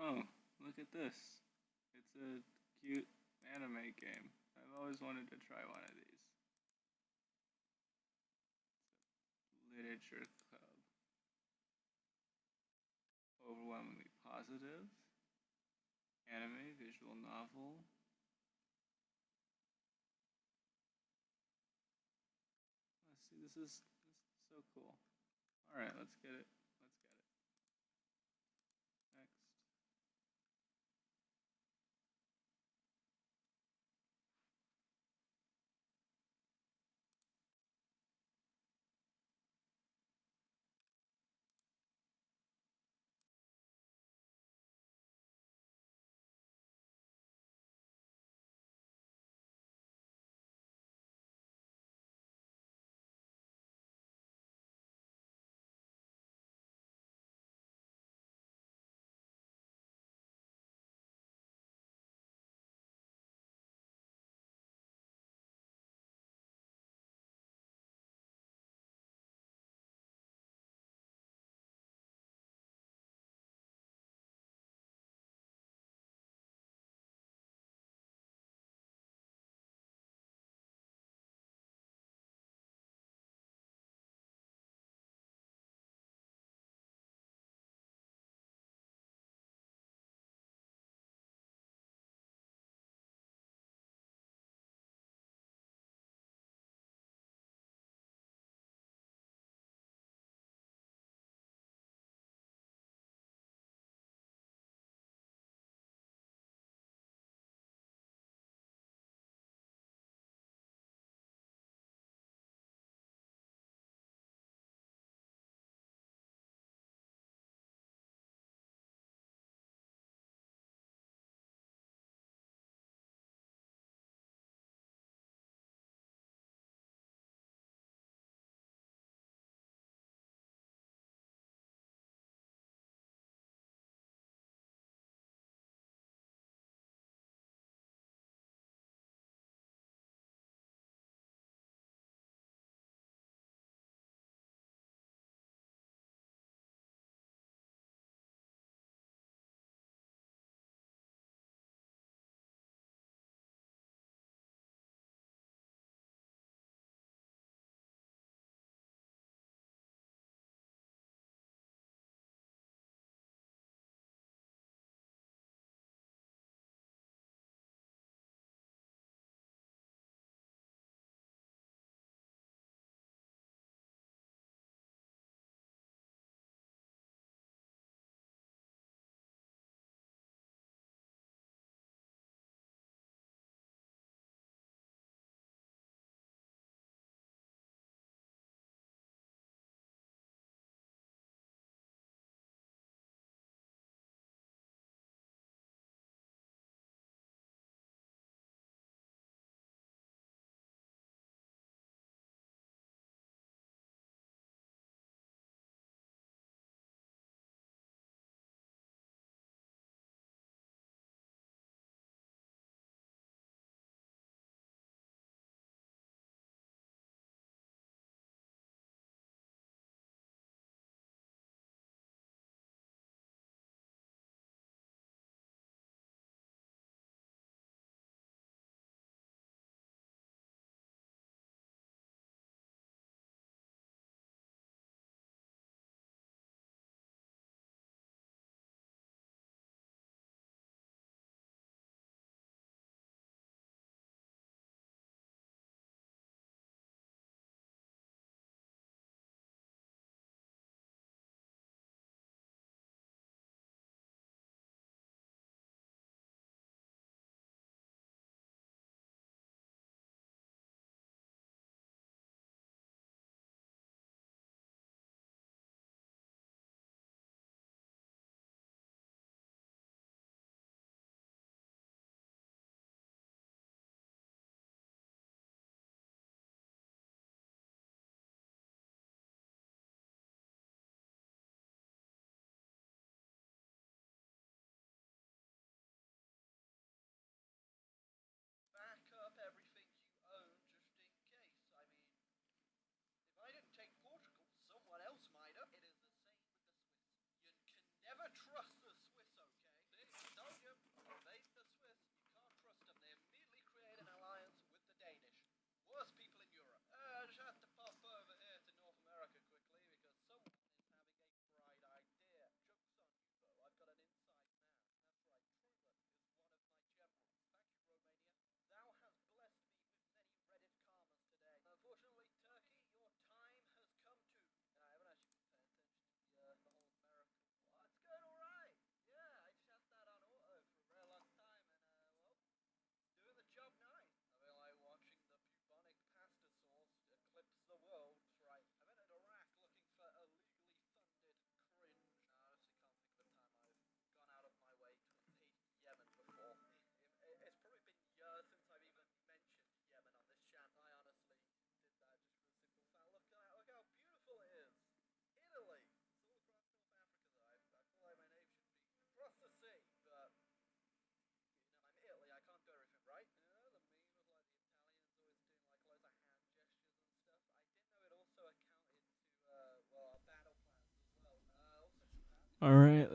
Oh, look at this. It's a cute anime game. I've always wanted to try one of these. Literature Club. Overwhelmingly positive. Anime, visual novel. Let's see, this is so cool. Alright, let's get it. Let's get it. Next.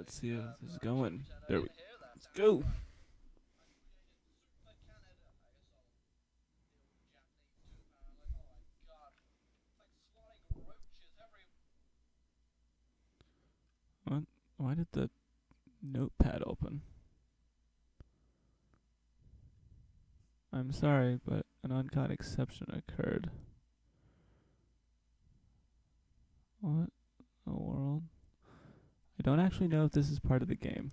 let's see how this is going. There we let's go. What? Why did the notepad open? I'm sorry, but an uncaught exception occurred. What in the world? I don't actually know if this is part of the game.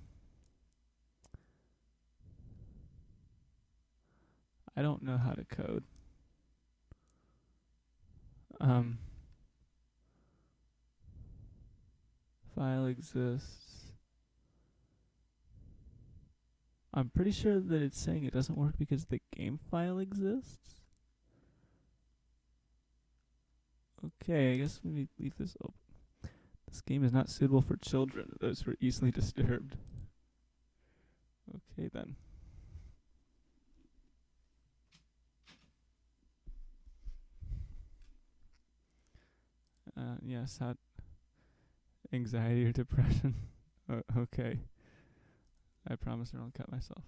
I don't know how to code. File exists. I'm pretty sure that it's saying it doesn't work because the game file exists. Okay, I guess we leave this open. This game is not suitable for children, those who are easily disturbed. Okay then. Yes, how anxiety or depression. Okay. I promise I won't cut myself.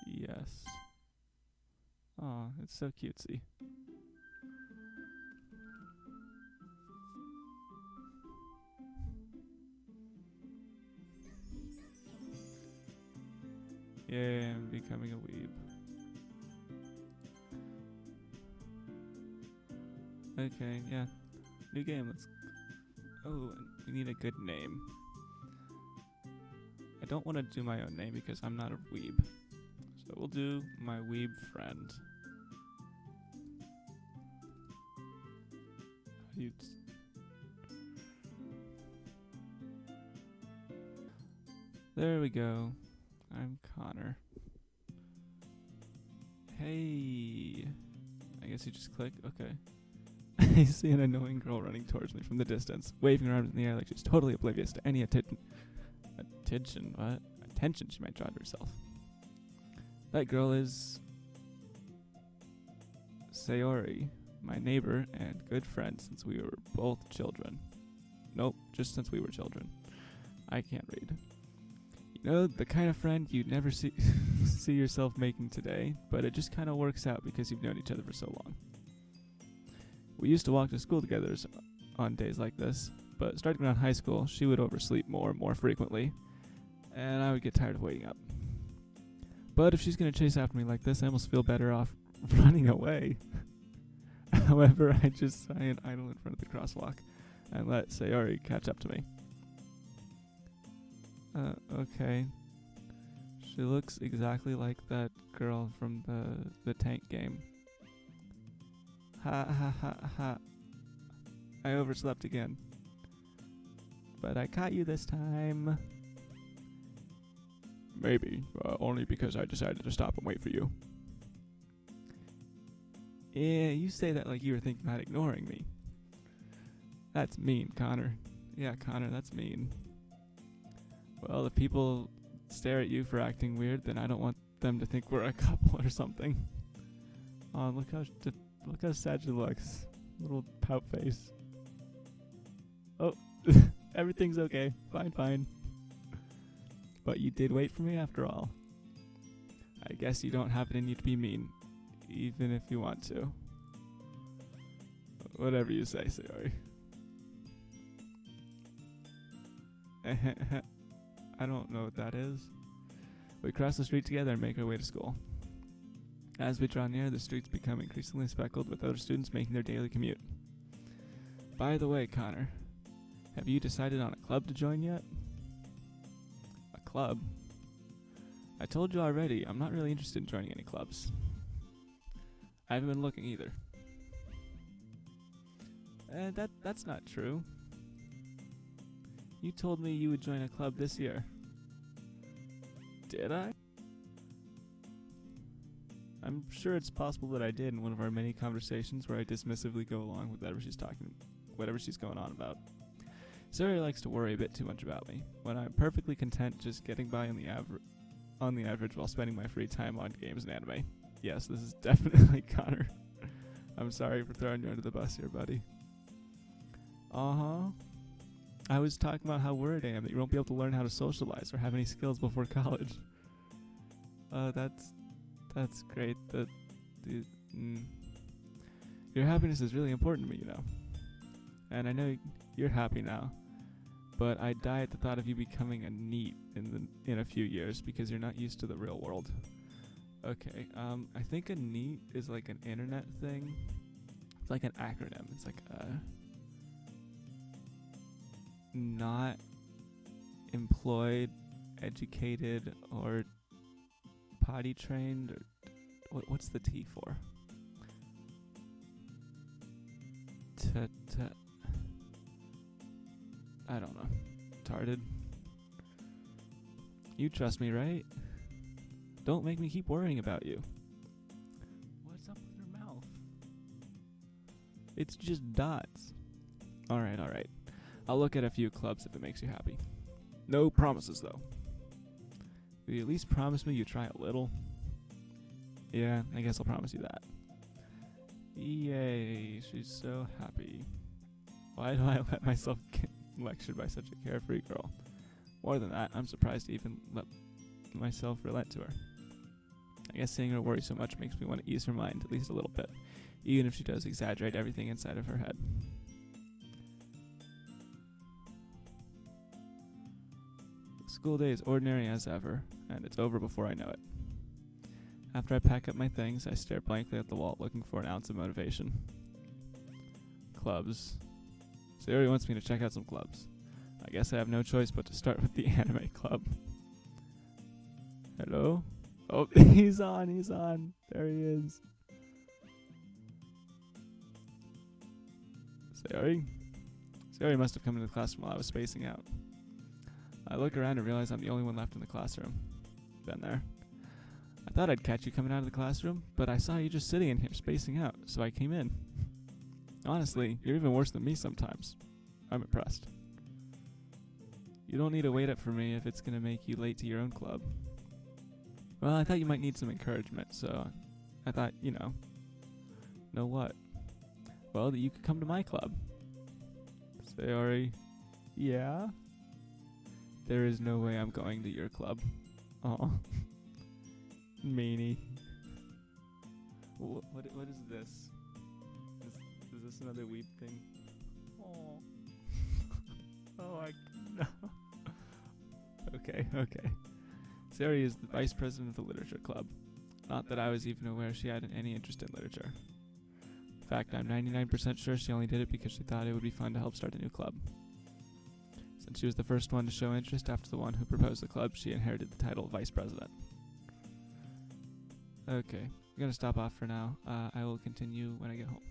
Yes. Oh, it's so cutesy. Yay, I'm becoming a weeb. Okay, yeah. New game, let's... Oh, we need a good name. I don't want to do my own name because I'm not a weeb. So we'll do my weeb friend. There we go. I'm Connor. Hey. I guess you just click. Okay. I see an annoying girl running towards me from the distance, waving her arms in the air like she's totally oblivious to any attention she might draw to herself. That girl is Sayori, my neighbor and good friend since we were both children. Nope, just since we were children. I can't read. You know, the kind of friend you'd never see yourself making today, but it just kind of works out because you've known each other for so long. We used to walk to school together on days like this, but starting around high school, she would oversleep more and more frequently, and I would get tired of waiting up. But if she's going to chase after me like this, I almost feel better off running away. However, I just sigh and idle in front of the crosswalk and let Sayori catch up to me. Okay. She looks exactly like that girl from the tank game. Ha ha ha ha. I overslept again. But I caught you this time. Maybe, only because I decided to stop and wait for you. Yeah, you say that like you were thinking about ignoring me. That's mean, Connor. Yeah, Connor, that's mean. Well, if people stare at you for acting weird, then I don't want them to think we're a couple or something. Oh, look how sad she looks. Little pout face. Oh, everything's okay. Fine. But you did wait for me after all. I guess you don't have it in you to be mean, even if you want to. Whatever you say, Sayori. I don't know what that is. We cross the street together and make our way to school. As we draw near, the streets become increasingly speckled with other students making their daily commute. By the way, Connor, have you decided on a club to join yet? A club? I told you already, I'm not really interested in joining any clubs. I haven't been looking either. That's not true. You told me you would join a club this year. Did I? I'm sure it's possible that I did in one of our many conversations where I dismissively go along with whatever she's going on about. Sarah likes to worry a bit too much about me, when I'm perfectly content just getting by on the average while spending my free time on games and anime. Yes, this is definitely Connor. I'm sorry for throwing you under the bus here, buddy. Uh-huh. I was talking about how worried I am that you won't be able to learn how to socialize or have any skills before college. That's great. The mm, your happiness is really important to me, you know. And I know you're happy now, but I die at the thought of you becoming a NEET in a few years because you're not used to the real world. Okay. I think a NEET is like an internet thing. It's like an acronym. It's like not employed, educated, or potty trained. Or what's the T for? I don't know. Tarded. You trust me, right? Don't make me keep worrying about you. What's up with her mouth? It's just dots. Alright. I'll look at a few clubs if it makes you happy. No promises, though. Will you at least promise me you try a little? Yeah, I guess I'll promise you that. Yay, she's so happy. Why do I let myself get lectured by such a carefree girl? More than that, I'm surprised to even let myself relent to her. I guess seeing her worry so much makes me want to ease her mind at least a little bit, even if she does exaggerate everything inside of her head. The school day is ordinary as ever, and it's over before I know it. After I pack up my things, I stare blankly at the wall, looking for an ounce of motivation. Clubs. Sayori wants me to check out some clubs. I guess I have no choice but to start with the anime club. Hello? Oh, he's on. There he is. Sayori? Sayori must have come into the classroom while I was spacing out. I look around and realize I'm the only one left in the classroom. Been there. I thought I'd catch you coming out of the classroom, but I saw you just sitting in here spacing out, so I came in. Honestly, you're even worse than me sometimes. I'm impressed. You don't need to wait up for me if it's gonna make you late to your own club. Well, I thought you might need some encouragement, so I thought, know what? Well, that you could come to my club. Sayori. Yeah? There is no way I'm going to your club. Aw. Meanie. What is this? Is this another weep thing? Oh. No. Okay. Sayori is the vice president of the literature club. Not that I was even aware she had any interest in literature. In fact, I'm 99% sure she only did it because she thought it would be fun to help start a new club. Since she was the first one to show interest after the one who proposed the club, she inherited the title of vice president. Okay, I'm gonna stop off for now. I will continue when I get home.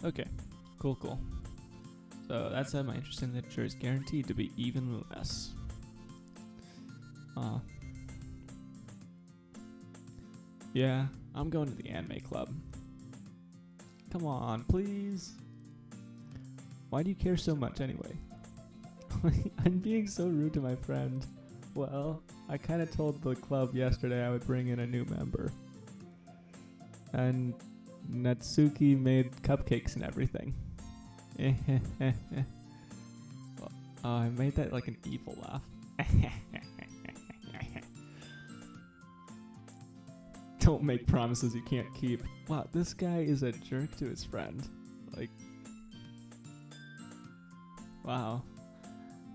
Okay, cool. So that said, my interest in literature is guaranteed to be even less. Yeah, I'm going to the anime club. Come on, please. Why do you care so much anyway? I'm being so rude to my friend. Well, I kind of told the club yesterday I would bring in a new member. And Natsuki made cupcakes and everything. I made that like an evil laugh. Don't make promises you can't keep. Wow, this guy is a jerk to his friend. Like, wow.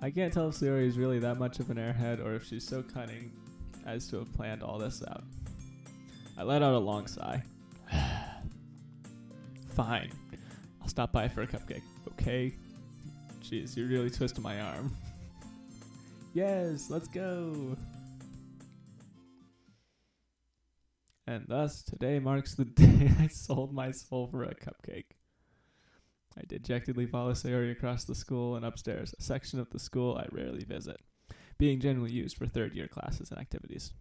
I can't tell if Sayori is really that much of an airhead or if she's so cunning as to have planned all this out. I let out a long sigh. Fine. I'll stop by for a cupcake, okay? Jeez, you're really twisting my arm. Yes, let's go! And thus, today marks the day I sold my soul for a cupcake. I dejectedly follow Sayori across the school and upstairs, a section of the school I rarely visit, being generally used for third-year classes and activities.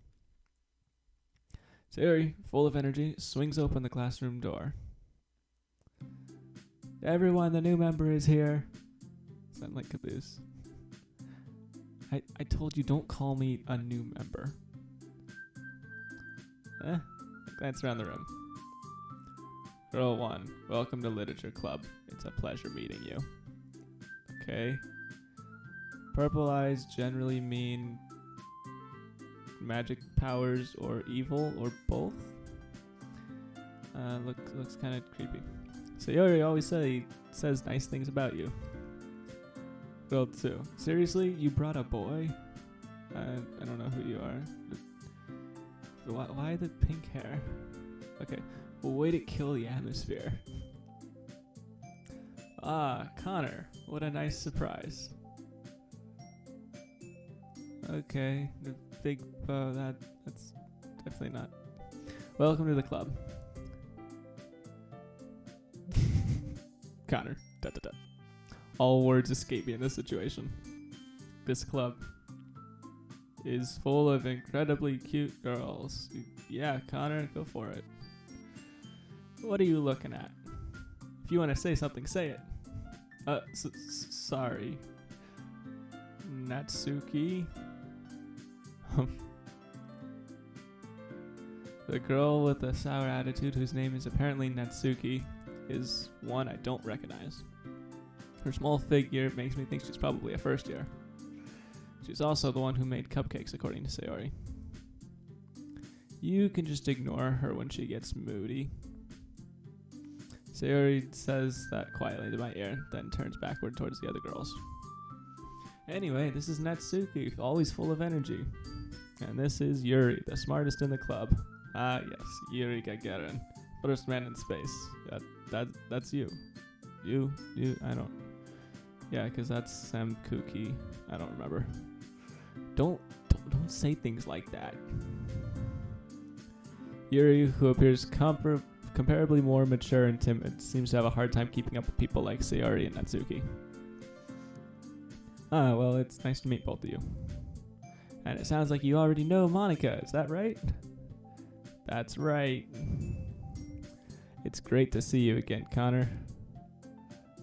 Sayori, full of energy, swings open the classroom door. Everyone, the new member is here. Sound like Caboose. I told you don't call me a new member. I glance around the room. Girl 1, welcome to Literature Club. It's a pleasure meeting you. Okay. Purple eyes generally mean magic powers or evil or both. Looks kind of creepy. Sayori always says nice things about you. Girl 2, seriously? You brought a boy? I don't know who you are. Why the pink hair? Okay, well, way to kill the atmosphere. Ah, Connor, what a nice surprise. Okay, the big bow, that's definitely not. Welcome to the club. Connor, All words escape me in this situation. This club is full of incredibly cute girls. Yeah, Connor, go for it. What are you looking at? If you want to say something, say it. Sorry. Natsuki? The girl with the sour attitude, whose name is apparently Natsuki, is one I don't recognize. Her small figure makes me think she's probably a first year. She's also the one who made cupcakes, according to Sayori. You can just ignore her when she gets moody. Sayori says that quietly to my ear, then turns backward towards the other girls. Anyway, this is Natsuki, always full of energy. And this is Yuri, the smartest in the club. Ah, yes, Yuri Gagarin, first man in space. That's you. You, I don't. Yeah, because that's Sam Kuki. I don't remember. Don't say things like that. Yuri, who appears comparably more mature and timid, seems to have a hard time keeping up with people like Sayori and Natsuki. Ah, well, it's nice to meet both of you. And it sounds like you already know Monica, is that right? That's right. It's great to see you again, Connor.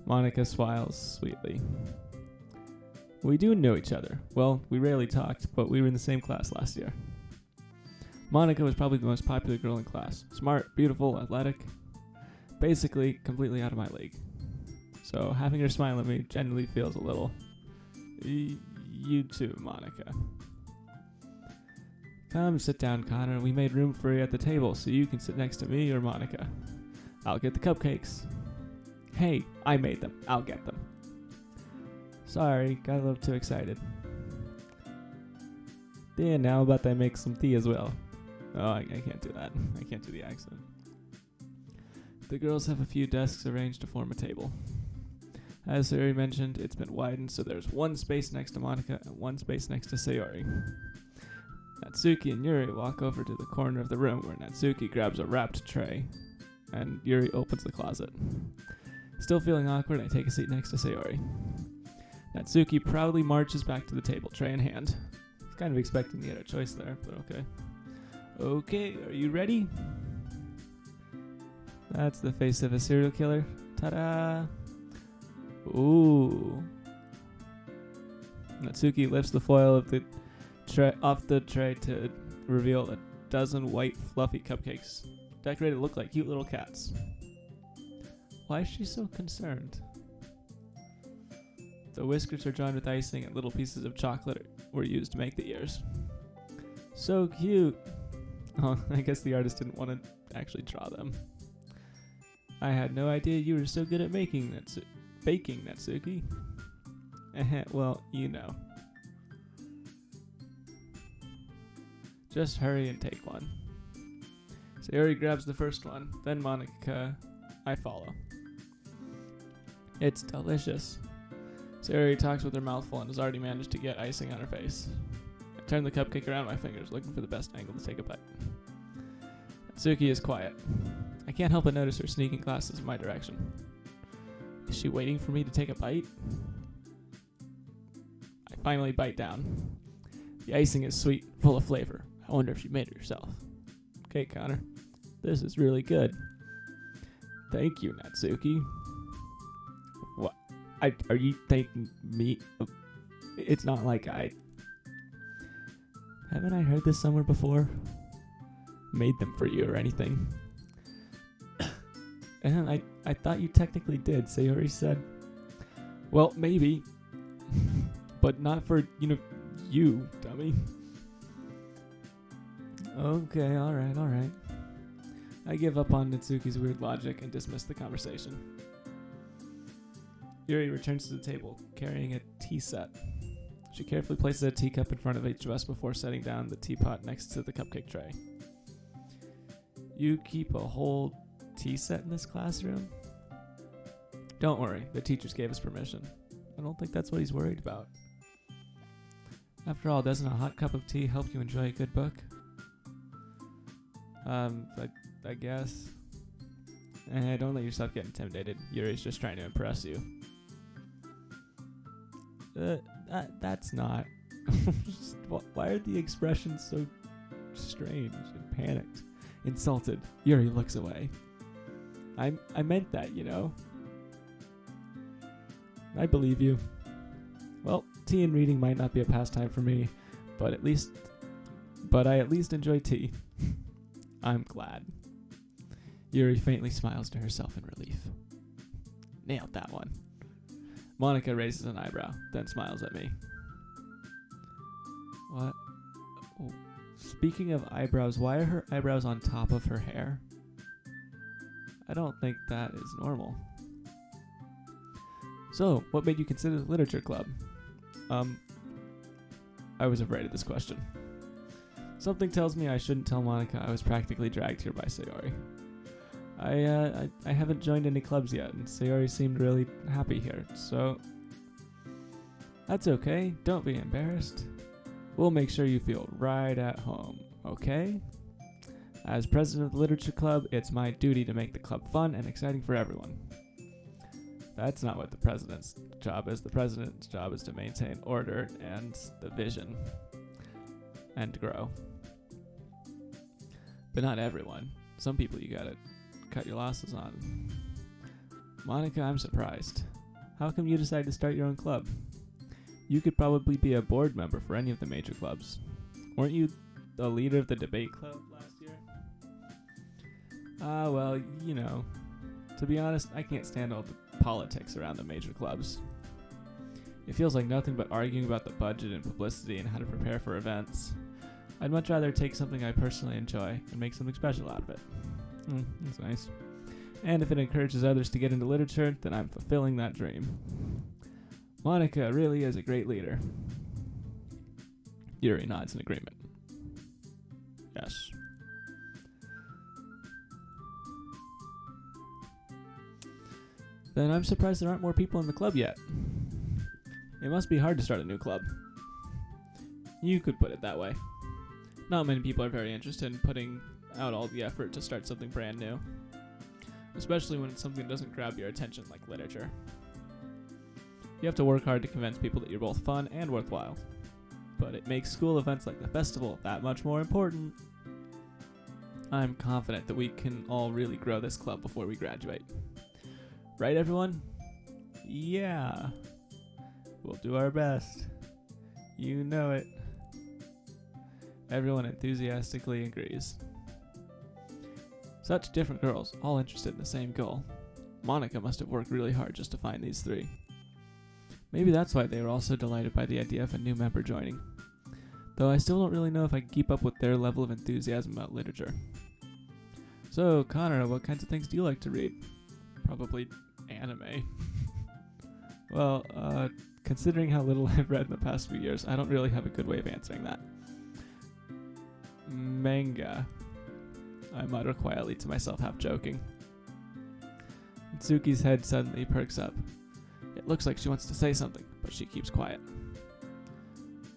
Monica smiles sweetly. We do know each other. Well, we rarely talked, but we were in the same class last year. Monica was probably the most popular girl in class. Smart, beautiful, athletic. Basically, completely out of my league. So having her smile at me genuinely feels a little... You too, Monica. Come sit down, Connor. We made room for you at the table, so you can sit next to me or Monica. I'll get the cupcakes. Hey, I made them. I'll get them. Sorry, got a little too excited. Then now about that make some tea as well. Oh, I can't do that. I can't do the accent. The girls have a few desks arranged to form a table. As Sayori mentioned, it's been widened, so there's one space next to Monica and one space next to Sayori. Natsuki and Yuri walk over to the corner of the room where Natsuki grabs a wrapped tray, and Yuri opens the closet. Still feeling awkward, I take a seat next to Sayori. Natsuki proudly marches back to the table, tray in hand. He's kind of expecting to get a choice there, but okay. Okay, are you ready? That's the face of a serial killer. Ta-da! Ooh. Natsuki lifts the foil of the off the tray to reveal a dozen white, fluffy cupcakes. Decorated to look like cute little cats. Why is she so concerned? The whiskers are drawn with icing and little pieces of chocolate were used to make the ears. So cute! Oh, I guess the artist didn't want to actually draw them. I had no idea you were so good at baking, Natsuki. Well, you know. Just hurry and take one. Sayori grabs the first one, then Monica. I follow. It's delicious. Sayori talks with her mouth full and has already managed to get icing on her face. I turn the cupcake around my fingers, looking for the best angle to take a bite. Natsuki is quiet. I can't help but notice her sneaking glasses in my direction. Is she waiting for me to take a bite? I finally bite down. The icing is sweet, full of flavor. I wonder if you made it yourself. Okay, Connor. This is really good. Thank you, Natsuki. What? Are you thanking me? It's not like haven't I heard this somewhere before? Made them for you or anything. And I thought you technically did, Sayori said. Well, maybe. But not for, you, dummy. Okay, alright. I give up on Natsuki's weird logic and dismiss the conversation. Yuri returns to the table, carrying a tea set. She carefully places a teacup in front of each of us before setting down the teapot next to the cupcake tray. You keep a whole tea set in this classroom? Don't worry, the teachers gave us permission. I don't think that's what he's worried about. After all, doesn't a hot cup of tea help you enjoy a good book? I guess. Don't let yourself get intimidated. Yuri's just trying to impress you. That's not. Why are the expressions so strange and panicked? Insulted. Yuri looks away. I meant that, I believe you. Well, tea and reading might not be a pastime for me, but I at least enjoy tea. I'm glad. Yuri faintly smiles to herself in relief. Nailed that one. Monica raises an eyebrow, then smiles at me. What? Oh, speaking of eyebrows, why are her eyebrows on top of her hair? I don't think that is normal. So, what made you consider the literature club? I was afraid of this question. Something tells me I shouldn't tell Monica I was practically dragged here by Sayori. I haven't joined any clubs yet, and Sayori seemed really happy here, so... That's okay, don't be embarrassed. We'll make sure you feel right at home, okay? As president of the literature club, it's my duty to make the club fun and exciting for everyone. That's not what the president's job is. The president's job is to maintain order and the vision and grow. But not everyone. Some people you gotta cut your losses on. Monica, I'm surprised. How come you decided to start your own club? You could probably be a board member for any of the major clubs. Weren't you the leader of the debate club last year? Well, to be honest, I can't stand all the politics around the major clubs. It feels like nothing but arguing about the budget and publicity and how to prepare for events. I'd much rather take something I personally enjoy and make something special out of it. That's nice. And if it encourages others to get into literature, then I'm fulfilling that dream. Monica really is a great leader. Yuri nods in agreement. Yes. Then I'm surprised there aren't more people in the club yet. It must be hard to start a new club. You could put it that way. Not many people are very interested in putting out all the effort to start something brand new. especially when it's something that doesn't grab your attention like literature. You have to work hard to convince people that you're both fun and worthwhile, but it makes school events like the festival that much more important. I'm confident that we can all really grow this club before we graduate. Right, everyone? Yeah. We'll do our best. You know it. Everyone enthusiastically agrees. Such different girls, all interested in the same goal. Monica must have worked really hard just to find these three. Maybe that's why they were all so delighted by the idea of a new member joining. Though I still don't really know if I can keep up with their level of enthusiasm about literature. So, Connor, what kinds of things do you like to read? Probably anime. Well, considering how little I've read in the past few years, I don't really have a good way of answering that. Manga, I mutter quietly to myself, half joking. Tsuki's head suddenly perks up. It looks like she wants to say something, but she keeps quiet.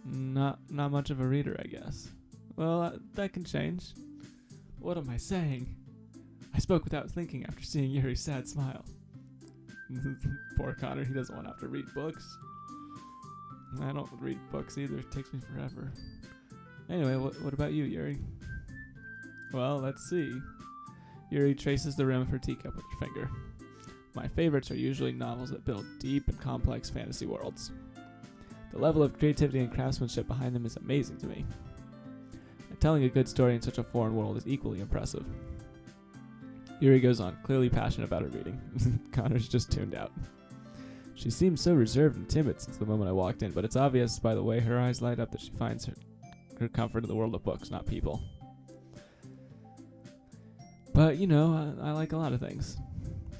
Not much of a reader, I guess. Well, that can change. What am I saying? I spoke without thinking after seeing Yuri's sad smile. Poor Connor, he doesn't want to have to read books. I don't read books either, it takes me forever. Anyway, what about you, Yuri? Well, let's see. Yuri traces the rim of her teacup with her finger. My favorites are usually novels that build deep and complex fantasy worlds. The level of creativity and craftsmanship behind them is amazing to me. And telling a good story in such a foreign world is equally impressive. Yuri goes on, clearly passionate about her reading. Connor's just tuned out. She seems so reserved and timid since the moment I walked in, but it's obvious by the way her eyes light up that she finds her comfort in the world of books, not people. But, you know, I like a lot of things.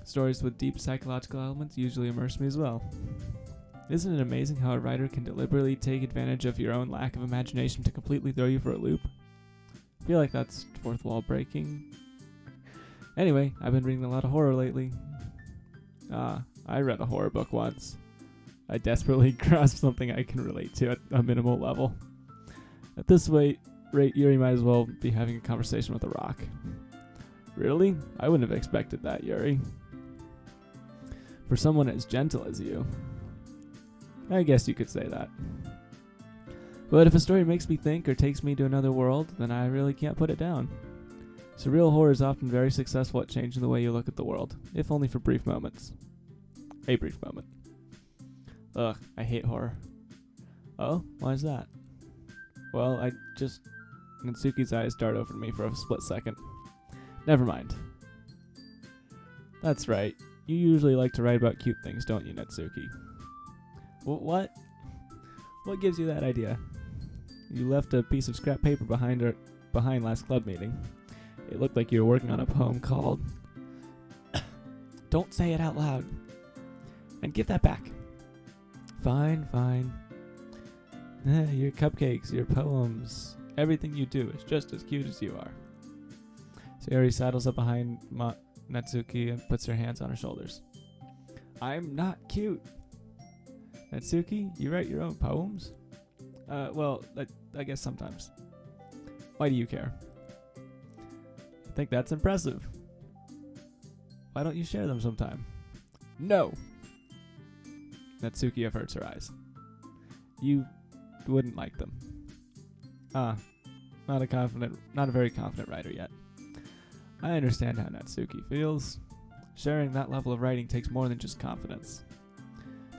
Stories with deep psychological elements usually immerse me as well. Isn't it amazing how a writer can deliberately take advantage of your own lack of imagination to completely throw you for a loop? I feel like that's fourth wall breaking. Anyway, I've been reading a lot of horror lately. I read a horror book once. I desperately grasped something I can relate to at a minimal level. At this rate, Yuri might as well be having a conversation with a rock. Really? I wouldn't have expected that, Yuri. For someone as gentle as you. I guess you could say that. But if a story makes me think or takes me to another world, then I really can't put it down. Surreal horror is often very successful at changing the way you look at the world, if only for brief moments. A brief moment. Ugh, I hate horror. Oh, why is that? Well, Natsuki's eyes dart over to me for a split second. Never mind. That's right. You usually like to write about cute things, don't you, Natsuki? What? What gives you that idea? You left a piece of scrap paper behind last club meeting. It looked like you were working on a poem called... Don't say it out loud. And give that back. Fine. Your cupcakes, your poems, everything you do is just as cute as you are. Sayori saddles up behind Natsuki and puts her hands on her shoulders. I'm not cute. Natsuki, you write your own poems? Well, I guess sometimes. Why do you care? I think that's impressive. Why don't you share them sometime? No! Natsuki averts her eyes. You wouldn't like them. Not a very confident writer yet. I understand how Natsuki feels. Sharing that level of writing takes more than just confidence.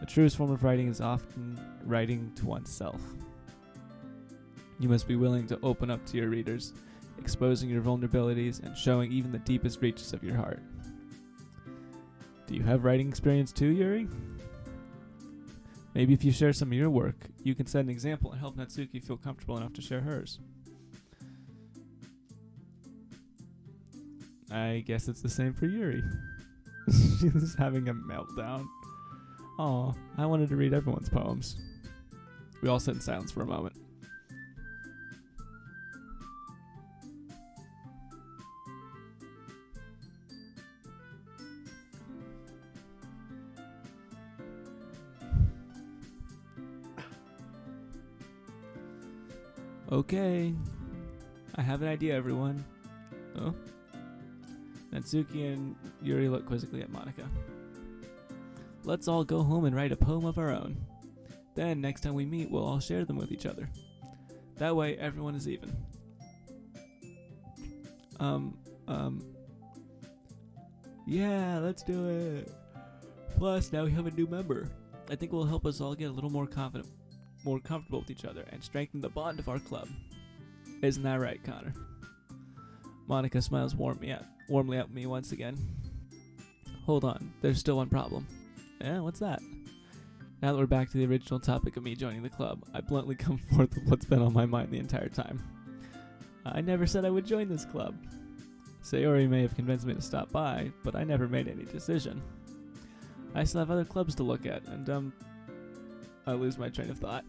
The truest form of writing is often writing to oneself. You must be willing to open up to your readers, exposing your vulnerabilities and showing even the deepest reaches of your heart. Do you have writing experience too, Yuri? Maybe if you share some of your work, you can set an example and help Natsuki feel comfortable enough to share hers. I guess it's the same for Yuri. She's having a meltdown. Aw, I wanted to read everyone's poems. We all sit in silence for a moment. Okay, I have an idea, everyone. Oh? Natsuki and Yuri look quizzically at Monica. Let's all go home and write a poem of our own. Then, next time we meet, we'll all share them with each other. That way, everyone is even. Yeah, let's do it. Plus, now we have a new member. I think it will help us all get a little more confident, more comfortable with each other, and strengthen the bond of our club. Isn't that right, Connor? Monica smiles warmly at me once again. Hold on, there's still one problem. Yeah, what's that? Now that we're back to the original topic of me joining the club, I bluntly come forth with what's been on my mind the entire time. I never said I would join this club. Sayori may have convinced me to stop by, but I never made any decision. I still have other clubs to look at, and I lose my train of thought.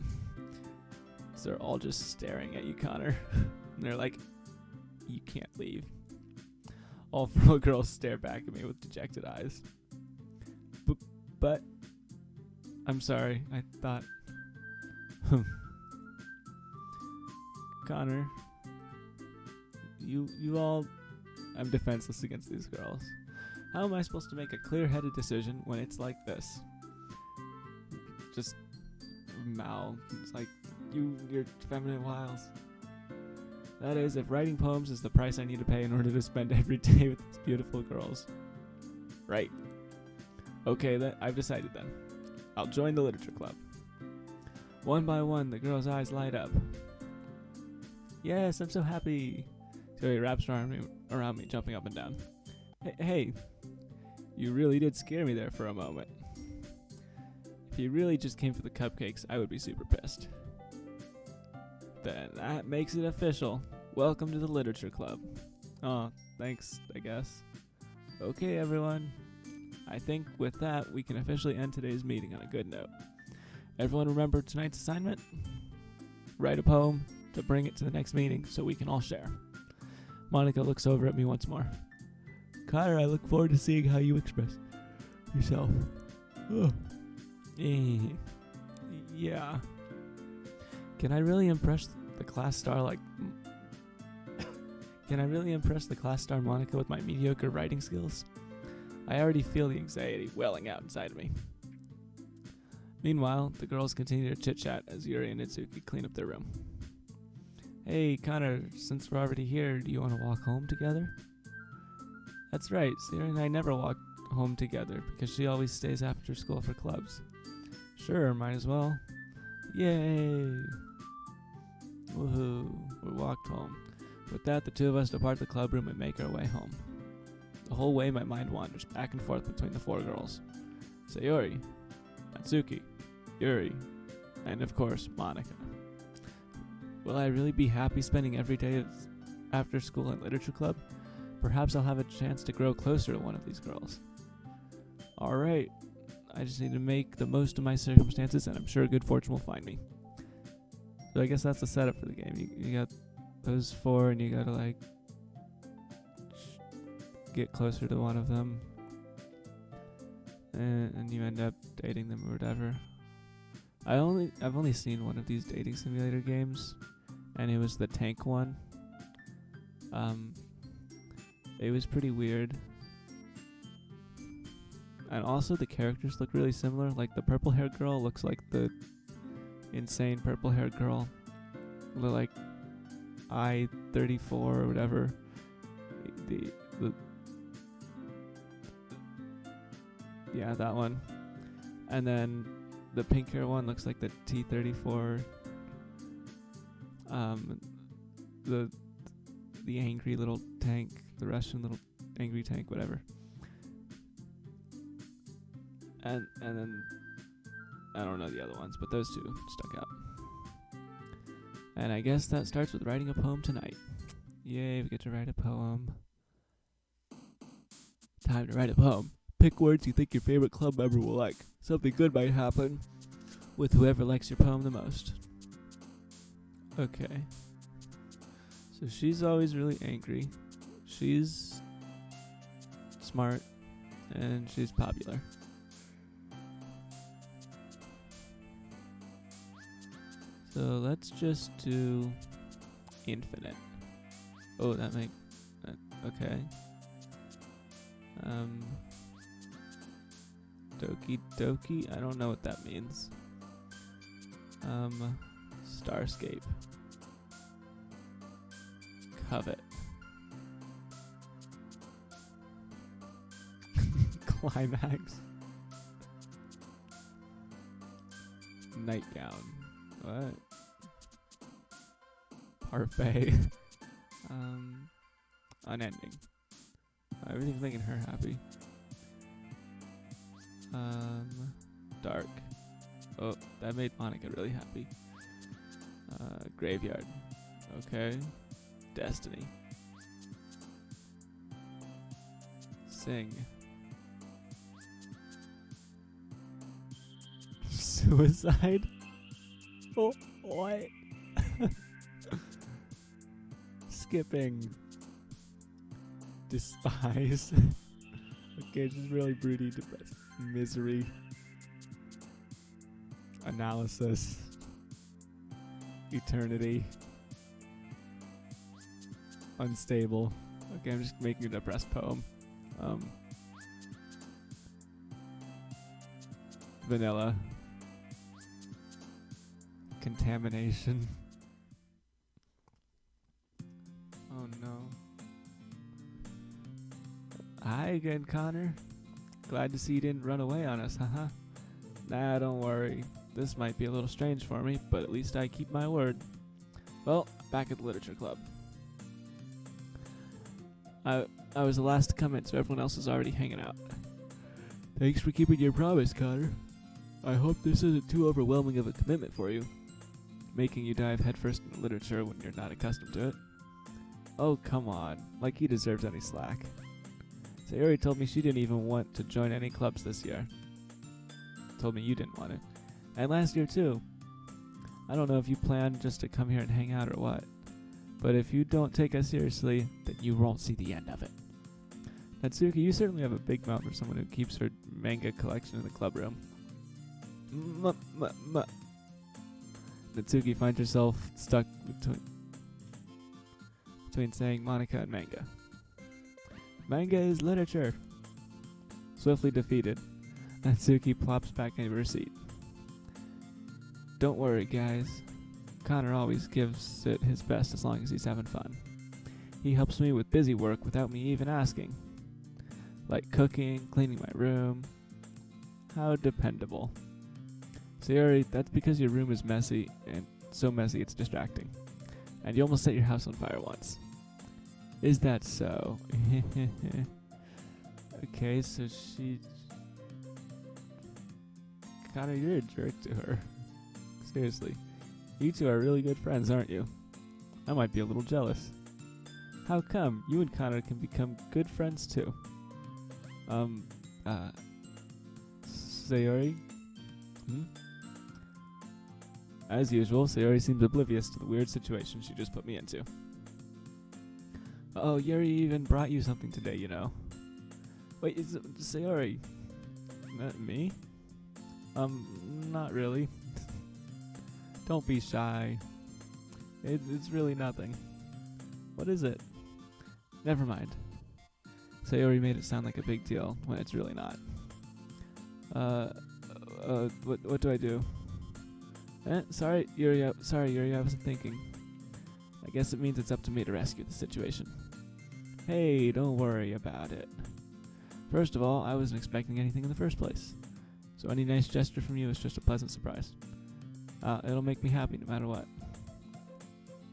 So they're all just staring at you, Connor. And they're like, you can't leave. All four girls stare back at me with dejected eyes. But I'm sorry, I thought... Connor, you all... I'm defenseless against these girls. How am I supposed to make a clear-headed decision when it's like this? Just Mal. It's like, your feminine wiles. That is, if writing poems is the price I need to pay in order to spend every day with these beautiful girls. Right. Okay, then I've decided then. I'll join the literature club. One by one, the girls' eyes light up. Yes, I'm so happy. So he wraps around me, jumping up and down. Hey, you really did scare me there for a moment. If you really just came for the cupcakes, I would be super pissed. Then that makes it official. Welcome to the literature club. Oh, thanks, I guess. Okay, everyone. I think with that, we can officially end today's meeting on a good note. Everyone remember tonight's assignment? Write a poem to bring it to the next meeting so we can all share. Monica looks over at me once more. Connor, I look forward to seeing how you express yourself. Yeah. Can I really impress the class star Monica with my mediocre writing skills? I already feel the anxiety welling out inside of me. Meanwhile, the girls continue to chit-chat as Yuri and Itsuki clean up their room. Hey, Connor, since we're already here, do you want to walk home together? That's right, Sayori and I never walk home together because she always stays after school for clubs. Sure, might as well. Yay! Woohoo, we walked home. With that, the two of us depart the club room and make our way home. The whole way, my mind wanders back and forth between the four girls. Sayori, Natsuki, Yuri, and of course, Monica. Will I really be happy spending every day after school in literature club? Perhaps I'll have a chance to grow closer to one of these girls. Alright, I just need to make the most of my circumstances, and I'm sure good fortune will find me. So I guess that's the setup for the game. You got those four, and you gotta like get closer to one of them, and you end up dating them or whatever. I've only seen one of these dating simulator games, and it was the tank one. It was pretty weird. And also the characters look really similar. Like the purple-haired girl looks like the insane purple-haired girl. Like I-34 or whatever. Yeah, that one. And then the pink hair one looks like the T-34. The angry little tank, the Russian little angry tank, whatever. And then I don't know the other ones, but those two stuck out. And I guess that starts with writing a poem tonight. Yay, we get to write a poem. Time to write a poem. Pick words you think your favorite club member will like. Something good might happen with whoever likes your poem the most. Okay. So she's always really angry. She's smart. And she's popular. So let's just do infinite. Oh, okay. Doki Doki? I don't know what that means. Starscape. Covet. Climax. Nightgown. What? Parfait. Unending. Everything's making her happy. Dark. Oh, that made Monica really happy. Graveyard. Okay. Destiny. Sing. Suicide? Oh, what? Skipping. Despise. Okay, this is really broody, depressed. Misery. Analysis. Eternity. Unstable. Okay, I'm just making a depressed poem. Vanilla. Contamination. Oh no. Hi again, Connor. Glad to see you didn't run away on us, haha. Nah, don't worry. This might be a little strange for me, but at least I keep my word. Well, back at the literature club. I was the last to come in, so everyone else is already hanging out. Thanks for keeping your promise, Connor. I hope this isn't too overwhelming of a commitment for you, making you dive headfirst into literature when you're not accustomed to it. Oh, come on. Like he deserves any slack. Sayori told me she didn't even want to join any clubs this year. Told me you didn't want it. And last year, too. I don't know if you plan just to come here and hang out or what. But if you don't take us seriously, then you won't see the end of it. Natsuki, you certainly have a big mouth for someone who keeps her manga collection in the club room. Natsuki finds herself stuck between saying Monica and manga. Manga is literature. Swiftly defeated, Natsuki plops back into her seat. Don't worry, guys. Connor always gives it his best as long as he's having fun. He helps me with busy work without me even asking. Like cooking, cleaning my room. How dependable. Sayori, that's because your room is messy, and so messy it's distracting. And you almost set your house on fire once. Is that so? Okay, so she... Connor, you're a jerk to her. Seriously. You two are really good friends, aren't you? I might be a little jealous. How come? You and Connor can become good friends too. Sayori? As usual, Sayori seems oblivious to the weird situation she just put me into. Oh, Yuri even brought you something today, you know. Wait, is it Sayori? Me? Not really. Don't be shy. It's really nothing. What is it? Never mind. Sayori made it sound like a big deal when it's really not. What do I do? Sorry, Yuri, I wasn't thinking. I guess it means it's up to me to rescue the situation. Hey, don't worry about it. First of all, I wasn't expecting anything in the first place. So any nice gesture from you is just a pleasant surprise. It'll make me happy no matter what.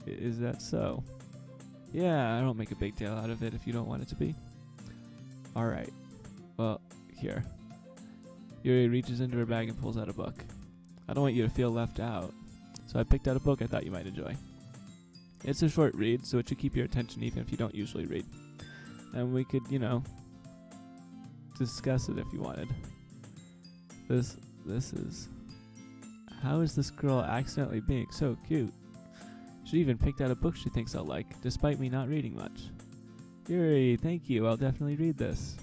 Is that so? Yeah, I don't make a big deal out of it if you don't want it to be. Alright. Well, here. Yuri reaches into her bag and pulls out a book. I don't want you to feel left out, so I picked out a book I thought you might enjoy. It's a short read, so it should keep your attention even if you don't usually read. And we could, discuss it if you wanted. This is... How is this girl accidentally being so cute? She even picked out a book she thinks I'll like, despite me not reading much. Yuri, thank you, I'll definitely read this.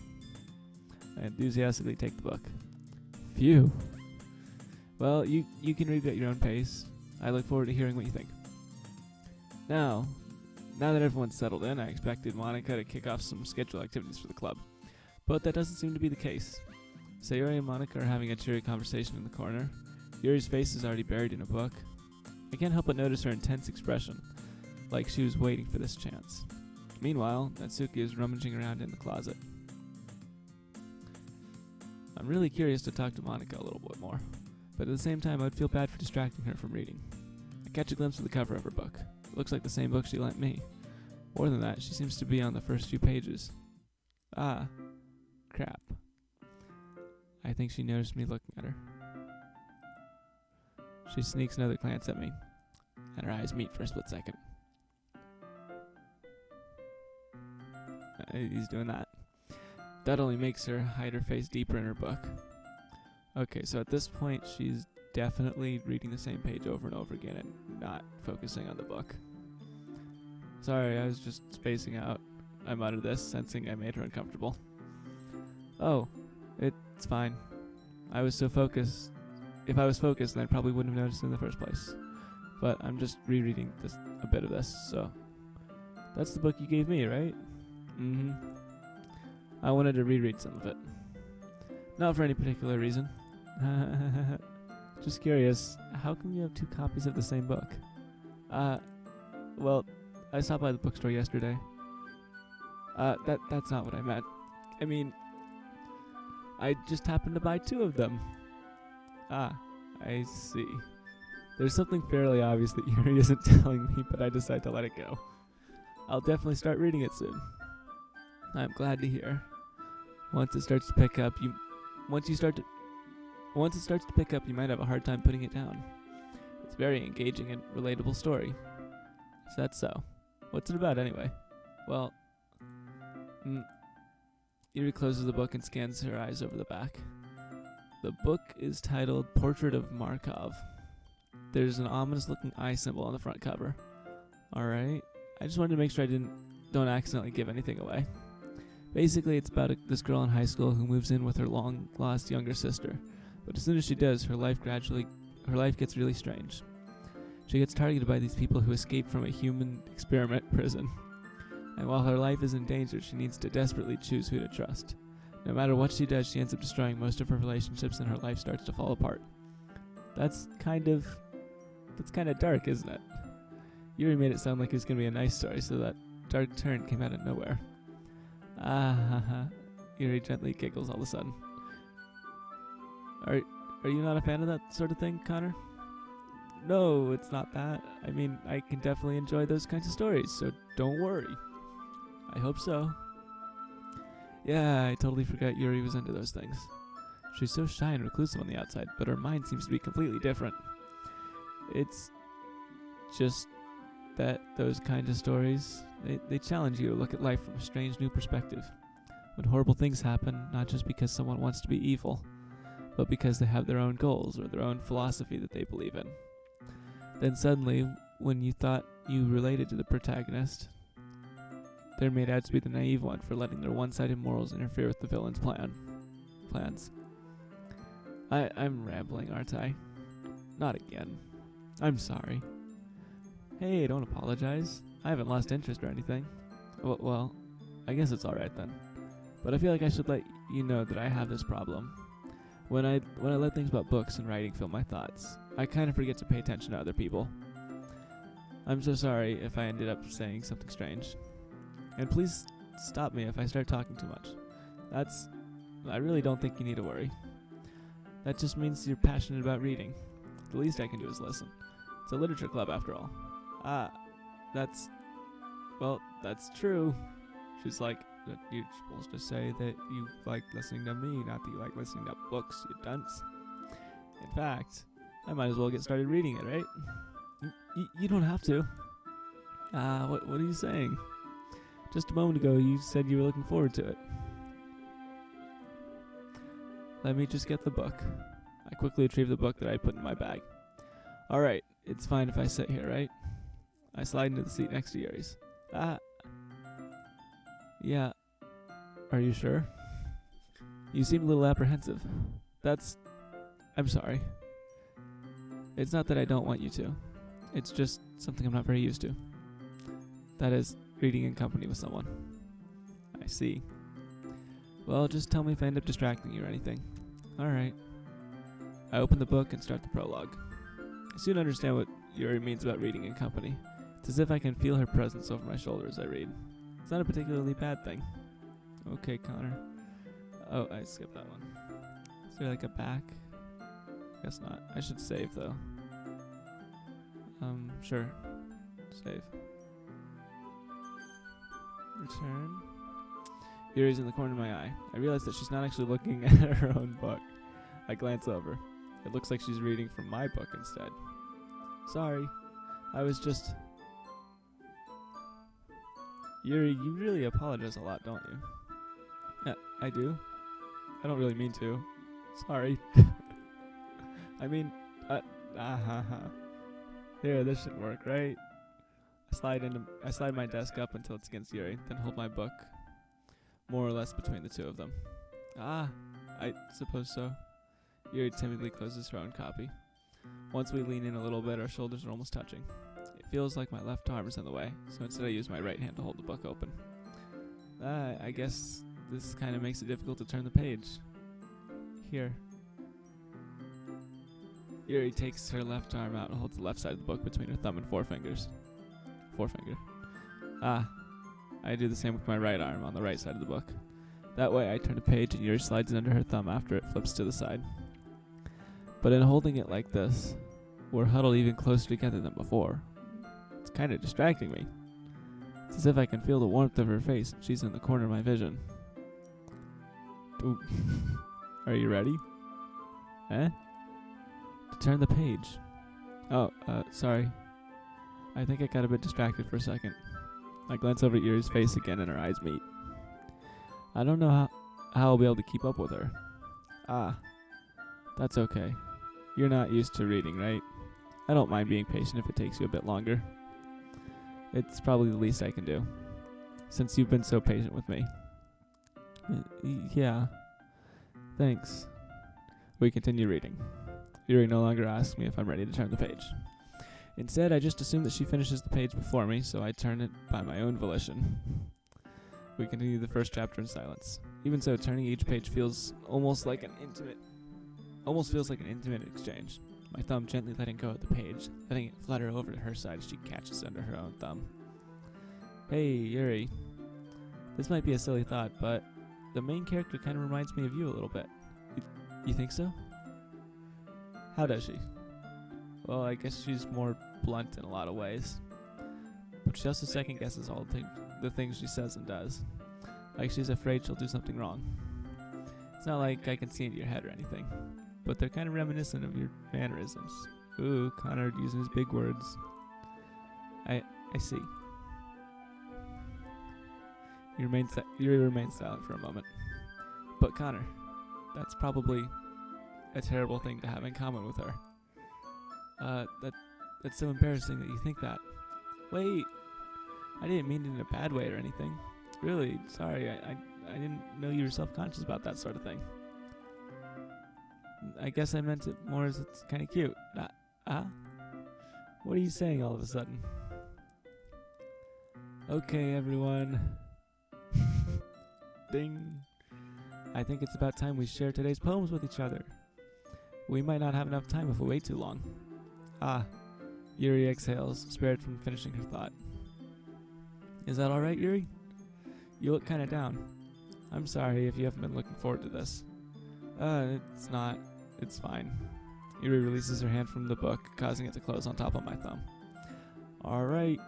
I enthusiastically take the book. Phew. Well, you can read at your own pace. I look forward to hearing what you think. Now that everyone's settled in, I expected Monica to kick off some scheduled activities for the club. But that doesn't seem to be the case. Sayori and Monica are having a cheery conversation in the corner. Yuri's face is already buried in a book. I can't help but notice her intense expression, like she was waiting for this chance. Meanwhile, Natsuki is rummaging around in the closet. I'm really curious to talk to Monica a little bit more, but at the same time I'd feel bad for distracting her from reading. I catch a glimpse of the cover of her book. It looks like the same book she lent me. More than that, she seems to be on the first few pages. Ah, crap. I think she noticed me looking at her. She sneaks another glance at me, and her eyes meet for a split second. He's doing that. That only makes her hide her face deeper in her book. Okay, so at this point, she's definitely reading the same page over and over again and not focusing on the book. Sorry, I was just spacing out. I muttered this, sensing I made her uncomfortable. Oh, it's fine. I was so focused. If I was focused, then I probably wouldn't have noticed it in the first place. But I'm just rereading a bit of this, so. That's the book you gave me, right? Mm-hmm. I wanted to reread some of it. Not for any particular reason. Just curious, how come you have 2 copies of the same book? Well, I stopped by the bookstore yesterday. That's not what I meant. I mean, I just happened to buy 2 of them. Ah, I see. There's something fairly obvious that Yuri isn't telling me, but I decide to let it go. I'll definitely start reading it soon. I'm glad to hear. Once it starts to pick up, you might have a hard time putting it down. It's a very engaging and relatable story. Is that so? What's it about anyway? Well, Yuri closes the book and scans her eyes over the back. The book is titled Portrait of Markov. There's an ominous-looking eye symbol on the front cover. Alright, I just wanted to make sure I don't accidentally give anything away. Basically, it's about this girl in high school who moves in with her long-lost younger sister. But as soon as she does, her life gets really strange. She gets targeted by these people who escape from a human experiment prison. And while her life is in danger, she needs to desperately choose who to trust. No matter what she does, she ends up destroying most of her relationships and her life starts to fall apart. That's kind of dark, isn't it? Yuri made it sound like it was going to be a nice story, so that dark turn came out of nowhere. Yuri gently giggles all of a sudden. Are you not a fan of that sort of thing, Connor? No, it's not that. I mean, I can definitely enjoy those kinds of stories, so don't worry. I hope so. Yeah, I totally forgot Yuri was into those things. She's so shy and reclusive on the outside, but her mind seems to be completely different. It's just that those kinds of stories, they challenge you to look at life from a strange new perspective. When horrible things happen, not just because someone wants to be evil, but because they have their own goals or their own philosophy that they believe in. Then suddenly, when you thought you related to the protagonist, they're made out to be the naive one for letting their one-sided morals interfere with the villain's plans. I'm rambling, aren't I? Not again. I'm sorry. Hey, don't apologize. I haven't lost interest or anything. Well, I guess it's alright then. But I feel like I should let you know that I have this problem. When I let things about books and writing fill my thoughts, I kind of forget to pay attention to other people. I'm so sorry if I ended up saying something strange. And please stop me if I start talking too much. I really don't think you need to worry. That just means you're passionate about reading. The least I can do is listen. It's a literature club after all. That's true. She's like, you're supposed to say that you like listening to me, not that you like listening to books, you dunce. In fact, I might as well get started reading it, right? You don't have to. What are you saying? Just a moment ago, you said you were looking forward to it. Let me just get the book. I quickly retrieve the book that I put in my bag. Alright, it's fine if I sit here, right? I slide into the seat next to Yuri's. Yeah. Are you sure? You seem a little apprehensive. I'm sorry. It's not that I don't want you to. It's just something I'm not very used to. That is, reading in company with someone. I see. Well, just tell me if I end up distracting you or anything. Alright. I open the book and start the prologue. I soon understand what Yuri means about reading in company. It's as if I can feel her presence over my shoulder as I read. It's not a particularly bad thing. Okay, Connor. Oh, I skipped that one. Is there like a back? Guess not. I should save though. Sure. Save. Return. Yuri's in the corner of my eye. I realize that she's not actually looking at her own book. I glance over. It looks like she's reading from my book instead. Sorry. I was just... Yuri, you really apologize a lot, don't you? Yeah, I do. I don't really mean to. Sorry. I mean, Here, this should work, right? I slide my desk up until it's against Yuri, then hold my book more or less between the two of them. I suppose so. Yuri timidly closes her own copy. Once we lean in a little bit, our shoulders are almost touching. It feels like my left arm is in the way, so instead I use my right hand to hold the book open. I guess this kind of makes it difficult to turn the page. Here. Yuri takes her left arm out and holds the left side of the book between her thumb and forefinger. I do the same with my right arm on the right side of the book. That way I turn a page and Yuri slides it under her thumb after it flips to the side. But in holding it like this, we're huddled even closer together than before. It's kind of distracting me. It's as if I can feel the warmth of her face and she's in the corner of my vision. Ooh. Are you ready? To turn the page. Oh, sorry. I think I got a bit distracted for a second. I glance over at Yuri's face again and our eyes meet. I don't know how I'll be able to keep up with her. That's okay. You're not used to reading, right? I don't mind being patient if it takes you a bit longer. It's probably the least I can do, since you've been so patient with me. Yeah. Thanks. We continue reading. Yuri no longer asks me if I'm ready to turn the page. Instead, I just assume that she finishes the page before me, so I turn it by my own volition. We continue the first chapter in silence. Even so, turning each page feels almost like an intimate exchange. My thumb gently letting go of the page, letting it flutter over to her side as she catches it under her own thumb. Hey, Yuri. This might be a silly thought, but the main character kind of reminds me of you a little bit. You think so? How does she? Well, I guess she's more blunt in a lot of ways. But she also second guesses all the things she says and does. Like she's afraid she'll do something wrong. It's not like I can see into your head or anything, but they're kind of reminiscent of your mannerisms. Ooh, Connor using his big words. I see. You remain silent for a moment. But Connor, that's probably a terrible thing to have in common with her. That's so embarrassing that you think that. Wait, I didn't mean it in a bad way or anything. Really, sorry, I didn't know you were self-conscious about that sort of thing. I guess I meant it more as it's kind of cute. What are you saying all of a sudden? Okay, everyone. Ding. I think it's about time we share today's poems with each other. We might not have enough time if we wait too long. Yuri exhales, spared from finishing her thought. Is that alright, Yuri? You look kinda down. I'm sorry if you haven't been looking forward to this. It's not. It's fine. Yuri releases her hand from the book, causing it to close on top of my thumb. Alright.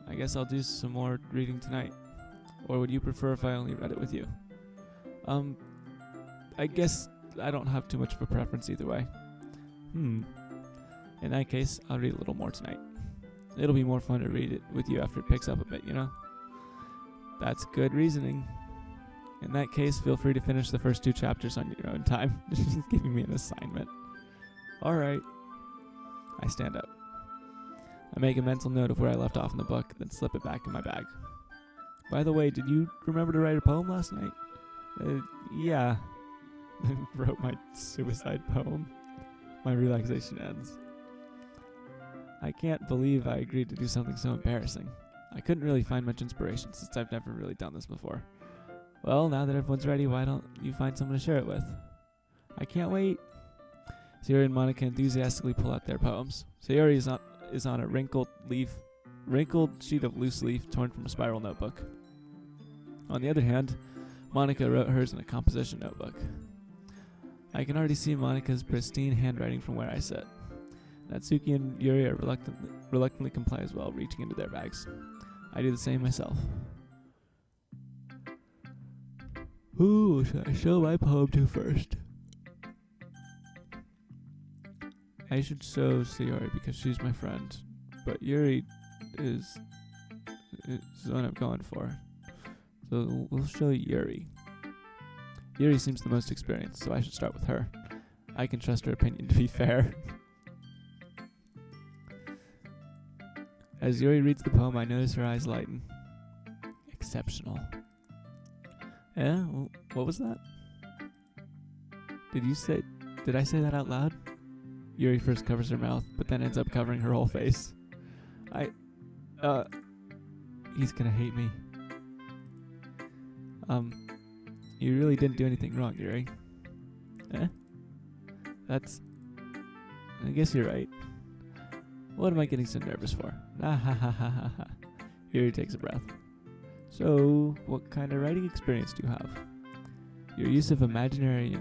I guess I'll do some more reading tonight. Or would you prefer if I only read it with you? I guess I don't have too much of a preference either way. In that case, I'll read a little more tonight. It'll be more fun to read it with you after it picks up a bit, you know? That's good reasoning. In that case, feel free to finish the first 2 chapters on your own time. She's giving me an assignment. Alright. I stand up. I make a mental note of where I left off in the book, then slip it back in my bag. By the way, did you remember to write a poem last night? Yeah. Wrote my suicide poem. My relaxation ends. I can't believe I agreed to do something so embarrassing. I couldn't really find much inspiration since I've never really done this before. Well, now that everyone's ready, why don't you find someone to share it with? I can't wait. Sayori and Monica enthusiastically pull out their poems. Sayori is on a wrinkled sheet of loose leaf torn from a spiral notebook. On the other hand, Monica wrote hers in a composition notebook. I can already see Monica's pristine handwriting from where I sit. Natsuki and Yuri are reluctantly comply as well, reaching into their bags. I do the same myself. Who should I show my poem to first? I should show Sayori because she's my friend, but Yuri is the one I'm going for. So we'll show Yuri. Yuri seems the most experienced, so I should start with her. I can trust her opinion to be fair. As Yuri reads the poem, I notice her eyes lighten. Exceptional. Yeah? What was that? Did I say that out loud? Yuri first covers her mouth, but then ends up covering her whole face. He's gonna hate me. You really didn't do anything wrong, Yuri. I guess you're right. What am I getting so nervous for? Ah ha ha ha ha ha. Yuri takes a breath. So, what kind of writing experience do you have? Your use of imaginary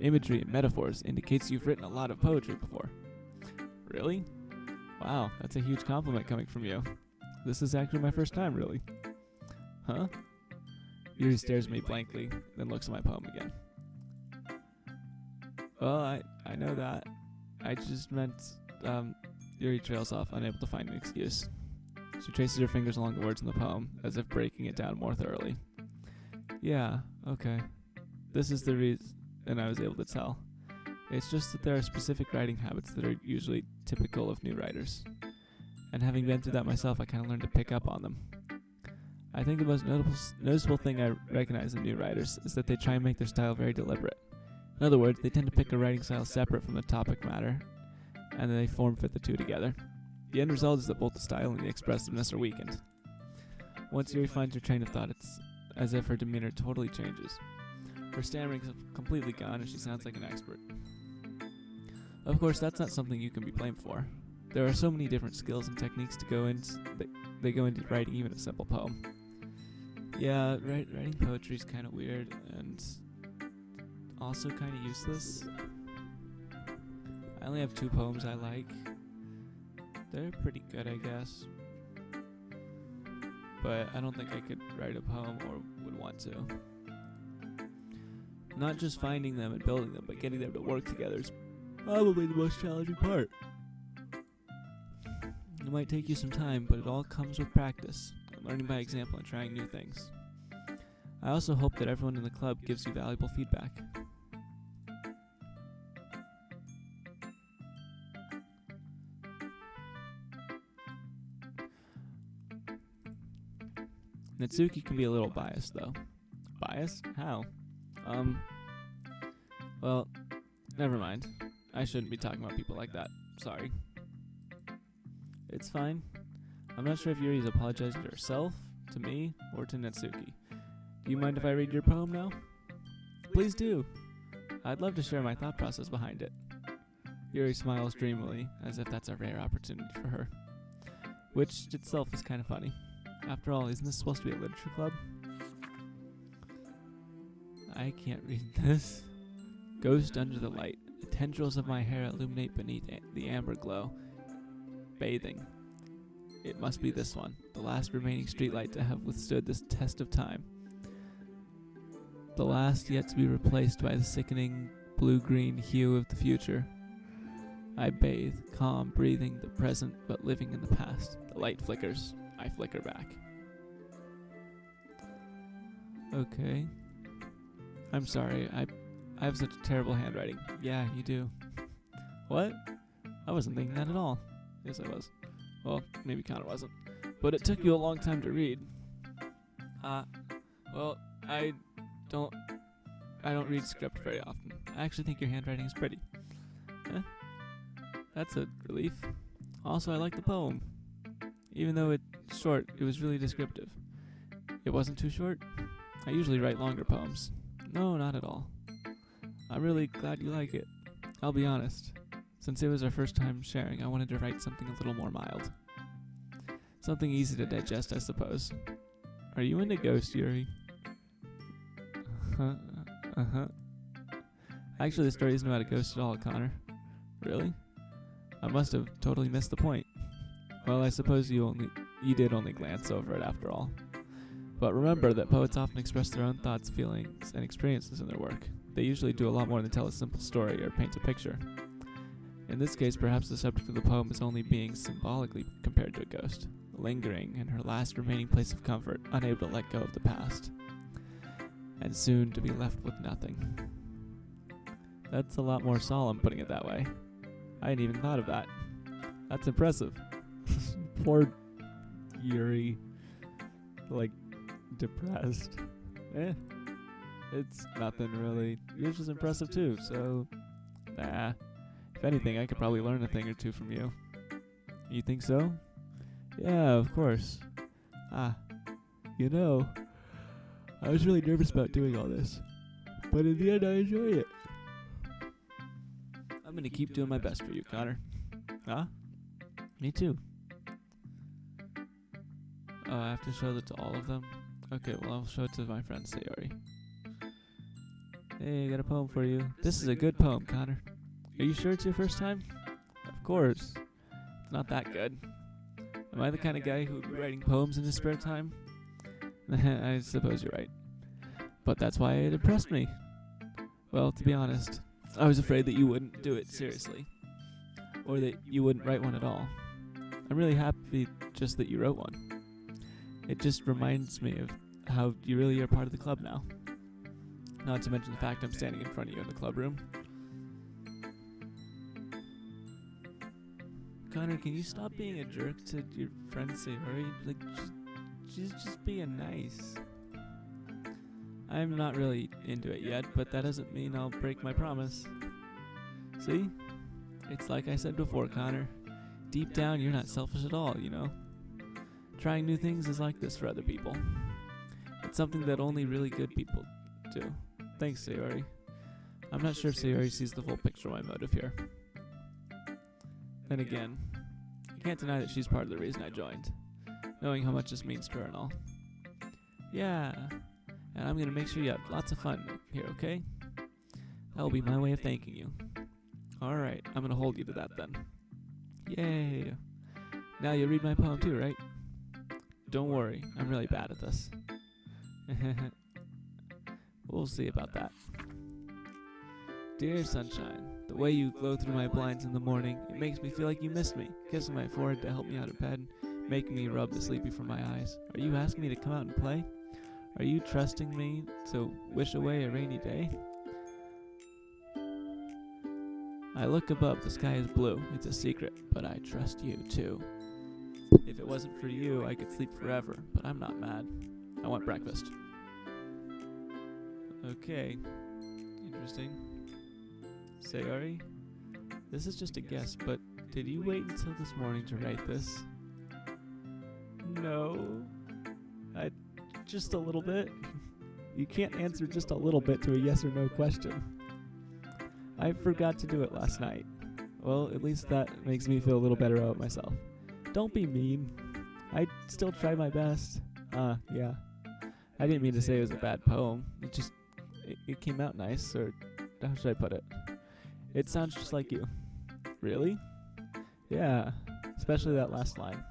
imagery and metaphors indicates you've written a lot of poetry before. Really? Wow, that's a huge compliment coming from you. This is actually my first time, really. Huh? Yuri stares at me blankly, then looks at my poem again. Well, I know that. I just meant, Yuri trails off, unable to find an excuse. She traces her fingers along the words in the poem, as if breaking it down more thoroughly. Yeah, okay. This is the reason I was able to tell. It's just that there are specific writing habits that are usually typical of new writers. And having been through that myself, I kind of learned to pick up on them. I think the most noticeable thing I recognize in new writers is that they try and make their style very deliberate. In other words, they tend to pick a writing style separate from the topic matter, and then they form-fit the two together. The end result is that both the style and the expressiveness are weakened. Once Yuri finds her train of thought, it's as if her demeanor totally changes. Her stammering's completely gone, and she sounds like an expert. Of course, that's not something you can be blamed for. There are so many different skills and techniques to go into writing even a simple poem. Yeah, writing poetry is kind of weird and also kind of useless. I only have 2 poems I like. They're pretty good, I guess. But I don't think I could write a poem or would want to. Not just finding them and building them, but getting them to work together is probably the most challenging part. It might take you some time, but it all comes with practice, and learning by example and trying new things. I also hope that everyone in the club gives you valuable feedback. Natsuki can be a little biased, though. Biased? How? Well, never mind. I shouldn't be talking about people like that. Sorry. It's fine. I'm not sure if Yuri's apologizing to herself, to me, or to Natsuki. Do you mind if I read your poem now? Please do. I'd love to share my thought process behind it. Yuri smiles dreamily, as if that's a rare opportunity for her. Which itself is kind of funny. After all, isn't this supposed to be a literature club? I can't read this. Ghost under the light. The tendrils of my hair illuminate beneath the amber glow. Bathing. It must be this one, the last remaining streetlight to have withstood this test of time. The last yet to be replaced by the sickening blue-green hue of the future. I bathe, calm, breathing the present but living in the past. The light flickers. I flicker back. Okay. I'm sorry, I have such terrible handwriting. Yeah, you do. What? I wasn't thinking that at all. Yes, I was. Well, maybe kind of wasn't. But it took you a long time to read. Well, I don't read script very often. I actually think your handwriting is pretty. That's a relief. Also, I like the poem. Even though it's short, it was really descriptive. It wasn't too short? I usually write longer poems. No, not at all. I'm really glad you like it. I'll be honest. Since it was our first time sharing, I wanted to write something a little more mild. Something easy to digest, I suppose. Are you into ghost, Yuri? Uh-huh. Actually, the story isn't about a ghost at all, Connor. Really? I must have totally missed the point. Well, I suppose you did only glance over it after all. But remember that poets often express their own thoughts, feelings, and experiences in their work. They usually do a lot more than tell a simple story or paint a picture. In this case, perhaps the subject of the poem is only being symbolically compared to a ghost, lingering in her last remaining place of comfort, unable to let go of the past, and soon to be left with nothing. That's a lot more solemn, putting it that way. I hadn't even thought of that. That's impressive. Poor Yuri. Depressed. It's nothing really. Yours was impressive too, so... Nah. If anything, I could probably learn a thing or two from you. You think so? Yeah, of course. I was really nervous about doing all this. But in the end, I enjoy it. I'm gonna keep doing my best for you, Connor. Huh? Me too. Oh, I have to show that to all of them? Okay, well, I'll show it to my friend Sayori. Hey, I got a poem for you. This is a good poem, Connor. Are you sure it's your first time? Of course. It's not that good. Am I the kind of guy who would be writing poems in his spare time? I suppose you're right. But that's why it impressed me. Well, to be honest, I was afraid that you wouldn't do it seriously. Or that you wouldn't write one at all. I'm really happy just that you wrote one. It just reminds me of how you really are part of the club now. Not to mention the fact I'm standing in front of you in the club room. Connor, can you stop being a jerk to your friend Sayori? She's just being nice. I'm not really into it yet, but that doesn't mean I'll break my promise. See? It's like I said before, Connor. Deep down, you're not selfish at all, you know? Trying new things is like this for other people. It's something that only really good people do. Thanks, Sayori. I'm not sure if Sayori sees the full picture of my motive here. Then again, I can't deny that she's part of the reason I joined, knowing how much this means to her and all. Yeah, and I'm gonna make sure you have lots of fun here, okay? That'll be my way of thanking you. Alright, I'm gonna hold you to that then. Yay! Now you read my poem too, right? Don't worry, I'm really bad at this. We'll see about that. Dear sunshine, the way you glow through my blinds in the morning, it makes me feel like you missed me, kissing my forehead to help me out of bed, making me rub the sleepy from my eyes. Are you asking me to come out and play? Are you trusting me to wish away a rainy day? I look above, the sky is blue, it's a secret, but I trust you too. If it wasn't for you, I could sleep forever, but I'm not mad. I want breakfast. Okay, interesting. Sayori, this is just a guess, but did you wait until this morning to write this? No. Just a little bit. You can't answer just a little bit to a yes or no question. I forgot to do it last night. Well, at least that makes me feel a little better about myself. Don't be mean. I still tried my best. Yeah. I didn't mean to say it was a bad poem. It came out nice, or how should I put it? It sounds just like you. Really? Yeah, especially that last line.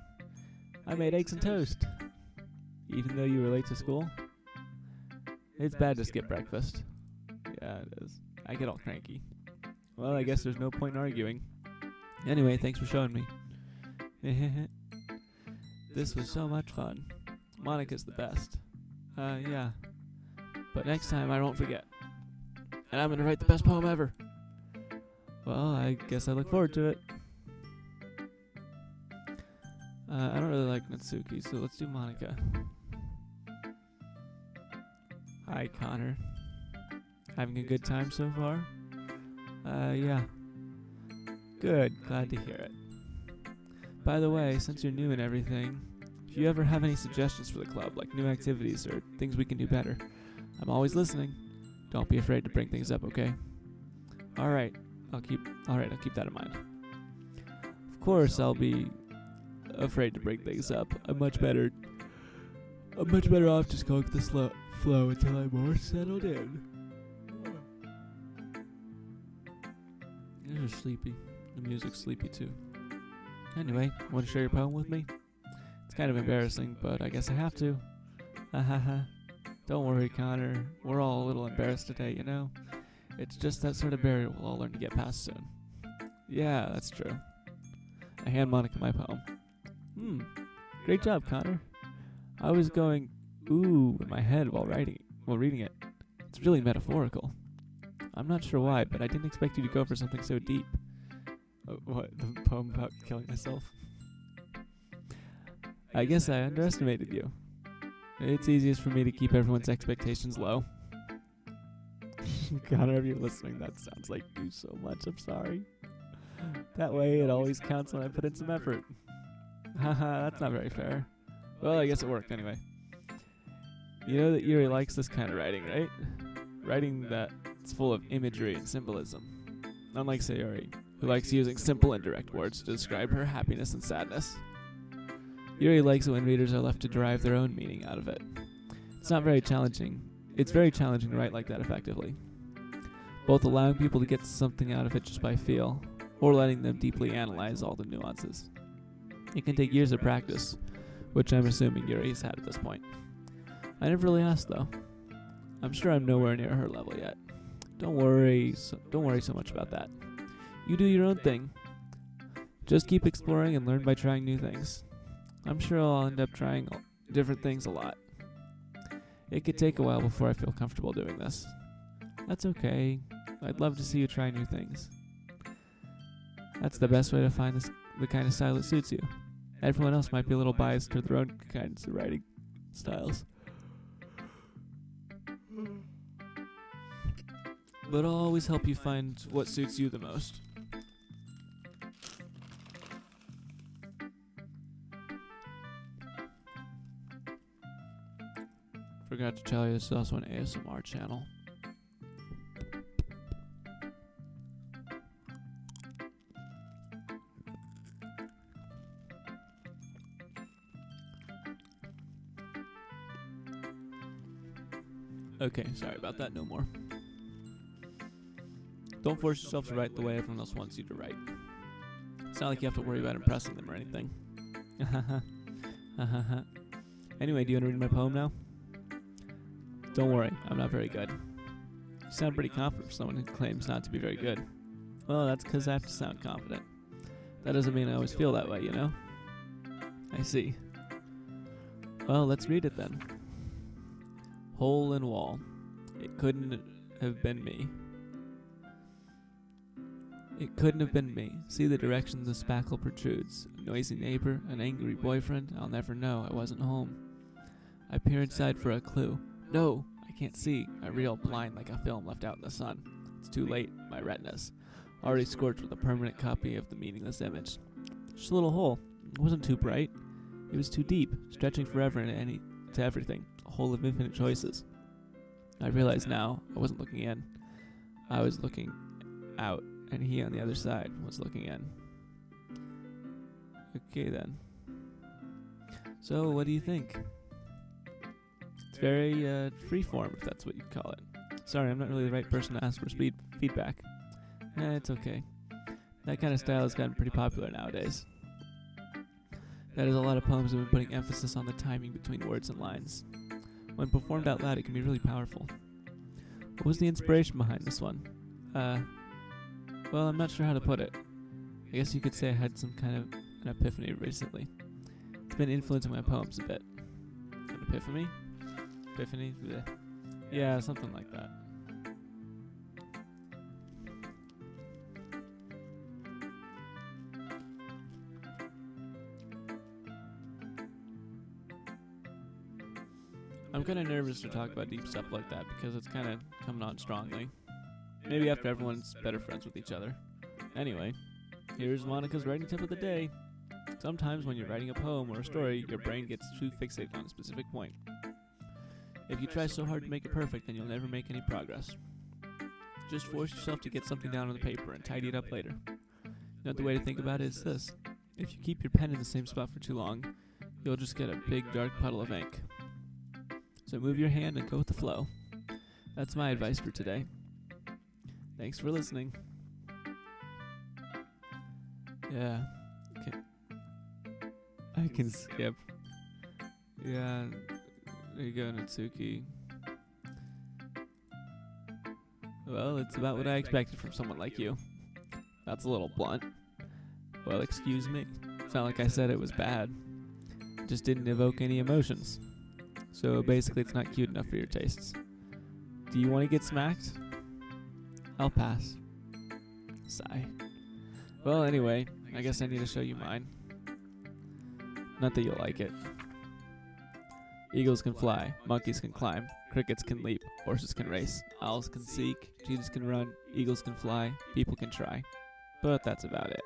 I made eggs and toast. Even though you were late to school? It's bad to skip breakfast. Yeah, it is. I get all cranky. Well, I guess there's no point in arguing. Anyway, thanks for showing me. This was so much fun. Monica's the best. Yeah. But next time I won't forget. And I'm gonna write the best poem ever. Well, I guess I look forward to it. I don't really like Natsuki, so let's do Monica. Hi, Connor. Having a good time so far? Yeah. Good, glad to hear it. By the way, since you're new and everything, if you ever have any suggestions for the club, like new activities or things we can do better, I'm always listening. Don't be afraid to bring things up, okay? Alright, I'll keep that in mind. Of course, I'll be afraid to bring things up. I'm much better off just going with the flow until I'm more settled in. You're sleepy. The music's sleepy too. Anyway, want to share your poem with me? It's kind of embarrassing, but I guess I have to. Don't worry, Connor. We're all a little embarrassed today, you know? It's just that sort of barrier we'll all learn to get past soon. Yeah, that's true. I hand Monica my poem. Great job, Connor. I was going ooh in my head while reading it. It's really metaphorical. I'm not sure why, but I didn't expect you to go for something so deep. What, the poem about killing myself? I guess I underestimated you. It's easiest for me to keep everyone's expectations low. Connor, if you're listening, that sounds like you so much. I'm sorry. That way it always counts when I put in some effort. Haha, that's not very fair. Well, I guess it worked anyway. You know that Yuri likes this kind of writing, right? Writing that's full of imagery and symbolism. Unlike Sayori, who likes using simple and direct words to describe her happiness and sadness. Yuri likes it when readers are left to derive their own meaning out of it. It's very challenging to write like that effectively. Both allowing people to get something out of it just by feel, or letting them deeply analyze all the nuances. It can take years of practice, which I'm assuming Yuri's had at this point. I never really asked though. I'm sure I'm nowhere near her level yet. Don't worry so much about that. You do your own thing. Just keep exploring and learn by trying new things. I'm sure I'll end up trying different things a lot. It could take a while before I feel comfortable doing this. That's okay. I'd love to see you try new things. That's the best way to find the kind of style that suits you. Everyone else might be a little biased toward their own kinds of writing styles. But I'll always help you find what suits you the most. Forgot to tell you, this is also an ASMR channel. Okay, sorry about that, no more. Don't force yourself to write the way everyone else wants you to write. It's not like you have to worry about impressing them or anything. Anyway, do you want to read my poem now? Don't worry, I'm not very good. You sound pretty confident for someone who claims not to be very good. Well, that's because I have to sound confident. That doesn't mean I always feel that way, you know? I see. Well, let's read it then. Hole in wall. It couldn't have been me. It couldn't have been me. See the direction the spackle protrudes. A noisy neighbor, an angry boyfriend. I'll never know. I wasn't home. I peer inside for a clue. No, I can't see. I reel blind like a film left out in the sun. It's too late. My retinas already scorched with a permanent copy of the meaningless image. Just a little hole. It wasn't too bright. It was too deep, stretching forever into everything. A hole of infinite choices. I realize now I wasn't looking in. I was looking out, and he on the other side was looking in. Okay then. So what do you think? It's very freeform, if that's what you'd call it. Sorry, I'm not really the right person to ask for feedback. It's okay. That kind of style has gotten pretty popular nowadays. That is, a lot of poems have been putting emphasis on the timing between words and lines. When performed out loud, it can be really powerful. What was the inspiration behind this one? Well, I'm not sure how to put it. I guess you could say I had some kind of an epiphany recently. It's been influencing my poems a bit. An epiphany? Epiphany? Bleh. Yeah, something like that. I'm kind of nervous to talk about deep stuff like that because it's kind of coming on strongly. Maybe after everyone's better friends with each other. Anyway, here's Monica's writing tip of the day. Sometimes when you're writing a poem or a story, your brain gets too fixated on a specific point. If you try so hard to make it perfect, then you'll never make any progress. Just force yourself to get something down on the paper and tidy it up later. The way to think about it is this. If you keep your pen in the same spot for too long, you'll just get a big dark puddle of ink. So move your hand and go with the flow. That's my advice for today. Thanks for listening. Yeah. Okay. I can skip. Yeah. There you go, Natsuki. Well, it's about what I expected from someone like you. That's a little blunt. Well, excuse me. It's not like I said it was bad. It just didn't evoke any emotions. So basically it's not cute enough for your tastes. Do you want to get smacked? I'll pass. Sigh. Well, anyway, I guess I need to show you mine. Not that you'll like it. Eagles can fly, monkeys can climb, crickets can leap, horses can race, owls can seek, cheetahs can run, eagles can fly, people can try. But that's about it.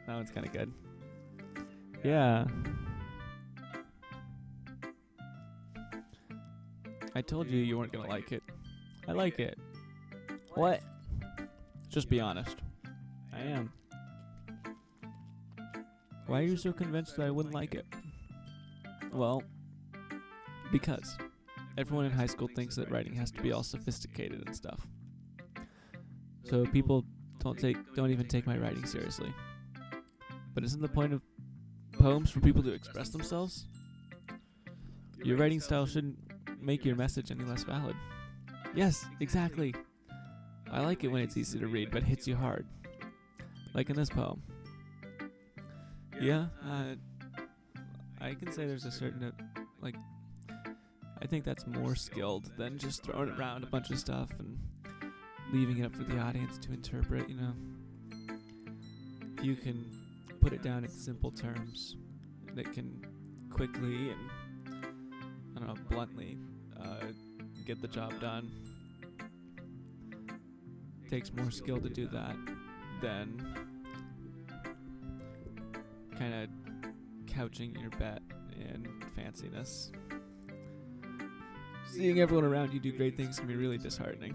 That one's kind of good. Yeah. I told you you weren't going to like it. I like it. What? Just be honest. I am. Why are you so convinced that I wouldn't like it? Well, because everyone in high school thinks that writing has to be all sophisticated and stuff. So people don't even take my writing seriously. But isn't the point of poems for people to express themselves? Your writing style shouldn't make your message any less valid. Yes, exactly. I like it when it's easy to read but hits you hard. Like in this poem. Yeah, I can say there's a certain, I think that's more skilled than just throwing around a bunch of stuff and leaving it up for the audience to interpret, you know. You can put it down in simple terms that can quickly and, I don't know, bluntly get the job done. It takes more skill to do that than kind of couching your bet in fanciness. Seeing everyone around you do great things can be really disheartening.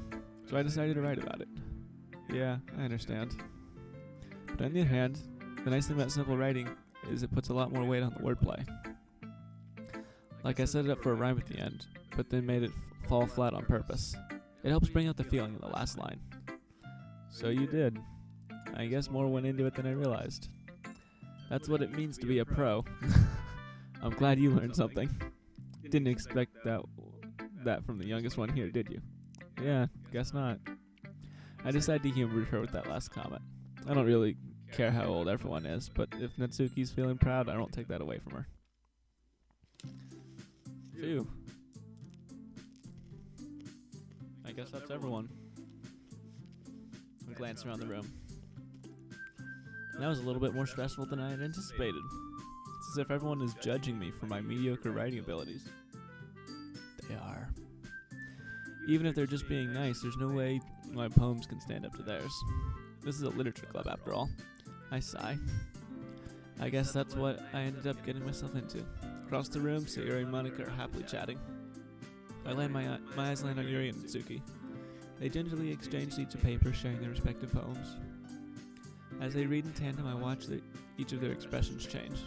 So I decided to write about it. Yeah, I understand. But on the other hand, the nice thing about simple writing is it puts a lot more weight on the wordplay. Like I set it up for a rhyme at the end, but then made it fall flat on purpose. It helps bring out the feeling in the last line. So you did. I guess more went into it than I realized. That's what it means to be a pro. I'm glad you learned something. Didn't expect that from the youngest one here, did you? Yeah, guess not. I decided to humor her with that last comment. I don't really care how old everyone is, but if Natsuki's feeling proud, I don't take that away from her. Phew. I guess that's everyone. I glance around the room. That was a little bit more stressful than I had anticipated. It's as if everyone is judging me for my mediocre writing abilities. They are. Even if they're just being nice, there's no way my poems can stand up to theirs. This is a literature club after all. I sigh. I guess that's what I ended up getting myself into. Across the room, Sayuri and Monica are happily chatting. My eyes land on Yuri and Natsuki. They gingerly exchange sheets of paper, sharing their respective poems. As they read in tandem, I watch each of their expressions change.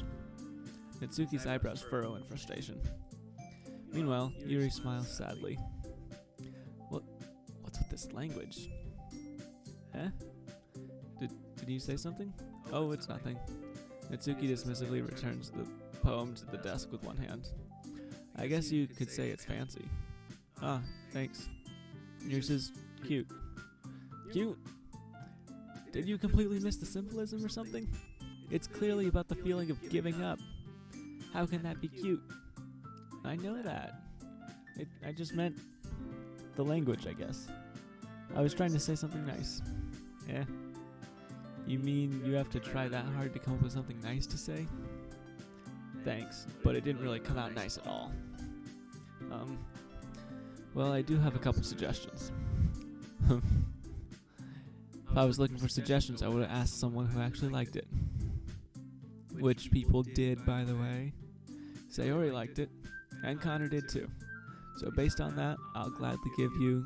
Natsuki's eyebrows furrow in frustration. Meanwhile, Yuri smiles sadly. What's with this language? Eh? Did you say something? Oh, it's nothing. Natsuki dismissively returns the poem to the desk with one hand. I guess you could say it's fancy. Ah, thanks. Yours is cute. Cute? Did you completely miss the symbolism or something? It's clearly about the feeling of giving up. How can that be cute? I know that. I just meant the language, I guess. I was trying to say something nice. Yeah? You mean you have to try that hard to come up with something nice to say? Thanks, but it didn't really come out nice at all. Well, I do have a couple suggestions. If I was looking for suggestions, I would have asked someone who actually liked it. Which people did, by the way. Sayori liked it, and Connor did too. So based on that, I'll gladly give you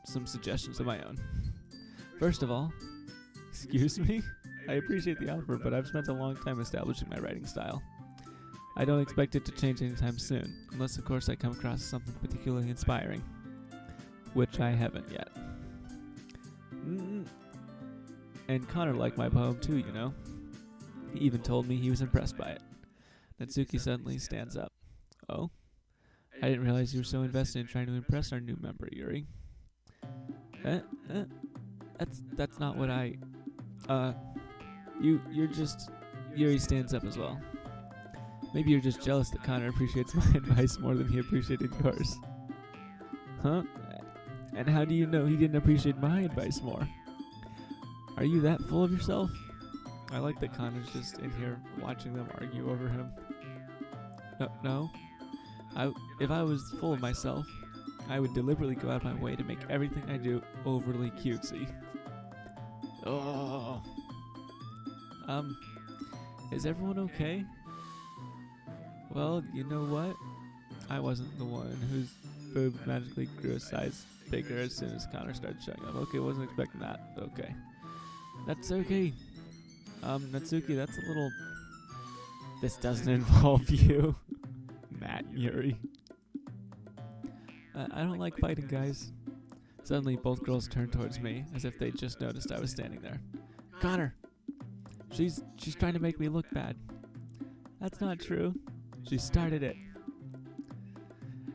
some suggestions of my own. First of all, excuse me? I appreciate the offer, but I've spent a long time establishing my writing style. I don't expect it to change anytime soon, unless of course I come across something particularly inspiring, which I haven't yet. And Connor liked my poem too, you know. He even told me he was impressed by it. Natsuki suddenly stands up. Oh? I didn't realize you were so invested in trying to impress our new member, Yuri. That's not what I... You're just... Yuri stands up as well. Maybe you're just jealous that Connor appreciates my advice more than he appreciated yours. Huh? And how do you know he didn't appreciate my advice more? Are you that full of yourself? I like that Connor's just in here watching them argue over him. No. If I was full of myself, I would deliberately go out of my way to make everything I do overly cutesy. Oh. Is everyone okay? Well, you know what? I wasn't the one whose boob magically grew a size bigger as soon as Connor started showing up. Okay, wasn't expecting that, but okay. That's okay. Natsuki, that's a little... This doesn't involve you. Matt and Yuri. I don't like fighting, guys. Suddenly, both girls turned towards me, as if they'd just noticed I was standing there. Connor! She's trying to make me look bad. That's not true. She started it.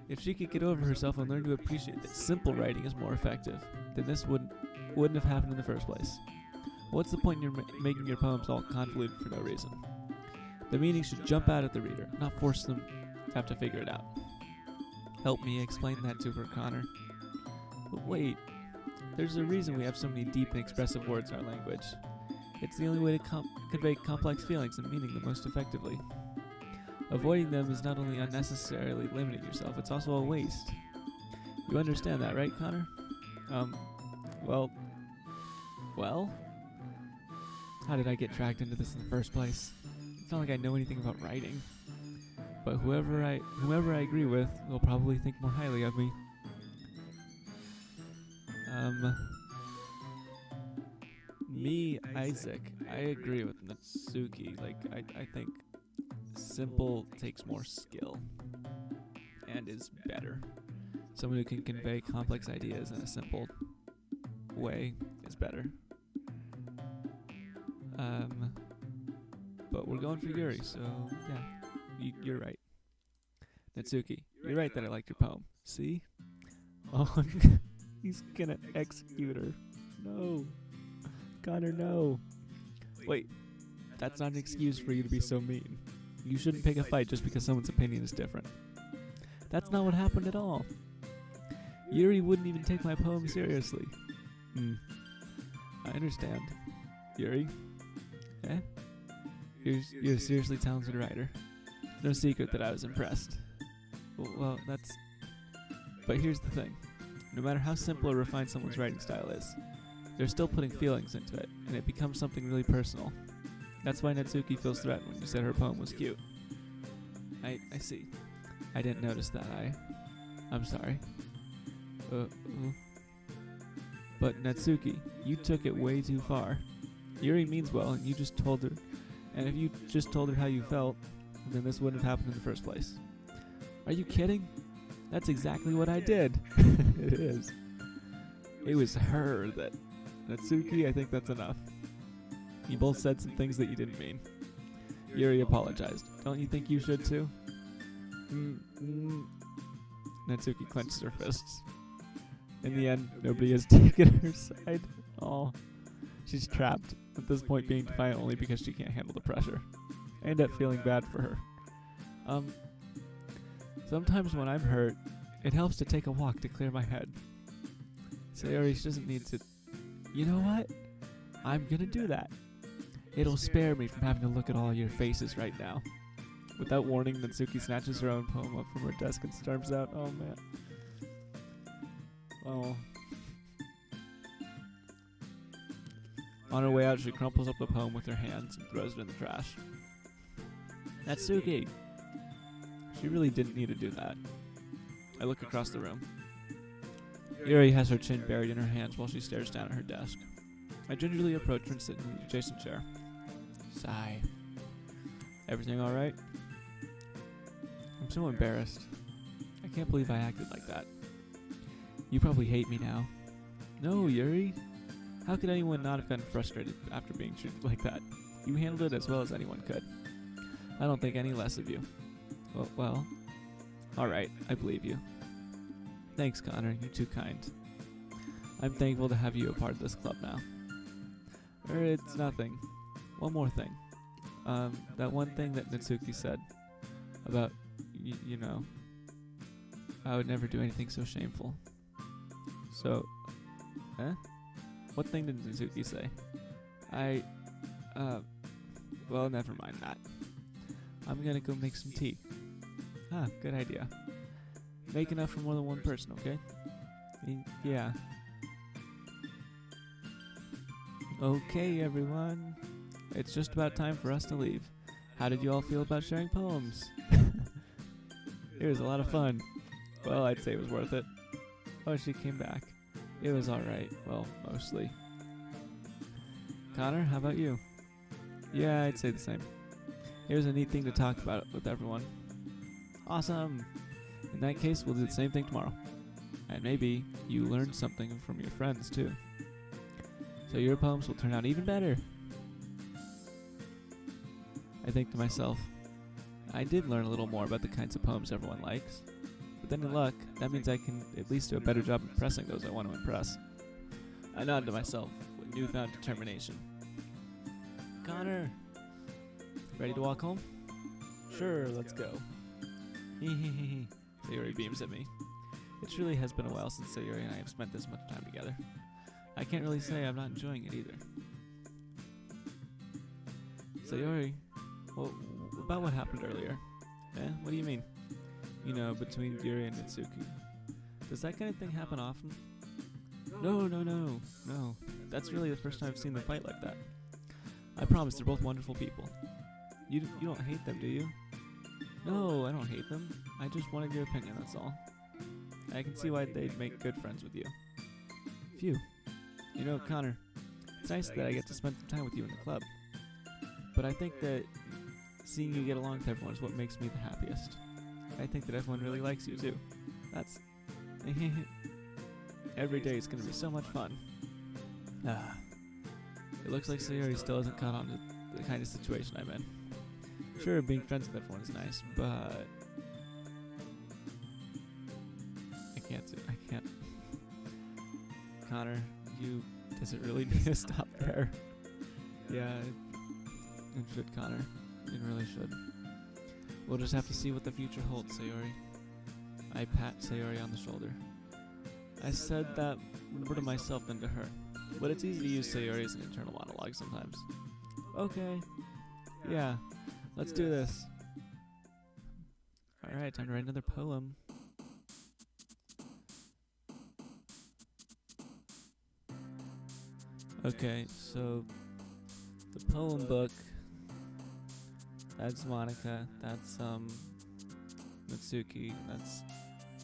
If she could get over herself and learn to appreciate that simple writing is more effective, then this wouldn't have happened in the first place. What's the point in making your poems all convoluted for no reason? The meaning should jump out at the reader, not force them to have to figure it out. Help me explain that to her, Connor. But wait, there's a reason we have so many deep and expressive words in our language. It's the only way to convey complex feelings and meaning the most effectively. Avoiding them is not only unnecessarily limiting yourself, it's also a waste. You understand that, right, Connor? Well? How did I get dragged into this in the first place? It's not like I know anything about writing. But whoever I agree with will probably think more highly of me. Me, Isaac, I agree with Natsuki. I think simple takes more skill and is better. Someone who can convey complex ideas in a simple way is better. But we're going for Yuri, so yeah, you're right. Natsuki, you're right that I liked your poem. See? Oh, he's gonna execute her. No. Connor, no. Wait, that's not an excuse for you to be so mean. You shouldn't pick a fight just because someone's opinion is different. That's not what happened at all. Yuri wouldn't even take my poem seriously. I understand. Yuri? Eh? You're a seriously talented writer. It's no secret that I was impressed. Well, that's... But here's the thing. No matter how simple or refined someone's writing style is, they're still putting feelings into it, and it becomes something really personal. That's why Natsuki feels threatened when you said her poem was cute. I see. I didn't notice that. I'm sorry. But Natsuki, you took it way too far. Yuri means well, and you just told her. And if you just told her how you felt, then this wouldn't have happened in the first place. Are you kidding? That's exactly what I did. It is. It was her that... Natsuki, I think that's enough. You both said some things that you didn't mean. Yuri apologized. Don't you think you should too? Natsuki clenches her fists. In the end, nobody has taken her side. Oh, she's trapped, at this point being defiant only because she can't handle the pressure. I end up feeling bad for her. Sometimes when I'm hurt, it helps to take a walk to clear my head. Sayori, she doesn't need to... You know what? I'm gonna do that. It'll spare me from having to look at all your faces right now. Without warning, Natsuki snatches her own poem up from her desk and storms out. Oh, man. Oh. On her way out, she crumples up the poem with her hands and throws it in the trash. Natsuki! She really didn't need to do that. I look across the room. Yuri has her chin buried in her hands while she stares down at her desk. I gingerly approach her and sit in the adjacent chair. Sigh. Everything alright? I'm so embarrassed. I can't believe I acted like that. You probably hate me now. No, Yuri. How could anyone not have gotten frustrated after being treated like that? You handled it as well as anyone could. I don't think any less of you. Well, alright, I believe you. Thanks, Connor, you're too kind. I'm thankful to have you a part of this club now. It's nothing. One more thing. That one thing that Natsuki said about, you know, I would never do anything so shameful. So, what thing did Natsuki say? Well, never mind that. I'm gonna go make some tea. Good idea. Make enough for more than one person, okay? Yeah. Okay, everyone. It's just about time for us to leave. How did you all feel about sharing poems? It was a lot of fun. Well, I'd say it was worth it. Oh, she came back. It was alright. Well, mostly. Connor, how about you? Yeah, I'd say the same. It was a neat thing to talk about with everyone. Awesome! In that case, we'll do the same thing tomorrow. And maybe you learned something from your friends, too. So your poems will turn out even better. I think to myself, I did learn a little more about the kinds of poems everyone likes. But then in luck, that means I can at least do a better job impressing those I want to impress. I nod to myself with newfound determination. Connor! Ready to walk home? Sure, let's go. Sayori beams at me. It truly has been a while since Sayori and I have spent this much time together. I can't really say I'm not enjoying it either. Sayori, well, about what happened earlier. What do you mean? You know, between Yuri and Mitsuki. Does that kind of thing happen often? No. That's really the first time I've seen them fight like that. I promise they're both wonderful people. You don't hate them, do you? No, I don't hate them. I just wanted your opinion, that's all. I can see why they'd make good friends with you. Phew. You know, Connor, it's nice that I get to spend some time with you in the club. But I think that seeing you get along with everyone is what makes me the happiest. I think that everyone really likes you, too. That's... Every day is going to be so much fun. It looks like Sayori still hasn't caught on to the kind of situation I'm in. Sure, being friends with everyone is nice, but... I can't. Connor, does it really need to stop there? Yeah, it should, Connor. It really should. We'll just have to see what the future holds, Sayori. I pat Sayori on the shoulder. I said that more to myself than to her, but it's easy to use Sayori as an internal monologue sometimes. Okay. Yeah, let's do this. Alright, time to write another poem. Okay, so the poem book, that's Monica, that's Mitsuki, that's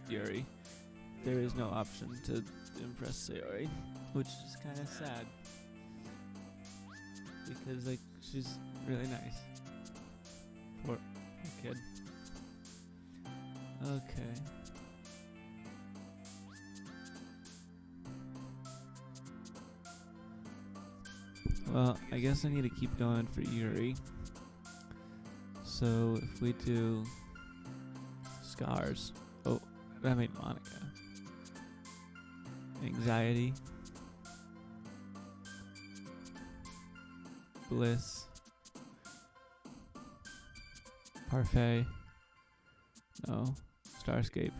Yuri. There is no option to impress Sayori, which is kind of sad, because like she's really nice. Poor kid. Okay. Well, I guess I need to keep going for Yuri. So if we do scars. Oh, that made Monica. Anxiety. Bliss. Parfait. No. Starscape.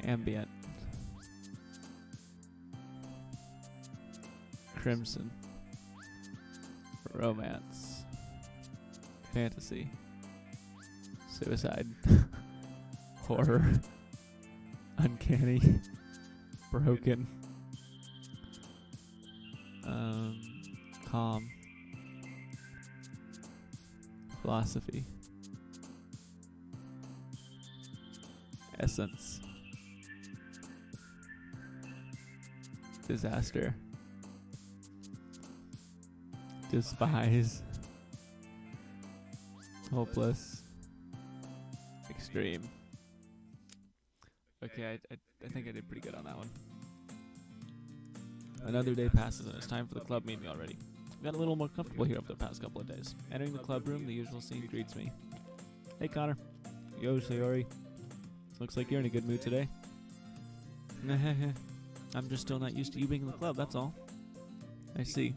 Ambient. Crimson. Romance. Fantasy. Suicide. Horror. Uncanny. Broken. Calm. Philosophy. Essence. Disaster. Despise. Hopeless. Extreme. Okay, I think I did pretty good on that one. Another day passes and it's time for the club meeting already. I've got a little more comfortable here over the past couple of days. Entering the club room, the usual scene greets me. Hey Connor. Yo Sayori. Looks like you're in a good mood today. I'm just still not used to you being in the club, that's all. I see.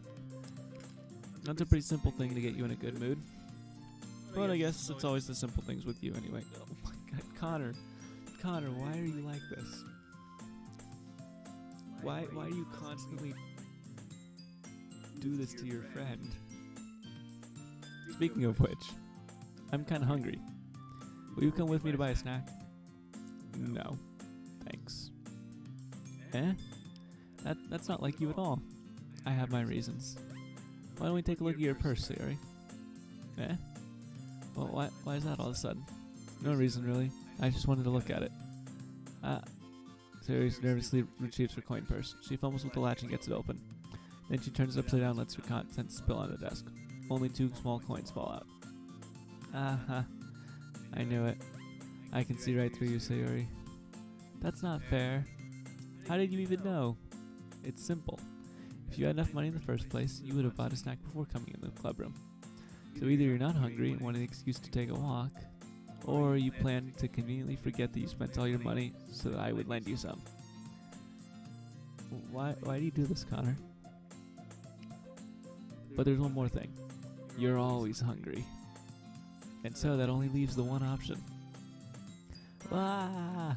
That's a pretty simple thing to get you in a good mood. But I guess it's always the simple things with you anyway. Oh my god, Connor. Connor, why are you like this? Why do you constantly do this to your friend? Speaking of which, I'm kinda hungry. Will you come with me to buy a snack? No. Thanks. Eh? That's not like you at all. I have my reasons. Why don't we take a look at your purse, Sayori? Eh? Well, why is that all of a sudden? No reason, really. I just wanted to look at it. Sayori nervously retrieves her coin purse. She fumbles with the latch and gets it open. Then she turns it upside down and lets her contents spill on the desk. Only 2 small coins fall out. I knew it. I can see right through you, Sayori. That's not fair. How did you even know? It's simple. If you had enough money in the first place, you would have bought a snack before coming in the club room. So either you're not hungry and want an excuse to take a walk, or you plan to conveniently forget that you spent all your money so that I would lend you some. Why do you do this, Connor? But there's one more thing. You're always hungry. And so that only leaves the one option. I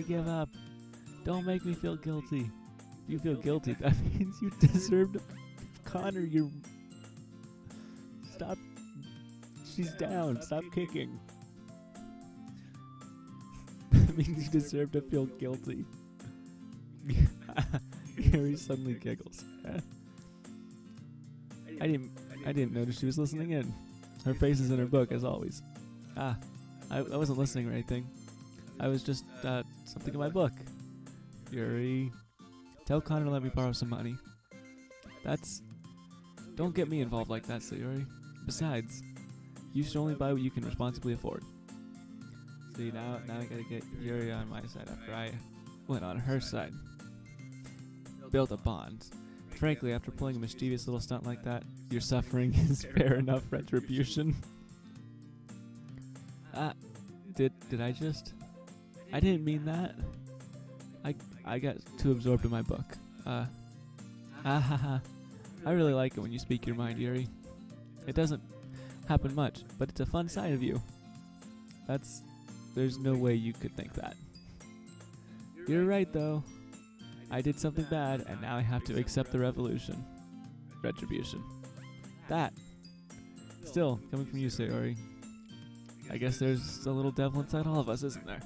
give up. Don't make me feel guilty. If you feel guilty, that means you deserve to... Connor, you're... Stop. She's down. Stop kicking. That means you deserve to feel guilty. Gary suddenly giggles. I didn't notice she was listening in. Her face is in her book, as always. I wasn't listening or anything. I was just, something in my book. Yuri. Tell Connor to let me borrow some money. Don't get me involved like that, Sayori. Besides, you should only buy what you can responsibly afford. See, now I gotta get Yuri on my side after I went on her side. Build a bond. Frankly, after pulling a mischievous little stunt like that, your suffering is fair enough retribution. Did I just... I didn't mean that. I got too absorbed in my book. I really like it when you speak your mind, Yuri. It doesn't happen much, but it's a fun side of you. There's no way you could think that. You're right, though. I did something bad, and now I have to accept the retribution. That. Still, coming from you, Sayori. I guess there's a little devil inside all of us, isn't there?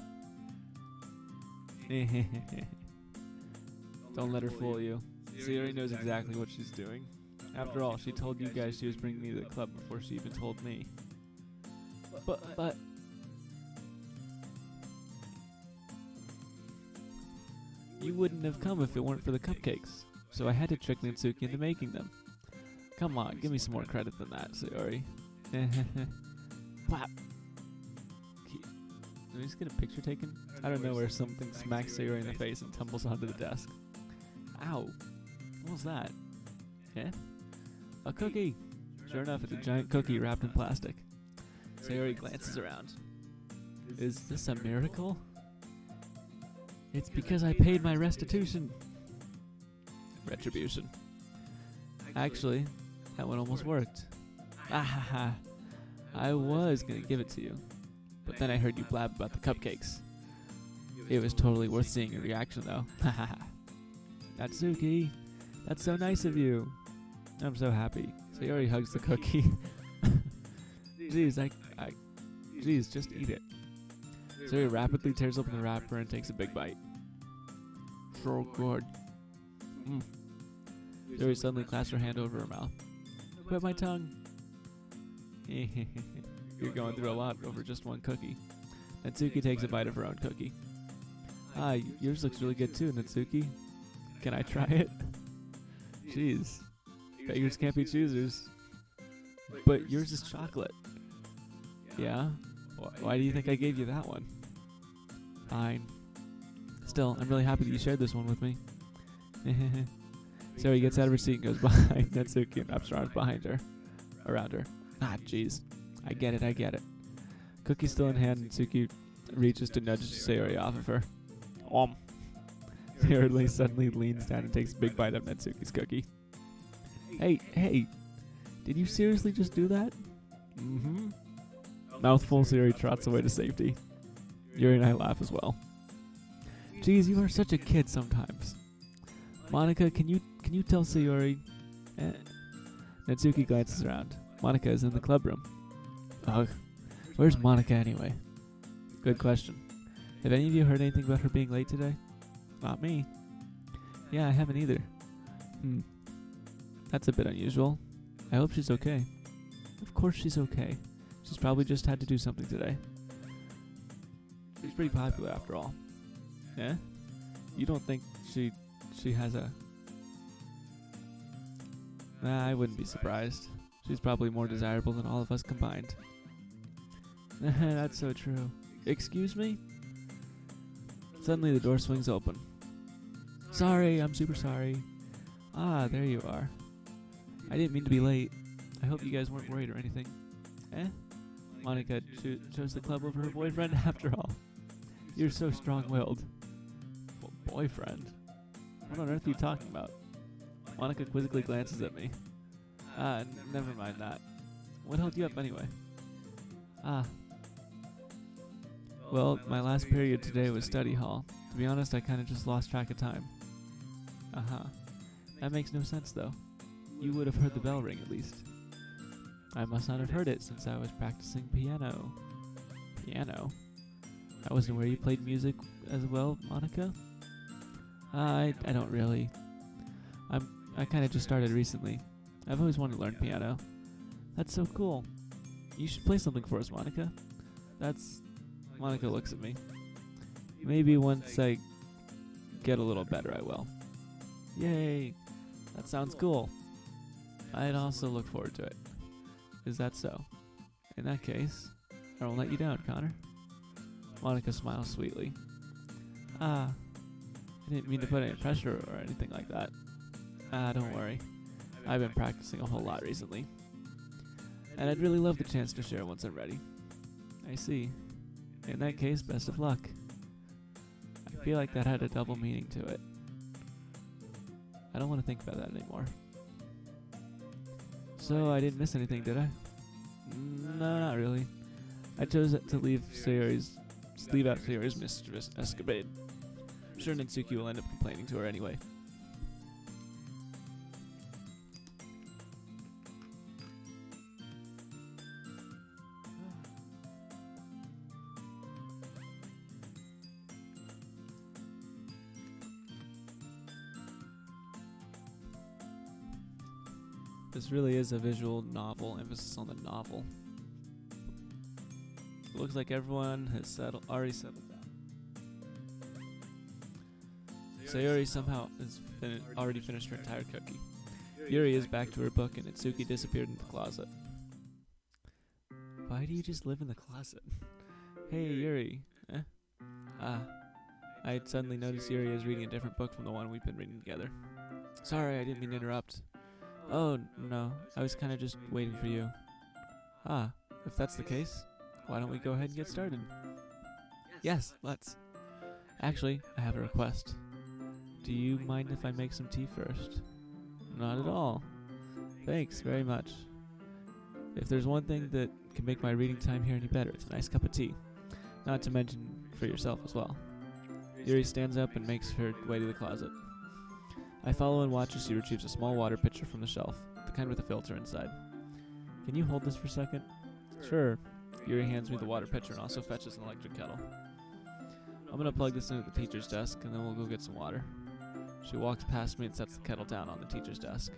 Don't let her fool you. Sayori knows exactly what she's doing. After all, she told you guys she was bringing me to the club before she even told me. But... You wouldn't have come if it weren't for the cupcakes, so I had to trick Natsuki into making them. Come on, give me some more credit than that, Sayori. Plap! Did we just get a picture taken? I don't know where something smacks Sayori in the face and tumbles onto the desk. Ow! What was that? Eh? A cookie! Sure enough, it's a giant cookie wrapped in plastic. Sayori glances around. Is this a miracle? It's because I paid my restitution. Retribution. Actually, that one almost worked. I was gonna give it to you, but then I heard you blab about the cupcakes. It was totally worth seeing your reaction, though. Natsuki, that's so nice of you. I'm so happy. Sayori hugs the cookie. Jeez, Jeez, just eat it. Sayori rapidly tears open the wrapper and takes a big bite. So good. Sayori suddenly clasps her hand over her mouth. Quit my tongue. You're going through a lot over just one cookie. Natsuki takes a bite of her own cookie. Ah, yours looks really good too, Natsuki. Can I try it? Jeez. Beggars can't be choosers. But yours is chocolate. Yeah? Why do you think I gave you that one? Fine. Still, I'm really happy that you shared this one with me. Sayori gets out of her seat and goes behind Natsuki and wraps her arms behind her. Around her. Ah, jeez. I get it. Cookie still in hand, Natsuki reaches to nudge Sayori off of her. Sayori suddenly leans down and takes a big bite of Natsuki's cookie. Hey, did you seriously just do that? Mm-hmm. Mouthful, Sayori trots away to safety. Yuri and I laugh as well. Geez, you are such a kid sometimes. Monica, can you tell Sayori? Natsuki glances around. Monica is in the club room. Ugh. Where's Monica anyway? Good question. Have any of you heard anything about her being late today? Not me. Yeah, I haven't either. That's a bit unusual. I hope she's okay. Of course she's okay. She's probably just had to do something today. She's pretty popular after all. Yeah? You don't think she has a... Nah, I wouldn't be surprised. She's probably more desirable than all of us combined. That's so true. Excuse me? Suddenly the door swings open. Sorry, I'm super sorry. Ah, there you are. I didn't mean to be late. I hope you guys weren't worried or anything. Monica chose the club over her boyfriend after all. You're so strong-willed. Boyfriend? What on earth are you talking about? Monica quizzically glances at me. Never mind that. What held you up anyway? Well, my last period today was study hall. To be honest, I kinda just lost track of time. That makes no sense though. You would have heard the bell ring at least. I must not have heard it since I was practicing piano. Piano? I wasn't aware you played music as well, Monica? I don't really. I kinda just started recently. I've always wanted to learn piano. That's so cool. You should play something for us, Monica. Monica looks at me. Maybe once I get a little better, I will. Yay! That sounds cool. I'd also look forward to it. Is that so? In that case, I won't let you down, Connor. Monica smiles sweetly. I didn't mean to put any pressure or anything like that. Don't worry. I've been practicing a whole lot recently. And I'd really love the chance to share once I'm ready. I see. In that case, best of luck. I feel like that had a double meaning to it. I don't want to think about that anymore. So, I didn't miss anything, did I? No, not really. I chose to leave out Sayori's mistress escapade. I'm sure Natsuki will end up complaining to her anyway. This really is a visual novel, emphasis on the novel. It looks like everyone has already settled down. Sayori somehow has already finished her entire cookie. Yuri is back to her book and Itsuki disappeared into the closet. Why do you just live in the closet? Hey, Yuri. I suddenly noticed Yuri is reading a different book from the one we've been reading together. Sorry, I didn't mean to interrupt. Oh, no, I was kinda just waiting for you. If that's the case, why don't we go ahead and get started? Yes, let's. Actually, I have a request. Do you mind if I make some tea first? Not at all. Thanks very much. If there's one thing that can make my reading time here any better, it's a nice cup of tea. Not to mention for yourself as well. Yuri stands up and makes her way to the closet. I follow and watch as she retrieves a small water pitcher from the shelf, the kind with a filter inside. Can you hold this for a second? Sure. Yuri hands me the water pitcher and also fetches an electric kettle. I'm gonna plug this in at the teacher's desk and then we'll go get some water. She walks past me and sets the kettle down on the teacher's desk.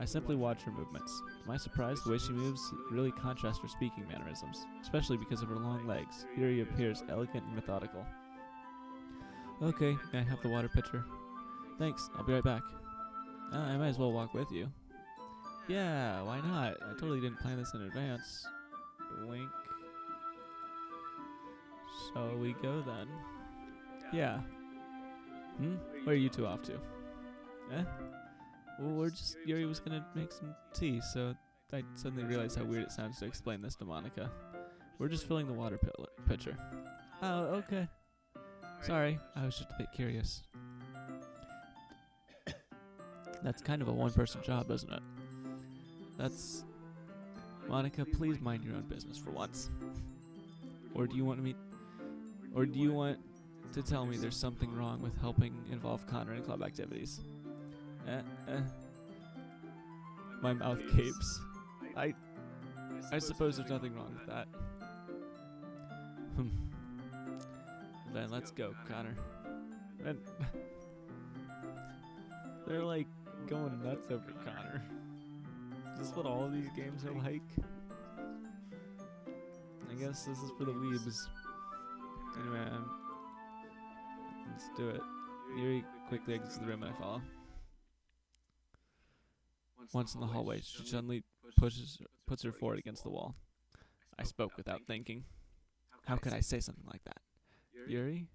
I simply watch her movements. To my surprise, the way she moves really contrasts her speaking mannerisms, especially because of her long legs. Yuri appears elegant and methodical. Okay, may I have the water pitcher? Thanks, I'll be right back. I might as well walk with you. Yeah, why not? I totally didn't plan this in advance. Wink. Shall we go then? Yeah. Where are you two off to? Well, Yuri was gonna make some tea, so I suddenly realized how weird it sounds to explain this to Monica. We're just filling the water pitcher. Oh, okay. Sorry, I was just a bit curious. That's kind of a one-person job, isn't it? Monica, please mind your own business for once. Or do you want to tell me there's something wrong with helping involve Connor in club activities? My mouth gapes. I suppose there's nothing wrong with that. Then let's go, Connor. And they're like going nuts over Connor. Is this what all of these games are like? I guess this is for the weebs. Anyway, let's do it. Yuri quickly exits the room and I follow. Once in the hallway, she suddenly puts her forward against the wall. I spoke without thinking. How could I say something like that? Yuri?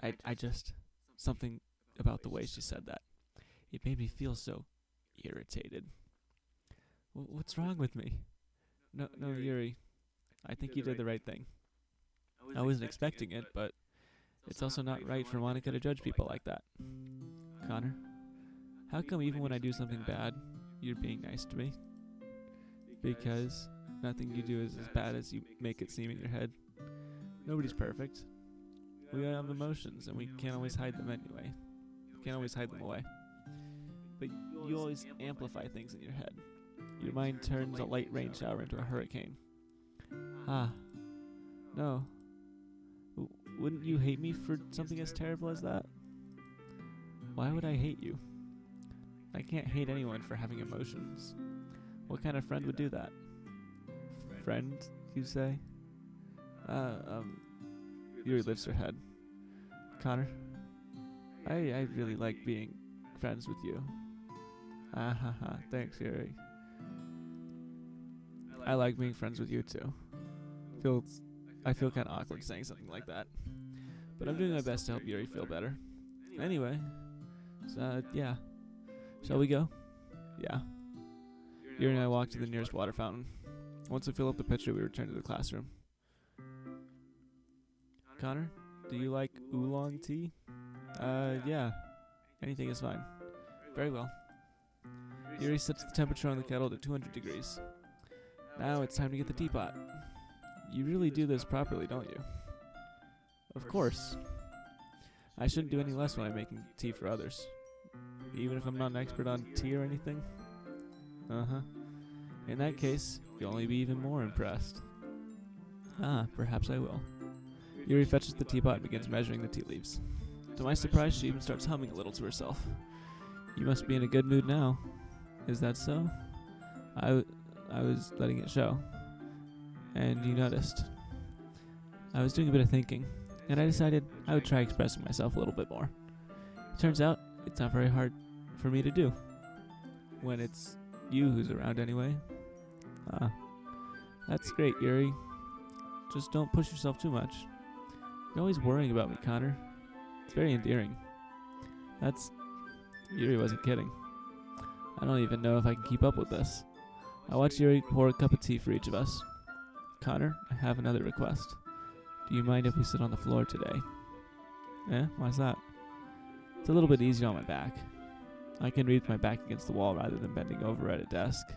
I just... Something about the way she said that. It made me feel so irritated. What's wrong with me? No, Yuri. I think you did the right thing. I wasn't expecting it, but it's also not right for Monica to judge people like that. Connor, how come even when I do something bad, you're being nice to me? Because nothing you do is as bad as you make it seem in your head. Nobody's perfect. We all have emotions, and we can't always hide them anyway. We can't always hide them away. But you always amplify things in your head. Your mind turns a light rain shower into a hurricane. No. Wouldn't you hate me for something as terrible as that? Why would I hate you? I can't hate anyone for having emotions. What kind of friend would do that? Friend, you say? Yuri lifts her head. Connor, I really like being friends with you. Thanks, Yuri. I like being friends with you too. I feel kind of awkward saying something like that, but I'm doing my best to help Yuri feel better. Anyway, yeah. Shall we go? Yeah. Yuri and I walk to the nearest water fountain. Once we fill up the pitcher, we return to the classroom. Connor, do you like oolong tea? Yeah. Anything is fine. Very well. Yuri sets the temperature on the kettle to 200 degrees. Now it's time to get the teapot. You really do this properly, don't you? Of course. I shouldn't do any less when I'm making tea for others. Even if I'm not an expert on tea or anything? In that case, you'll only be even more impressed. Perhaps I will. Yuri fetches the teapot and begins measuring the tea leaves. To my surprise, she even starts humming a little to herself. You must be in a good mood now. Is that so? I was letting it show. And you noticed. I was doing a bit of thinking, and I decided I would try expressing myself a little bit more. It turns out it's not very hard for me to do. When it's you who's around anyway. That's great, Yuri. Just don't push yourself too much. You're always worrying about me, Connor. It's very endearing. Yuri wasn't kidding. I don't even know if I can keep up with this. I watched Yuri pour a cup of tea for each of us. Connor, I have another request. Do you mind if we sit on the floor today? Why's that? It's a little bit easier on my back. I can read with my back against the wall rather than bending over at a desk.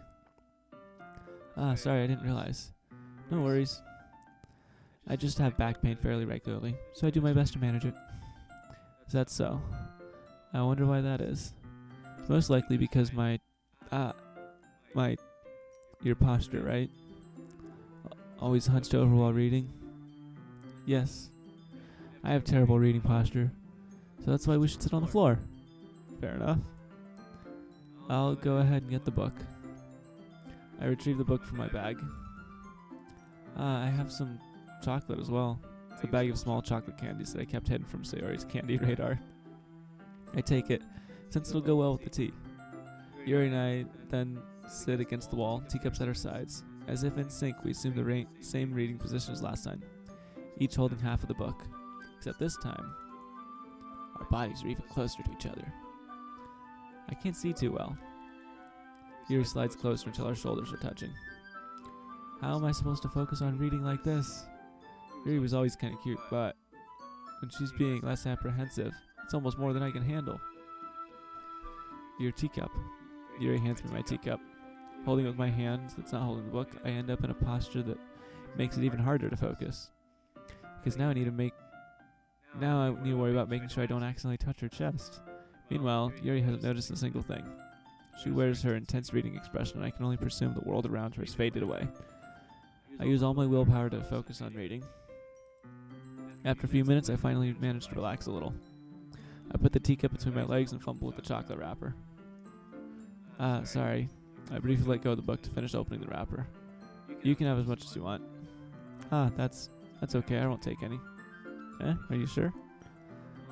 Sorry, I didn't realize. No worries. I just have back pain fairly regularly, so I do my best to manage it. Is that so? I wonder why that is. It's most likely because your posture, right? Always hunched over while reading? Yes. I have terrible reading posture, so that's why we should sit on the floor. Fair enough. I'll go ahead and get the book. I retrieve the book from my bag. I have some chocolate as well. It's a bag of small chocolate candies that I kept hidden from Sayori's candy radar. I take it, since it'll go well with the tea. Yuri and I then sit against the wall, teacups at our sides. As if in sync, we assume the same reading position as last time, each holding half of the book. Except this time, our bodies are even closer to each other. I can't see too well. Yuri slides closer until our shoulders are touching. How am I supposed to focus on reading like this? Yuri was always kind of cute, but when she's being less apprehensive, it's almost more than I can handle. Your teacup. Yuri hands me my teacup. Holding it with my hands that's not holding the book, I end up in a posture that makes it even harder to focus. Because now I need to worry about making sure I don't accidentally touch her chest. Meanwhile, Yuri hasn't noticed a single thing. She wears her intense reading expression, and I can only presume the world around her has faded away. I use all my willpower to focus on reading. After a few minutes, I finally manage to relax a little. I put the teacup between my legs and fumble with the chocolate wrapper. Sorry. I briefly let go of the book to finish opening the wrapper. You can have as much as you want. That's okay, I won't take any. Are you sure?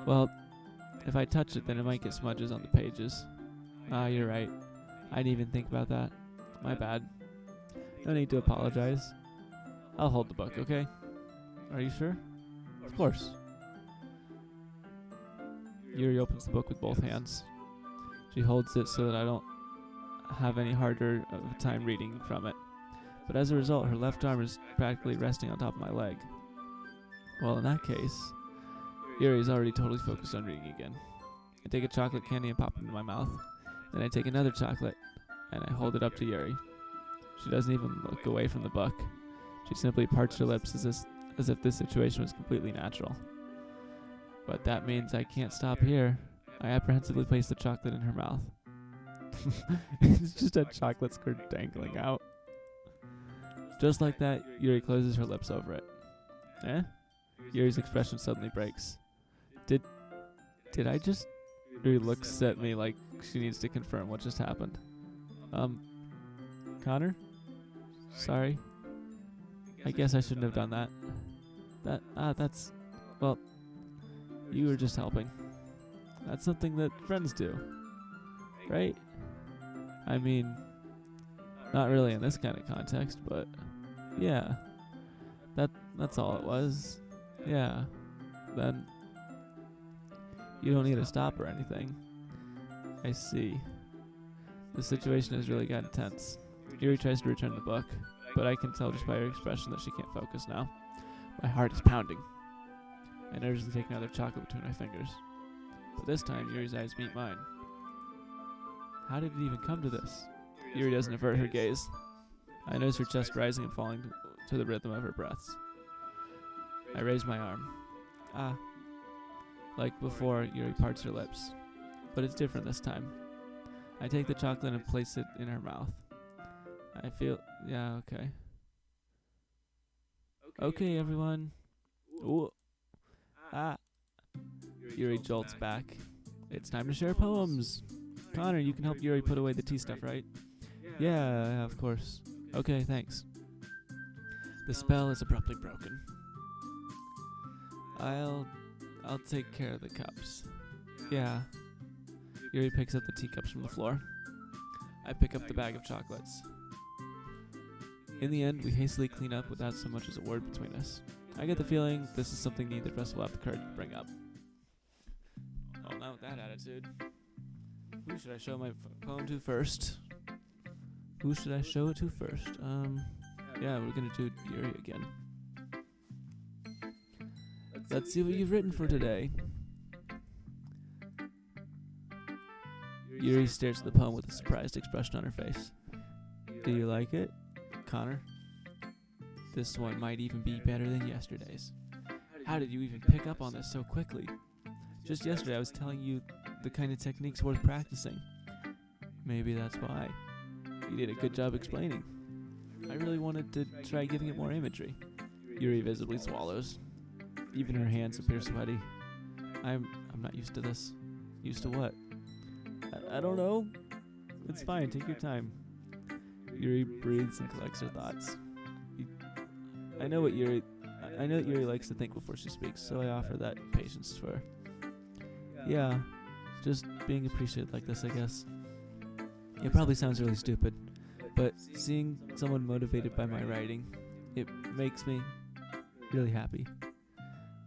Well, if I touch it, then it might get smudges on the pages. You're right. I didn't even think about that. My bad. No need to apologize. I'll hold the book, okay? Are you sure? Of course. Yuri opens the book with both hands. She holds it so that I don't have any harder of a time reading from it. But as a result, her left arm is practically resting on top of my leg. Well, in that case, Yuri is already totally focused on reading again. I take a chocolate candy and pop it into my mouth. Then I take another chocolate, and I hold it up to Yuri. She doesn't even look away from the book. She simply parts her lips as if this situation was completely natural. But that means I can't stop here. I apprehensively place the chocolate in her mouth. It's just a chocolate squirt dangling out. Just like that, Yuri closes her lips over it. Yuri's expression suddenly breaks. Did I just... Yuri looks at me like she needs to confirm what just happened. Connor? Sorry. I guess I shouldn't have done that. That's... Well, you were just helping. That's something that friends do. Right? I mean, not really in this kind of context, but yeah. That's all it was. Yeah. Then you don't need to stop or anything. I see. The situation has really gotten tense. Yuri tries to return the book, but I can tell just by her expression that she can't focus now. My heart is pounding. I nervously take another chocolate between my fingers. But this time, Yuri's eyes meet mine. How did it even come to this? Yuri doesn't avert her gaze. I notice her chest rising and falling to the rhythm of her breaths. I raise my arm. Like before, Yuri parts her lips. But it's different this time. I take the chocolate and place it in her mouth. I feel... Yeah, okay. Okay, everyone. Ooh. Yuri jolts back. It's time to share poems. Connor, you can help Yuri put away the tea stuff, right? Yeah, of course. Okay, thanks. The spell is abruptly broken. I'll take care of the cups. Yeah. Yuri picks up the teacups from the floor. I pick up the bag of chocolates. In the end, we hastily clean up without so much as a word between us. I get the feeling this is something neither of us will have the courage to bring up. Well, not with that attitude. Who should I show my poem to first? Who should I show it to first? Yeah, we're gonna do Yuri again. Let's see what you've written for today. Yuri stares at the poem with a surprised expression on her face. Do you like it, Connor? This one might even be better than yesterday's. How did you even pick up on this so quickly? Just yesterday I was telling you the kind of techniques worth practicing. Maybe that's why. You did a good job explaining. I really wanted to try giving it more imagery. Yuri visibly swallows. Even her hands appear sweaty. I'm not used to this. Used to what? I don't know. It's fine. Take your time. Yuri breathes and collects her thoughts. I know that Yuri likes to think before she speaks, so I offer that patience for her. Yeah, just being appreciated like this, I guess. It probably sounds really stupid, but seeing someone motivated by my writing, it makes me really happy.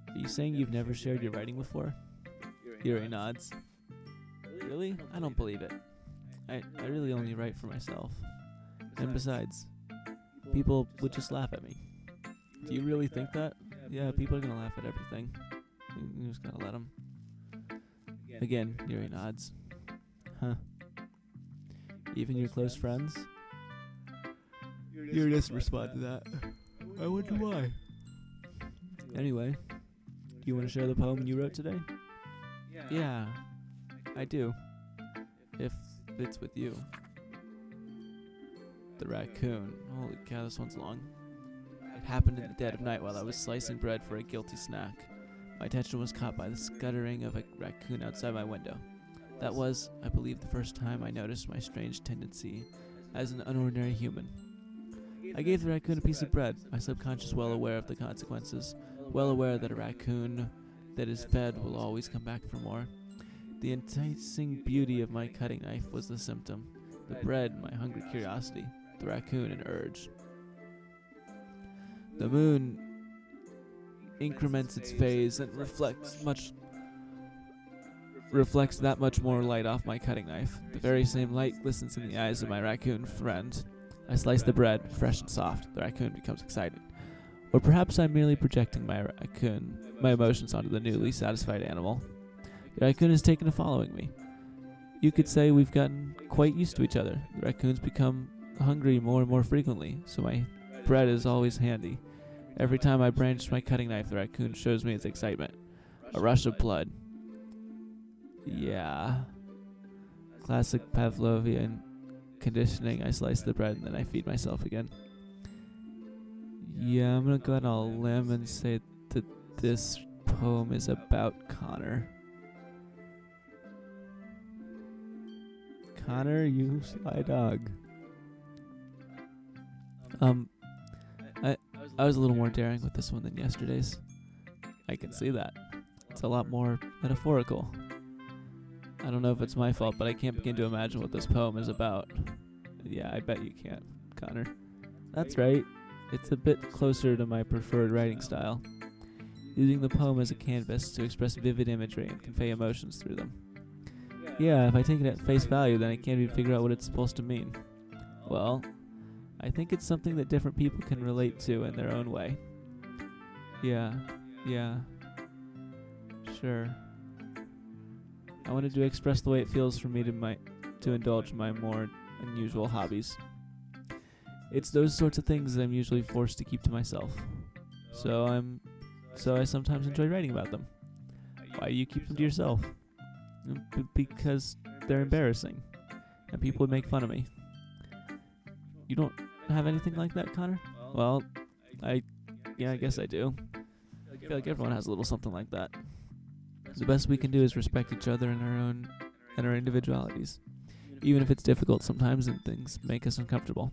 Are you saying you've never shared your writing before? Yuri nods. Really? I don't believe it. I really only write for myself. And besides, people would just laugh at me. Do you really think that? Yeah, people are gonna laugh at everything. You just gotta let them. Again, Yuri nods. Huh. Even your close friends? Yuri doesn't respond to that. I wonder why. Anyway, do you want to share the poem you wrote today? Yeah, I do. If it's with you. The raccoon. Holy cow, this one's long. It happened in the dead of night while I was slicing bread for a guilty snack. My attention was caught by the scuttering of a raccoon outside my window. That was, I believe, the first time I noticed my strange tendency as an unordinary human. I gave the raccoon a piece of bread, my subconscious well aware of the consequences, well aware that a raccoon that is fed will always come back for more. The enticing beauty of my cutting knife was the symptom, the bread my hungry curiosity, the raccoon an urge. The moon increments its phase and reflects that much more light off my cutting knife. The very same light glistens in the eyes of my raccoon friend. I slice the bread, fresh and soft. The raccoon becomes excited. Or perhaps I'm merely projecting my emotions onto the newly satisfied animal. The raccoon has taken to following me. You could say we've gotten quite used to each other. The raccoons become hungry more and more frequently, so my bread is always handy. Every time I brandish my cutting knife, the raccoon shows me its excitement. A rush of blood. Yeah. Classic Pavlovian conditioning. I slice the bread and then I feed myself again. Yeah, I'm gonna go out on a limb and say that this poem is about Connor. Connor, you sly dog. I was a little more daring with this one than yesterday's. I can see that. It's a lot more metaphorical. I don't know if it's my fault, but I can't begin to imagine what this poem is about. Yeah, I bet you can't, Connor. That's right. It's a bit closer to my preferred writing style, using the poem as a canvas to express vivid imagery and convey emotions through them. Yeah, if I take it at face value, then I can't even figure out what it's supposed to mean. Well, I think it's something that different people can relate to in their own way. Yeah, sure. I wanted to express the way it feels for me to indulge my more unusual hobbies. It's those sorts of things that I'm usually forced to keep to myself. So I sometimes enjoy writing about them. Why do you keep them to yourself? Because they're embarrassing, and people would make fun of me. You don't have anything like that, Connor? Well, I guess I do. I feel like everyone has a little something like that. The best we can do is respect each other and our individualities, even if it's difficult sometimes and things make us uncomfortable.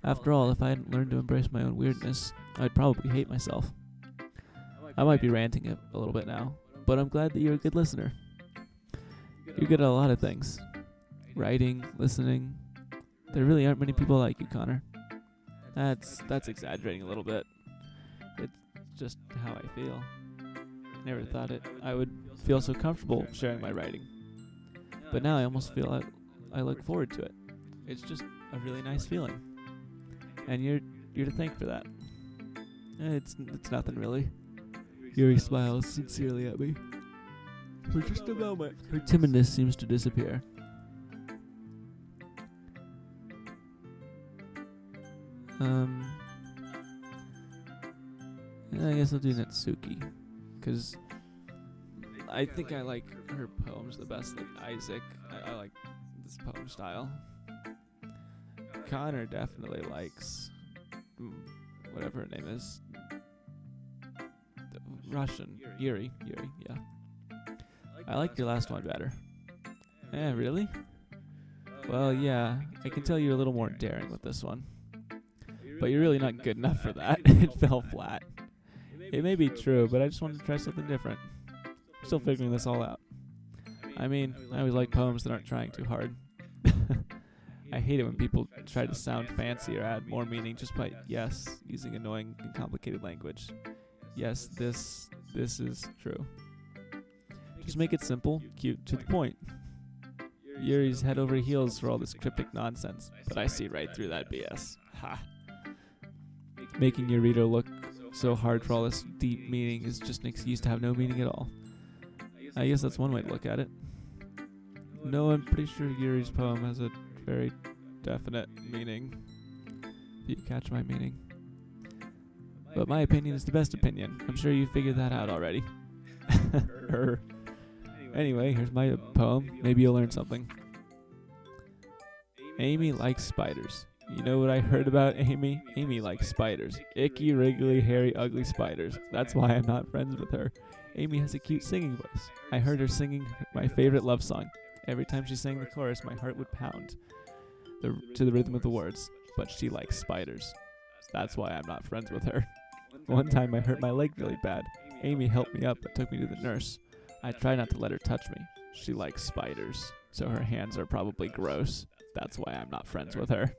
After all, if I hadn't learned to embrace my own weirdness, I'd probably hate myself. I might be ranting a little bit now, but I'm glad that you're a good listener. You're good at a lot of things. Writing, listening. There really aren't many people like you, Connor. That's exaggerating a little bit. It's just how I feel. Never thought I would feel so comfortable sharing my writing. But now I almost feel I look forward to it. It's just a really nice feeling. And you're to thank for that. It's nothing really. Yuri smiles sincerely at me. For just a moment, her timidness seems to disappear. I guess I'll do Natsuki, because I think I like her poems the best. Like Isaac, I like this poem style. Connor definitely likes whatever her name is. The Russian. Yuri, yeah. I like your last one better. Yeah, really? Well, yeah, I can tell you're a little more daring with this one. But you're really not good enough for that. It fell flat. It may be true, but I just wanted to try something different. I'm still figuring this all out. I mean, I always like poems that aren't trying too hard. I hate it when people try to sound fancy or add more meaning just by, yes, using annoying and complicated language. Yes, this is true. Just make it simple, cute, to the point. Yuri's head over heels for all this cryptic nonsense, but I see right through that BS. Ha! Making your reader look so hard for all this deep meaning is just an excuse to have no meaning at all. I guess that's one way to look at it. No, I'm pretty sure Yuri's poem has a very definite meaning. If you catch my meaning. But my opinion is the best opinion. I'm sure you figured that out already. Anyway, here's my poem. Maybe you'll learn something. Amy likes spiders. You know what I heard about Amy? Amy likes spiders. Icky, wriggly, hairy, ugly spiders. That's why I'm not friends with her. Amy has a cute singing voice. I heard her singing my favorite love song. Every time she sang the chorus, my heart would pound to the rhythm of the words. But she likes spiders. That's why I'm not friends with her. One time I hurt my leg really bad. Amy helped me up but took me to the nurse. I try not to let her touch me. She likes spiders, so her hands are probably gross. That's why I'm not friends with her.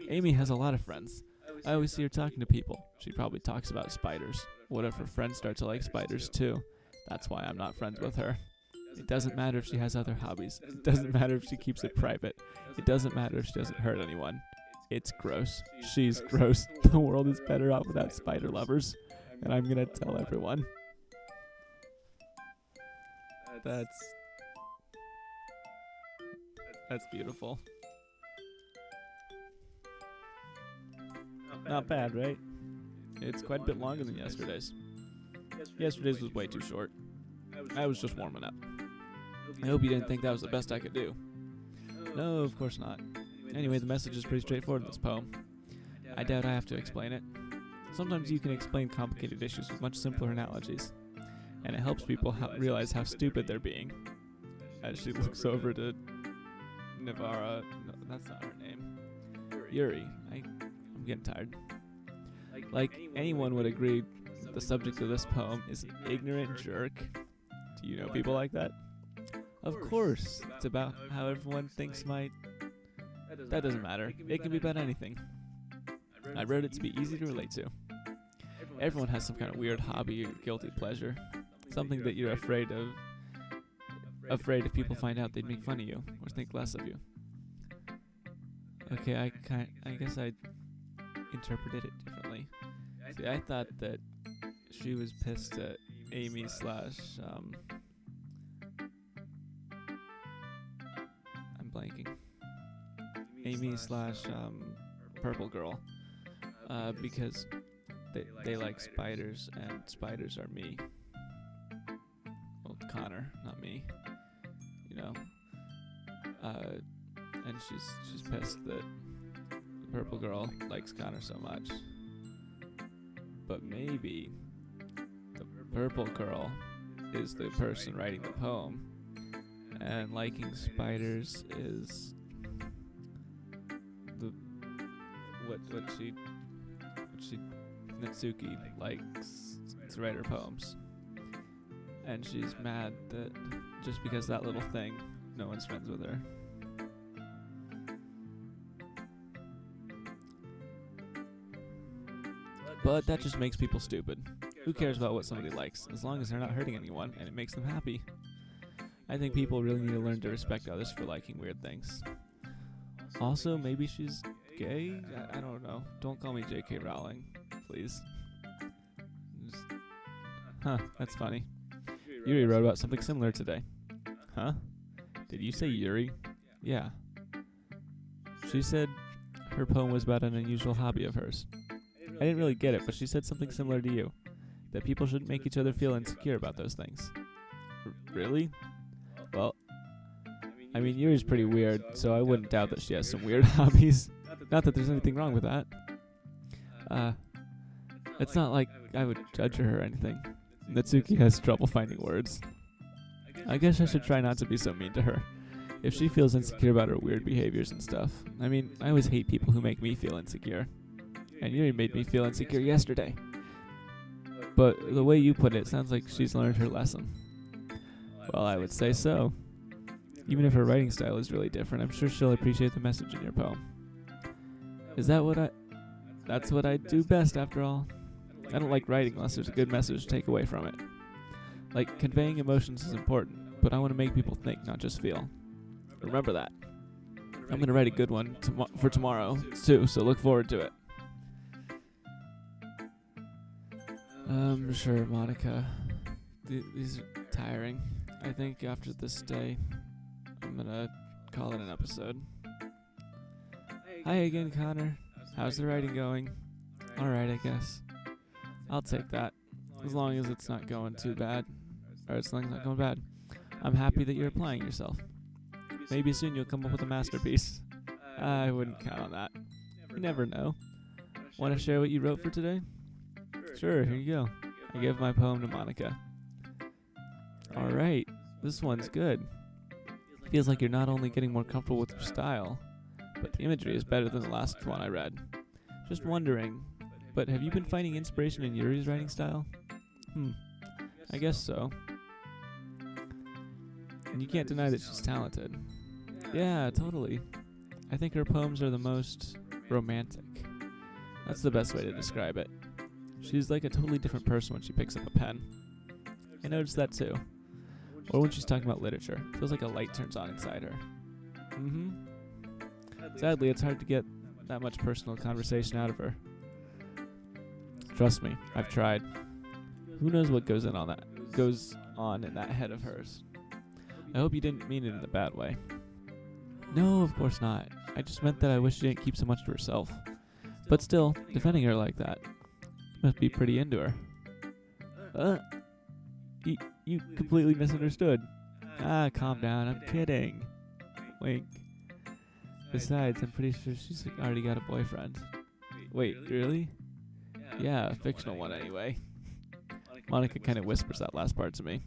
Amy has a lot of friends. I always see her talking to people. She probably talks about spiders. What if her friends start to like spiders too? That's why I'm not friends with her. It doesn't matter if she has other hobbies. It doesn't matter if she keeps it private. It doesn't matter if she doesn't hurt anyone. It's gross. She's gross. The world is better off without spider lovers. And I'm gonna tell everyone. That's beautiful. Not bad, right? It's quite a bit longer than yesterday's. Yesterday's was way too short. I was just warming up. I hope you didn't think that was the best I could do. No, of course not. Anyway, the message is pretty straightforward in this poem. I doubt I have to explain it. Sometimes you can explain complicated issues with much simpler analogies. And it helps people realize how stupid they're being. As she looks over to Navara. No, that's not her name. Yuri. I'm getting tired. Like anyone would agree, the subject of this poem is an ignorant jerk. Do you know people like that? Of course. It's about how everyone thinks That doesn't matter. It can be about anything. I wrote it to be easy to relate to. Everyone has some kind of weird hobby or guilty pleasure. Something that you're afraid if people find out they'd make fun of you or think less of you. Okay, I guess I interpreted it differently. See, I thought that she was pissed at Amy / I'm blanking. Amy / Purple Girl. Because they like spiders and spiders are me. Well, Connor, not me. You know. And she's pissed that the Purple Girl likes Connor so much. But maybe the Purple Girl is the person writing the poem, and liking spiders is what she Natsuki likes to write her poems. And she's mad that just because that little thing, no one's friends with her. But that just makes people stupid. Who cares about what somebody likes, as long as they're not hurting anyone and it makes them happy? I think people really need to learn to respect others for liking weird things. Also, maybe she's gay? I don't know. Don't call me J.K. Rowling, please. That's funny. Yuri wrote about something similar today. Huh? Did you say Yuri? Yeah. She said her poem was about an unusual hobby of hers. I didn't really get it, but she said something similar to you. That people shouldn't make each other feel insecure about those things. Really? Well, I mean, Yuri's pretty weird, so I wouldn't doubt that she has some weird hobbies. Not that there's anything wrong with that. It's not like I would judge her or anything. Natsuki has trouble finding words. I guess I should try not to be so mean to her. If she feels insecure about her weird behaviors and stuff. I mean, I always hate people who make me feel insecure. And Yuri made me feel insecure yesterday. But the way you put it sounds like she's learned her lesson. Well, I would say so. Even if her writing style is really different, I'm sure she'll appreciate the message in your poem. That's what I do best, after all. I don't like writing unless there's a good message to take away from it. Like, conveying emotions is important, but I want to make people think, not just feel. Remember that. I'm going to write a good one for tomorrow, too, so look forward to it. Sure, Monica. These are tiring. I think after this day, I'm going to call it an episode. Hi again, Connor. How's the writing going? Alright, I guess. I'll take that. As long as it's not going too bad. Or as long as it's not going bad. I'm happy that you're applying yourself. Maybe soon you'll come up with a masterpiece. I wouldn't count on that. You never know. Want to share what you wrote for today? Sure, here you go. I give my poem to Monica. Alright, this one's good. Feels like you're not only getting more comfortable with your style, but the imagery is better than the last one I read. Just wondering, but have you been finding inspiration in Yuri's writing style? I guess so. And you can't deny that she's talented. Yeah, totally. I think her poems are the most romantic. That's the best way to describe it. She's like a totally different person when she picks up a pen. I noticed that too. Or when she's talking about literature. It feels like a light turns on inside her. Sadly, it's hard to get that much personal conversation out of her. Trust me, I've tried. Who knows what goes on in that head of hers. I hope you didn't mean it in a bad way. No, of course not. I just meant that I wish she didn't keep so much to herself. But still, defending her like that must be pretty into her. You completely misunderstood. Calm down, I'm kidding. Wink. Besides, I'm pretty sure she's already got a boyfriend. Wait, really? Yeah, a fictional one anyway. Monica kind of whispers that last part to me.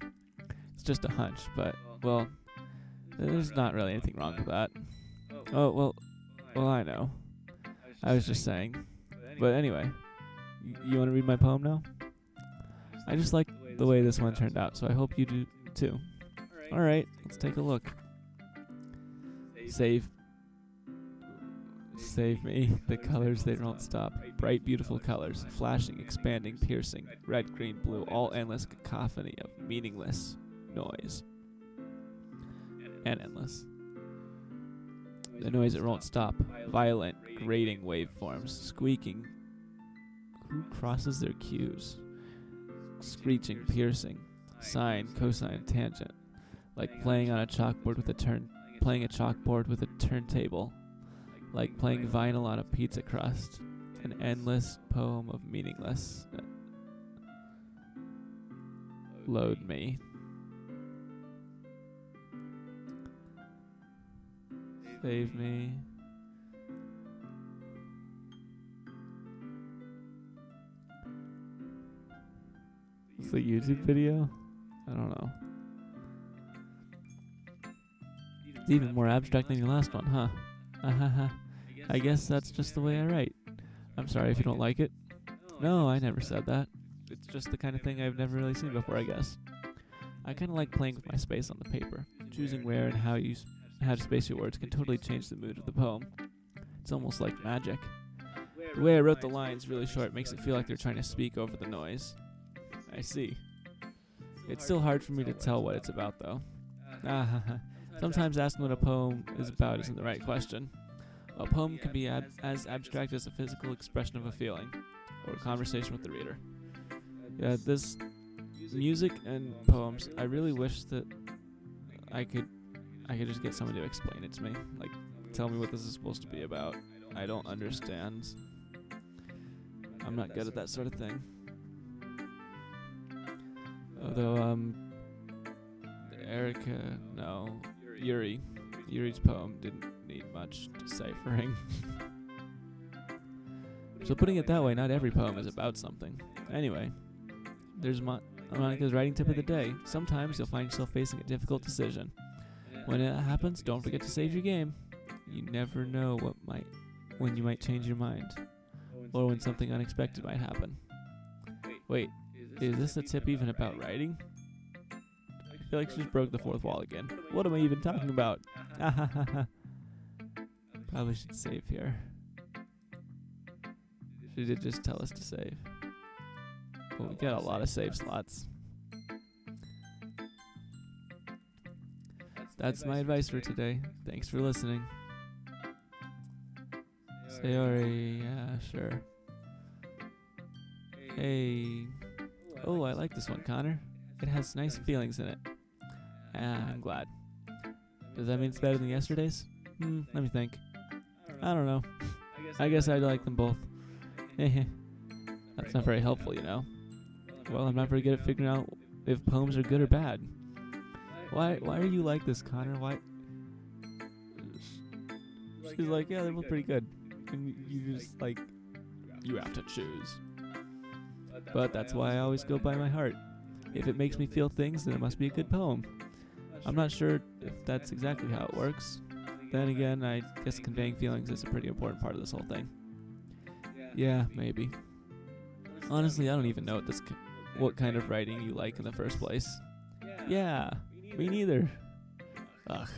It's just a hunch, but, well, there's not really anything wrong with that. Oh, well, I know. I was just saying. But anyway, you want to read my poem now? I just like the way this one turned out, so I hope you do too. Alright, let's take a look. Save me. The colors, they don't stop. Bright, beautiful colors. Flashing, expanding, piercing. Red, green, blue. All endless cacophony of meaningless noise. And endless. The noise that won't stop. Violent, grating waveforms. Squeaking. Who crosses their cues? Screeching, piercing. Sine, cosine, tangent. Like playing on a chalkboard with playing a chalkboard with a turntable. Like playing vinyl on a pizza crust. An endless poem of meaningless. Load me. Save me. It's a YouTube video? I don't know. It's even more abstract than your last one, huh? I guess that's just the way I write. I'm sorry if you don't like it. No, I never said that. It's just the kind of thing I've never really seen before, I guess. I kind of like playing with my space on the paper. Choosing where and how to space your words can totally change the mood of the poem. It's almost like magic. The way I wrote the lines really short makes it feel like they're trying to speak over the noise. I see. It's still hard for me to tell what it's about, though. Sometimes asking what a poem is about isn't the right question. A poem can be as abstract as a physical expression of a feeling, or a conversation with the reader. Yeah, this music and poems, I really wish that I could just get someone to explain it to me. Like, tell me what this is supposed to be about. I don't understand. I'm not good at that sort of thing. Although, Yuri's poem didn't need much deciphering. So putting it that way, not every poem is about something. Anyway, there's Monica's writing tip of the day. Sometimes you'll find yourself facing a difficult decision. When it happens, don't forget to save your game. You never know when you might change your mind, or when something unexpected might happen. Wait, is this a tip even about writing? I feel like she just broke the fourth wall again. What am I even talking about? Probably should save here. She did just tell us to save. Well, we got a lot of save slots. That's my advice for today. Thanks for listening. Sayori, yeah, sure. Hey. Oh, I like this one, Connor. It has nice feelings in it. I'm glad. Does that mean it's better than yesterday's? Let me think. I don't know. I guess I'd like them both. That's not very helpful, you know. Well, I'm not very good at figuring out if poems are good or bad. Why are you like this, Connor? Why? She's like, yeah, they're both pretty good. And you just, like, you have to choose. But that's why I always go by my heart. If it makes me feel things, then it must be a good poem. I'm not sure if that's exactly how it works. Then again, I guess conveying feelings is a pretty important part of this whole thing. Yeah, maybe. Honestly, I don't even know what kind of writing you like in the first place. Yeah, me neither. Ugh.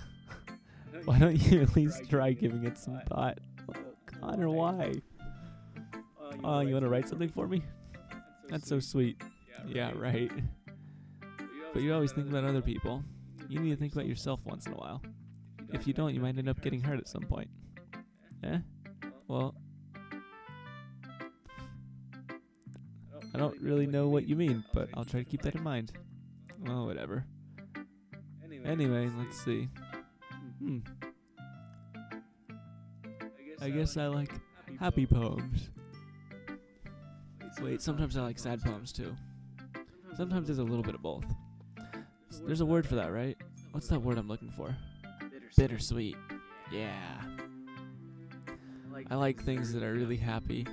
Why don't you at least try giving it some thought? Oh, Connor, why? Oh, you want to write something for me? That's so sweet. Yeah, right. But you always think about other people. You need to think about yourself once in a while. If you don't, you might end up getting hurt at some point. Well, I don't really know what you mean, but I'll try to keep that in mind. Well, whatever. Anyway, let's see. I guess I like happy poems. Wait, sometimes I like sad poems too. Sometimes there's a little bit of both. There's a word for that, right? What's that word I'm looking for? Bittersweet. Yeah. I like things that are really happy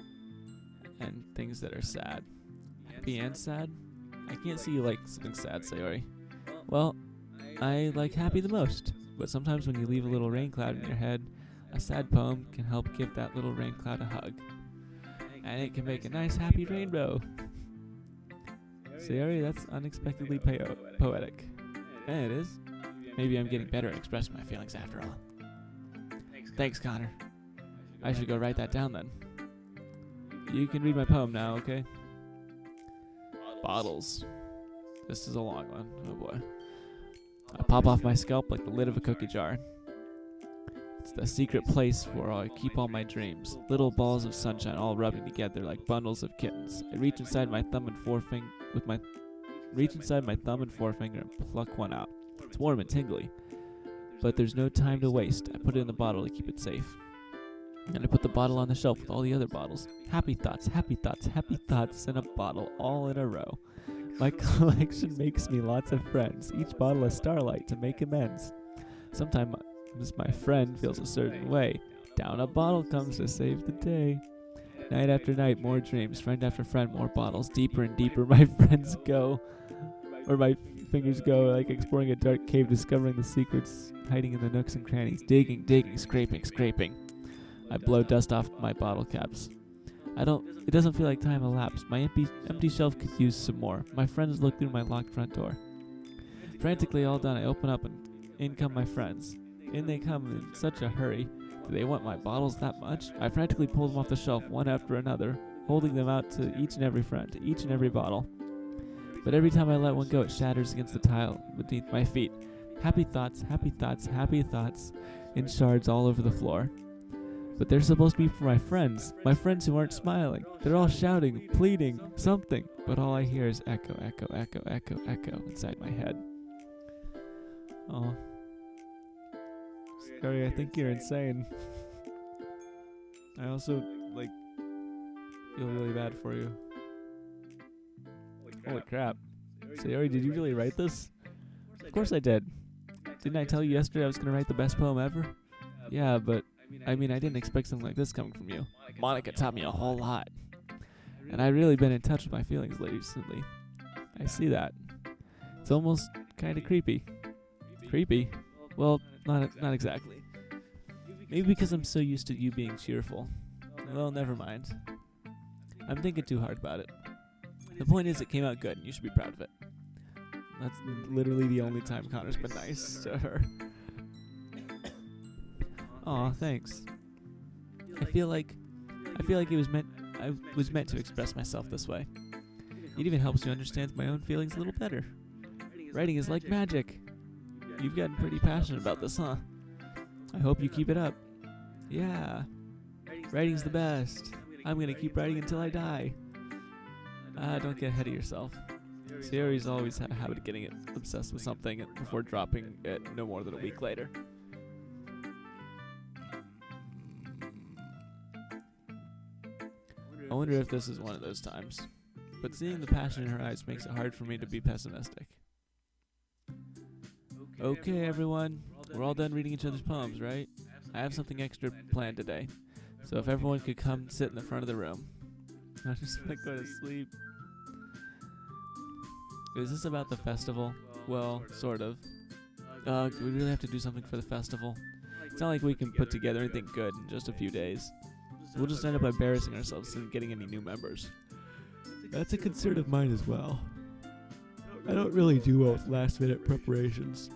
and things that are sad. Happy and sad? I can't see you like something sad, Sayori. Well, I like happy the most, but sometimes when you leave a little rain cloud in your head, a sad poem can help give that little rain cloud a hug. And it can make a nice happy rainbow. Sayori, that's unexpectedly poetic. Yeah, it is. Maybe I'm getting better at expressing my feelings after all. Thanks, Connor. I should go write that down then. You can read my poem now, okay? Bottles. This is a long one. Oh boy. I pop off my scalp like the lid of a cookie jar. It's the secret place where I keep all my dreams. Little balls of sunshine all rubbing together like bundles of kittens. I reach inside my thumb and forefinger and pluck one out. It's warm and tingly. But there's no time to waste. I put it in the bottle to keep it safe. And I put the bottle on the shelf with all the other bottles. Happy thoughts, happy thoughts, happy thoughts in a bottle, all in a row. My collection makes me lots of friends, each bottle a starlight to make amends. Sometimes my friend feels a certain way. Down a bottle comes to save the day. Night after night, more dreams. Friend after friend, more bottles. Deeper and deeper my friends go. Or my fingers go, like exploring a dark cave, discovering the secrets hiding in the nooks and crannies. Digging, digging, scraping, scraping. I blow dust off my bottle caps. It doesn't feel like time elapsed. My empty shelf could use some more. My friends look through my locked front door. Frantically all done, I open up and in come my friends. In they come in such a hurry. Do they want my bottles that much? I frantically pull them off the shelf one after another, holding them out to each and every friend, to each and every bottle. But every time I let one go, it shatters against the tile beneath my feet. Happy thoughts, happy thoughts, happy thoughts, in shards all over the floor. But they're supposed to be for my friends who aren't smiling. They're all shouting, pleading, something. But all I hear is echo, echo, echo, echo, echo inside my head. Oh. Sorry, I think you're insane. I also, feel really bad for you. Holy crap. Sayori, did you really write this? Of course I did. Didn't I tell you yesterday I was going to write the best poem ever? Yeah, but I didn't expect something like this coming from you. Monica taught me a whole lot. And I've really been in touch with my feelings recently. I see that. It's almost kind of creepy. Creepy? Well, not exactly. Maybe because I'm so used to you being cheerful. Well, never mind. I'm thinking too hard about it. The point is, it came out good, and you should be proud of it. That's literally the only time Connor's been nice to her. Aw, thanks. I feel like I was meant to express myself this way. It even helps me understand my own feelings a little better. Writing is like magic. You've gotten pretty passionate about this, huh? I hope you keep it up. Yeah. Writing's the best. I'm gonna keep writing until I die. Don't get ahead of yourself. Sayori's always had a habit of getting obsessed with something before dropping it no more than a week later. I wonder if this is one of those times. But seeing the passion in her eyes makes it hard for me to be pessimistic. Okay, everyone. We're all done reading each other's poems, right? I have something extra planned today. So if everyone could come sit in the front of the room. I just want to go to sleep. Is this about the festival? Well, sort of. Do we really have to do something for the festival? It's not like we can put together anything good in just a few days. We'll just end up embarrassing ourselves and getting any new members. That's a concern of mine as well. I don't really do well with last-minute preparations.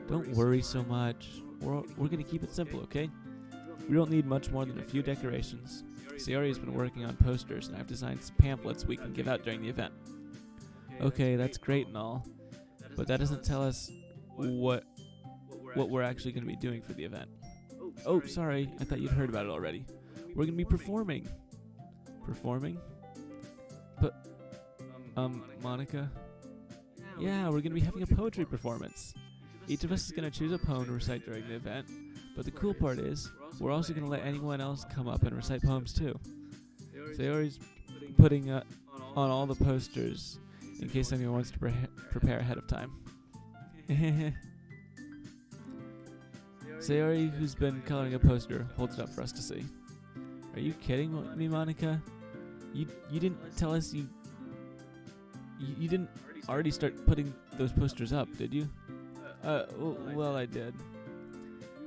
Don't worry so much. We're gonna keep it simple, okay? We don't need much more than a few decorations. Sayori has been working on posters, and I've designed some pamphlets we can give out during the event. Okay, that's great and all, but that doesn't tell us what we're actually going to be doing for the event. Oh, sorry, I thought you'd heard about it already. We're going to be performing. Performing? But, Monica? Yeah, we're going to be having a poetry performance. Each of us is going to choose a poem to recite during the event, but the cool part is, we're also going to let anyone else come up and recite poems too. Sayori's putting on all the posters in case anyone wants to prepare ahead of time. Sayori, who's been coloring a poster, holds it up for us to see. Are you kidding me, Monica? You didn't tell us you didn't already start putting those posters up, did you? Well, I did.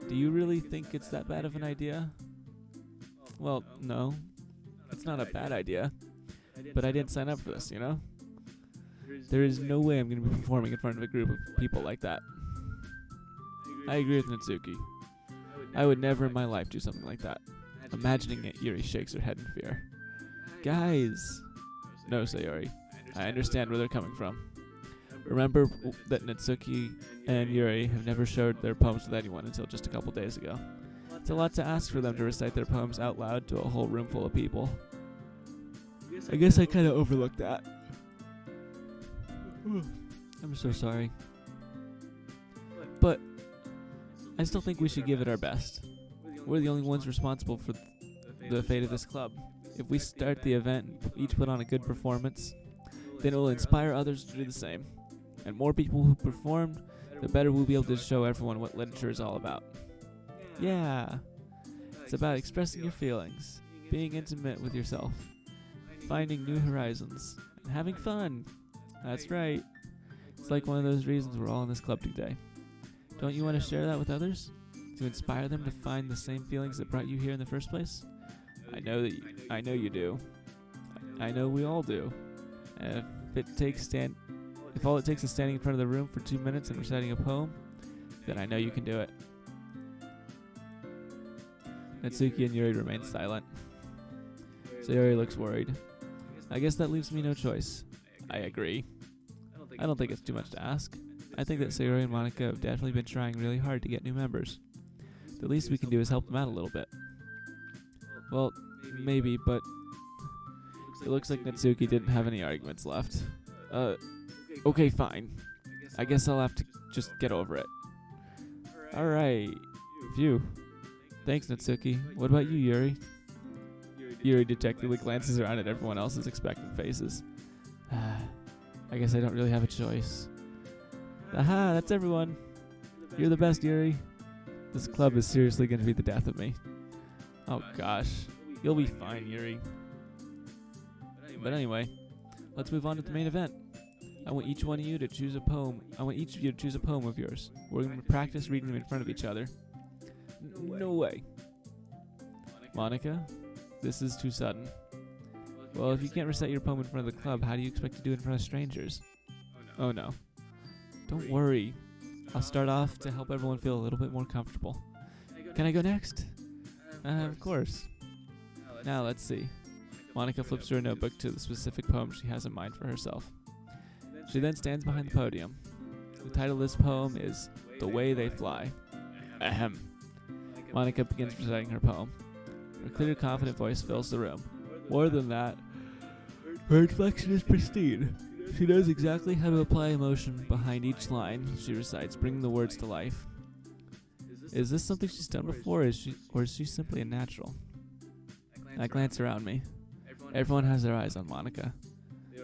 Do you really think it's that bad of an idea? Well, no. It's not a bad idea. But I didn't sign up for this, you know? There is no way I'm going to be performing in front of a group of people like that. I agree with Natsuki. I would never in my life do something like that. Imagining it, Yuri shakes her head in fear. Guys! No, Sayori. I understand where they're coming from. Remember that Natsuki and Yuri have never shared their poems with anyone until just a couple days ago. It's a lot to ask for them to recite their poems out loud to a whole room full of people. I guess I kind of overlooked that. I'm so sorry. But I still think we should give it our best. We're the only ones responsible for the fate of this club. If we start the event and each put on a good performance, then it will inspire others to do the same. And more people who perform, the better we'll be able to show everyone what literature is all about. Yeah. It's about expressing your feelings, being intimate with yourself, finding new horizons, and having fun. That's right. It's like one of those reasons we're all in this club today. Don't you want to share that with others? To inspire them to find the same feelings that brought you here in the first place? I know you do. I know we all do. And if all it takes is standing in front of the room for 2 minutes and reciting a poem, then I know you can do it. Natsuki and Yuri remain silent. Sayori looks worried. I guess that leaves me no choice. I agree. I don't think it's too much to ask. I think that Sayori and Monica have definitely been trying really hard to get new members. The least we can do is help them out a little bit. Well, maybe, but it looks like Natsuki didn't have any arguments left. Okay, fine. I guess I'll have to just get over it. Alright. Phew. Thanks, Natsuki. What about you, Yuri? Yuri dejectedly glances around at everyone else's expectant faces. I guess I don't really have a choice. Aha, that's everyone. You're the best, Yuri. This club is seriously going to be the death of me. Oh gosh. You'll be fine, Yuri. But anyway, let's move on to the main event. I want each one of you to choose a poem. I want each of you to choose a poem of yours. We're going to practice reading them in front of each other. No way. Monica, this is too sudden. Well, if you can't recite your poem in front of the club, how do you expect to do it in front of strangers? Oh no. Don't worry. I'll start off to help everyone feel a little bit more comfortable. Can I go next? Of course. Now let's see. Monica flips through a notebook to the specific poem she has in mind for herself. She then stands behind the podium. The title of this poem is The Way They Fly. Ahem. Monica begins reciting her poem. Her clear, confident voice fills the room. More than that, her inflection is pristine. She knows exactly how to apply emotion behind each line she recites, bringing the words to life. Is this something she's done before, or is she simply a natural? I glance around me. Everyone has their eyes on Monica.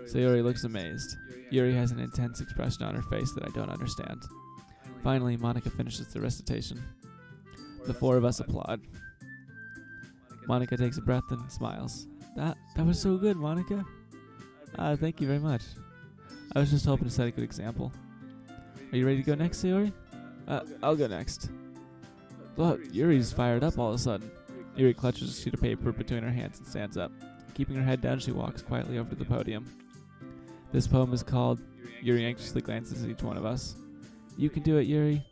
Sayori looks amazed. Yuri has an intense expression on her face that I don't understand. Finally, Monica finishes the recitation. The four of us applaud. Monica takes a breath and smiles. That was so good, Monica. Thank you very much. I was just hoping to set a good example. Are you ready to go next, Sayori? I'll go next. Look, Yuri's fired up all of a sudden. Yuri clutches a sheet of paper between her hands and stands up. Keeping her head down, she walks quietly over to the podium. This poem is called... Yuri anxiously glances at each one of us. You can do it, Yuri.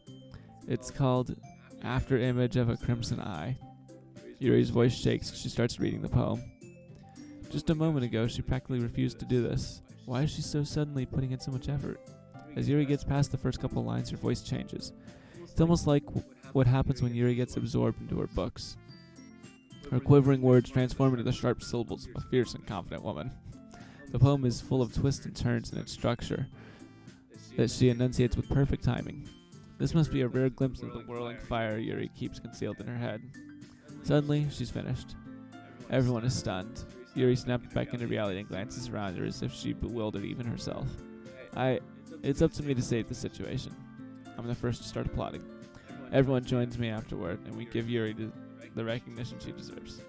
It's called After Image of a Crimson Eye. Yuri's voice shakes as she starts reading the poem. Just a moment ago, she practically refused to do this. Why is she so suddenly putting in so much effort? As Yuri gets past the first couple of lines, her voice changes. It's almost like what happens when Yuri gets absorbed into her books. Her quivering words transform into the sharp syllables of a fierce and confident woman. The poem is full of twists and turns in its structure that she enunciates with perfect timing. This must be a rare glimpse of the whirling fire Yuri keeps concealed in her head. Suddenly, she's finished. Everyone is stunned. Yuri snaps back into reality and glances around her as if she bewildered even herself. It's up to me to save the situation. I'm the first to start applauding. Everyone joins me afterward, and we give Yuri the recognition she deserves.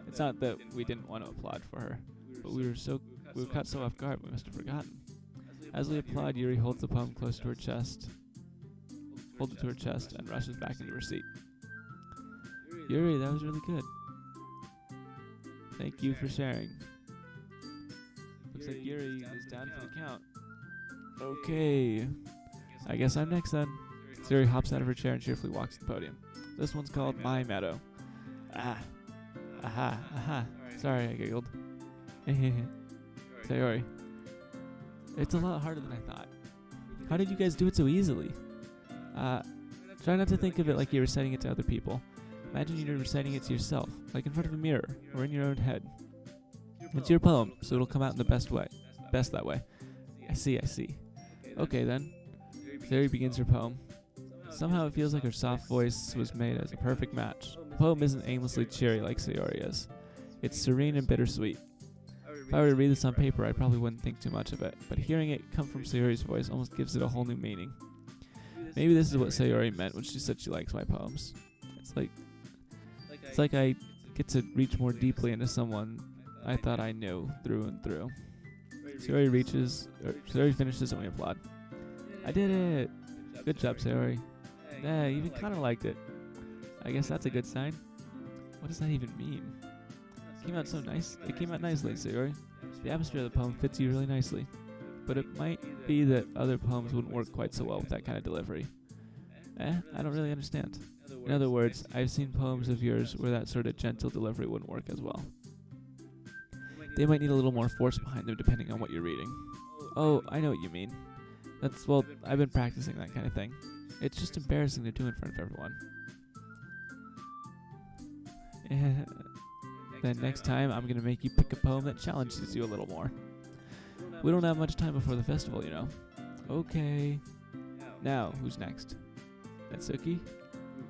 It's not that we didn't want to applaud for her, but we were caught so off guard we must have forgotten. As we applaud, Yuri holds the poem close to her chest, and rushes back into her seat. Yuri, that was really good. Thank you for sharing. Looks like Yuri is down for the count. Okay. I guess I'm next then. Yuri hops out of her chair and cheerfully walks to the podium. This one's called My Meadow. Aha. Sorry, I giggled. Sayori. It's a lot harder than I thought. How did you guys do it so easily? Try not to think of it like you're reciting it to other people. Imagine you're reciting it to yourself, like in front of a mirror, or in your own head. It's your poem, so it'll come out in the best that way. I see. Okay then. Sayori begins her poem. Somehow it feels like her soft voice was made as a perfect match. The poem isn't aimlessly cheery like Sayori is. It's serene and bittersweet. If I were to read this on paper, I probably wouldn't think too much of it, but hearing it come from Sayori's voice almost gives it a whole new meaning. Maybe this is what Sayori meant when she said she likes my poems. It's like I get to reach more deeply into someone I thought I knew through and through. Sayori finishes and we applaud. I did it! Good job, Sayori. Yeah, even Connor liked it. I guess that's a good sign. What does that even mean? It came out so nice. It came out nicely, Sayori. The atmosphere of the poem fits you really nicely. But it might be that other poems wouldn't work quite so well with that kind of delivery. I don't really understand. In other words, I've seen poems of yours where that sort of gentle delivery wouldn't work as well. They might need a little more force behind them depending on what you're reading. Oh, I know what you mean. I've been practicing that kind of thing. It's just embarrassing to do in front of everyone. Then next time, I'm going to make you pick a poem that challenges you a little more. We don't have much time before the festival, you know. Okay. Now, who's next? Natsuki?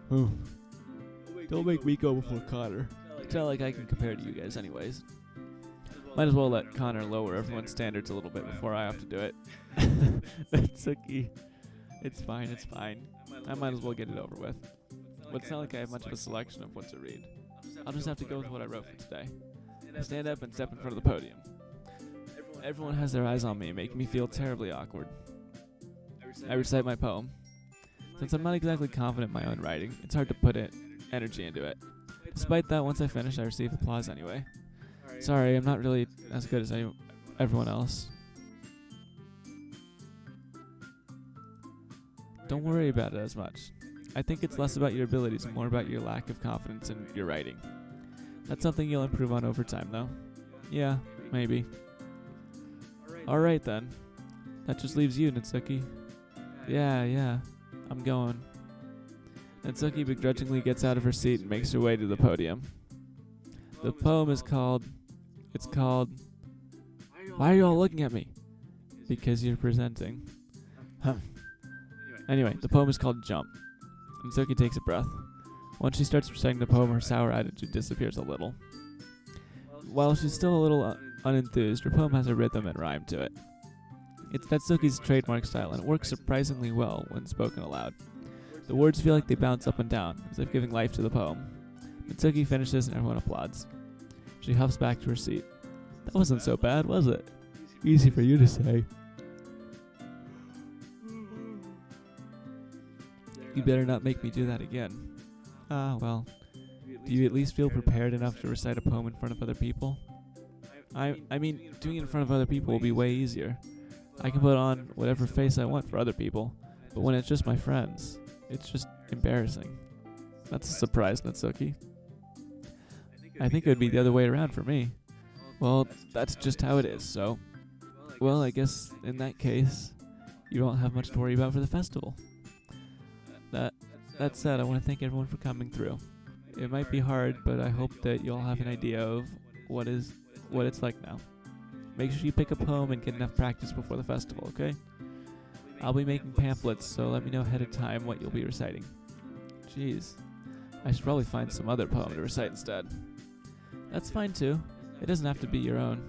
Don't make me go before Connor. It's not like I can compare to you guys anyways. Might as well let Connor lower everyone's standards a little bit before I have to do it. Natsuki. It's fine. I might as well get it over with. But it's not like I have much of a selection of what to read. I'll just have to go with what I wrote for today. I stand up and step in front of the podium. Everyone has their eyes on me, making me feel terribly awkward. I recite my poem. Since I'm not exactly confident in my own writing, it's hard to put energy into it. Despite that, once I finish, I receive applause anyway. Sorry, I'm not really as good as everyone else. Don't worry about it as much. I think it's less about your abilities and more about your lack of confidence in your writing. That's something you'll improve on over time, though. Yeah, maybe. Alright then. That just leaves you, Natsuki. Yeah, I'm going. Natsuki begrudgingly gets out of her seat and makes her way to the podium. The poem is called... Why are you all looking at me? Because you're presenting. Anyway, the poem is called Jump. Natsuki takes a breath. Once she starts reciting the poem, her sour attitude disappears a little. While she's still a little unenthused, her poem has a rhythm and rhyme to it. It's Natsuki's trademark style, and it works surprisingly well when spoken aloud. The words feel like they bounce up and down, as if giving life to the poem. Natsuki finishes and everyone applauds. She huffs back to her seat. That wasn't so bad, was it? Easy for you to say. You better not make me do that again. Ah, well. Do you at least feel prepared enough to recite a poem in front of other people? I mean, doing it in front of other people will be way easier. I can put on whatever face I want for other people, but when it's just my friends, it's just embarrassing. That's a surprise, Natsuki. I think it would be the other way around for me. Well, that's just how it is, so... Well, I guess in that case, you don't have much to worry about for the festival. That said, I want to thank everyone for coming through. It might be hard, but I hope that you all have an idea of what it's like now. Make sure you pick a poem and get enough practice before the festival, okay? I'll be making pamphlets, so let me know ahead of time what you'll be reciting. Jeez, I should probably find some other poem to recite instead. That's fine too. It doesn't have to be your own.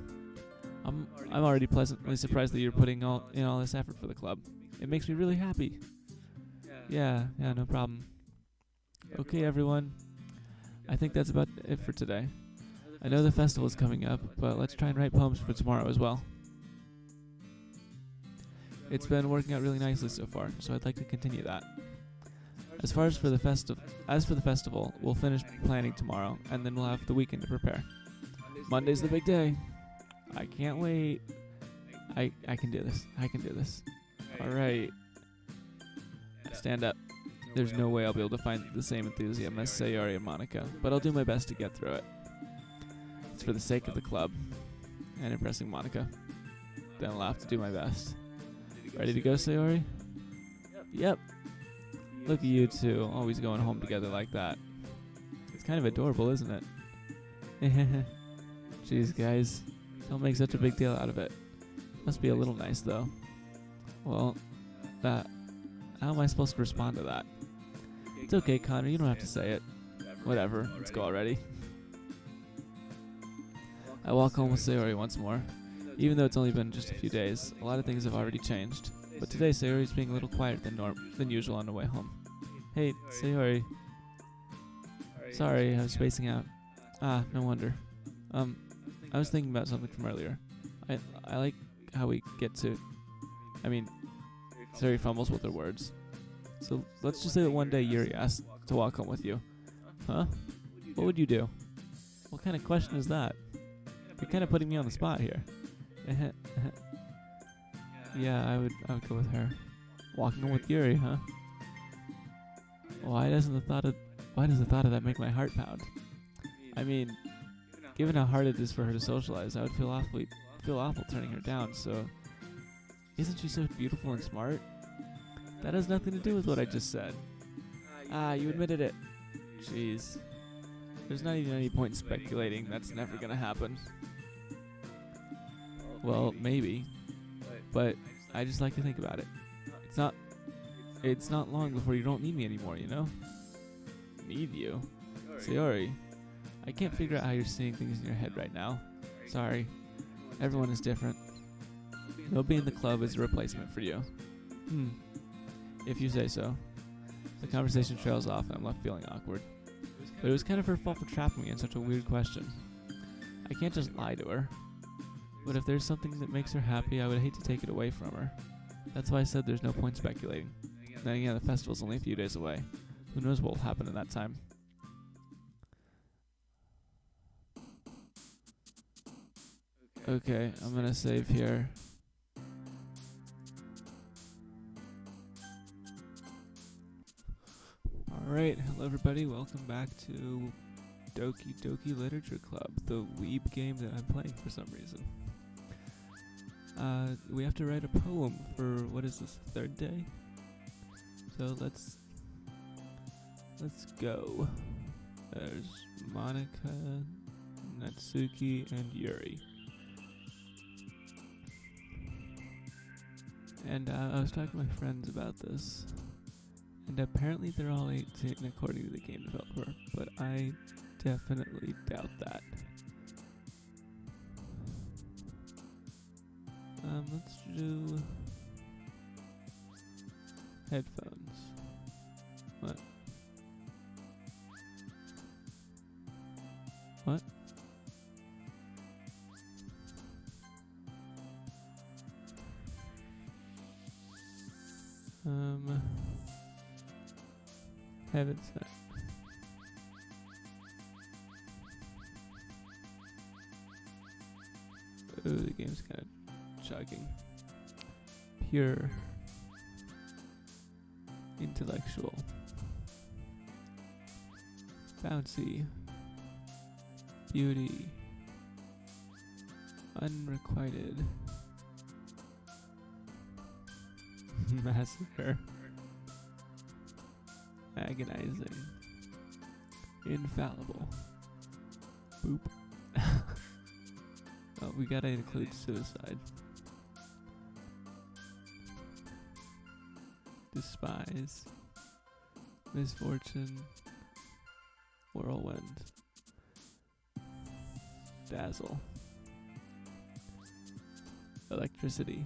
I'm already pleasantly surprised that you're putting all this effort for the club. It makes me really happy. Yeah, no problem. Okay, everyone. I think that's about it for today. I know the festival is coming up, but let's try and write poems for tomorrow as well. It's been working out really nicely so far, so I'd like to continue that. As for the festival, we'll finish planning tomorrow, and then we'll have the weekend to prepare. Monday's the big day. I can't wait. I can do this. Alright. Stand up. There's no way I'll be able to find the same enthusiasm as Sayori and Monica, but I'll do my best to get through it. It's for the sake of the club and impressing Monica. Then I'll have to do my best. Ready to go, Sayori? Yep. Look at you two, always going home together like that. It's kind of adorable, isn't it? Jeez, guys. Don't make such a big deal out of it. Must be a little nice, though. Well, how am I supposed to respond to that? It's okay, Connor, you don't have to say it. Whatever, let's go already. I walk home with Sayori once more. Even though it's only been just a few days, a lot of things have already changed. But today, Sayori's being a little quieter than usual on the way home. Hey, Sayori. Sorry, I was spacing out. Ah, no wonder. I was thinking about something from earlier. I like how we get to... Sayori fumbles with her words. So let's just say that one day Yuri asked to walk home with you. Huh? What would you do? What kind of question is that? You're kind of putting me on the spot here. Yeah, I would go with her. Walking home with Yuri, huh? Why does the thought of that make my heart pound? I mean, given how hard it is for her to socialize, I would feel awful turning her down, so... Isn't she so beautiful and smart? That has nothing to do with what I just said. Ah, you admitted it. Jeez. There's not even any point in speculating. That's never gonna happen. Well, maybe. But I just like to think about it. It's not long before you don't need me anymore, you know? Need you? Sayori, I can't figure out how you're seeing things in your head right now. Sorry. Everyone is different. Nobody in the club is a replacement for you. If you say so. The conversation trails off and I'm left feeling awkward. But it was kind of her fault for trapping me in such a weird question. I can't just lie to her. But if there's something that makes her happy, I would hate to take it away from her. That's why I said there's no point speculating. Then again, the festival's only a few days away. Who knows what will happen in that time? Okay, I'm gonna save here. Alright, hello everybody, welcome back to Doki Literature Club, the weeb game that I'm playing for some reason. We have to write a poem for, what is this, third day? So let's go. There's Monica, Natsuki, and Yuri. And I was talking to my friends about this, and apparently they're all 18 according to the game developer, but I definitely doubt that. Let's do headphones. What? What? Headset. Ooh, the game's kind of chugging. Pure. Intellectual. Bouncy. Beauty. Unrequited. Massacre. Agonizing. Infallible. Boop. Oh, we gotta include suicide. Despise. Misfortune. Whirlwind. Dazzle. Electricity.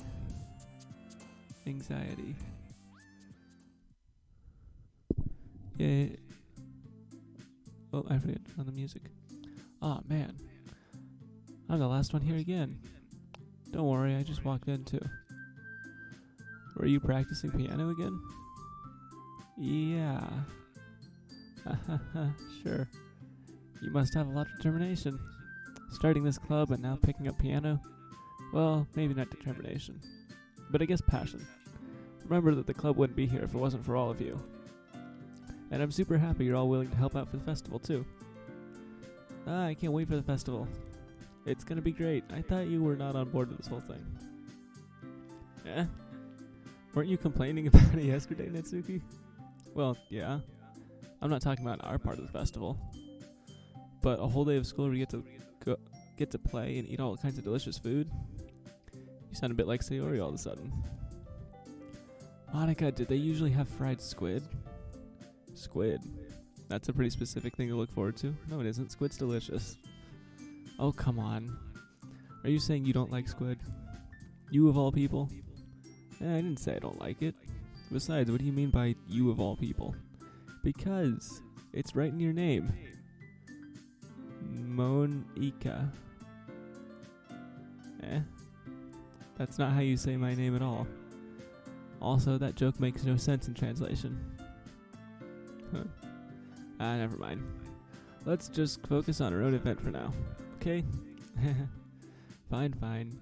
Anxiety. Yeah. Oh, I forgot on the music. Oh man. I'm the last one here again. Don't worry, I just walked in too. Were you practicing piano again? Yeah. Sure. You must have a lot of determination. Starting this club and now picking up piano? Well, maybe not determination, but I guess passion. Remember that the club wouldn't be here if it wasn't for all of you. And I'm super happy you're all willing to help out for the festival too. I can't wait for the festival. It's gonna be great. I thought you were not on board with this whole thing. Eh? Weren't you complaining about it yesterday, Natsuki? Well, yeah. I'm not talking about our part of the festival. But a whole day of school where you get to play and eat all kinds of delicious food? You sound a bit like Sayori all of a sudden. Monica, did they usually have fried squid? Squid. That's a pretty specific thing to look forward to. No, it isn't. Squid's delicious. Oh, come on. Are you saying you don't like squid? You of all people? I didn't say I don't like it. Besides, what do you mean by you of all people? Because it's right in your name. Monica. That's not how you say my name at all. Also, that joke makes no sense in translation. Huh. Never mind. Let's just focus on our own event for now. Okay? Fine.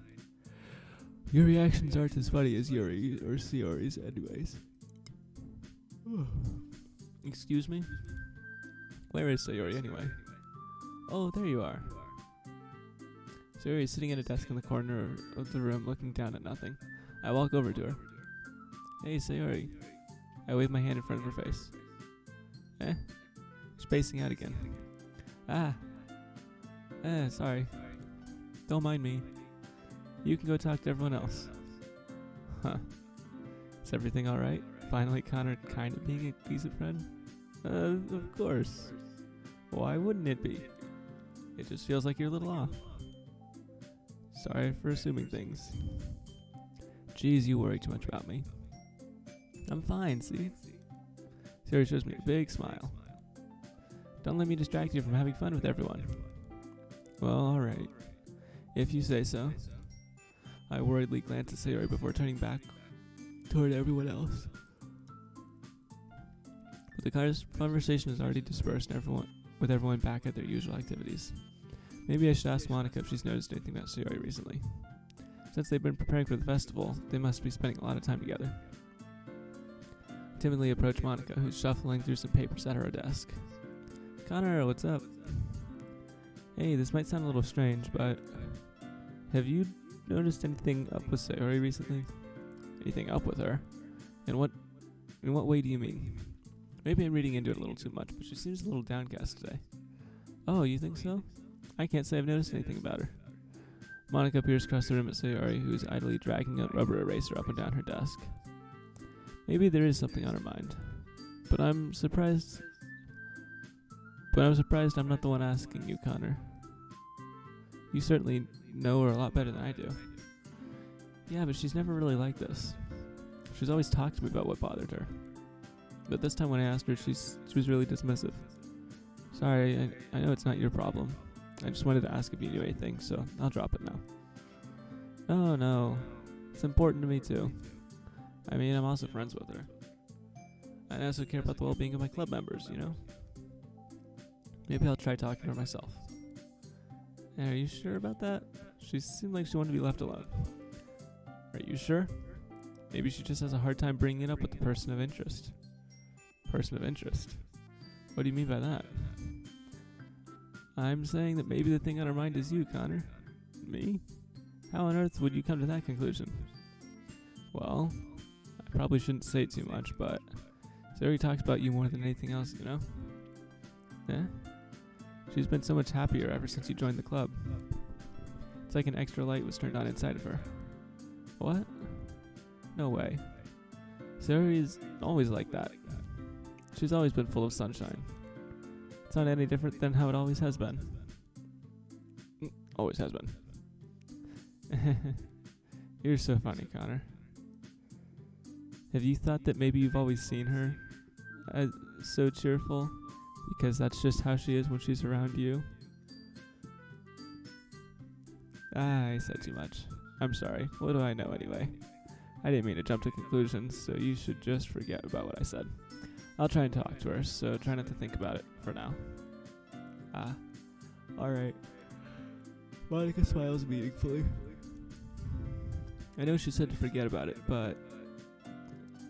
Your reactions aren't as funny as Yuri or Sayori's anyways. Excuse me? Where is Sayori anyway? Oh, there you are. Sayori is sitting at a desk in the corner of the room looking down at nothing. I walk over to her. Hey, Sayori. I wave my hand in front of her face. Spacing out again. Sorry. Don't mind me. You can go talk to everyone else. Huh. Is everything alright? Finally Connor kind of being a decent friend? Of course. Why wouldn't it be? It just feels like you're a little off. Sorry for assuming things. Geez, you worry too much about me. I'm fine, see? Sayori shows me a big smile. Don't let me distract you from having fun with everyone. Well, alright. If you say so. I worriedly glanced at Sayori before turning back toward everyone else. But the conversation is already dispersed with everyone back at their usual activities. Maybe I should ask Monica if she's noticed anything about Sayori recently. Since they've been preparing for the festival, they must be spending a lot of time together. I timidly approach Monica, who's shuffling through some papers at her desk. Connor, what's up? Hey, this might sound a little strange, but have you noticed anything up with Sayori recently? Anything up with her? In what way do you mean? Maybe I'm reading into it a little too much, but she seems a little downcast today. Oh, you think so? I can't say I've noticed anything about her. Monica peers across the room at Sayori, who is idly dragging a rubber eraser up and down her desk. Maybe there is something on her mind. But I'm surprised I'm not the one asking you, Connor. You certainly know her a lot better than I do. Yeah, but she's never really like this. She's always talked to me about what bothered her. But this time when I asked her, she was really dismissive. Sorry, I know it's not your problem. I just wanted to ask if you knew anything, so I'll drop it now. Oh no, it's important to me too. I mean, I'm also friends with her. I also care about the well-being of my club members, you know? Maybe I'll try talking to her myself. Are you sure about that? She seemed like she wanted to be left alone. Are you sure? Maybe she just has a hard time bringing it up with the person of interest. Person of interest? What do you mean by that? I'm saying that maybe the thing on her mind is you, Connor. Me? How on earth would you come to that conclusion? Well, I probably shouldn't say too much, but Sayori talks about you more than anything else, you know? Yeah? She's been so much happier ever since you joined the club. It's like an extra light was turned on inside of her. What? No way. Sayori is always like that. She's always been full of sunshine. It's not any different than how it always has been. Always has been. You're so funny, Connor. Have you thought that maybe you've always seen her as so cheerful because that's just how she is when she's around you? I said too much. I'm sorry. What do I know anyway? I didn't mean to jump to conclusions, so you should just forget about what I said. I'll try and talk to her, so try not to think about it for now. Alright. Monica smiles meaningfully. I know she said to forget about it, but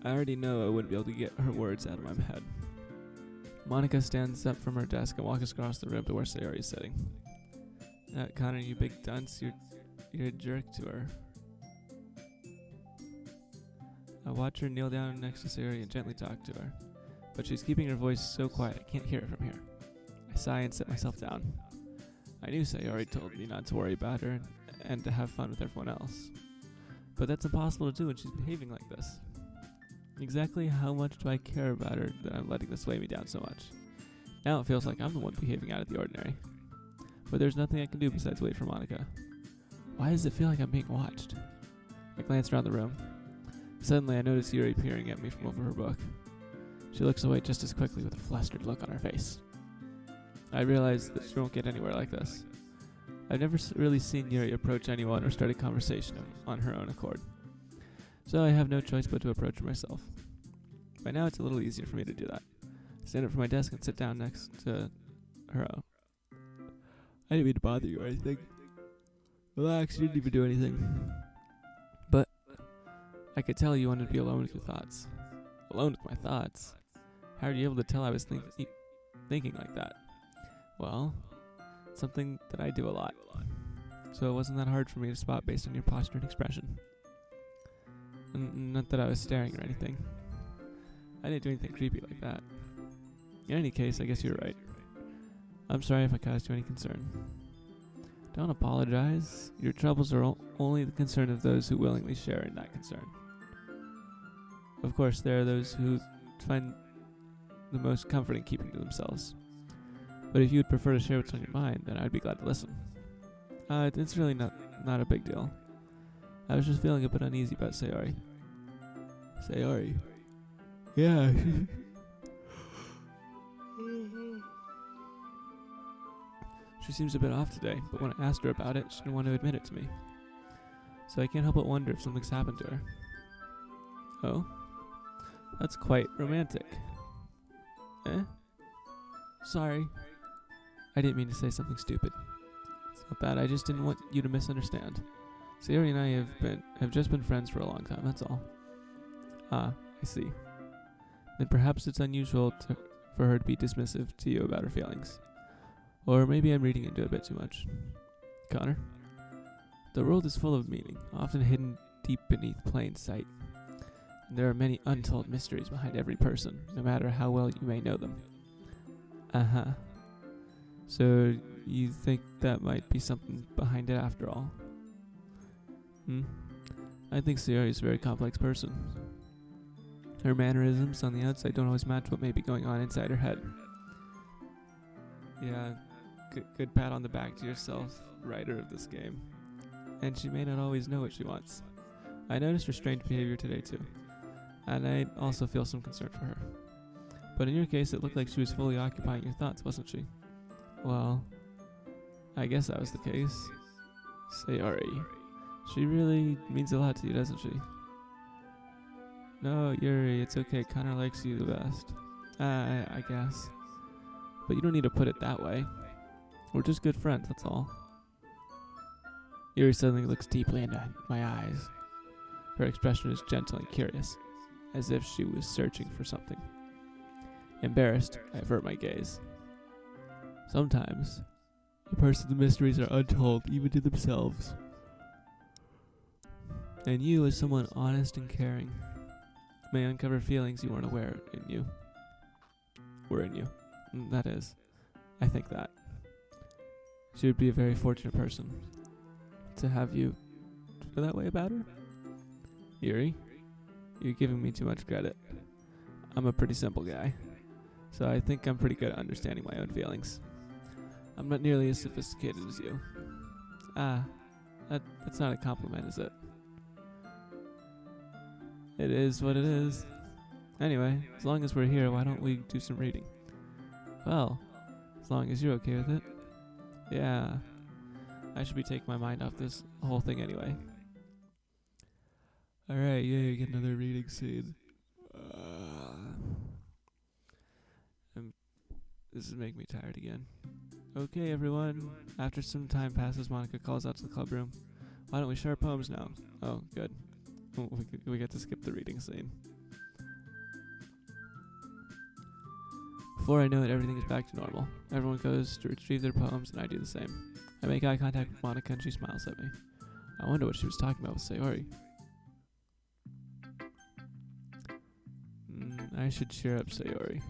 I already know I wouldn't be able to get her words out of my head. Monica stands up from her desk and walks across the room to where Sayori is sitting. Connor, you big dunce, you're a jerk to her. I watch her kneel down next to Sayori and gently talk to her, but she's keeping her voice so quiet I can't hear it from here. I sigh and sit myself down. I knew Sayori told me not to worry about her and to have fun with everyone else. But that's impossible to do when she's behaving like this. Exactly how much do I care about her that I'm letting this weigh me down so much? Now it feels like I'm the one behaving out of the ordinary. But there's nothing I can do besides wait for Monica. Why does it feel like I'm being watched? I glance around the room. Suddenly I notice Yuri peering at me from over her book. She looks away just as quickly with a flustered look on her face. I realize that she won't get anywhere like this. I've never really seen Yuri approach anyone or start a conversation on her own accord. So I have no choice but to approach her myself. By now it's a little easier for me to do that. I stand up from my desk and sit down next to her. I didn't mean to bother you or anything. Relax, you didn't even do anything. But I could tell you wanted to be alone with your thoughts. Alone with my thoughts? How are you able to tell I was thinking like that? Well, it's something that I do a lot. So it wasn't that hard for me to spot based on your posture and expression. Not that I was staring or anything. I didn't do anything creepy like that. In any case, I guess you're right. I'm sorry if I caused you any concern. Don't apologize. Your troubles are only the concern of those who willingly share in that concern. Of course, there are those who find the most comfort in keeping to themselves. But if you would prefer to share what's on your mind, then I'd be glad to listen. It's really not a big deal. I was just feeling a bit uneasy about Sayori. Sayori? Yeah. She seems a bit off today, but when I asked her about it, she didn't want to admit it to me. so I can't help but wonder if something's happened to her. Oh? That's quite romantic. Eh? Sorry. I didn't mean to say something stupid. It's not bad, I just didn't want you to misunderstand. Sayori and I have just been friends for a long time, that's all. Ah, I see. Then perhaps it's unusual for her to be dismissive to you about her feelings. Or maybe I'm reading into it a bit too much. Connor? The world is full of meaning, often hidden deep beneath plain sight. And there are many untold mysteries behind every person, no matter how well you may know them. Uh-huh. So, you think that might be something behind it after all? I think Sayori is a very complex person. Her mannerisms on the outside don't always match what may be going on inside her head. Yeah, good pat on the back to yourself, writer of this game. And she may not always know what she wants. I noticed her strange behavior today too, and I also feel some concern for her. But in your case, it looked like she was fully occupying your thoughts, wasn't she? Well, I guess that was the case. Sayori. She really means a lot to you, doesn't she? No, Yuri, it's okay. Connor likes you the best. I guess. But you don't need to put it that way. We're just good friends, that's all. Yuri suddenly looks deeply into my eyes. Her expression is gentle and curious, as if she was searching for something. Embarrassed, I avert my gaze. Sometimes, a person's mysteries are untold even to themselves. And you, as someone honest and caring, may uncover feelings you weren't aware were in you. That is, I think that. She would be a very fortunate person to have you feel that way about her. Yuri, you're giving me too much credit. I'm a pretty simple guy, so I think I'm pretty good at understanding my own feelings. I'm not nearly as sophisticated as you. That's not a compliment, is it? It is what it is. Anyway, as long as we're here, why don't we do some reading? Well, as long as you're okay with it. Yeah, I should be taking my mind off this whole thing anyway. Alright, yeah, get another reading scene. This is making me tired again. Okay, everyone. After some time passes, Monica calls out to the club room. Why don't we share poems now? Oh, good. We get to skip the reading scene. Before I know it, everything is back to normal. Everyone goes to retrieve their poems, and I do the same. I make eye contact with Monica, and she smiles at me. I wonder what she was talking about with Sayori. I should cheer up Sayori.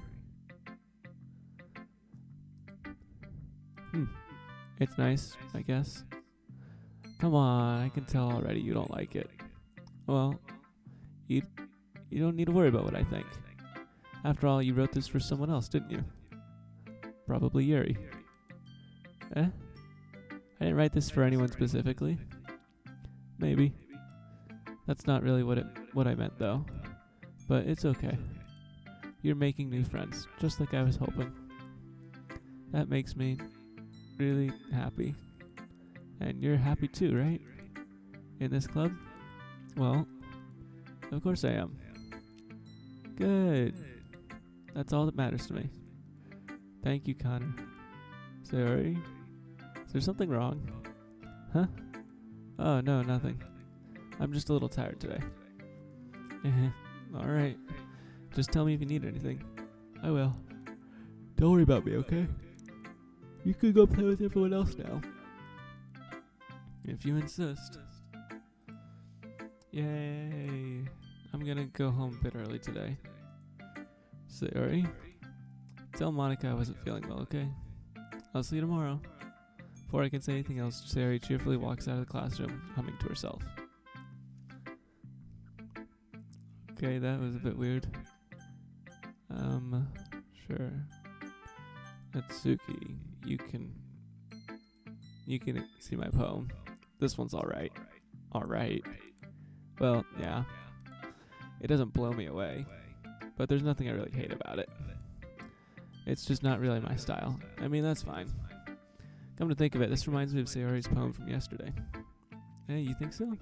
It's nice, I guess. Come on, I can tell already you don't like it. Well, you don't need to worry about what I think. After all, you wrote this for someone else, didn't you? Probably Yuri. I didn't write this for anyone specifically. Maybe. That's not really what I meant, though. But it's okay. You're making new friends, just like I was hoping. That makes me really happy. And you're happy too, right? In this club? Well, of course I am. Good. That's all that matters to me. Thank you, Connor. Sorry? Is there something wrong? Huh? Oh, no, nothing. I'm just a little tired today. Alright. Just tell me if you need anything. I will. Don't worry about me, okay? You can go play with everyone else now. If you insist. Yay. I'm gonna go home a bit early today. Sorry. Tell Monica I wasn't feeling well, okay? I'll see you tomorrow. Before I can say anything else, Sayori cheerfully walks out of the classroom, humming to herself. Okay, that was a bit weird. Sure. Natsuki, you can see my poem. This one's alright. Alright. Well, yeah. It doesn't blow me away, but there's nothing I really hate about it. It's just not really my style. I mean, that's fine. Come to think of it, this reminds me of Sayori's poem from yesterday. Hey, you think so?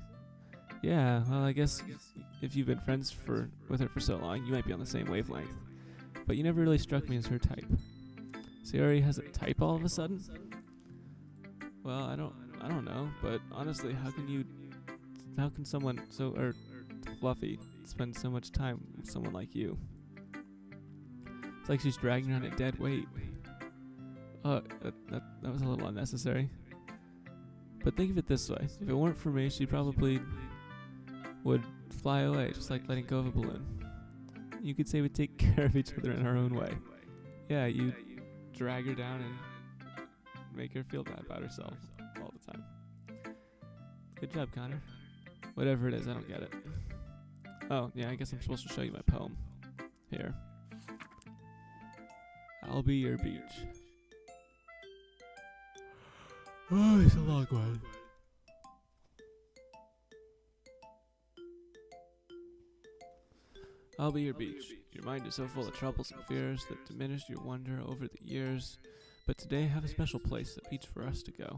Yeah, well, I guess if you've been friends with her for so long, you might be on the same wavelength. But you never really struck me as her type. Sayori has a type all of a sudden? Well, I don't know, but honestly, how can someone fluffy spend so much time with someone like you? It's like she's dragging around a dead weight. That was a little unnecessary. But think of it this way. If it weren't for me, she probably would fly away, just like letting go of a balloon. You could say we take care of each other in our own way. Yeah, you drag her down and make her feel bad about herself all the time. Good job, Connor. Whatever it is, I don't get it. Oh, yeah, I guess I'm supposed to show you my poem. Here. I'll be your beach. Oh, it's a long one. I'll be your beach. Your mind is so full of troubles and fears that diminish your wonder over the years. But today I have a special place, a beach for us to go.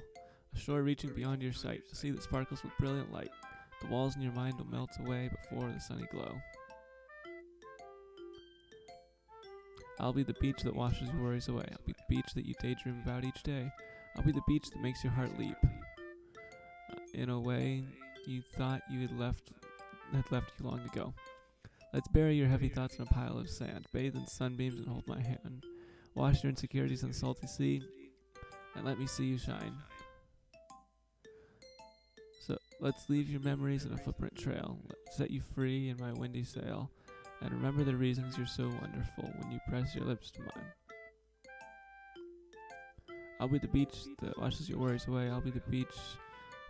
A shore reaching beyond your sight, a sea that sparkles with brilliant light. The walls in your mind will melt away before the sunny glow. I'll be the beach that washes your worries away. I'll be the beach that you daydream about each day. I'll be the beach that makes your heart leap. In a way you thought had left you long ago. Let's bury your heavy thoughts in a pile of sand. Bathe in sunbeams and hold my hand. Wash your insecurities in the salty sea, and let me see you shine. So let's leave your memories in a footprint trail. Let's set you free in my windy sail, and remember the reasons you're so wonderful when you press your lips to mine. I'll be the beach that washes your worries away. I'll be the beach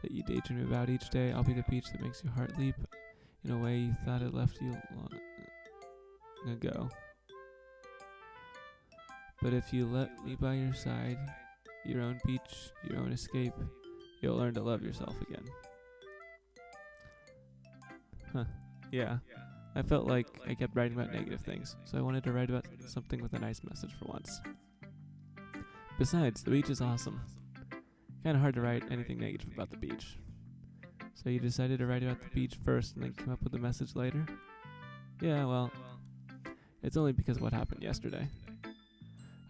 that you daydream about each day. I'll be the beach that makes your heart leap in a way you thought it left you long ago. But if you let me by your side, your own beach, your own escape, you'll learn to love yourself again. Yeah. I felt like I kept writing about negative things, so I wanted to write about something with a nice message for once. Besides, the beach is awesome. Kinda hard to write anything negative about the beach. So you decided to write about the beach first and then come up with a message later? Yeah, well, it's only because of what happened yesterday.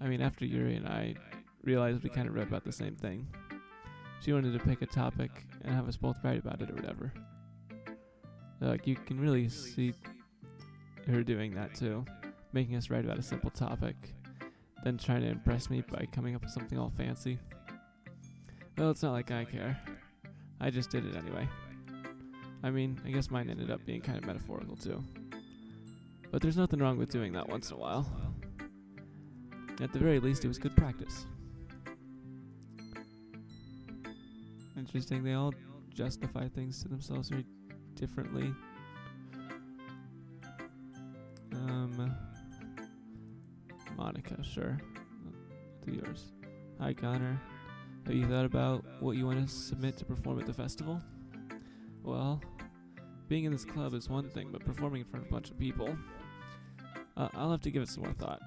I mean, after Yuri and I realized we kind of wrote about the same thing. She wanted to pick a topic and have us both write about it or whatever. Like, you can really see her doing that too, making us write about a simple topic, then trying to impress me by coming up with something all fancy. Well, it's not like I care. I just did it anyway. I mean, I guess mine ended up being kind of metaphorical too. But there's nothing wrong with doing that once in a while. At the very least, it was good practice. Interesting, they all justify things to themselves very differently. Monica, sure. Do yours. Hi, Connor. Have you thought about what you want to submit to perform at the festival? Well, being in this club is one thing, but performing in front of a bunch of people, I'll have to give it some more thought.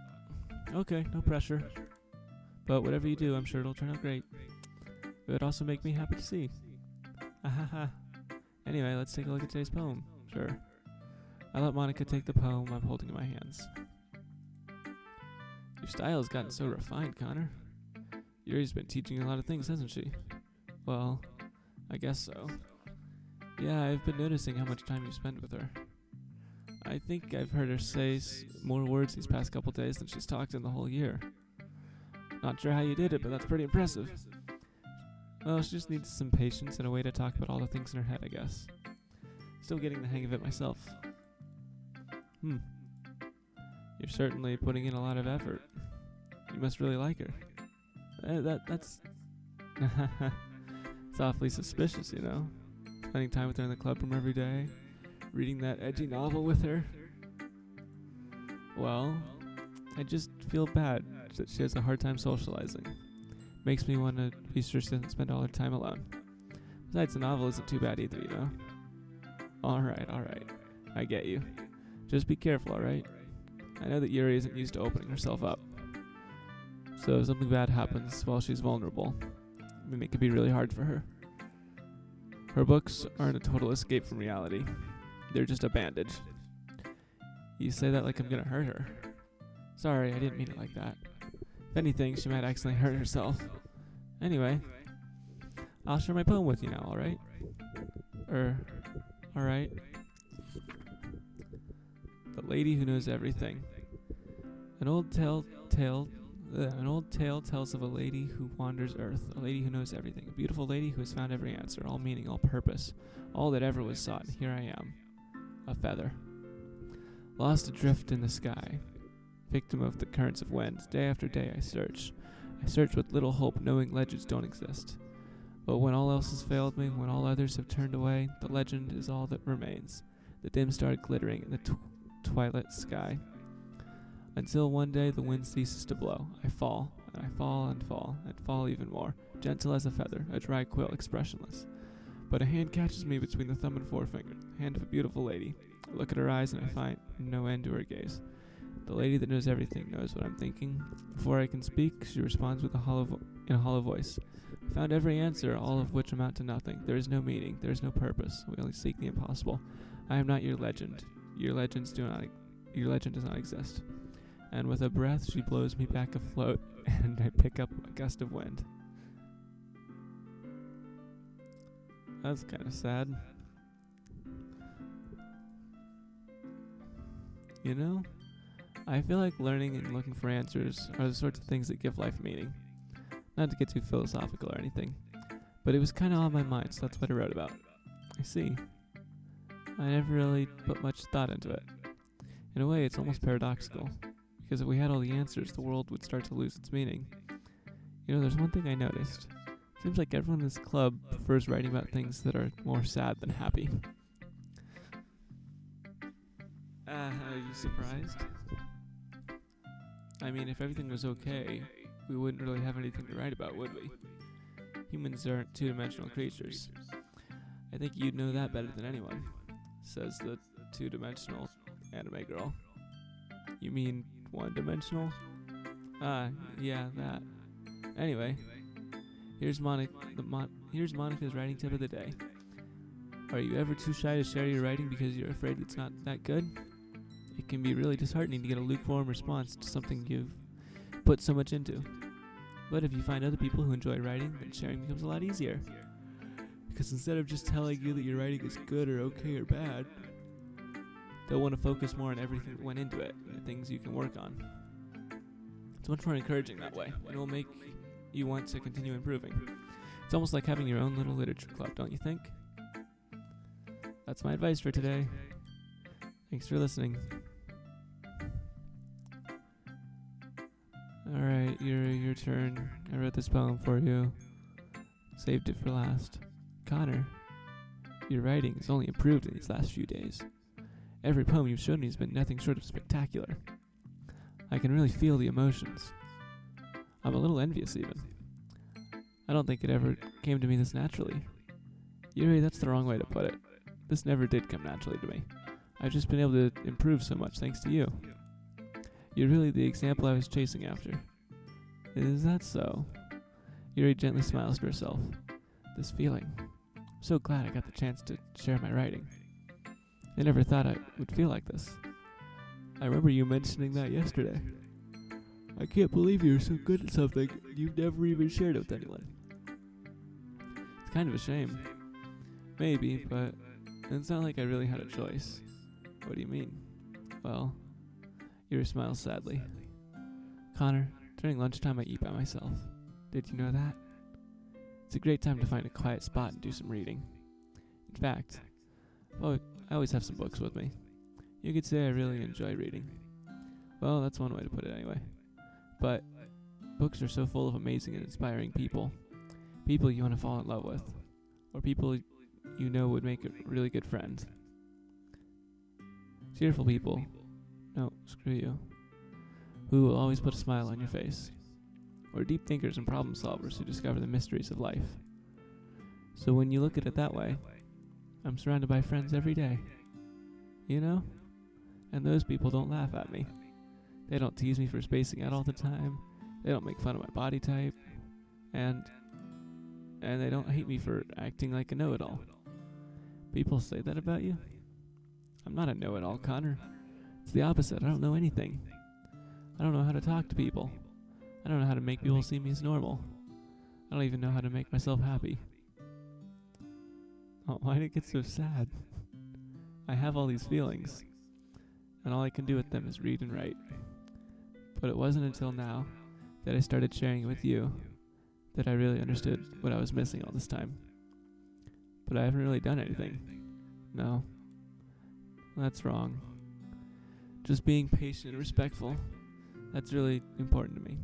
Okay, no pressure. But whatever you do, I'm sure it'll turn out great. It would also make me happy to see. Ahaha. Anyway, let's take a look at today's poem. Sure. I let Monica take the poem I'm holding in my hands. Your style has gotten so refined, Connor. Yuri's been teaching you a lot of things, hasn't she? Well, I guess so. Yeah, I've been noticing how much time you spend with her. I think I've heard her say more words these past couple days than she's talked in the whole year. Not sure how you did it, but that's pretty impressive. Well, she just needs some patience and a way to talk about all the things in her head, I guess. Still getting the hang of it myself. You're certainly putting in a lot of effort. You must really like her. That's it's awfully suspicious, you know. Spending time with her in the club room every day, reading that edgy novel with her. Well, I just feel bad that she has a hard time socializing. Makes me want to be sure she doesn't spend all her time alone. Besides, the novel isn't too bad either, you know. Alright. I get you. Just be careful, alright? I know that Yuri isn't used to opening herself up. So if something bad happens while she's vulnerable, I mean, it could be really hard for her. Her books aren't a total escape from reality. They're just a bandage. You say that like I'm gonna hurt her. Sorry, I didn't mean it like that. If anything, she might accidentally hurt herself. Anyway, I'll share my poem with you now, alright? Alright. The Lady Who Knows Everything. An old tale tells of a lady who wanders earth, a lady who knows everything, a beautiful lady who has found every answer, all meaning, all purpose, all that ever was sought. Here I am, a feather, lost adrift in the sky, victim of the currents of winds. Day after day I search with little hope, knowing legends don't exist. But when all else has failed me, when all others have turned away, the legend is all that remains, the dim star glittering in the twilight sky. Until one day the wind ceases to blow. I fall, and I fall and fall, and fall even more, gentle as a feather, a dry quill, expressionless. But a hand catches me between the thumb and forefinger, the hand of a beautiful lady. I look at her eyes and I find no end to her gaze. The lady that knows everything knows what I'm thinking. Before I can speak, she responds with in a hollow voice. I found every answer, all of which amount to nothing. There is no meaning, there is no purpose. We only seek the impossible. I am not your legend. Your legend does not exist. And with a breath, she blows me back afloat, and I pick up a gust of wind. That's kind of sad. You know, I feel like learning and looking for answers are the sorts of things that give life meaning. Not to get too philosophical or anything, but it was kind of on my mind, so that's what I wrote about. I see. I never really put much thought into it. In a way, it's almost paradoxical. Because if we had all the answers, the world would start to lose its meaning. You know, there's one thing I noticed. Seems like everyone in this club prefers writing about things that are more sad than happy. Are you surprised? I mean, if everything was okay, we wouldn't really have anything to write about, would we? Humans aren't two-dimensional creatures. I think you'd know that better than anyone, says the two-dimensional anime girl. You mean one-dimensional? Yeah, that. Anyway, here's Monica's writing tip of the day. Are you ever too shy to share your writing because you're afraid it's not that good? It can be really disheartening to get a lukewarm response to something you've put so much into. But if you find other people who enjoy writing, then sharing becomes a lot easier. Because instead of just telling you that your writing is good or okay or bad, they'll want to focus more on everything that went into it and the things you can work on. It's much more encouraging that way, and it will make you want to continue improving. It's almost like having your own little literature club, don't you think? That's my advice for today. Thanks for listening. Alright, your turn. I wrote this poem for you. Saved it for last. Connor, your writing has only improved in these last few days. Every poem you've shown me has been nothing short of spectacular. I can really feel the emotions. I'm a little envious even. I don't think it ever came to me this naturally. Yuri, that's the wrong way to put it. This never did come naturally to me. I've just been able to improve so much thanks to you. You're really the example I was chasing after. Is that so? Yuri gently smiles to herself. This feeling. I'm so glad I got the chance to share my writing. I never thought I would feel like this. I remember you mentioning that yesterday. I can't believe you're so good at something you've never even shared it with anyone. It's kind of a shame. Maybe, but it's not like I really had a choice. What do you mean? Well, Yuri smiles sadly. Connor, during lunchtime I eat by myself. Did you know that? It's a great time to find a quiet spot and do some reading. In fact, I always have some books with me. You could say I really enjoy reading. Well, that's one way to put it anyway. But books are so full of amazing and inspiring people. People you want to fall in love with. Or people you know would make a really good friend. Cheerful people. No, screw you. Who will always put a smile on your face. Or deep thinkers and problem solvers who discover the mysteries of life. So when you look at it that way, I'm surrounded by friends every day. You know? And those people don't laugh at me. They don't tease me for spacing out all the time. They don't make fun of my body type. And they don't hate me for acting like a know-it-all. People say that about you? I'm not a know-it-all, Connor. It's the opposite. I don't know anything. I don't know how to talk to people. I don't know how to make people see me as normal. I don't even know how to make myself happy. Oh, why did it get so sad? I have all these feelings, and all I can do with them is read and write. But it wasn't until now that I started sharing it with you that I really understood what I was missing all this time. But I haven't really done anything. No. That's wrong. Just being patient and respectful. That's really important to me.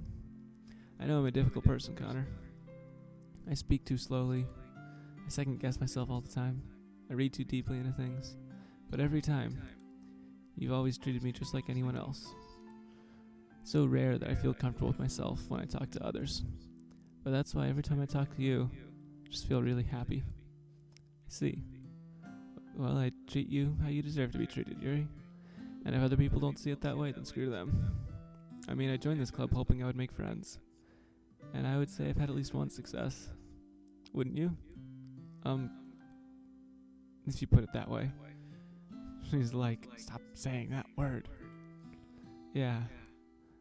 I know I'm a difficult person, Connor. I speak too slowly. I second guess myself all the time. I read too deeply into things. But every time, you've always treated me just like anyone else. It's so rare that I feel comfortable with myself when I talk to others. But that's why every time I talk to you, I just feel really happy. I see. Well, I treat you how you deserve to be treated, Yuri. And if other people don't see it that way, then screw them. I mean, I joined this club hoping I would make friends. And I would say I've had at least one success. Wouldn't you? If you put it that way. She's like, stop saying that word. Yeah,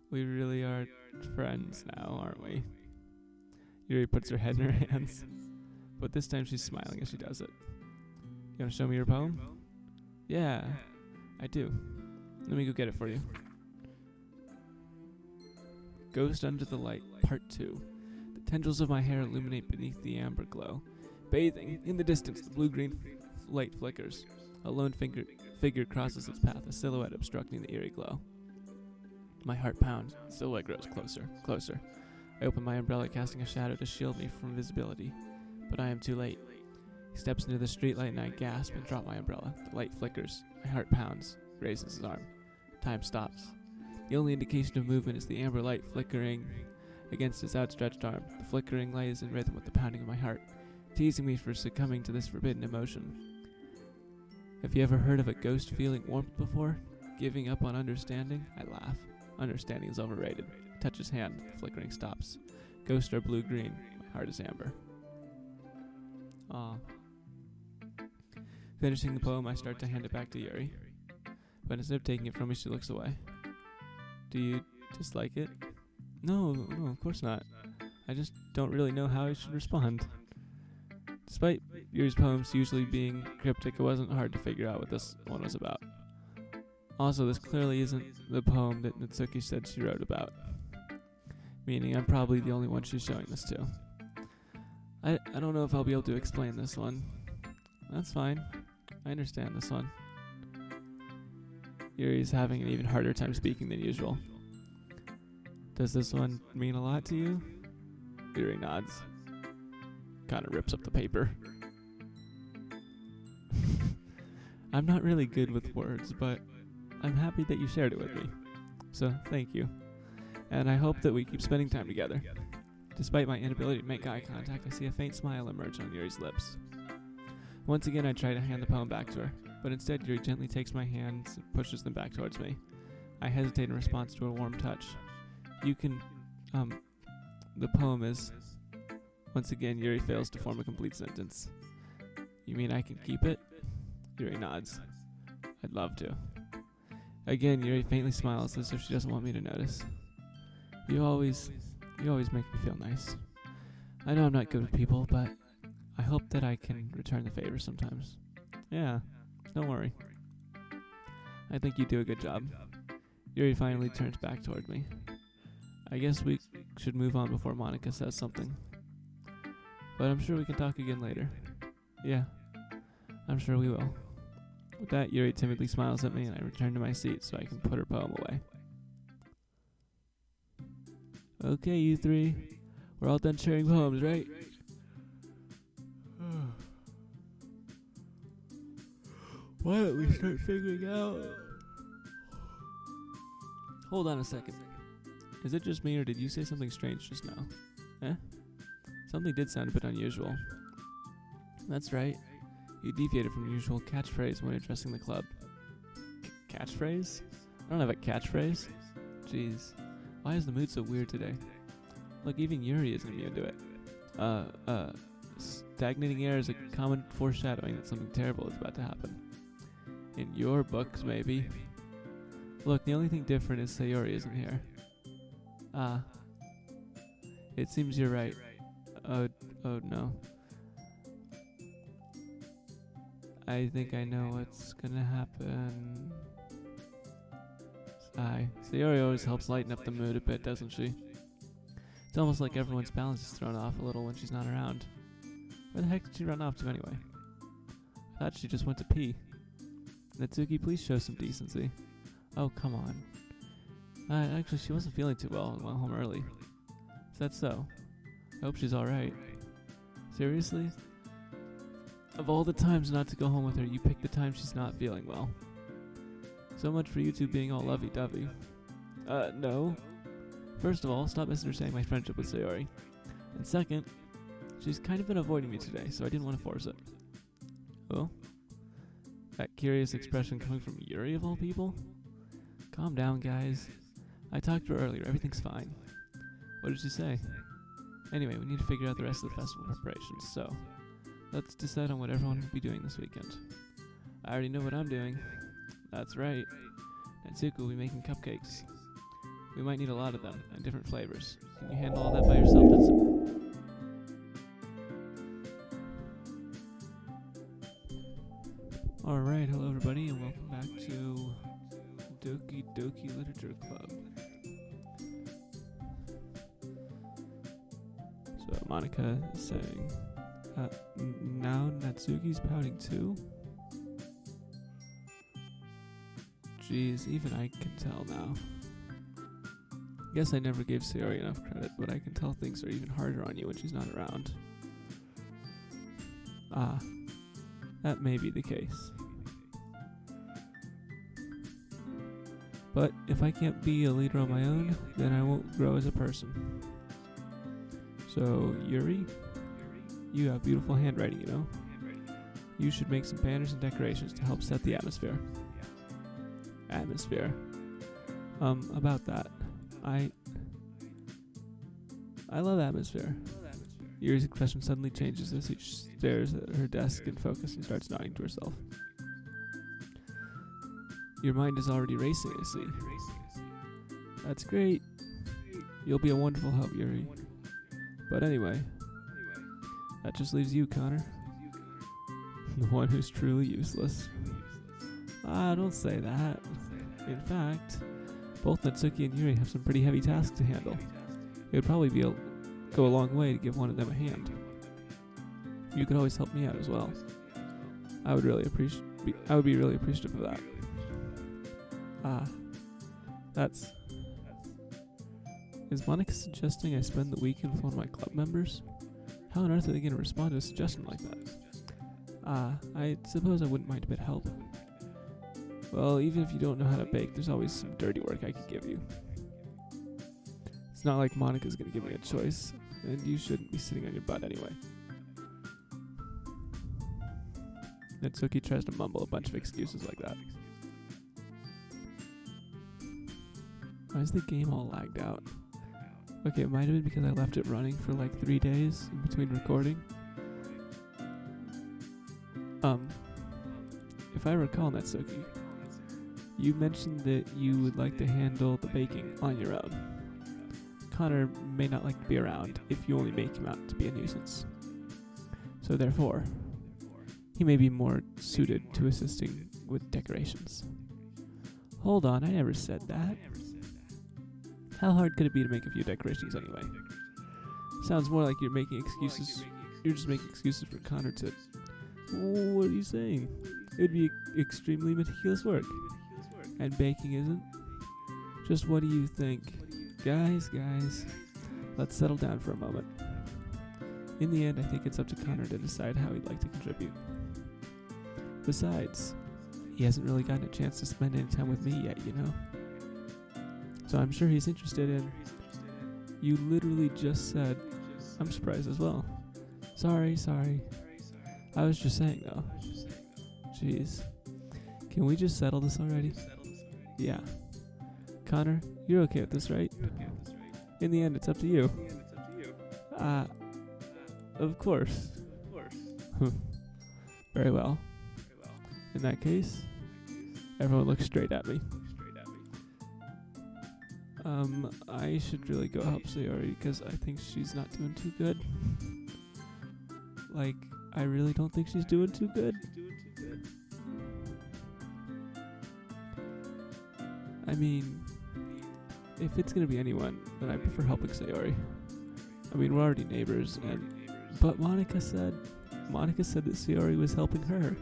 we really are friends now, aren't we? Yuri puts her head in her hands, but this time she's smiling as she does it. You want to show me your poem? Yeah, I do. Let me go get it for you. Ghost Under the Light, Part 2. The tendrils of my hair illuminate beneath the amber glow. Bathing, in the distance, the blue-green light flickers. A lone figure crosses its path, a silhouette obstructing the eerie glow. My heart pounds, the silhouette grows closer, closer. I open my umbrella, casting a shadow to shield me from visibility. But I am too late. He steps into the streetlight and I gasp and drop my umbrella. The light flickers. My heart pounds, raises his arm. Time stops. The only indication of movement is the amber light flickering against his outstretched arm. The flickering light is in rhythm with the pounding of my heart, teasing me for succumbing to this forbidden emotion. Have you ever heard of a ghost feeling warmth before? Giving up on understanding? I laugh. Understanding is overrated. Touch his hand. The flickering stops. Ghosts are blue-green. My heart is amber. Aw. Finishing the poem, I start to hand it back to Yuri. But instead of taking it from me, she looks away. Do you dislike it? No, of course not. I just don't really know how I should respond. Despite Yuri's poems usually being cryptic, it wasn't hard to figure out what this one was about. Also, this clearly isn't the poem that Natsuki said she wrote about. Meaning I'm probably the only one she's showing this to. I don't know if I'll be able to explain this one. That's fine. I understand this one. Yuri's having an even harder time speaking than usual. Does this one mean a lot to you? Yuri nods. Kind of rips up the paper. I'm not really good with words, but I'm happy that you shared it with me. So, thank you. And I hope that we keep spending time together. Despite my inability to make eye contact, I see a faint smile emerge on Yuri's lips. Once again, I try to hand the poem back to her, but instead Yuri gently takes my hands and pushes them back towards me. I hesitate in response to her warm touch. You can, the poem is... Once again, Yuri fails to form a complete sentence. You mean I can keep it? Yuri nods. I'd love to. Again, Yuri faintly smiles as if she doesn't want me to notice. You always make me feel nice. I know I'm not good with people, but I hope that I can return the favor sometimes. Yeah, don't worry. I think you do a good job. Yuri finally turns back toward me. I guess we should move on before Monica says something. But I'm sure we can talk again later. Yeah, I'm sure we will. With that, Yuri timidly smiles at me and I return to my seat so I can put her poem away. Okay, you three. We're all done sharing poems, right? Why don't we start figuring out... Hold on a second. Is it just me or did you say something strange just now? Eh? Something did sound a bit unusual. That's right. You deviated from your usual catchphrase when addressing the club. Catchphrase? I don't have a catchphrase. Jeez. Why is the mood so weird today? Look, even Yuri isn't immune to it. stagnating air is a common foreshadowing that something terrible is about to happen. In your books, maybe. Look, the only thing different is Sayori isn't here. Ah. It seems you're right. Oh no. I think I know what's gonna happen. Sigh. Sayori always helps lighten up the mood a bit, doesn't she? It's almost like everyone's balance is thrown off a little when she's not around. Where the heck did she run off to anyway? I thought she just went to pee. Natsuki, please show some decency. Oh, come on. Actually, she wasn't feeling too well and went home early. Is that so? I hope she's alright. Seriously? Of all the times not to go home with her, you picked the time she's not feeling well. So much for you two being all lovey-dovey. No. First of all, stop misunderstanding my friendship with Sayori. And second, she's kind of been avoiding me today, so I didn't want to force it. Oh? That curious expression coming from Yuri of all people? Calm down, guys. I talked to her earlier, everything's fine. What did she say? Anyway, we need to figure out the rest of the festival preparations, so let's decide on what everyone will be doing this weekend. I already know what I'm doing. That's right. Natsuko will be making cupcakes. We might need a lot of them, and different flavors. Can you handle all that by yourself, Natsuko? Alright, hello everybody, and welcome back to Doki Literature Club. So Monica is saying, now Natsuki's pouting too? Jeez, even I can tell now. Guess I never gave Sayori enough credit, but I can tell things are even harder on you when she's not around. Ah, that may be the case. But if I can't be a leader on my own, then I won't grow as a person. So, Yuri, you have beautiful handwriting, you know? You should make some banners and decorations to help set the atmosphere. Atmosphere. About that. I love atmosphere. Yuri's expression suddenly changes as she stares at her desk in focus and starts nodding to herself. Your mind is already racing, I see. That's great. You'll be a wonderful help, Yuri. But anyway, that just leaves you, Connor. The one who's truly useless. Ah, don't say that. In fact, both Natsuki and Yuri have some pretty heavy tasks to handle. It would probably go a long way to give one of them a hand. You could always help me out as well. I would be really appreciative of that. Is Monica suggesting I spend the weekend with one of my club members? How on earth are they going to respond to a suggestion like that? I suppose I wouldn't mind a bit of help. Well, even if you don't know how to bake, there's always some dirty work I could give you. It's not like Monica's going to give me a choice, and you shouldn't be sitting on your butt anyway. Natsuki tries to mumble a bunch of excuses like that. Why is the game all lagged out? Okay, it might have been because I left it running for like 3 days in between recording. If I recall, Natsuki, you mentioned that you would like to handle the baking on your own. Connor may not like to be around if you only make him out to be a nuisance. So therefore, he may be more suited to assisting with decorations. Hold on, I never said that. How hard could it be to make a few decorations anyway? Sounds more like you're making excuses. You're just making excuses for Connor to... What are you saying? It would be extremely meticulous work. And baking isn't? Just what do you think? Guys, let's settle down for a moment. In the end, I think it's up to Connor to decide how he'd like to contribute. Besides, he hasn't really gotten a chance to spend any time with me yet, you know? So I'm sure he's interested in... You literally just said... I'm surprised as well. Sorry. I was just saying, though. Jeez. Can we just settle this already? Yeah. Connor, you're okay with this, right? In the end, it's up to you. Of course. Very well. In that case, everyone looks straight at me. I should really go help Sayori because I think she's not doing too good. Like, I really don't think she's doing too good. I mean, if it's gonna be anyone, then I prefer helping Sayori. I mean, we're already neighbors, but Monica said that Sayori was helping her.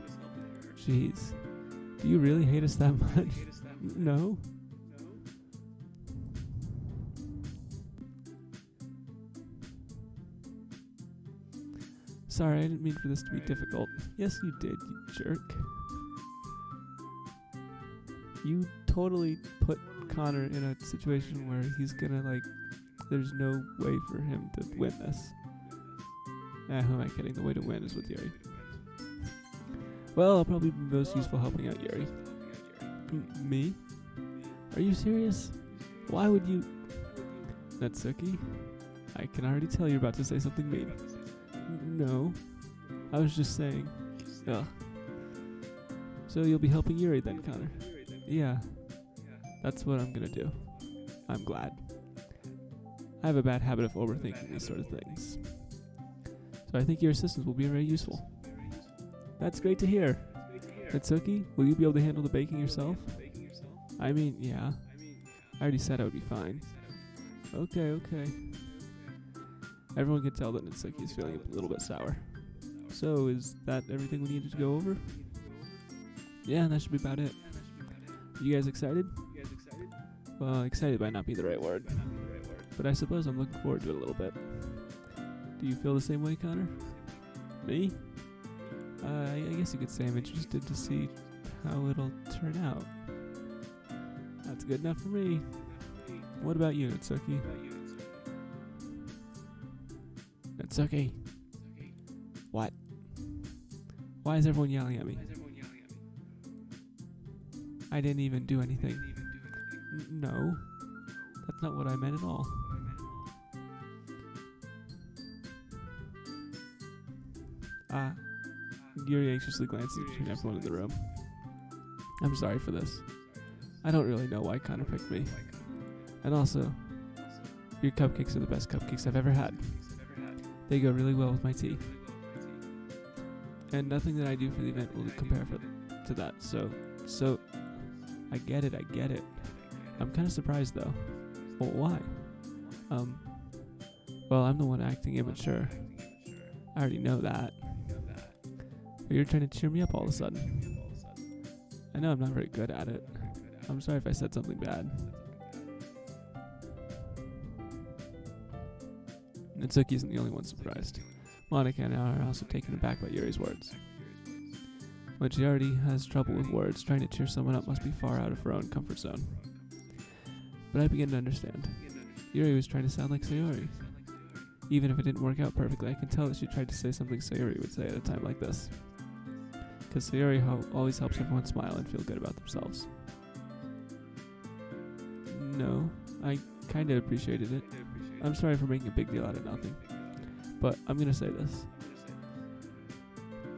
Jeez, do you really hate us that much? No? Sorry, I didn't mean for this to be difficult. Yes, you did, you jerk. You totally put Connor in a situation where he's gonna, there's no way for him to win this. Who am I kidding? The way to win is with Yuri. Well, I'll probably be most useful helping out Yuri. Me? Are you serious? Why would you... Natsuki? I can already tell you're about to say something mean. No. I was just saying. Ugh. So you'll be helping Yuri then, Connor? Yeah. That's what I'm gonna do. I'm glad. I have a bad habit of overthinking these sort of things. So I think your assistance will be very useful. That's great to hear. Natsuki, will you be able to handle the baking yourself? I mean, yeah. I already said I would be fine. Okay. Everyone can tell that Natsuki is feeling a little bit sour. So, is that everything we needed to go over? Yeah, that should be about it. You guys excited? Well, excited might not be the right word. But I suppose I'm looking forward to it a little bit. Do you feel the same way, Connor? Me? I guess you could say I'm interested to see how it'll turn out. That's good enough for me. What about you, Natsuki? Natsuki. What? Why is everyone yelling at me? I didn't even do anything. No. That's not what I meant at all. Yuri anxiously glances between everyone in the room. I'm sorry for this. I don't really know why Connor picked me. And also, your cupcakes are the best cupcakes I've ever had. They go really well with my tea. And nothing that I do for the event will compare to that, so, I get it. I'm kind of surprised though. Well, why? Well, I'm the one acting immature. I already know that. But you're trying to cheer me up all of a sudden. I know I'm not very good at it. I'm sorry if I said something bad. Natsuki isn't the only one surprised. Monica and I are also taken aback by Yuri's words. When she already has trouble with words, trying to cheer someone up must be far out of her own comfort zone. But I begin to understand. Yuri was trying to sound like Sayori. Even if it didn't work out perfectly, I can tell that she tried to say something Sayori would say at a time like this. Because Sayori always helps everyone smile and feel good about themselves. No, I kinda appreciated it. I'm sorry for making a big deal out of nothing. But I'm gonna say this.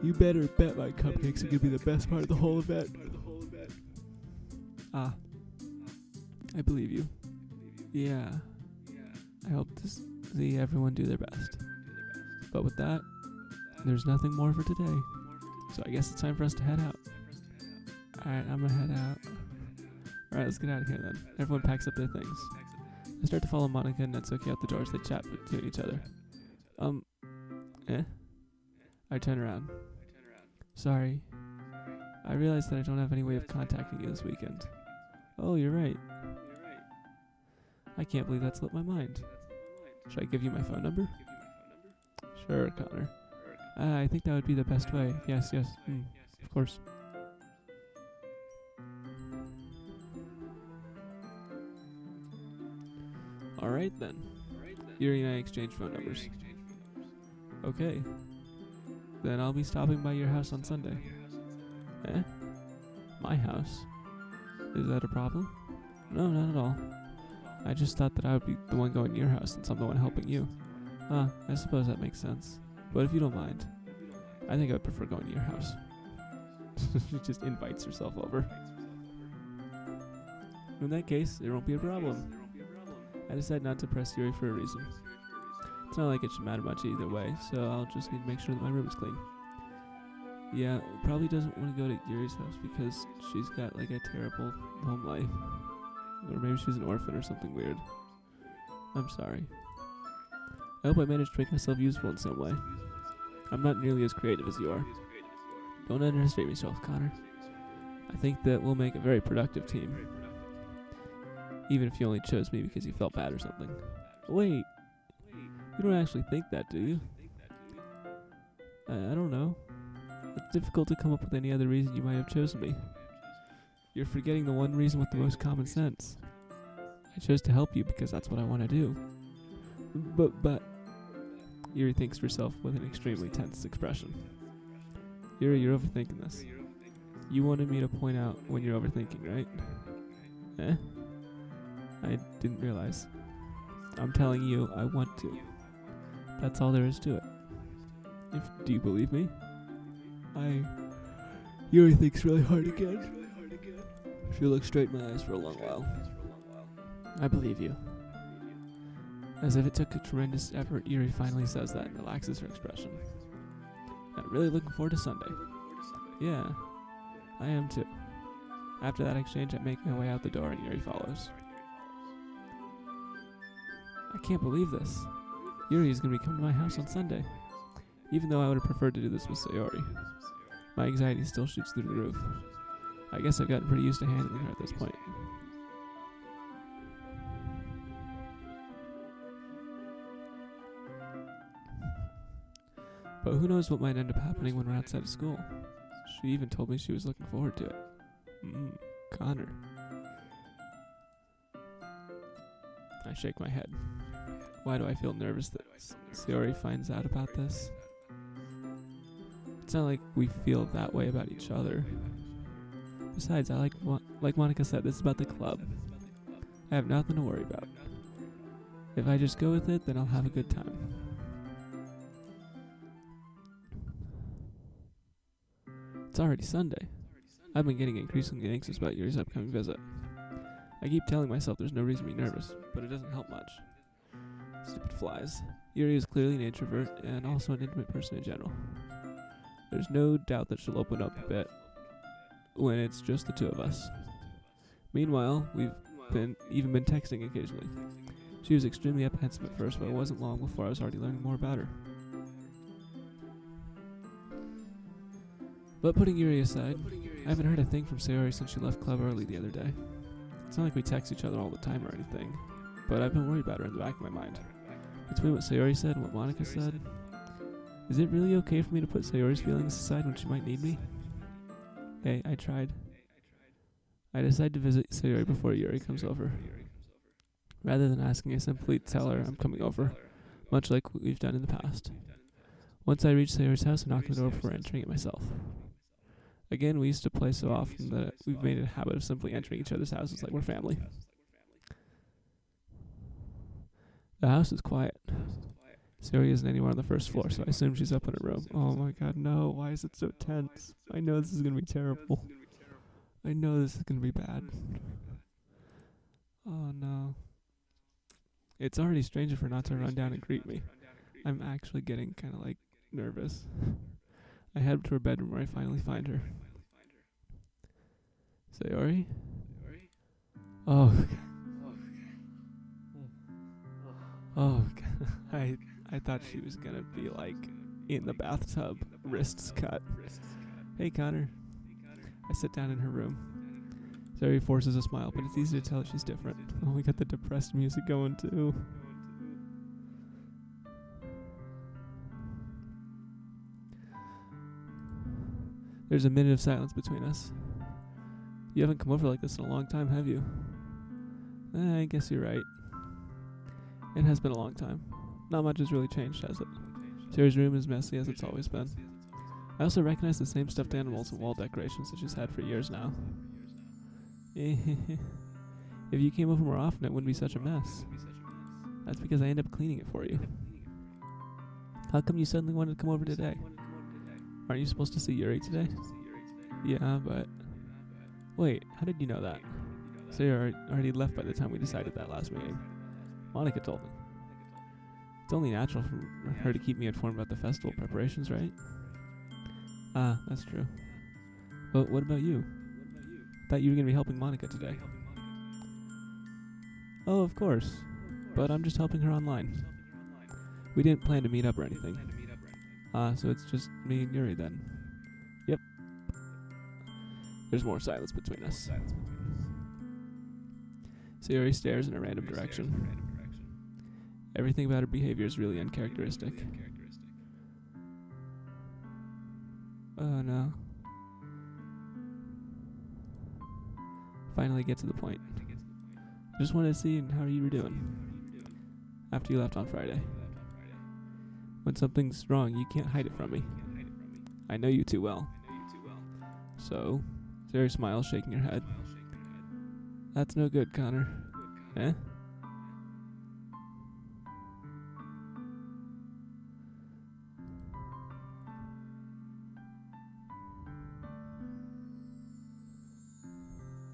You better bet my cupcakes are gonna be the best part of the whole event. I believe you. Yeah. I hope to see everyone do their best. But with that, there's nothing more for today. So I guess it's time for us to head out. Alright, I'm gonna head out. Alright, let's get out of here then. Everyone packs up their things. I start to follow Monica and Natsuki out the door as they chat between each other. I turn around. Sorry. I realize that I don't have any way of contacting you this weekend. Oh, you're right. I can't believe that slipped my mind. Should I give you my phone number? Sure, Connor. I think that would be the best way. Yes. Of course. Alright then. Yuri and I exchange phone numbers. Okay. Then I'll be stopping by your house on Sunday. My house? Is that a problem? No, not at all. I just thought that I would be the one going to your house since I'm the one helping you. I suppose that makes sense. But if you don't mind. I think I would prefer going to your house. She just invites herself over. In that case, there won't be a problem. I decided not to press Yuri for a reason. It's not like it should matter much either way, so I'll just need to make sure that my room is clean. Yeah, probably doesn't want to go to Yuri's house because she's got like a terrible home life. Or maybe she's an orphan or something weird. I'm sorry. I hope I managed to make myself useful in some way. I'm not nearly as creative as you are. Don't underestimate yourself, Connor. I think that we'll make a very productive team. Even if you only chose me because you felt bad or something. Wait, you don't actually think that, do you? I don't know. It's difficult to come up with any other reason you might have chosen me. You're forgetting the one reason with the most common sense. I chose to help you because that's what I want to do. But... Yuri thinks to herself with an extremely tense expression. Yuri, you're overthinking this. You wanted me to point out when you're overthinking, right? Eh? I didn't realize. I'm telling you, I want to. That's all there is to it. Do you believe me? Yuri thinks really hard again. She looks straight in my eyes for a long while. I believe you. As if it took a tremendous effort, Yuri finally says that and relaxes her expression. I'm really looking forward to Sunday. Yeah, I am too. After that exchange, I make my way out the door and Yuri follows. I can't believe this. Yuri is going to be coming to my house on Sunday. Even though I would have preferred to do this with Sayori. My anxiety still shoots through the roof. I guess I've gotten pretty used to handling her at this point. But who knows what might end up happening when we're outside of school. She even told me she was looking forward to it. Connor. I shake my head. Why do I feel nervous that Sayori finds out about this? It's not like we feel that way about each other. Besides, like Monica said, this is about the club. I have nothing to worry about. If I just go with it, then I'll have a good time. It's already Sunday. I've been getting increasingly anxious about Yuri's upcoming visit. I keep telling myself there's no reason to be nervous, but it doesn't help much. Stupid flies. Yuri is clearly an introvert and also an intimate person in general. There's no doubt that she'll open up a bit when it's just the two of us. Meanwhile, we've been texting occasionally. She was extremely apprehensive at first, but it wasn't long before I was already learning more about her. But putting Yuri aside, I haven't heard a thing from Sayori since she left club early the other day. It's not like we text each other all the time or anything, but I've been worried about her in the back of my mind. Between what Sayori said and what Monica said, is it really okay for me to put Sayori's feelings aside when she might need me? Hey, I tried. I decide to visit Sayori before Yuri comes over. Rather than asking, I simply tell her I'm coming over, much like we've done in the past. Once I reach Sayori's house, I knock on the door before entering it myself. Again, we used to play so often that we've made it a habit of simply entering each other's houses like we're family. The house is quiet. Sayori isn't anywhere on the first floor, so I assume she's up in her room. Oh my god, no. Why is it so tense? I know this is going to be terrible. I know this is going to be bad. Oh no. It's already strange of her not to run down and greet me. I'm actually getting kind of nervous. I head to her bedroom where I finally find her. Sayori? Oh. Oh, I thought she was gonna be in the bathtub, wrists cut. Hey, Connor. I sit down in her room. Sayori forces a smile, but it's easy to tell that she's different. Oh, we got the depressed music going too. There's a minute of silence between us. You haven't come over like this in a long time, have you? I guess you're right. It has been a long time. Not much has really changed, has it? Sayori's room is messy as it's always been. I also recognize the same stuffed animals and wall decorations that she's had for years now. If you came over more often, it wouldn't be such a mess. That's because I end up cleaning it for you. How come you suddenly wanted to come over today? Aren't you supposed to see Yuri today? Yeah, but... Wait, how did you know that? So you already left by the time we decided that last meeting. Monica told me. It's only natural for her to keep me informed about the festival preparations, right? Ah, that's true. But what about you? Thought you were going to be helping Monica today. Oh, of course. But I'm just helping her online. We didn't plan to meet up or anything. Ah, so it's just me and Yuri then. Yep. There's more silence between us. Sayori stares in a random direction. Everything about her behavior is really uncharacteristic. Oh no. Finally get to the point. Just wanted to see how you were doing after you left on Friday. When something's wrong, you can't hide it from me. I know you too well. So, Sayori smiles, shaking her head. That's no good, Connor. Eh?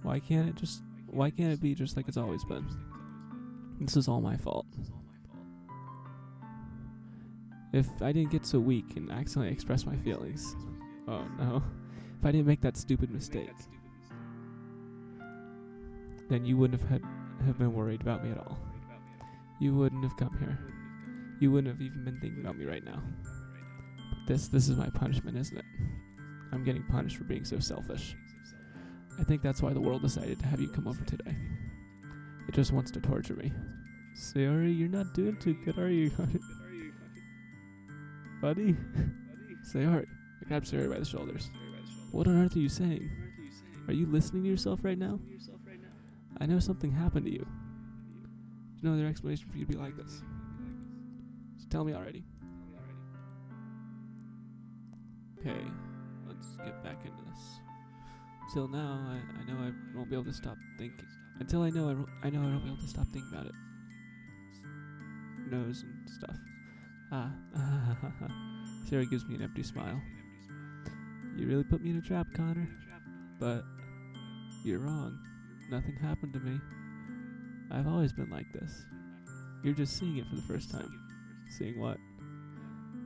Why can't it be just like it's always been? This is all my fault. If I didn't get so weak and accidentally express my feelings. Oh no. If I didn't make that stupid mistake, then you wouldn't have been worried about me at all. You wouldn't have come here. You wouldn't have even been thinking about me right now. But this is my punishment, isn't it? I'm getting punished for being so selfish. I think that's why the world decided to have you come over today. It just wants to torture me. Sayori, you're not doing too good, are you? Buddy? Sayori. I grabbed Sayori by the shoulders. What on earth are you saying? Are you listening to yourself right now? I know something happened to you. There's no other explanation for you to be like this. Just tell me already. Okay, let's get back into this. Until now, I know I won't be able to stop thinking. Until I know I won't be able to stop thinking about it. Nose and stuff. Sarah gives me an empty smile. You really put me in a trap, Connor. But you're wrong. Nothing happened to me. I've always been like this. You're just seeing it for the first time. Seeing what?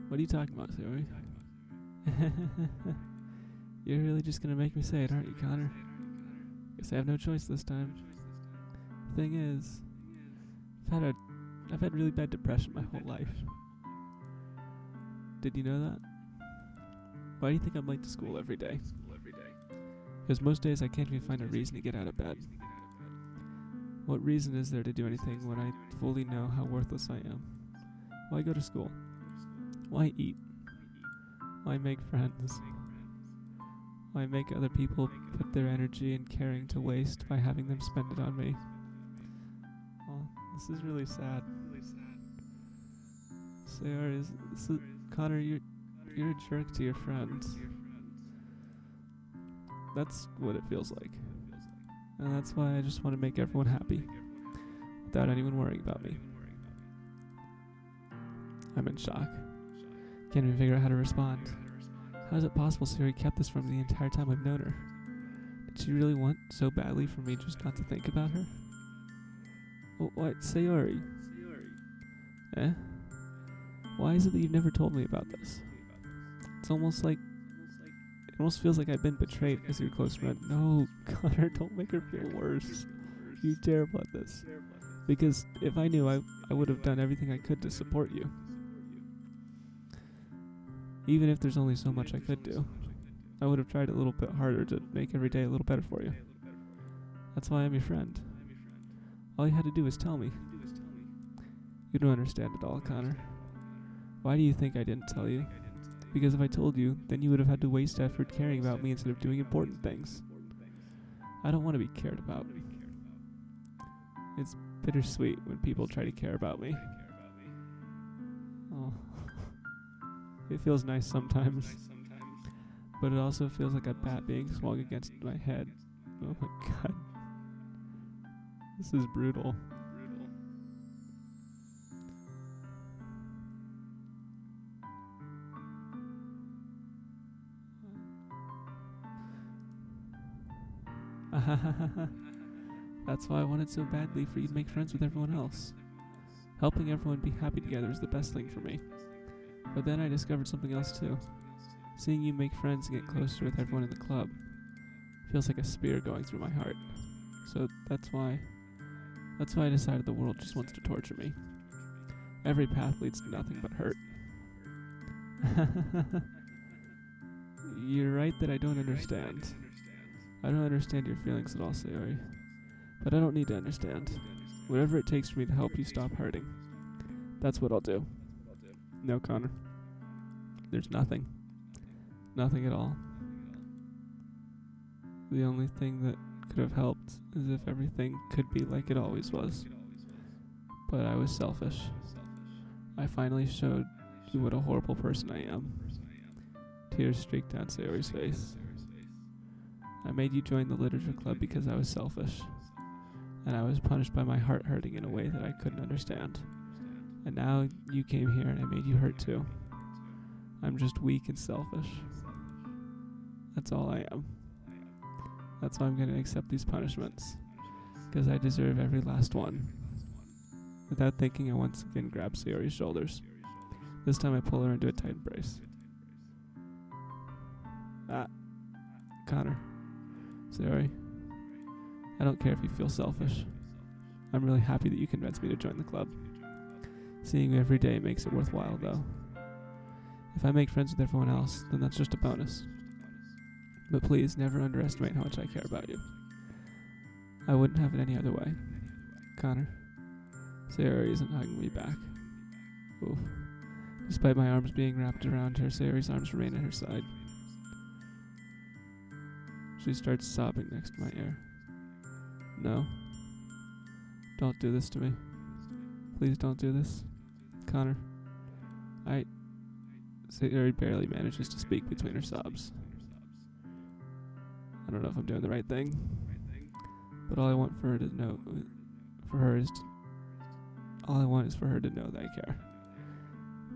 What are you talking about, Sarah? You're really just gonna make me say it, aren't you, Connor? Guess I have no choice this time. Thing is, I've had really bad depression my whole life. Did you know that? Why do you think I'm late to school every day? Because most days I can't even find a reason to get out of bed. What reason is there to do anything when I fully know how worthless I am? Why go to school? Why eat? Why make friends? Why make other people put their energy and caring to waste by having them spend it on me? Oh, this is really sad. Sayori, Connor, you're a jerk to your friends. That's what it feels like. And that's why I just want to make everyone happy, without anyone worrying about me. I'm in shock. Can't even figure out how to respond. How is it possible Sayori kept this from me the entire time I've known her? Did she really want so badly for me just not to think about her? What, Sayori? Eh? Why is it that you've never told me about this? It almost feels like I've been betrayed as your close friend. No, Connor, don't make her feel worse. You're terrible at this. Because if I knew, I would have done everything I could to support you. Even if there's only so much I could do, I would have tried a little bit harder to make every day a little better for you. That's why I'm your friend. All you had to do was tell me. You don't understand at all, Connor. Why do you think I didn't tell you? Because if I told you, then you would have had to waste effort caring about me instead of doing important things. I don't want to be cared about. It's bittersweet when people try to care about me. Oh. It feels nice sometimes, but it also feels like a bat being swung against my head. Oh my god. This is brutal. That's why I wanted so badly for you to make friends with everyone else. Helping everyone be happy together is the best thing for me. But then I discovered something else too. Seeing you make friends and get closer with everyone in the club feels like a spear going through my heart. So that's why I decided the world just wants to torture me. Every path leads to nothing but hurt. You're right that I don't understand. I don't understand your feelings at all, Sayori. But I don't need to understand. Whatever it takes for me to help you stop hurting, that's what I'll do. No, Connor. There's nothing. Nothing at all. The only thing that could have helped is if everything could be like it always was. But I was selfish. I finally showed you what a horrible person I am. Tears streaked down Sayori's face. I made you join the literature club because I was selfish. And I was punished by my heart hurting in a way that I couldn't understand. And now you came here and I made you hurt too. I'm just weak and selfish. That's all I am. That's why I'm going to accept these punishments. Because I deserve every last one. Without thinking, I once again grab Sayori's shoulders. This time I pull her into a tight embrace. Connor. Sayori. I don't care if you feel selfish. I'm really happy that you convinced me to join the club. Seeing you every day makes it worthwhile, though. If I make friends with everyone else, then that's just a bonus. But please, never underestimate how much I care about you. I wouldn't have it any other way. Connor. Sayori isn't hugging me back. Oof. Despite my arms being wrapped around her, Sayori's arms remain at her side. She starts sobbing next to my ear. No. Don't do this to me. Please don't do this. Connor. Sayori barely manages to speak between her sobs. I don't know if I'm doing the right thing. But all I want for her to know all I want is for her to know that I care.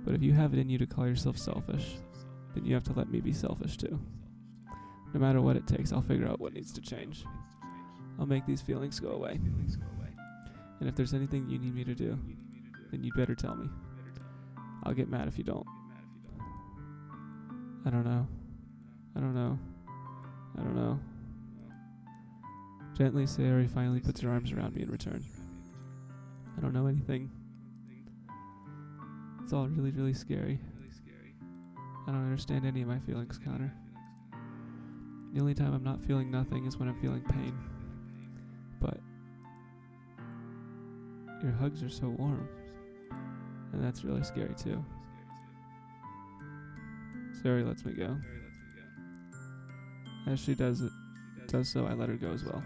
But if you have it in you to call yourself selfish, then you have to let me be selfish too. No matter what it takes, I'll figure out what needs to change. I'll make these feelings go away. And if there's anything you need me to do, then you'd better tell me. I'll get mad if you don't. I don't know. Gently, Sayori finally puts her arms around me in return. I don't know anything. It's all really, really scary. I don't understand any of my feelings, Connor. The only time I'm not feeling nothing is when I'm feeling pain. But your hugs are so warm. And that's really scary too. Sayori lets me go. As she does so, I let her go as well.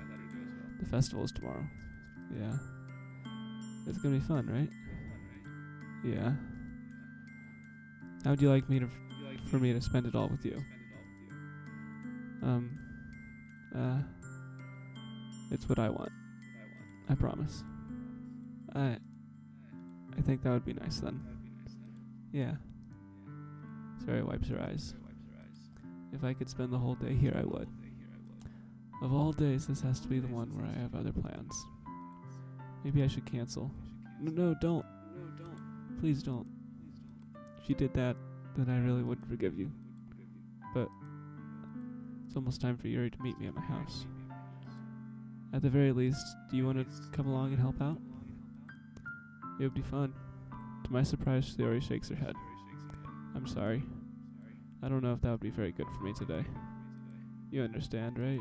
The festival is tomorrow. Yeah. It's gonna be fun, right? Yeah. How would you like for me to spend it all with you? It's what I want. I promise. I think that would be nice then. Yeah. Sayori wipes her eyes. If I could spend the whole day here, I would. Of all days, this has to be the one where I have other plans. Maybe I should cancel. No, don't. Please don't. If you did that, then I really wouldn't forgive you. But it's almost time for Yuri to meet me at my house. At the very least, do you want to come along and help out? It would be fun. To my surprise, Yuri shakes her head. I'm sorry. I don't know if that would be very good for me today. You understand, right?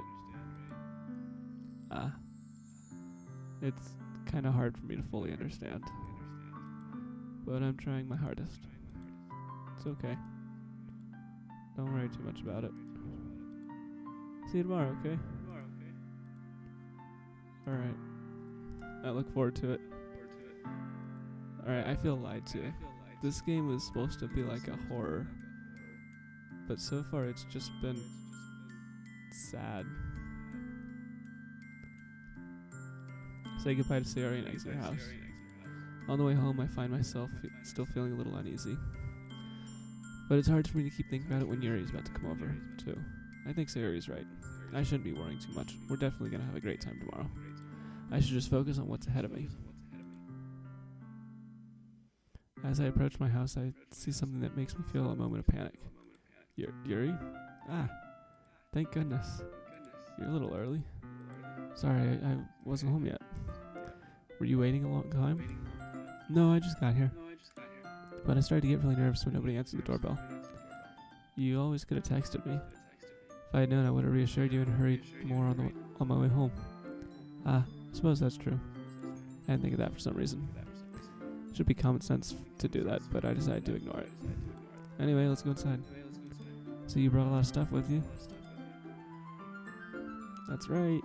It's kind of hard for me to fully understand. But I'm trying my hardest. It's okay. Don't worry too much about it. See you tomorrow, okay? Alright. I look forward to it. Alright, I feel lied to. This game was supposed to be like a horror. But so far it's just been sad. Say goodbye to Sayori and exit her house. On the way home, I find myself still feeling a little uneasy. But it's hard for me to keep thinking about it when Yuri's about to come over, too. I think Sayori's right. I shouldn't be worrying too much. We're definitely gonna have a great time tomorrow. I should just focus on what's ahead of me. As I approach my house, I see something that makes me feel a moment of panic. Yuri? Ah, thank goodness. You're a little early. Sorry, I wasn't home yet. Were you waiting a long time? No, I just got here. But I started to get really nervous when nobody answered the doorbell. You always could have texted me. If I had known, I would have reassured you and hurried more on my way home. Ah, I suppose that's true. I didn't think of that for some reason. Should be common sense to do that, but I decided to ignore it. Anyway, let's go inside. So you brought a lot of stuff with you? That's right.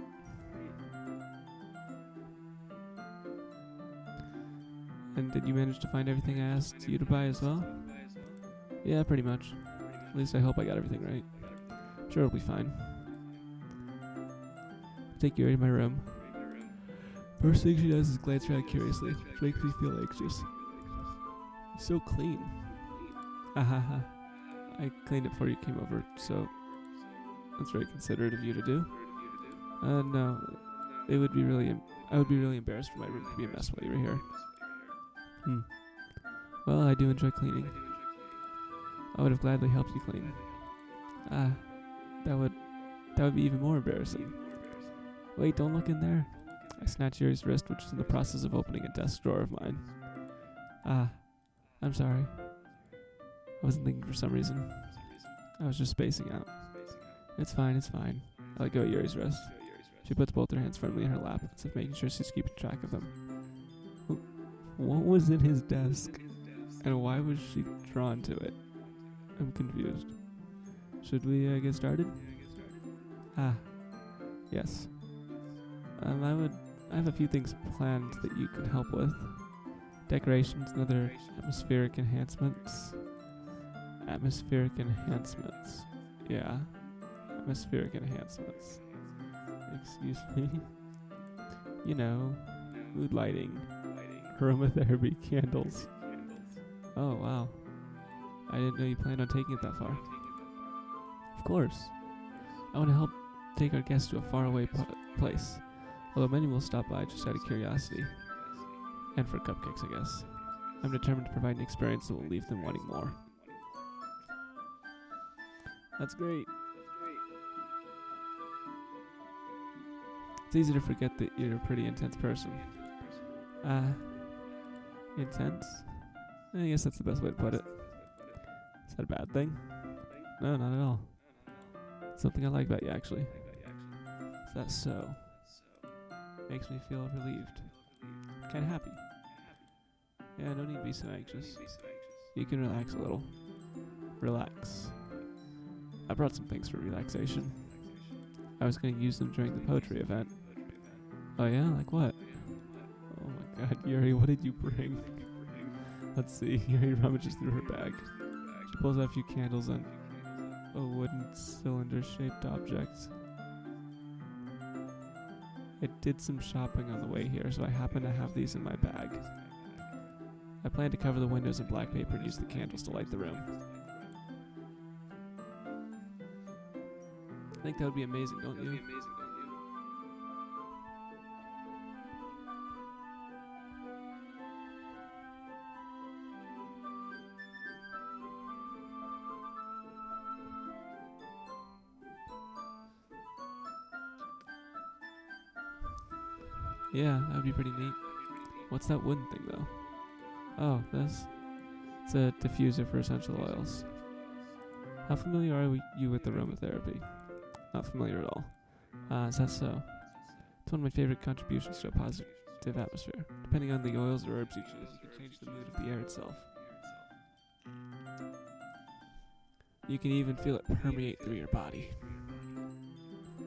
And did you manage to find everything I asked you to buy as well? Yeah, pretty much. At least I hope I got everything right. Sure, it'll be fine. Take Yuri to my room. First thing she does is glance around curiously, which makes me feel anxious. It's so clean. Ahaha. I cleaned it before you came over, so that's very considerate of you to do. No, I would be really embarrassed for my room to be a mess while you were here. Well, I do enjoy cleaning. I would have gladly helped you clean. That would be even more embarrassing. Wait, don't look in there. I snatched Yuri's wrist, which is in the process of opening a desk drawer of mine. I'm sorry. I wasn't thinking for some reason. I was just spacing out. It's fine. I let go of Yuri's wrist. She puts both her hands firmly in her lap, as if making sure she's keeping track of them. What was in his desk? And why was she drawn to it? I'm confused. Should we get started? Yes. I have a few things planned that you can help with. Decorations and other atmospheric enhancements. Yeah. Atmospheric enhancements. Excuse me. You know, mood lighting, aromatherapy, candles. Oh, wow. I didn't know you planned on taking it that far. Of course. I want to help take our guests to a faraway place. Although many will stop by just out of curiosity. And for cupcakes, I guess. I'm determined to provide an experience that will leave them wanting more. That's great. It's easy to forget that you're a pretty intense person. Intense? I guess that's the best way to put it. Is that a bad thing? No, not at all. Something I like about you, actually. Is that so? Makes me feel relieved. Kinda happy. Yeah, no need to be so anxious. You can relax a little. Relax. I brought some things for relaxation. I was going to use them during the poetry event. Oh yeah? Like what? Oh my god, Yuri, what did you bring? Let's see. Yuri rummages through her bag. She pulls out a few candles and a wooden cylinder-shaped object. I did some shopping on the way here, so I happen to have these in my bag. I plan to cover the windows in black paper and use the candles to light the room. I think that would be amazing, don't you? Yeah, that would be pretty neat. What's that wooden thing, though? Oh, this? It's a diffuser for essential oils. How familiar are you with aromatherapy? Not familiar at all. Is that so? It's one of my favorite contributions to a positive atmosphere. Depending on the oils or herbs you choose, you can change the mood of the air itself. You can even feel it permeate through your body.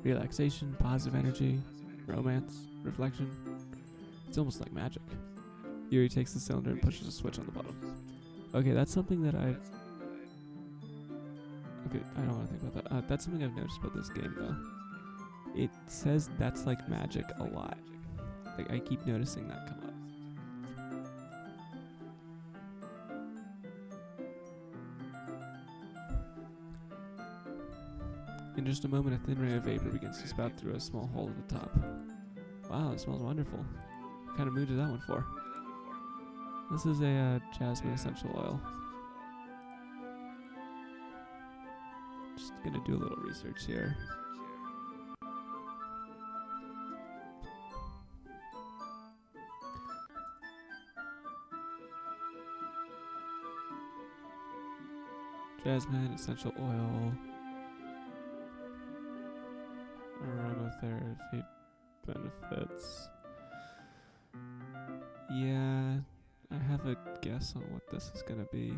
Relaxation, positive energy, romance, reflection. It's almost like magic. Yuri takes the cylinder and pushes a switch on the bottom. Okay, that's something that I don't want to think about that. That's something I've noticed about this game, though. It says that's like magic a lot. Like, I keep noticing that come up. In just a moment, a thin ray of vapor begins to spout through a small hole at the top. Wow, it smells wonderful. What kind of mood is that one for? This is a jasmine essential oil. Just gonna do a little research here. Jasmine essential oil. Aromatherapy benefits. Yeah, I have a guess on what this is gonna be.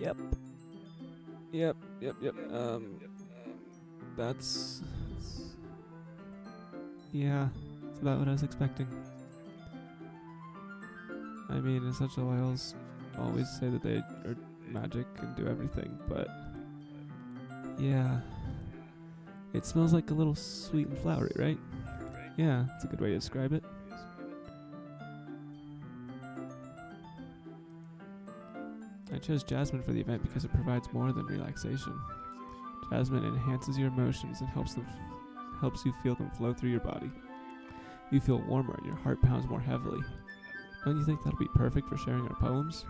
Yep. That's... Yeah, it's about what I was expecting. I mean, essential oils always say that they are magic and do everything, but... Yeah. It smells like a little sweet and flowery, right? Yeah, that's a good way to describe it. I chose jasmine for the event because it provides more than relaxation. Jasmine enhances your emotions and helps you feel them flow through your body. You feel warmer and your heart pounds more heavily. Don't you think that'll be perfect for sharing our poems?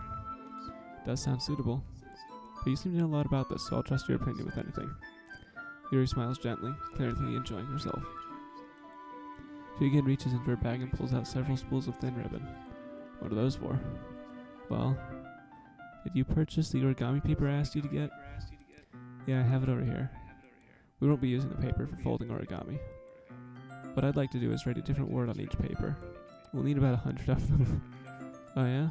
It does sound suitable. But you seem to know a lot about this, so I'll trust your opinion with anything. Yuri smiles gently, clearly enjoying herself. She again reaches into her bag and pulls out several spools of thin ribbon. What are those for? Well, did you purchase the origami paper I asked you to get? Yeah, I have it over here. We won't be using the paper for folding origami. What I'd like to do is write a different word on each paper. We'll need about 100 of them. Oh yeah?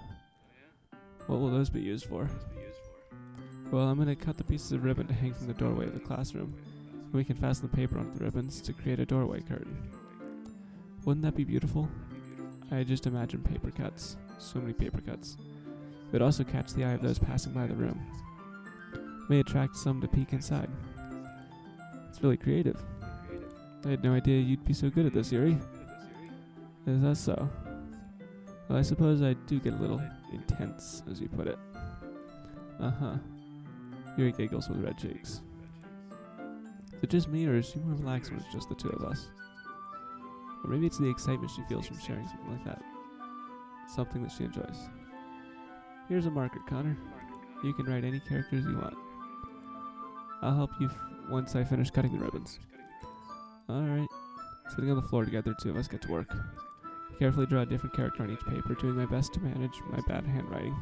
What will those be used for? Well, I'm going to cut the pieces of ribbon to hang from the doorway of the classroom, and we can fasten the paper onto the ribbons to create a doorway curtain. Wouldn't that be beautiful? I just imagine paper cuts. So many paper cuts. It would also catch the eye of those passing by the room. May attract some to peek inside. It's really creative. I had no idea you'd be so good at this, Yuri. Is that so? Well, I suppose I do get a little intense, as you put it. Uh-huh. Yuri giggles with red cheeks. Is it just me, or is she more relaxed when it's just the two of us? Or maybe it's the excitement she feels from sharing something like that. Something that she enjoys. Here's a marker, Connor. You can write any characters you want. I'll help you once I finish cutting the ribbons. Alright. Sitting on the floor together, the two of us get to work. I carefully draw a different character on each paper, doing my best to manage my bad handwriting.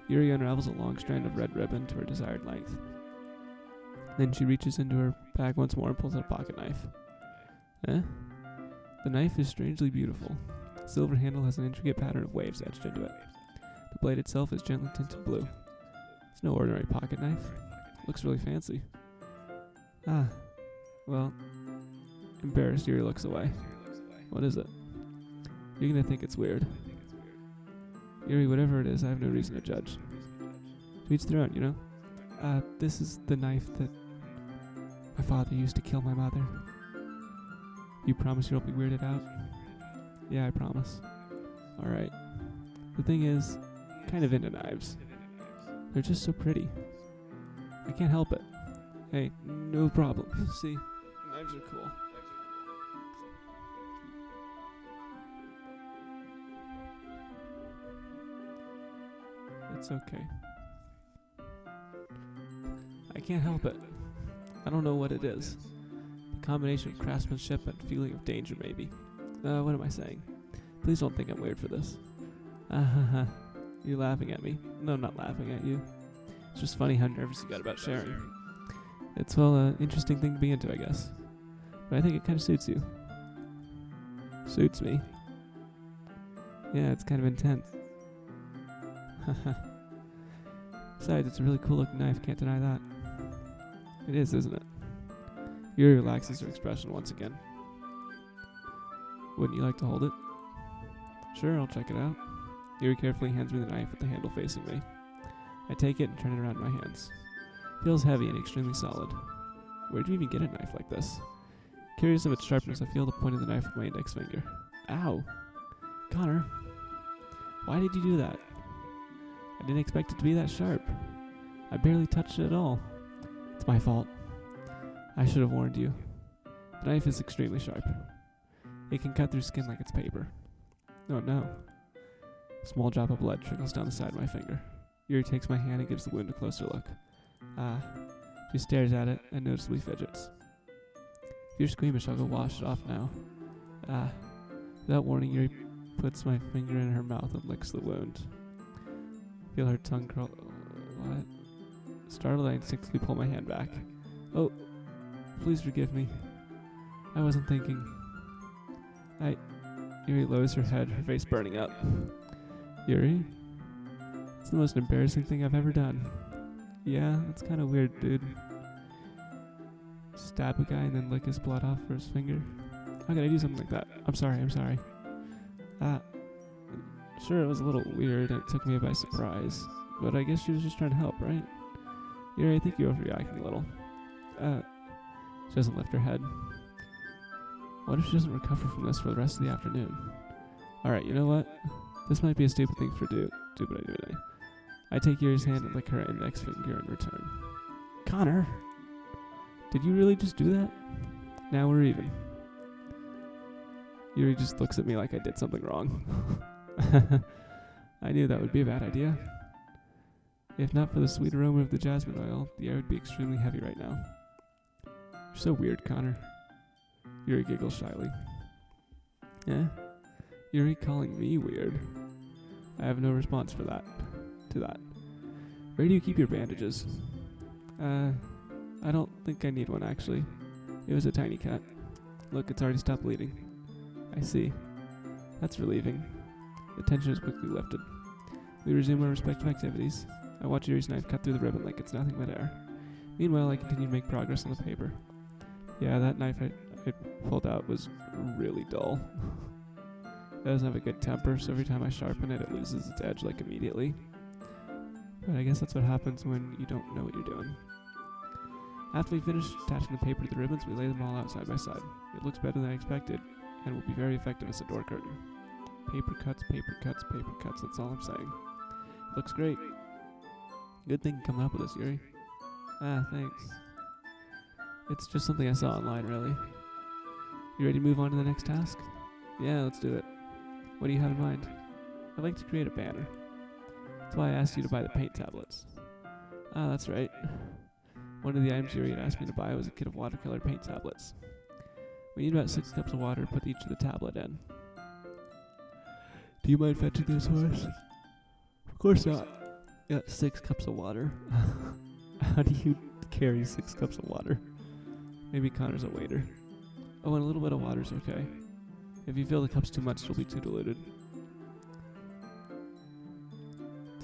Yuri unravels a long strand of red ribbon to her desired length. Then she reaches into her bag once more and pulls out a pocket knife. Eh? The knife is strangely beautiful. The silver handle has an intricate pattern of waves etched into it. The blade itself is gently tinted blue. It's no ordinary pocket knife. It looks really fancy. Ah, well, embarrassed, Yuri looks away. What is it? You're gonna think it's weird. Yuri, whatever it is, I have no reason to judge. To each their own, you know? This is the knife that my father used to kill my mother. You promise you won't be weirded out? Yeah, I promise. Alright. The thing is, kind of into knives. They're just so pretty. I can't help it. Hey, no problem. See, knives are cool. It's okay. I can't help it. I don't know what it is. The combination of craftsmanship and feeling of danger, maybe. What am I saying? Please don't think I'm weird for this. You're laughing at me. No, I'm not laughing at you. It's just funny how nervous you got about sharing. It's, well, an interesting thing to be into, I guess. But I think it kind of suits you. Suits me? Yeah, it's kind of intense. Besides, it's a really cool looking knife, can't deny that. It is, isn't it? Yuri relaxes her expression once again. Wouldn't you like to hold it? Sure, I'll check it out. Yuri carefully hands me the knife with the handle facing me. I take it and turn it around in my hands. It feels heavy and extremely solid. Where'd you even get a knife like this? Curious of its sharpness, I feel the point of the knife with my index finger. Ow. Connor, why did you do that? I didn't expect it to be that sharp. I barely touched it at all. It's my fault. I should have warned you. The knife is extremely sharp. It can cut through skin like it's paper. Oh no. A small drop of blood trickles down the side of my finger. Yuri takes my hand and gives the wound a closer look. She stares at it and noticeably fidgets. If you're squeamish, I'll go wash it off now. Without warning, Yuri puts my finger in her mouth and licks the wound. Feel her tongue curl. What? Startled, I instinctively pull my hand back. Oh, please forgive me. I wasn't thinking. Yuri lowers her head, her face burning up. Yuri? It's the most embarrassing thing I've ever done. Yeah, that's kind of weird, dude. Stab a guy and then lick his blood off for his finger? How could I do something like that? I'm sorry. Sure, it was a little weird and it took me by surprise. But I guess she was just trying to help, right? Yuri, I think you're overreacting a little. She doesn't lift her head. What if she doesn't recover from this for the rest of the afternoon? Alright, you know what? This might be a stupid thing for do, but I do it. I take Yuri's hand and lick her index finger in return. Connor! Did you really just do that? Now we're even. Yuri just looks at me like I did something wrong. I knew that would be a bad idea. If not for the sweet aroma of the jasmine oil, the air would be extremely heavy right now. You're so weird, Connor. Yuri giggles shyly. Eh? Yuri calling me weird? I have no response to that. Where do you keep your bandages? I don't think I need one, actually. It was a tiny cut. Look, it's already stopped bleeding. I see. That's relieving. The tension is quickly lifted. We resume our respective activities. I watch Yuri's knife cut through the ribbon like it's nothing but air. Meanwhile, I continue to make progress on the paper. Yeah, that knife I pulled out was really dull. It doesn't have a good temper, so every time I sharpen it, it loses its edge like immediately. But I guess that's what happens when you don't know what you're doing. After we finish attaching the paper to the ribbons, we lay them all out side by side. It looks better than I expected, and will be very effective as a door curtain. Paper cuts, that's all I'm saying. It looks great. Good thing coming up with this, Yuri. Thanks. It's just something I saw online, really. You ready to move on to the next task? Yeah, let's do it. What do you have in mind? I'd like to create a banner. That's why I asked you to buy the paint tablets. That's right. One of the items Yuri had asked me to buy was a kit of watercolor paint tablets. We need about 6 cups of water to put each of the tablet in. Do you mind fetching this horse? Of course not. Got 6 cups of water. How do you carry 6 cups of water? Maybe Connor's a waiter. Oh, and a little bit of water's okay. If you fill the cups too much, it'll be too diluted.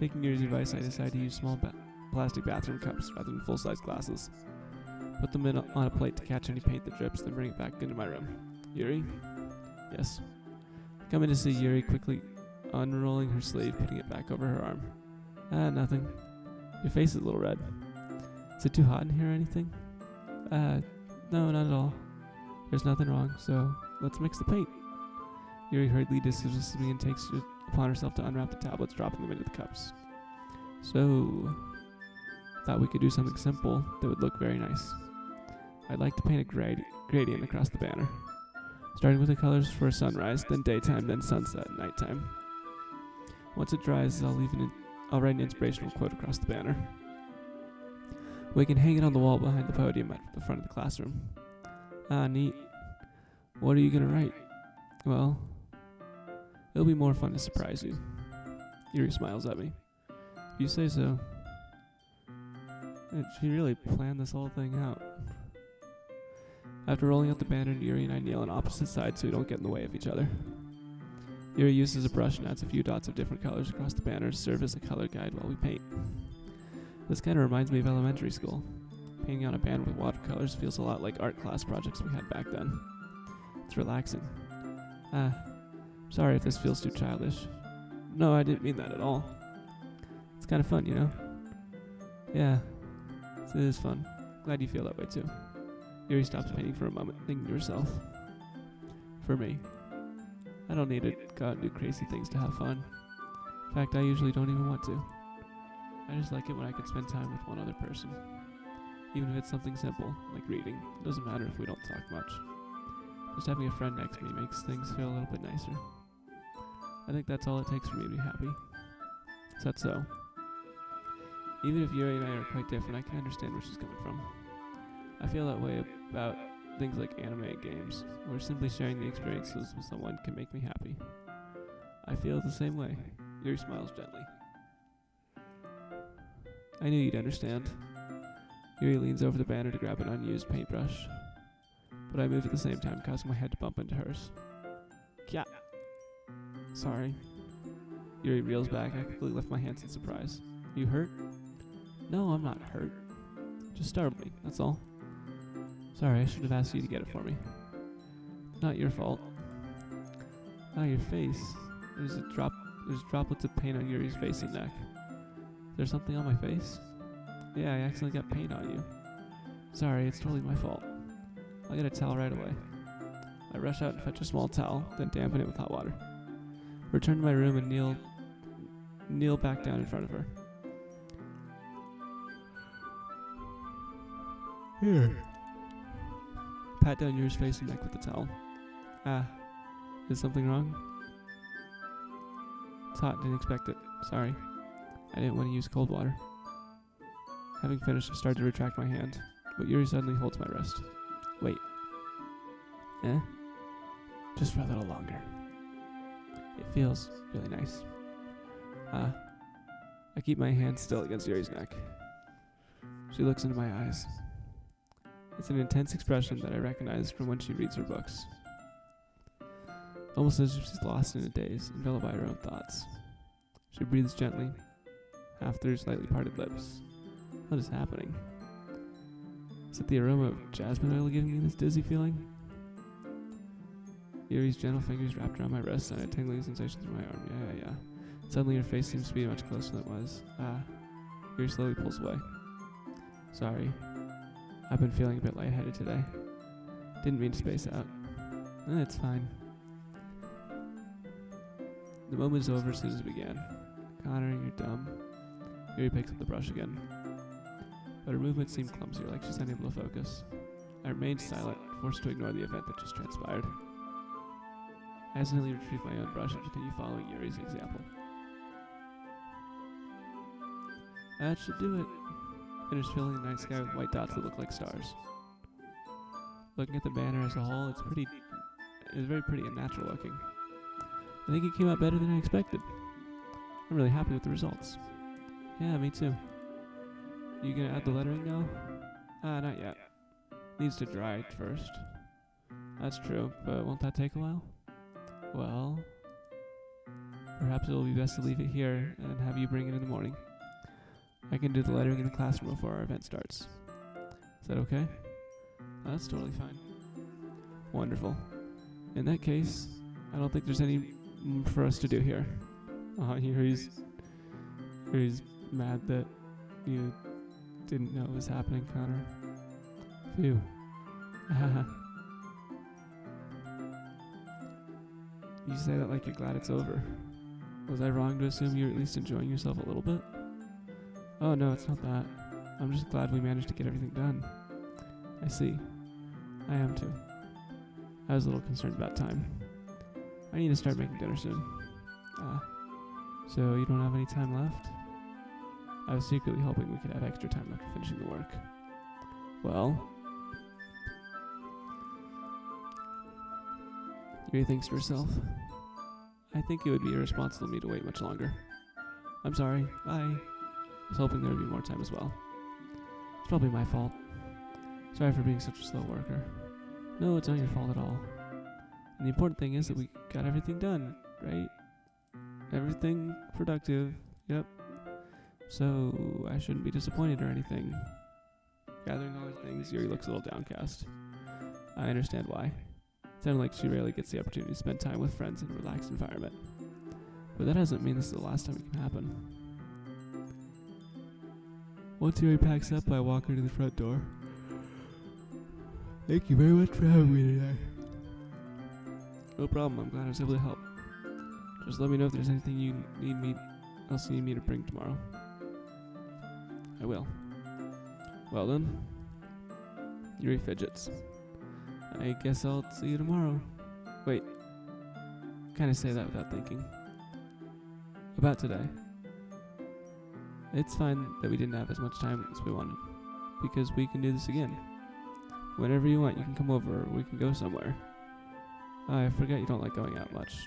Taking Yuri's advice, I decided to use small plastic bathroom cups rather than full-size glasses. Put them in on a plate to catch any paint that drips, then bring it back into my room. Yuri? Yes. Come in to see Yuri, quickly unrolling her sleeve, putting it back over her arm. Nothing. Your face is a little red. Is it too hot in here or anything? No, not at all. There's nothing wrong, so let's mix the paint. Yuri hurriedly dismisses me and takes it upon herself to unwrap the tablets, dropping them into the cups. So, thought we could do something simple that would look very nice. I'd like to paint a gradient across the banner, starting with the colors for sunrise, then daytime, then sunset and nighttime. Once it dries, I'll write an inspirational quote across the banner. We can hang it on the wall behind the podium at the front of the classroom. Neat. What are you gonna write? Well, it'll be more fun to surprise you. Yuri smiles at me. If you say so. She really planned this whole thing out. After rolling out the banner, Yuri and I kneel on opposite sides so we don't get in the way of each other. Yuri uses a brush and adds a few dots of different colors across the banner to serve as a color guide while we paint. This kind of reminds me of elementary school. Painting on a banner with watercolors feels a lot like art class projects we had back then. It's relaxing. Sorry if this feels too childish. No, I didn't mean that at all. It's kind of fun, you know? Yeah, it is fun. Glad you feel that way too. Yuri stops painting for a moment, thinking to herself. For me, I don't need to go out and do crazy things to have fun. In fact, I usually don't even want to. I just like it when I can spend time with one other person. Even if it's something simple, like reading. It doesn't matter if we don't talk much. Just having a friend next to me makes things feel a little bit nicer. I think that's all it takes for me to be happy. Is that so? Even if Yuri and I are quite different, I can understand where she's coming from. I feel that way about things like anime and games, where simply sharing the experiences with someone can make me happy. I feel the same way. Yuri smiles gently. I knew you'd understand. Yuri leans over the banner to grab an unused paintbrush, but I move at the same time, causing my head to bump into hers. Kya! Sorry. Yuri reels back. I quickly lift my hands in surprise. You hurt? No, I'm not hurt. Just startled me, that's all. Sorry, I should have asked you to get it for me. Not your fault. Ah, your face. There's droplets of paint on Yuri's face and neck. Is there something on my face? Yeah, I accidentally got paint on you. Sorry, it's totally my fault. I'll get a towel right away. I rush out and fetch a small towel, then dampen it with hot water. Return to my room and kneel back down in front of her. Here. Pat down Yuri's face and neck with the towel. Ah, is something wrong? It's hot, didn't expect it. Sorry. I didn't want to use cold water. Having finished, I started to retract my hand, but Yuri suddenly holds my wrist. Wait. Just for a little longer. It feels really nice. I keep my hand still against Yuri's neck. She looks into my eyes. It's an intense expression that I recognize from when she reads her books. Almost as if she's lost in a daze, enveloped by her own thoughts. She breathes gently, half through slightly parted lips. What is happening? Is it the aroma of jasmine oil giving me this dizzy feeling? Yuri's gentle fingers wrapped around my wrist and a tingling sensation through my arm. Yeah. Suddenly her face seems to be much closer than it was. Yuri slowly pulls away. Sorry. I've been feeling a bit lightheaded today. Didn't mean to space out. It's fine. The moment is over as soon as it began. Connor, you're dumb. Yuri picks up the brush again. But her movements seem clumsier, like she's unable to focus. I remained silent, forced to ignore the event that just transpired. I hesitantly retrieve my own brush and continue following Yuri's example. That should do it. Finished filling the night sky with white dots that look like stars. Looking at the banner as a whole, it's very pretty and natural looking. I think it came out better than I expected. I'm really happy with the results. Yeah, me too. You gonna add the lettering now? Not yet. Needs to dry first. That's true, but won't that take a while? Well, perhaps it'll be best to leave it here and have you bring it in the morning. I can do the lettering in the classroom before our event starts. Is that okay? That's totally fine. Wonderful. In that case, I don't think there's any for us to do here. Yuri's mad that you didn't know it was happening, Connor. Phew. You say that like you're glad it's over. Was I wrong to assume you're at least enjoying yourself a little bit? Oh no, it's not that. I'm just glad we managed to get everything done. I see. I am too. I was a little concerned about time. I need to start making dinner soon. So you don't have any time left? I was secretly hoping we could have extra time after finishing the work. Well... Yuri thinks to herself. I think it would be irresponsible of me to wait much longer. I'm sorry. Bye. I was hoping there would be more time as well. It's probably my fault. Sorry for being such a slow worker. No, it's not your fault at all. And the important thing is that we got everything done, right? Everything productive. Yep. So I shouldn't be disappointed or anything. Gathering all her things, Yuri looks a little downcast. I understand why. It sounded like she rarely gets the opportunity to spend time with friends in a relaxed environment. But that doesn't mean this is the last time it can happen. Once Yuri packs up, I walk her to the front door. Thank you very much for having me today. No problem, I'm glad I was able to help. Just let me know if there's anything you need me to bring tomorrow. I will. Well then, Yuri fidgets. I guess I'll see you tomorrow. Wait, kinda say that without thinking. About today. It's fine that we didn't have as much time as we wanted, because we can do this again. Whenever you want, you can come over, or we can go somewhere. I forget you don't like going out much.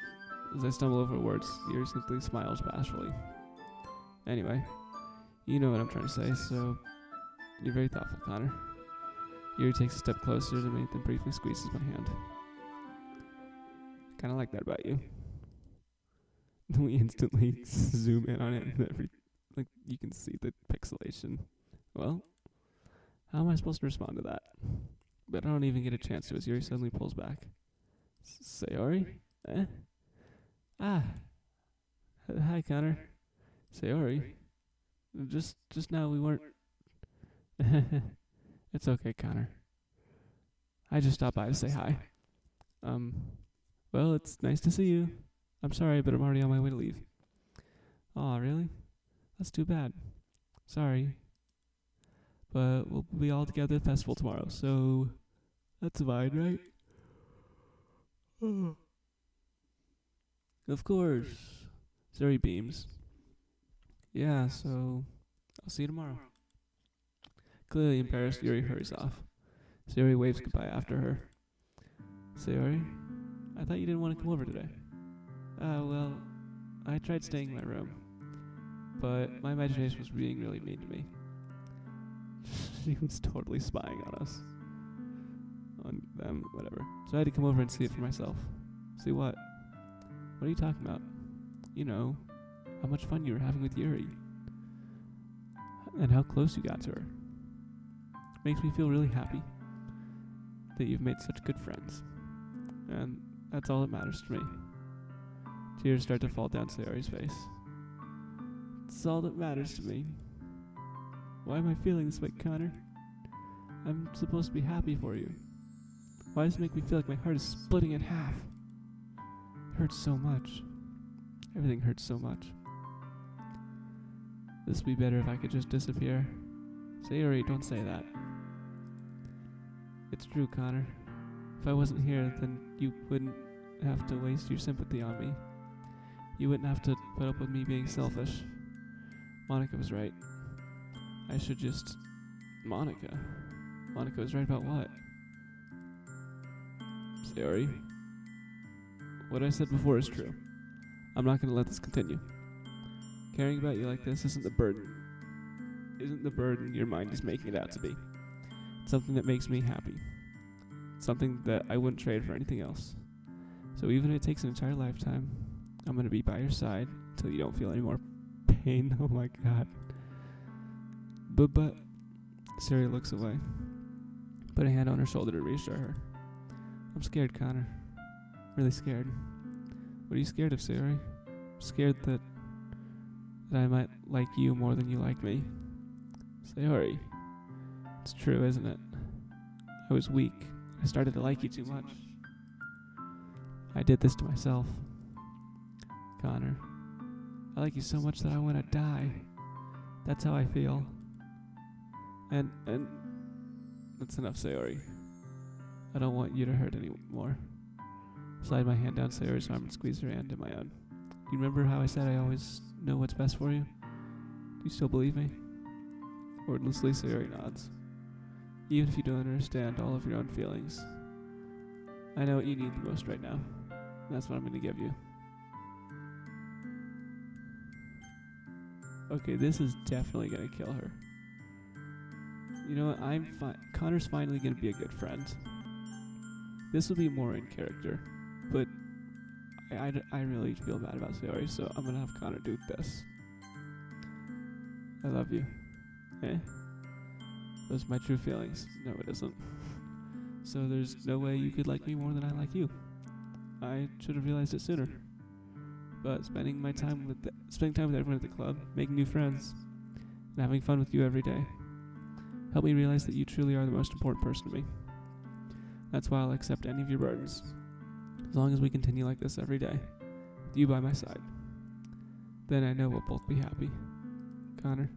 As I stumble over words, Yuri simply smiles bashfully. Anyway, you know what I'm trying to say, so you're very thoughtful, Connor. Yuri takes a step closer to me, then briefly squeezes my hand. Kinda like that about you. We instantly zoom in on it, and you can see the pixelation. Well, how am I supposed to respond to that? But I don't even get a chance to as Yuri suddenly pulls back. Sayori? Eh? Ah. Hi, Connor. Sayori? Just now we weren't... It's okay, Connor. I just stopped by to say hi. Well, it's nice to see you. I'm sorry, but I'm already on my way to leave. Aw, really? That's too bad. Sorry. But we'll be all together at the festival tomorrow, so that's fine, right? Of course. Sayori beams. Yeah, so I'll see you tomorrow. Clearly embarrassed, Yuri hurries off. Sayori waves goodbye after her. Sayori, I thought you didn't want to come over today. Well, I tried staying in my room, but my imagination was being really mean to me. She was totally spying on us. On them, whatever. So I had to come over and see it for myself. See what? What are you talking about? You know, how much fun you were having with Yuri. And how close you got to her. Makes me feel really happy that you've made such good friends. And that's all that matters to me. Tears start to fall down Sayori's face. It's all that matters to me. Why am I feeling this way, Connor? I'm supposed to be happy for you. Why does it make me feel like my heart is splitting in half? It hurts so much. Everything hurts so much. This would be better if I could just disappear. Sayori, don't say that. It's true, Connor. If I wasn't here, then you wouldn't have to waste your sympathy on me. You wouldn't have to put up with me being selfish. Monica was right. I should just... Monica was right about what? Sayori? What I said before is true. I'm not going to let this continue. Caring about you like this isn't the burden your mind is making it out to be. It's something that makes me happy. It's something that I wouldn't trade for anything else. So even if it takes an entire lifetime, I'm going to be by your side until you don't feel any more pain. Oh my god. But Sayori looks away. Put a hand on her shoulder to reassure her. I'm scared, Connor. Really scared. What are you scared of, Sayori? I'm scared that I might like you more than you like me. Sayori. It's true, isn't it? I was weak. I started to like you too much. I did this to myself. Connor, I like you so much that I want to die. That's how I feel. And that's enough, Sayori. I don't want you to hurt anymore. Slide my hand down Sayori's arm and squeeze her hand in my own. Do you remember how I said I always know what's best for you? Do you still believe me? Wordlessly, Sayori nods. Even if you don't understand all of your own feelings, I know what you need the most right now. And that's what I'm going to give you. Okay, this is definitely going to kill her. You know what? Connor's finally going to be a good friend. This will be more in character, but I really feel bad about Sayori, so I'm going to have Connor do this. I love you. Eh? Those are my true feelings. No, it isn't. So there's no way you could like me more than I like you. I should have realized it sooner. But spending time with everyone at the club, making new friends, and having fun with you every day, helped me realize that you truly are the most important person to me. That's why I'll accept any of your burdens, as long as we continue like this every day, with you by my side. Then I know we'll both be happy. Connor.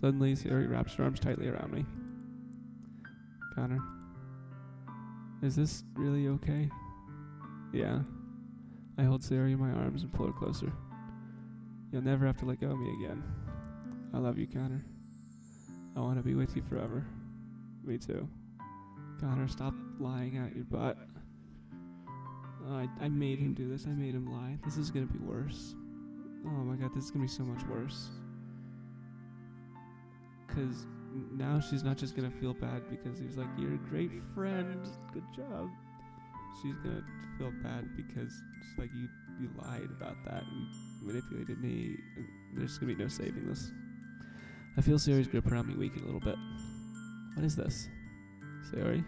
Suddenly, Sayori wraps her arms tightly around me. Connor. Is this really okay? Yeah. I hold Sayori in my arms and pull her closer. You'll never have to let go of me again. I love you, Connor. I want to be with you forever. Me too. Connor, stop lying out your butt. I made him do this. I made him lie. This is gonna be worse. Oh my god, this is gonna be so much worse. Cause now she's not just gonna feel bad because he's like, you're a great friend, good job. She's gonna feel bad because it's like you lied about that and manipulated me. And there's gonna be no saving this. I feel Sayori's grip around me weaken a little bit. What is this? Sayori?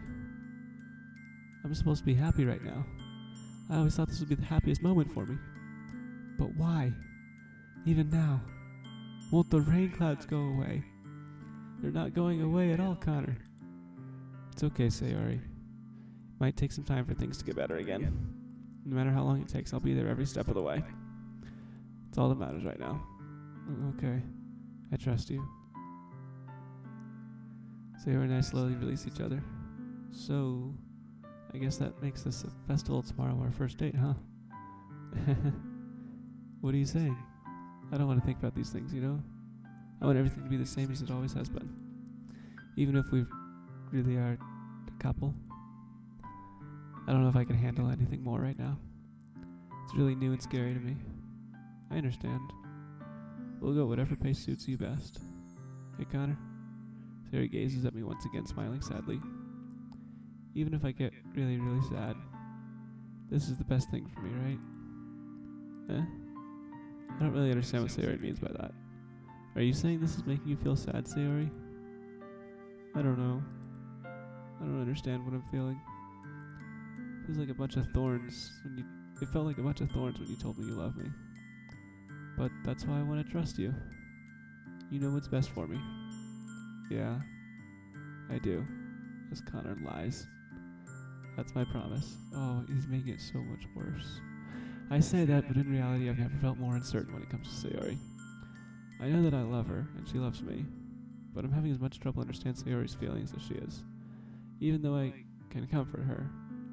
I'm supposed to be happy right now. I always thought this would be the happiest moment for me. But why? Even now? Won't the rain clouds go away? They're not going away at all, Connor. It's okay, Sayori. Might take some time for things to get better again. No matter how long it takes, I'll be there every step of the way. It's all that matters right now. Okay. I trust you. Sayori and I slowly release each other. So, I guess that makes this a festival tomorrow, our first date, huh? What are you saying? I don't want to think about these things, you know? I want everything to be the same as it always has been. Even if we really are a couple. I don't know if I can handle anything more right now. It's really new and scary to me. I understand. We'll go whatever pace suits you best. Hey, Connor? Sayori gazes at me once again, smiling sadly. Even if I get really, really sad, this is the best thing for me, right? I don't really understand what Sayori means by that. Are you saying this is making you feel sad, Sayori? I don't know. I don't understand what I'm feeling. It feels like a bunch of thorns it felt like a bunch of thorns when you told me you love me. But that's why I want to trust you. You know what's best for me. Yeah, I do. As Connor lies. That's my promise. Oh, he's making it so much worse. I say that, but in reality I've never felt more uncertain when it comes to Sayori. I know that I love her, and she loves me, but I'm having as much trouble understanding Sayori's feelings as she is. Even though I can comfort her,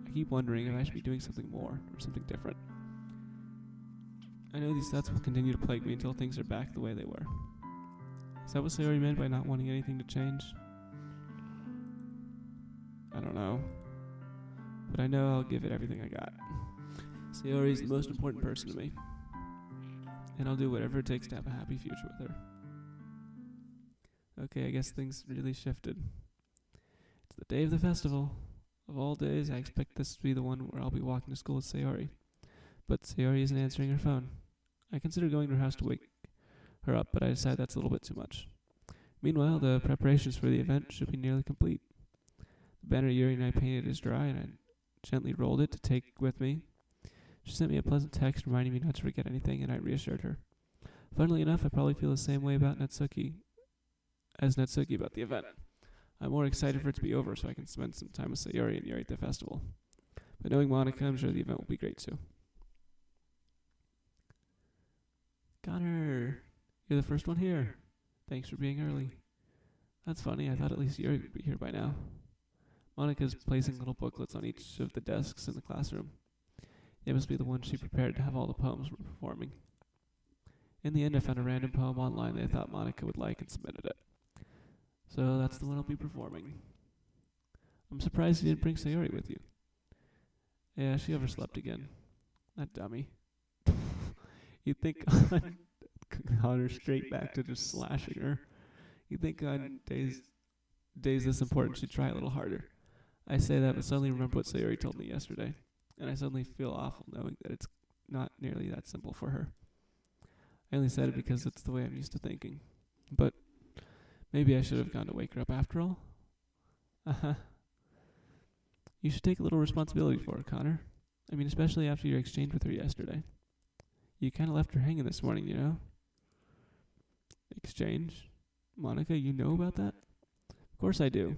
I keep wondering if I should be doing something more, or something different. I know these thoughts will continue to plague me until things are back the way they were. Is that what Sayori meant by not wanting anything to change? I don't know. But I know I'll give it everything I got. Sayori's the most important person to me. And I'll do whatever it takes to have a happy future with her. Okay, I guess things really shifted. It's the day of the festival. Of all days, I expect this to be the one where I'll be walking to school with Sayori. But Sayori isn't answering her phone. I consider going to her house to wake her up, but I decide that's a little bit too much. Meanwhile, the preparations for the event should be nearly complete. The banner Yuri and I painted is dry, and I gently rolled it to take with me. She sent me a pleasant text reminding me not to forget anything, and I reassured her. Funnily enough, I probably feel the same way about Natsuki about the event. I'm more excited for it to be over so I can spend some time with Sayori and Yuri at the festival. But knowing Monica, I'm sure the event will be great too. Connor, you're the first one here. Thanks for being early. That's funny, I thought at least Yuri would be here by now. Monica's placing little booklets on each of the desks in the classroom. They must be the ones she prepared to have all the poems we're performing. In the end, I found a random poem online that I thought Monica would like and submitted it. So that's the one I'll be performing. I'm surprised you didn't bring Sayori with you. Yeah, she overslept again. That dummy. You'd think on her straight back to just slashing her. You'd think on days this important she'd try a little harder. I say that, but suddenly remember what Sayori told me yesterday. And I suddenly feel awful knowing that it's not nearly that simple for her. I only said it because it's the way I'm used to thinking. But maybe I should have gone to wake her up after all. You should take a little responsibility for her, Connor. I mean, especially after your exchange with her yesterday. You kind of left her hanging this morning, you know? Exchange? Monica, you know about that? Of course I do.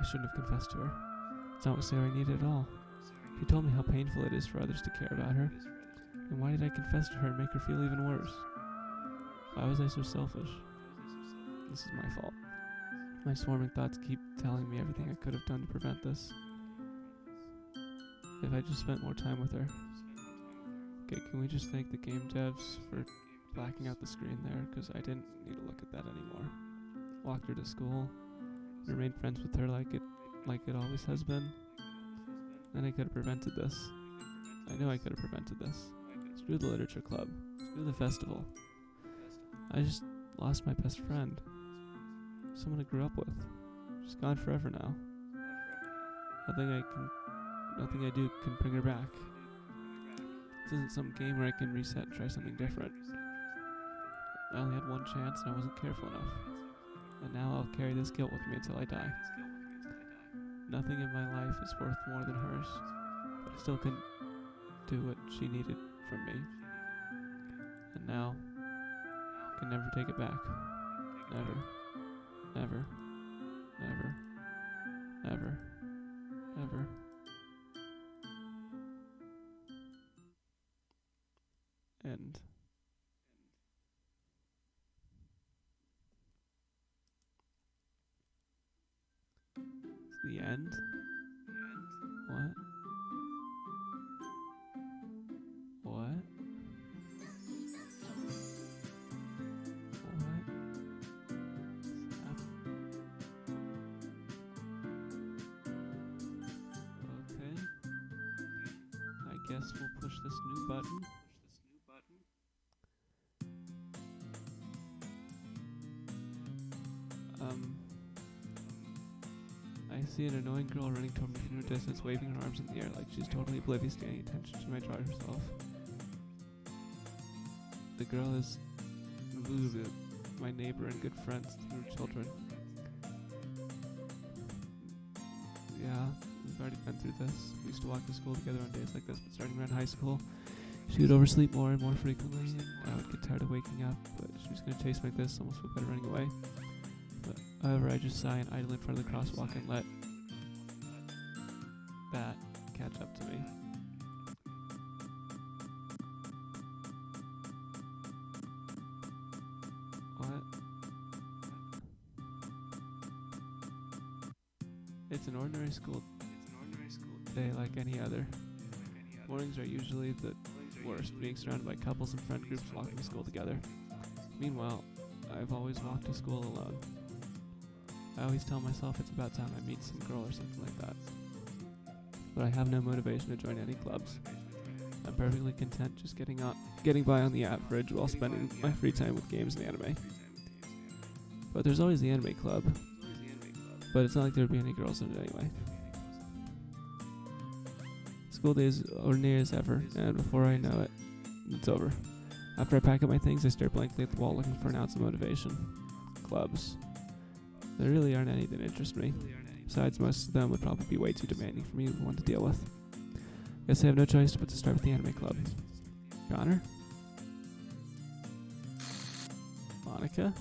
I shouldn't have confessed to her. It's not what Sarah needed at all. She told me how painful it is for others to care about her. And why did I confess to her and make her feel even worse? Why was I so selfish? This is my fault. My swarming thoughts keep telling me everything I could have done to prevent this. If I just spent more time with her. Okay, can we just thank the game devs for blacking out the screen there, because I didn't need to look at that anymore. Walked her to school, remained friends with her like it always has been. And I could have prevented this. I know I could have prevented this. Screw the literature club. Screw the festival. I just lost my best friend. Someone I grew up with. She's gone forever now. Nothing I do can bring her back. This isn't some game where I can reset and try something different. I only had one chance and I wasn't careful enough. And now I'll carry this guilt with me until I die. Nothing in my life is worth more than hers, but I still couldn't do what she needed from me. And now, I can never take it back. Never. Never. Never. Never. Ever. End. It's the end? What? What? What? Okay. I guess we'll push this new button. I see an annoying girl running toward me from a distance, waving her arms in the air like she's totally oblivious to any attention she might draw herself. The girl is my neighbor and good friend since we were children. Yeah, we've already been through this. We used to walk to school together on days like this, but starting around high school, she would oversleep more and more frequently, and I would get tired of waking up, but she was going to chase me like this, almost feel better running away. However, I just sigh and idle in front of the crosswalk and let that catch up to me. What? It's an ordinary school day like any other. Mornings are usually the worst, being surrounded by couples and friend groups walking to school together. Meanwhile, I've always walked to school alone. I always tell myself it's about time I meet some girl or something like that. But I have no motivation to join any clubs. I'm perfectly content just getting by on the average while spending my free time with games and anime. But there's always the anime club. But it's not like there would be any girls in it anyway. School day is ordinary as ever, and before I know it, it's over. After I pack up my things, I stare blankly at the wall looking for an ounce of motivation. Clubs. There really aren't any that interest me. Besides, most of them would probably be way too demanding for me to want to deal with. Guess I have no choice but to start with the anime club. Connor? Monica?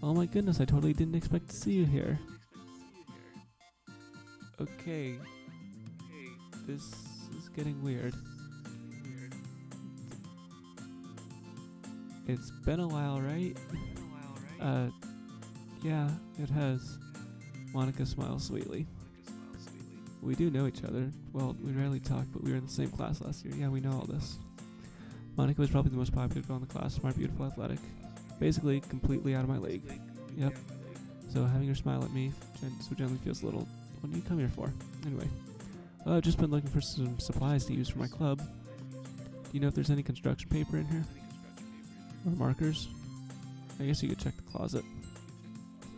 Oh my goodness, I totally didn't expect to see you here. Okay. This is getting weird. It's been a while, right? Yeah, it has. Monica smiles sweetly. We do know each other. Well, we rarely talk, but we were in the same class last year. Yeah, we know all this. Monica was probably the most popular girl in the class, smart, beautiful, athletic. Basically, completely out of my league. Yep. So having her smile at me so gently feels a little... What do you come here for? Anyway. I've just been looking for some supplies to use for my club. Do you know if there's any construction paper in here? Or markers? I guess you could check the closet.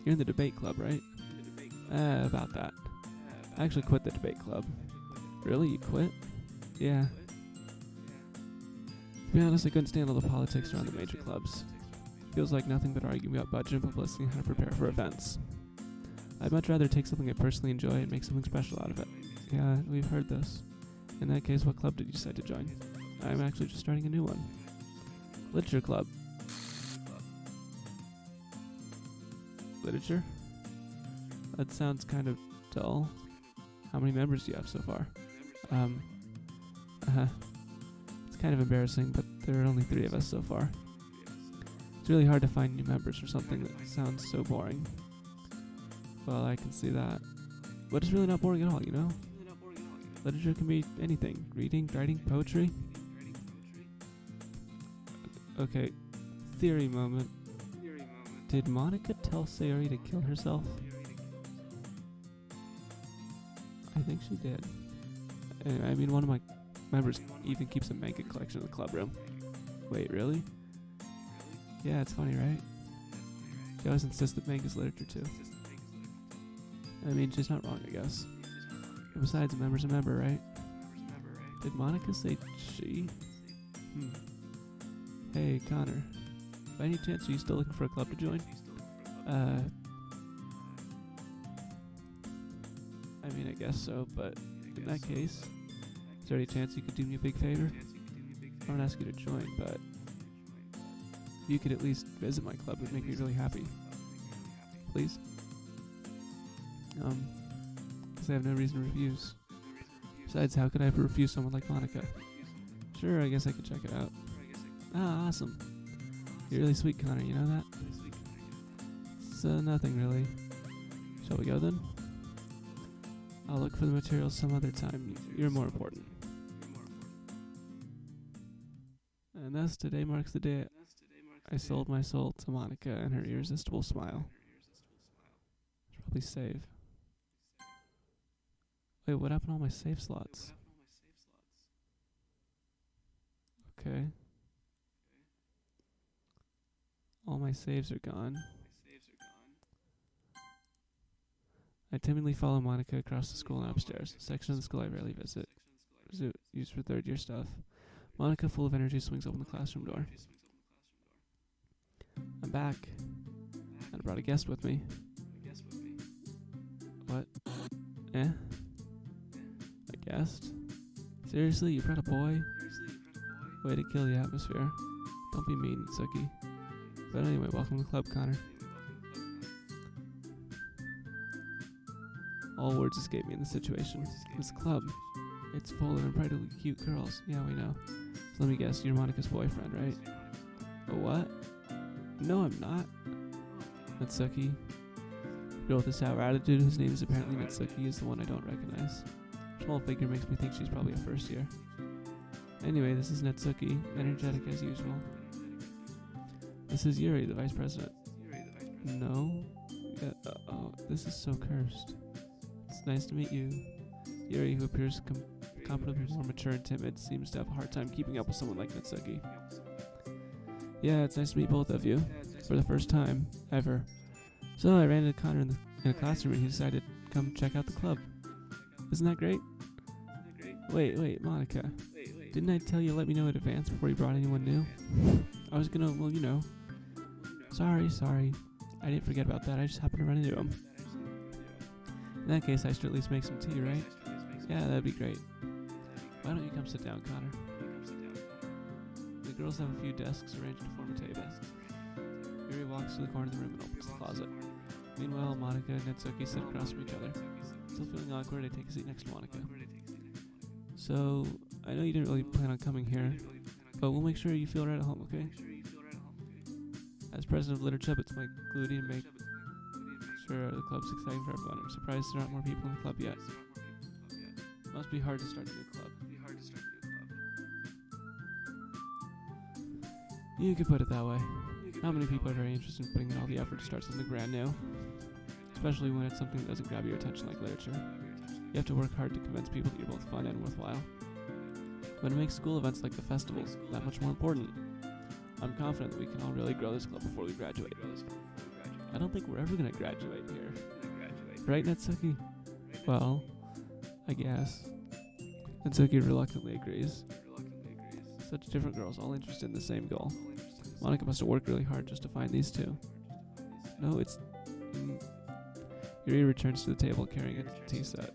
You're in the debate club, right? About that. I actually quit the debate club. Really? You quit? Yeah. To be honest, I couldn't stand all the politics around the major clubs. Feels like nothing but arguing about budget and publicity and how to prepare for events. I'd much rather take something I personally enjoy and make something special out of it. Yeah, we've heard this. In that case, what club did you decide to join? I'm actually just starting a new one. Literature club. Literature? That sounds kind of dull. How many members do you have so far? It's kind of embarrassing, but there are only 3 of us so far. It's really hard to find new members for something that sounds so boring. Well, I can see that. But it's really not boring at all, you know? Literature can be anything. Reading, writing, poetry. Okay, theory moment. Did Monica tell Sayori to kill herself? I think she did. I mean, one of my members even keeps a manga collection in the club room. Wait, really? Yeah, it's funny, right? She always insists that manga's literature too. I mean, she's not wrong, I guess. And besides, a member's a member, right? Did Monica say she? Hey, Connor. By any chance, are you still looking for a club to join? I mean, I guess so, but in that case, is there any chance you could do me a big favor? I won't ask you to join, but if you could at least visit my club, it would make me really happy. Please? Because I have no reason to refuse. Besides, how could I ever refuse someone like Monica? Sure, I guess I could check it out. Ah, awesome. You're really sweet, Connor, you know that? It's nothing really. Shall we go then? I'll look for the materials some other time. You're more important. And thus today marks the day I sold my soul to Monica and her irresistible smile. Should probably save. Wait, what happened to all my save slots? Okay. All my saves are gone. I timidly follow Monica across the school and upstairs, a section of the school I rarely visit. Used for 3rd year stuff. Monica, full of energy, swings open the classroom door. I'm back. And I brought a guest with me. What? A guest? Seriously, you brought a boy? Way to kill the atmosphere. Don't be mean, Suki. But anyway, welcome to the club, Connor. All words escape me in this situation. This club. It's full of incredibly cute girls. Yeah, we know. So let me guess, you're Monica's boyfriend, right? A what? No, I'm not. Natsuki. Girl with a sour attitude, whose name is apparently Natsuki, is the one I don't recognize. Her small figure makes me think she's probably a 1st year. Anyway, this is Natsuki, energetic as usual. This is Yuri, the vice president. No? Yeah, oh, this is so cursed. It's nice to meet you. Yuri, who appears comparatively more mature and timid, seems to have a hard time keeping up with someone like Natsuki. Yeah, it's nice to meet both of you. For the first time, ever. So I ran into Connor in a classroom and he decided to come check out the club. Isn't that great? Wait, Monica. Didn't I tell you to let me know in advance before you brought anyone new? I was gonna, well, you know. Sorry. I didn't forget about that. I just happened to run into him. In that case, I should at least make some tea, right? Yeah, that'd be great. Why don't you come sit down, Connor? The girls have a few desks arranged to form a table. Yuri walks to the corner of the room and opens the closet. Meanwhile, Monica and Natsuki sit across from each other. Still feeling awkward, I take a seat next to Monica. So, I know you didn't really plan on coming here, but we'll make sure you feel right at home, okay? As president of Literature, it's my duty to make sure the club's exciting for everyone. I'm surprised there aren't more people in the club yet. It must be hard to start a new club. You could put it that way. Not many people are very interested in putting in all the effort to start something brand new. Especially when it's something that doesn't grab your attention like literature. You have to work hard to convince people that you're both fun and worthwhile. But it makes school events like the festival that much more important. I'm confident that we can all really grow this club before we graduate. I don't think we're ever going to graduate here. Right, Natsuki? Well, I guess. Natsuki reluctantly agrees. Such different girls, all interested in the same goal. Monica must have worked really hard just to find these two. No, it's... Yuri returns to the table carrying a tea set.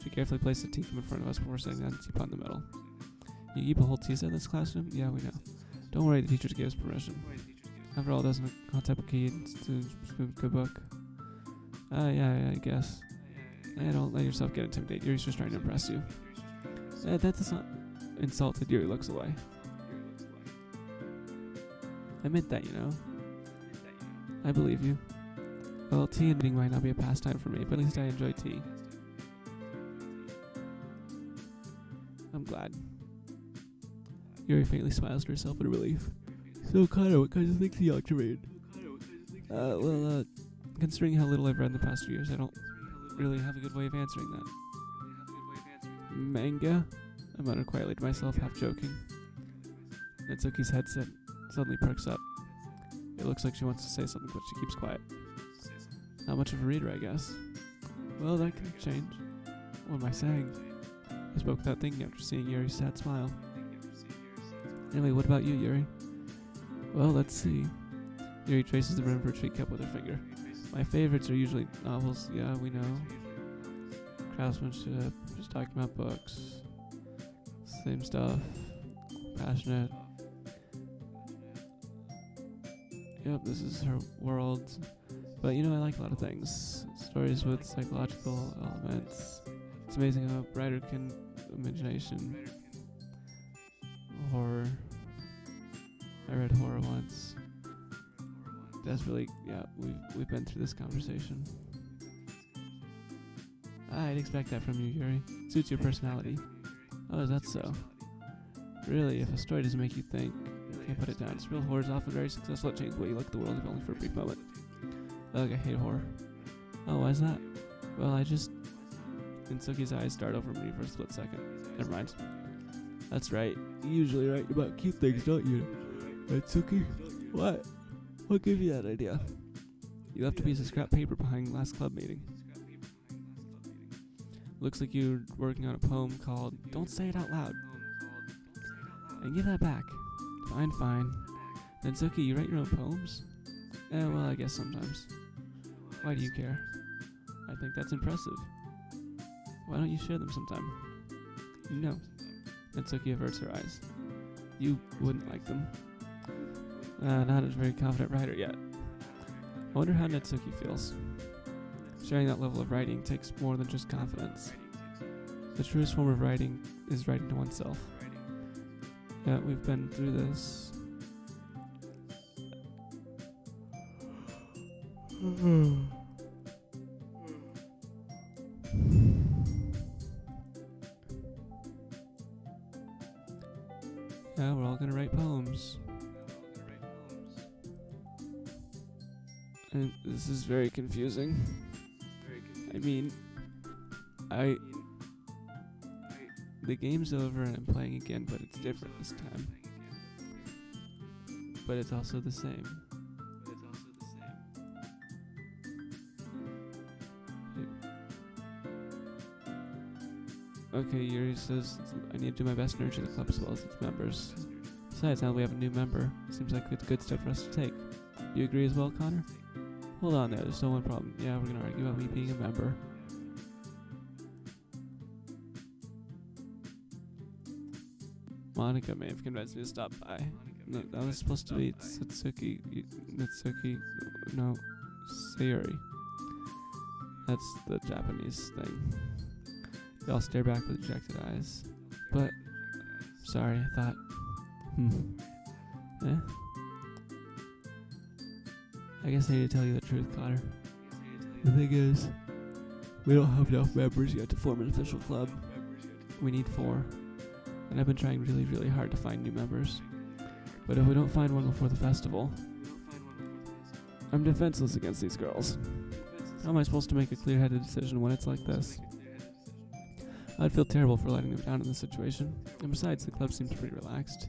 She carefully placed the teacup in front of us before setting down the teapot in the middle. You keep a whole tea set in this classroom? Yeah, we know. Don't worry, the teachers gave us permission. After all, doesn't a type of key to a good book? Yeah, I guess. Don't let yourself get intimidated. Yuri's just trying to impress you. That does not insulted. Yuri looks away. Admit that, I believe you. Well, tea and eating might not be a pastime for me, but at least I enjoy tea. I'm glad. Yuri faintly smiles to herself in relief. So, Connor, what kinds of things do you like to read? Considering how little I've read in the past few years, I don't really have a good way of answering that. Manga? I muttered quietly to myself, half joking. Natsuki's headset suddenly perks up. It looks like she wants to say something, but she keeps quiet. Not much of a reader, I guess. Well, that can change. What am I saying? I spoke without thinking after seeing Yuri's sad smile. Anyway, what about you, Yuri? Well, let's see. Yuri traces the rim of her cheek cup with her finger. My favorites are usually novels, yeah, we know. Craftsmanship, just talking about books. Same stuff. Passionate. Yep, this is her world. But I like a lot of things. Stories with psychological elements. It's amazing how a writer can imagination. Horror. I read horror once. That's really, we've been through this conversation. I'd expect that from you, Yuri. Suits your personality. Oh, is that so? Really, if a story doesn't make you think, you can't put it down. It's real horror is often very successful at changing the way you look at the world, if only for a brief moment. Ugh, I hate horror. Oh, why is that? Well, And Suki's eyes start over me for a split second. Never mind. That's right. You usually write about cute things, don't you? Right, Suki? What? What gave you that idea? You left a piece of scrap paper behind last club meeting. Looks like you're working on a poem called Don't Say It Out Loud. And give that back. Fine. Then Suki, you write your own poems? Well, I guess sometimes. Why do you care? I think that's impressive. Why don't you share them sometime? No. Natsuki averts her eyes. You wouldn't like them. Not a very confident writer yet. I wonder how Natsuki feels. Sharing that level of writing takes more than just confidence. The truest form of writing is writing to oneself. Yeah, we've been through this. Yeah, we're all gonna write poems. And this is very confusing. The game's over and I'm playing again, but it's different this time. But it's also the same. Okay, Yuri says I need to do my best to nurture the club as well as its members. Besides, now we have a new member. Seems like it's a good step for us to take. You agree as well, Connor? Hold on there, there's still one problem. Yeah, we're gonna argue about me being a member. Monica may have convinced me to stop by. No, that was supposed to be Natsuki. No, Sayuri. That's the Japanese thing. They all stare back with dejected eyes. But, sorry, I thought, I guess I need to tell you the truth, Connor. The thing is, we don't have enough members yet to form an official club. We need 4. And I've been trying really, really hard to find new members. But if we don't find one before the festival, I'm defenseless against these girls. How am I supposed to make a clear-headed decision when it's like this? I'd feel terrible for letting them down in this situation. And besides, the club seems pretty relaxed.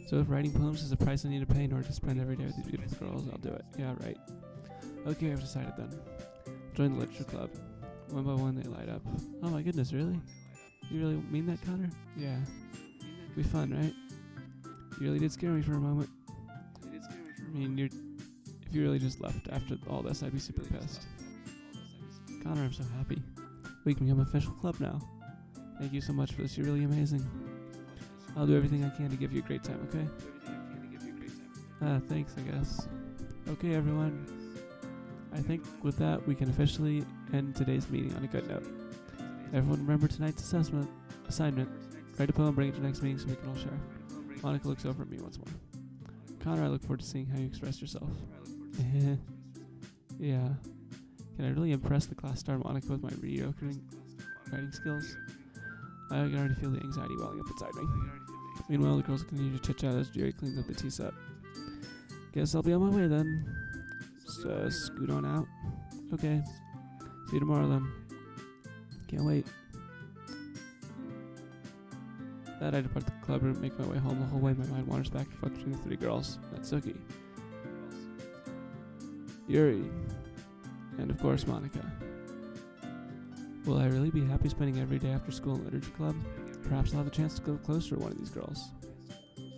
So if writing poems is a price I need to pay in order to spend every day with these beautiful girls, I'll do it. Yeah, right. Okay, I've decided then. Join the literature club. One by one, they light up. Oh my goodness, really? You really mean that, Connor? Yeah. It'll be fun, right? You really did scare me for a moment. If you really just left after all this, I'd be super pissed. Connor, I'm so happy. We can become an official club now. Thank you so much for this. You're really amazing. I'll do everything I can to give you a great time, okay? Thanks, I guess. Okay, everyone. I think with that, we can officially end today's meeting on a good note. Everyone remember tonight's assignment. Write a poem, bring it to next meeting so we can all share. Monica looks over at me once more. Connor, I look forward to seeing how you express yourself. Yeah. Can I really impress the class star Monica with my mediocre writing skills? I can already feel the anxiety welling up inside me. Meanwhile, the girls continue to chit-chat as Jerry cleans up the tea set. Guess I'll be on my way then. Scoot on out. Okay. See you tomorrow then. Can't wait. That I depart the club room, make my way home. The whole way my mind wanders back and forth between the three girls. That's Doki, Yuri, and of course Monica. Will I really be happy spending every day after school in literature club? Perhaps I'll have a chance to go closer to one of these girls.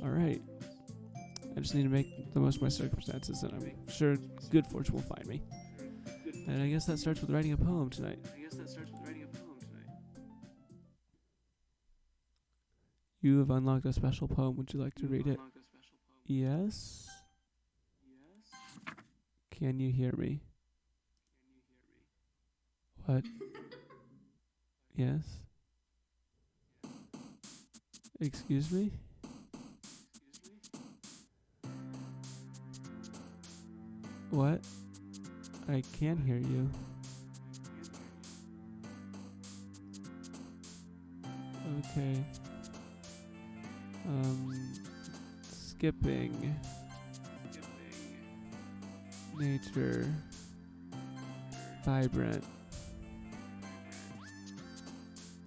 Alright. I just need to make the most of my circumstances, and I'm sure good fortune will find me. And I guess that starts with writing a poem tonight. You have unlocked a special poem. Would you like to read it? Yes? Can you hear me? What? Yes? Excuse me? What? I can hear you. Okay. Skipping. Nature. Vibrant.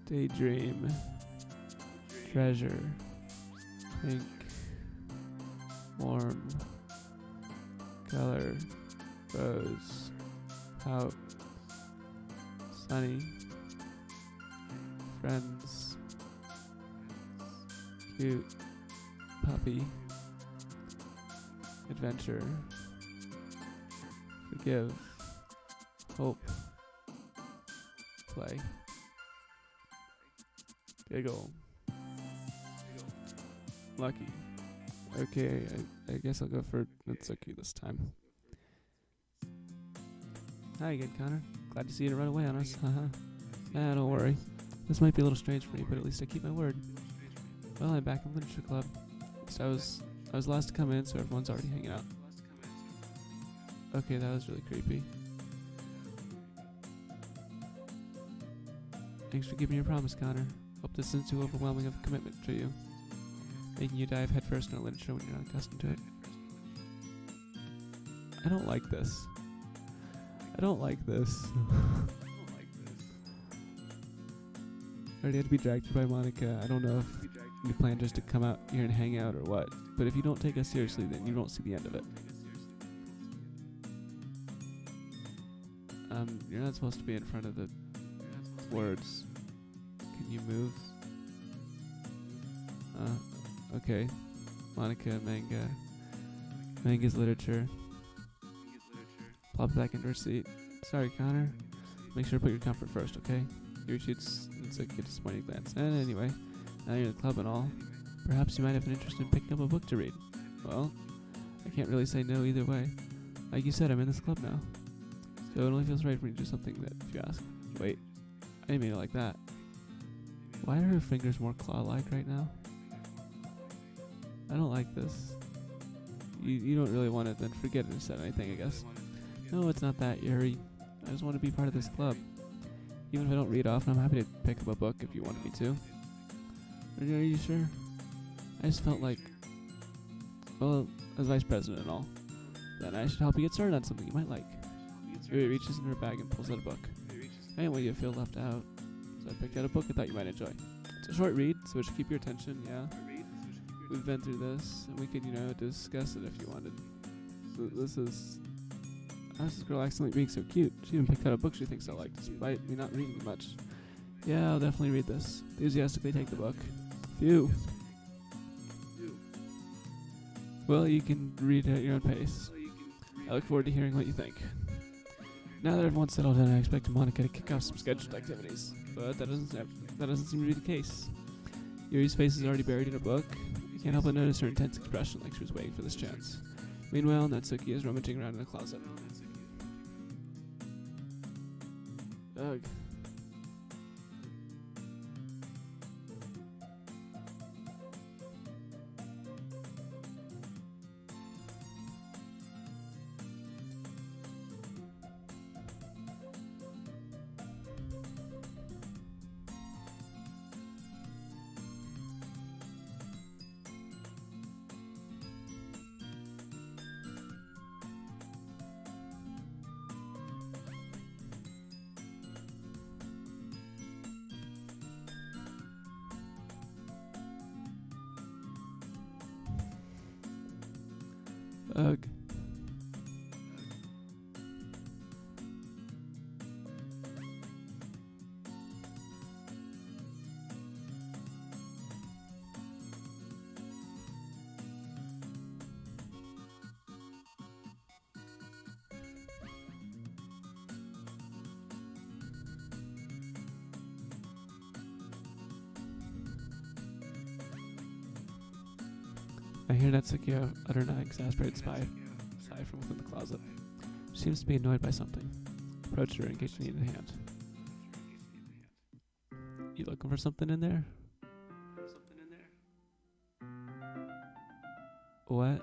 Daydream. Treasure. Pink. Warm. Color. Rose. Pout. Sunny. Friends. Cute. Puppy. Adventure. Forgive. Hope. Play. Giggle. Lucky. Okay, I guess I'll go for Natsuki this time. Hi again, Connor. Glad to see you to run away on us. Haha. Don't worry. This might be a little strange for me, but at least I keep my word. Well, I'm back in literature club. So I was last to come in, so everyone's already hanging out. Okay, that was really creepy. Thanks for keeping your promise, Connor. Hope this isn't too overwhelming of a commitment for you, making you dive headfirst into literature when you're not accustomed to it. I don't like this. I don't like this. I already had to be dragged by Monica. I don't know if you plan just to come out here and hang out or what, but if you don't take us seriously, then you won't see the end of it. You're not supposed to be in front of the words. Can you move? Okay. Monica, manga. Manga's literature. Plop back into her seat. Sorry, Connor. Make sure to put your comfort first, okay? Yuri shoots a disappointed glance. And anyway, now you're in the club and all. Perhaps you might have an interest in picking up a book to read. Well, I can't really say no either way. Like you said, I'm in this club now. So it only feels right for me to do something that, if you ask. Wait, I didn't mean it like that. Why are her fingers more claw-like right now? I don't like this. You don't really want it, then forget it or said anything, I guess. No, it's not that, Yuri. I just want to be part of this club. Even if I don't read often, I'm happy to pick up a book if you wanted me to. Are you sure? I just felt like, well, as vice president and all, then I should help you get started on something you might like. Yuri reaches into her bag and pulls out a book. I didn't want you to feel left out, so I picked out a book I thought you might enjoy. It's a short read, so it should keep your attention, yeah? We've been through this, and we could, discuss it if you wanted. So this is... How's this girl accidentally being so cute? She even picked out a book she thinks I like, despite me not reading much. Yeah, I'll definitely read this. Enthusiastically take the book. Phew. Well, you can read it at your own pace. I look forward to hearing what you think. Now that everyone's settled in, I expect Monica to kick off some scheduled activities, but that doesn't seem to be the case. Yuri's face is already buried in a book. You can't help but notice her intense expression, like she was waiting for this chance. Meanwhile, Natsuki is rummaging around in the closet. Ugh. Ugh. I hear Natsuki utter an exasperated sigh from within the closet. She seems to be annoyed by something. Approached her in case she needed a hand. You looking for something in there? What?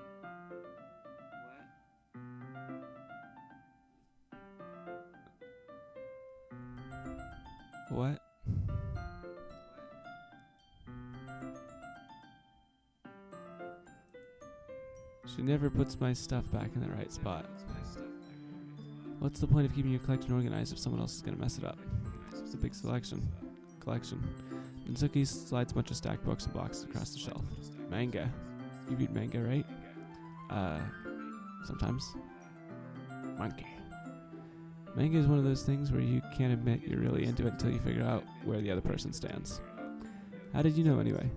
What? She never puts my stuff back in the right spot. What's the point of keeping your collection organized if someone else is gonna mess it up? It's a big collection. Natsuki slides a bunch of stacked books and boxes across the shelf. Manga. You read manga, right? Sometimes. Monkey. Manga is one of those things where you can't admit you're really into it until you figure out where the other person stands. How did you know anyway?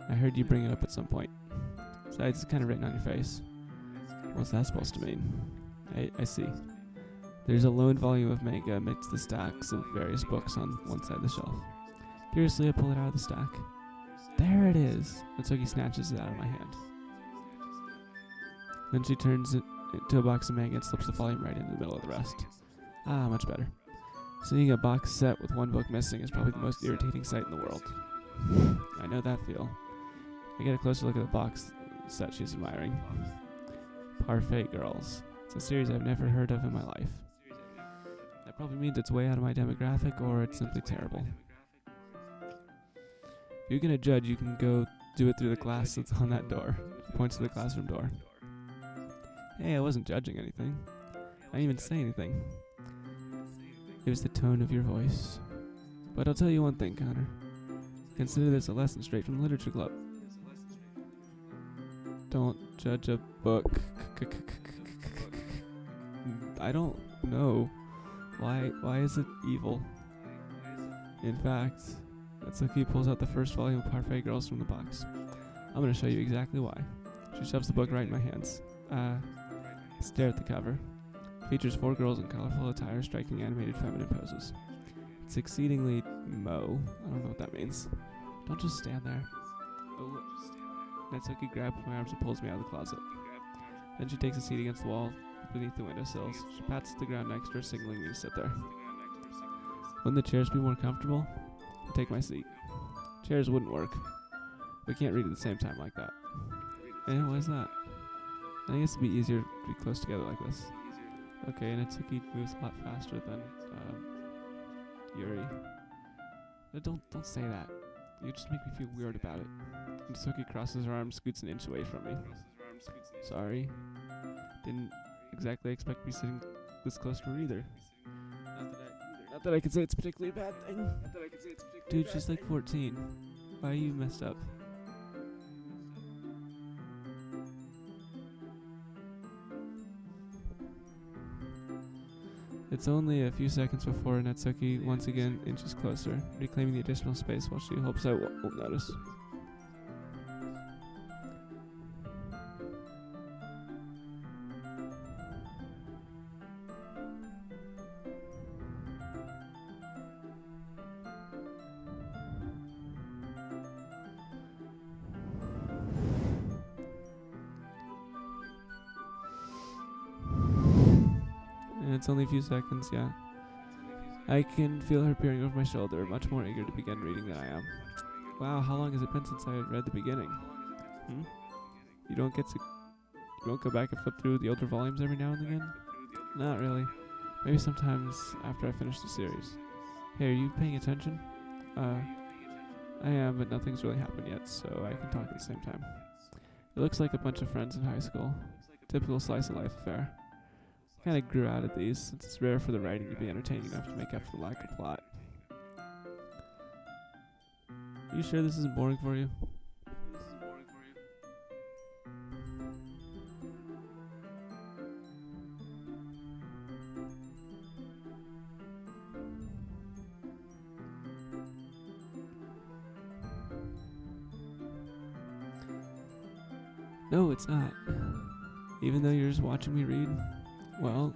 I heard you bring it up at some point. Besides, it's kind of written on your face. What's that supposed to mean? I see. There's a lone volume of manga amidst the stacks of various books on one side of the shelf. Curiously, I pull it out of the stack. There it is! Natsuki snatches it out of my hand. Then she turns it into a box of manga and slips the volume right into the middle of the rest. Ah, much better. Seeing a box set with one book missing is probably the most irritating sight in the world. I know that feel. I get a closer look at the box set she's admiring. Parfait Girls. It's a series I've never heard of in my life. That probably means it's way out of my demographic, or it's simply terrible. If you're gonna judge, you can go do it through the glass that's on that door. She points to the classroom door. Hey, I wasn't judging anything. I didn't even say anything. It was the tone of your voice. But I'll tell you one thing, Connor. Consider this a lesson straight from the Literature Club. Don't judge a book. I don't know. Why is it evil? In fact, Natsuki pulls out the first volume of Parfait Girls from the box. I'm gonna show you exactly why. She shoves the book right in my hands. Stare at the cover. It features 4 girls in colorful attire striking animated feminine poses. It's exceedingly mo. I don't know what that means. Don't just stand there. Oh, look. Natsuki grabs my arms and pulls me out of the closet. Then she takes a seat against the wall beneath the windowsills. She pats the ground next to her, signaling me to sit there. Wouldn't the chairs be more comfortable? I take my seat. Chairs wouldn't work. We can't read at the same time like that. And why is that? I think it'd be easier to be close together like this. Okay, and Natsuki moves a lot faster than Yuri. Don't say that. You just make me feel weird about it. Natsuki crosses her arms, scoots an inch away from me. Sorry. Didn't exactly expect to be sitting this close to her either. Not that I can say it's particularly a bad thing. Dude, she's like 14. Why are you messed up? It's only a few seconds before Natsuki once again inches closer, reclaiming the additional space while she hopes I won't notice. it's only a few seconds, yeah. I can feel her peering over my shoulder, much more eager to begin reading than I am. Wow, how long has it been since I read the beginning? Hmm? You don't go back and flip through the older volumes every now and again? Not really. Maybe sometimes after I finish the series. Hey, are you paying attention? I am, but nothing's really happened yet, so I can talk at the same time. It looks like a bunch of friends in high school. Typical slice of life affair. Kinda grew out of these, since it's rare for the writing to be entertaining enough to make up for the lack of plot. Are you sure this isn't boring for you? No, it's not. Even though you're just watching me read, well,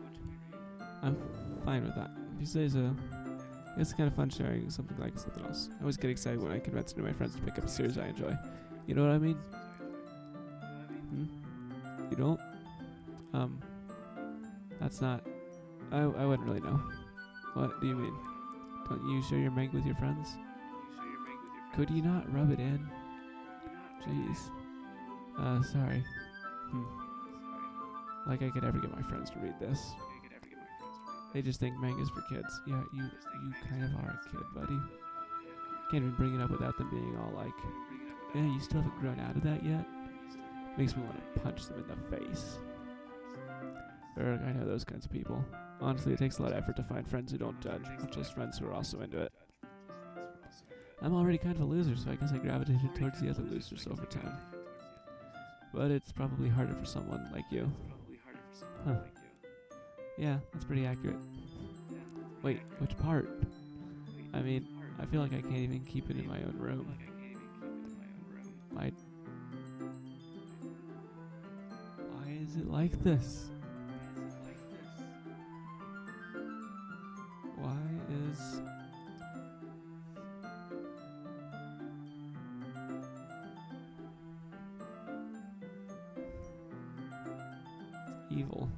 I'm fine with that. If you say so. It's kind of fun sharing something like something else. I always get excited when I convince my friends to pick up a series I enjoy. You know what I mean? You don't? That's not... I wouldn't really know. What do you mean? Don't you share your manga with your friends? Could you not rub it in? Jeez. Sorry. Like I could ever get my friends to read this. They just think manga's for kids. Yeah, you kind of are a kid, buddy. Can't even bring it up without them being all like, yeah, you still haven't grown out of that yet? Makes me want to punch them in the face. I know those kinds of people. Honestly, it takes a lot of effort to find friends who don't judge, not just friends who are also into it. I'm already kind of a loser, so I guess I gravitated towards the other losers over time. But it's probably harder for someone like you. Huh. Yeah, that's pretty accurate. Wait, which part? I mean, I feel like I can't even keep it in my own room. Why is it like this? Why is... evil?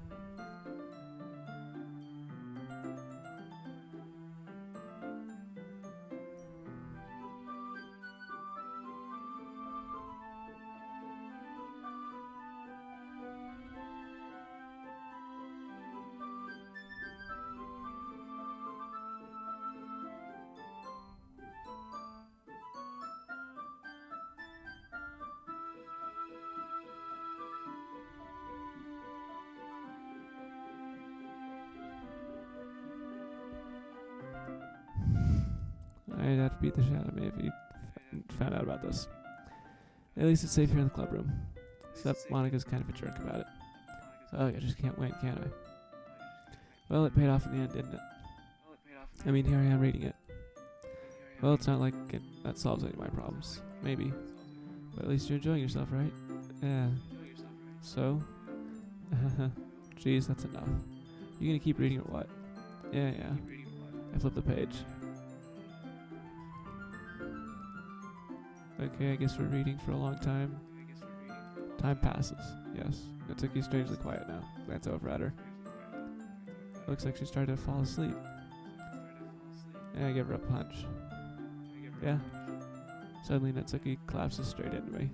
I'd have to beat the shit out of me if you found out about this. At least it's safe here in the club room. Except Monica's kind of a jerk about it. So I just can't win, can I? Well, it paid off in the end, didn't it? I mean, here I am reading it. Well, it's not like that solves any of my problems. Maybe. But at least you're enjoying yourself, right? Yeah. So? Jeez, that's enough. You gonna keep reading or what? Yeah. I flipped the page. Okay, I guess we're reading for a long time. Time passes, yes. Natsuki's strangely quiet now. Glance over at her. Looks like she's starting to fall asleep. Yeah, I give her a punch. Yeah. Suddenly Natsuki collapses straight into me.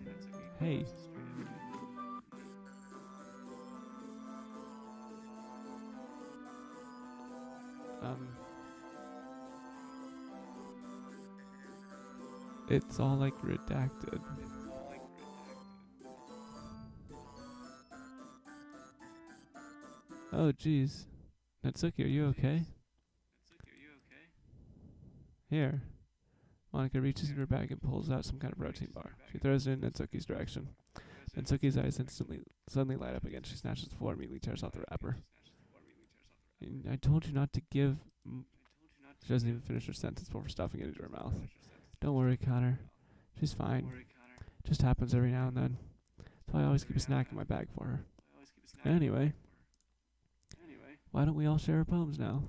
Hey. It's all like redacted. Oh jeez. Natsuki, are you okay? Here. Monica reaches in her bag and pulls out some kind of protein bar. She throws it in Natsuki's direction. Natsuki's eyes suddenly light up again. She snatches the floor and immediately tears off the wrapper. I told you not to give... She doesn't even finish her sentence before stuffing it into her mouth. Don't worry, Connor. She's fine. Just happens every now and then. So I always keep a snack in my bag for her. Anyway. Why don't we all share our poems now?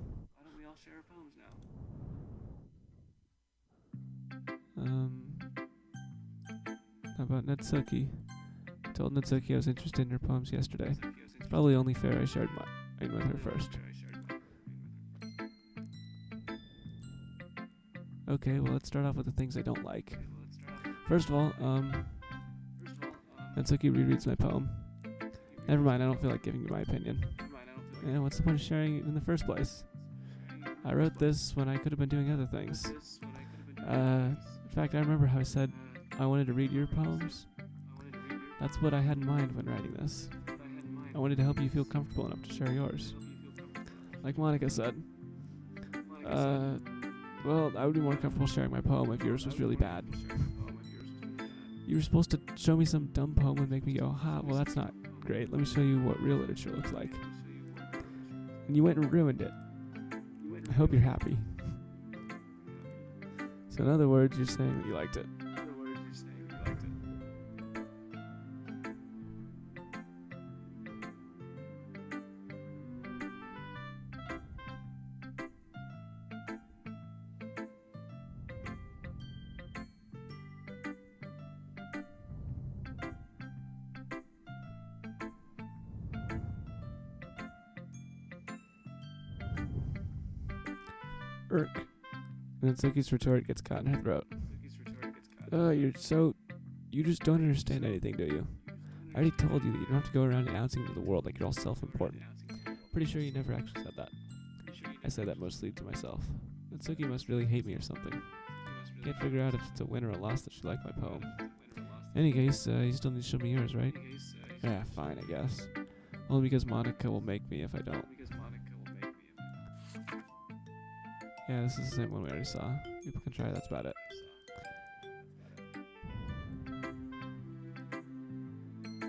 How about Natsuki? I told Natsuki I was interested in her poems yesterday. It's probably only fair I shared mine with her first. Okay, well, let's start off with the things I don't like. First of all, Natsuki rereads my poem. Never mind, I don't feel like giving you my opinion. And what's the point of sharing it in the first place? I wrote this when I could have been doing other things. In fact, I remember how I said I wanted to read your poems. That's what I had in mind when writing this. I wanted to help you feel comfortable enough to share yours. Like Monica said, well, I would be more comfortable sharing my poem if yours was really bad. You were supposed to show me some dumb poem and make me go, ha, well, that's not great. Let me show you what real literature looks like. And you went and ruined it. I hope you're happy. So in other words, you're saying that you liked it. Irk. And then Suki's retort gets caught in her throat. You just don't understand anything, do you? I already told you that you don't have to go around announcing to the world like you're all self-important. Pretty sure you never actually said that. I said that mostly to myself. Natsuki must really hate me or something. Can't figure out if it's a win or a loss that she liked my poem. In any case, you still need to show me yours, right? Yeah, fine, I guess. Only because Monica will make me if I don't. Yeah, this is the same one we already saw. People can try, that's about it.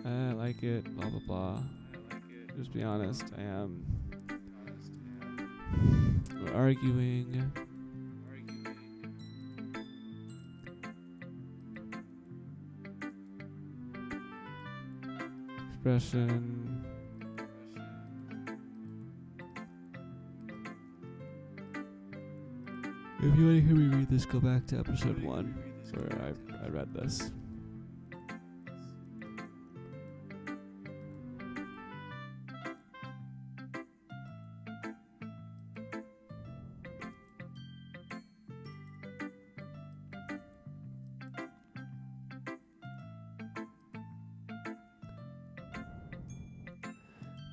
I like it, blah blah blah. Just be honest, I am. We're arguing. Expression. If you want to hear me read this, go back to episode 1, where I read this.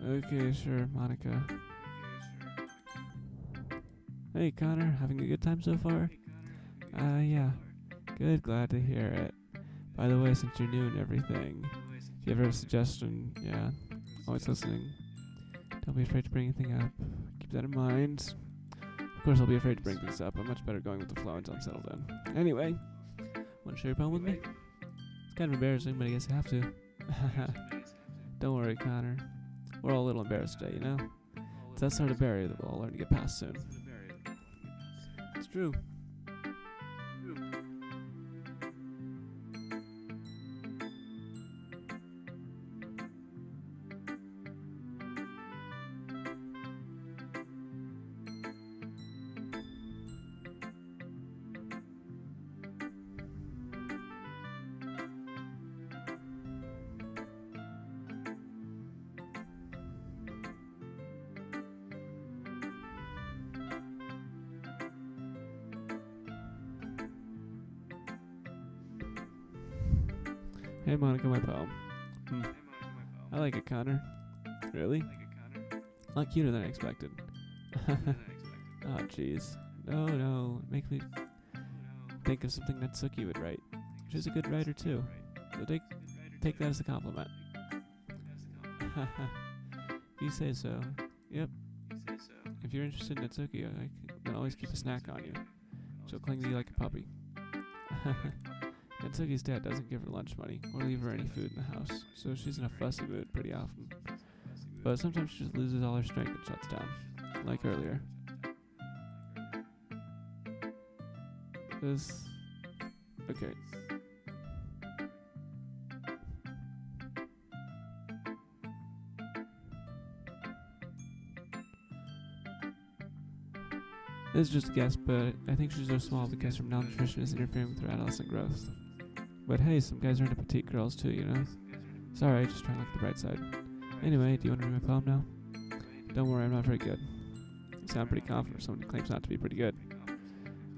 Okay, sure, Monica. Hey, Connor, having a good time so far? Yeah. Good, glad to hear it. By the way, since you're new and everything, if you ever have a suggestion, yeah, always listening. Don't be afraid to bring anything up. Keep that in mind. Of course, I'll be afraid to bring things up. I'm much better going with the flow until I'm settled in. Anyway, want to share your poem with me? It's kind of embarrassing, but I guess I have to. Don't worry, Connor. We're all a little embarrassed today, you know? It's that sort of barrier that we'll all learn to get past soon. It's true. Hey Monica, my poem. I like it, Connor. Really? A lot cuter than I expected. Oh, jeez. No. It makes me think of something Natsuki would write. She's a good writer, too. So take that as a compliment. If you say so. Yep. If you're interested in Natsuki, I can always keep a snack on you. She'll cling to you like a puppy. Natsuki's dad doesn't give her lunch money or leave her any food in the house, so she's in a fussy mood pretty often. But sometimes she just loses all her strength and shuts down, like earlier. Okay. This is just a guess, but I think she's so small because her malnutrition is interfering with her adolescent growth. But hey, some guys are into petite girls too, you know? Sorry, just trying to look at the bright side. Anyway, do you want to read my poem now? Don't worry, I'm not very good. You sound pretty confident for someone who claims not to be pretty good.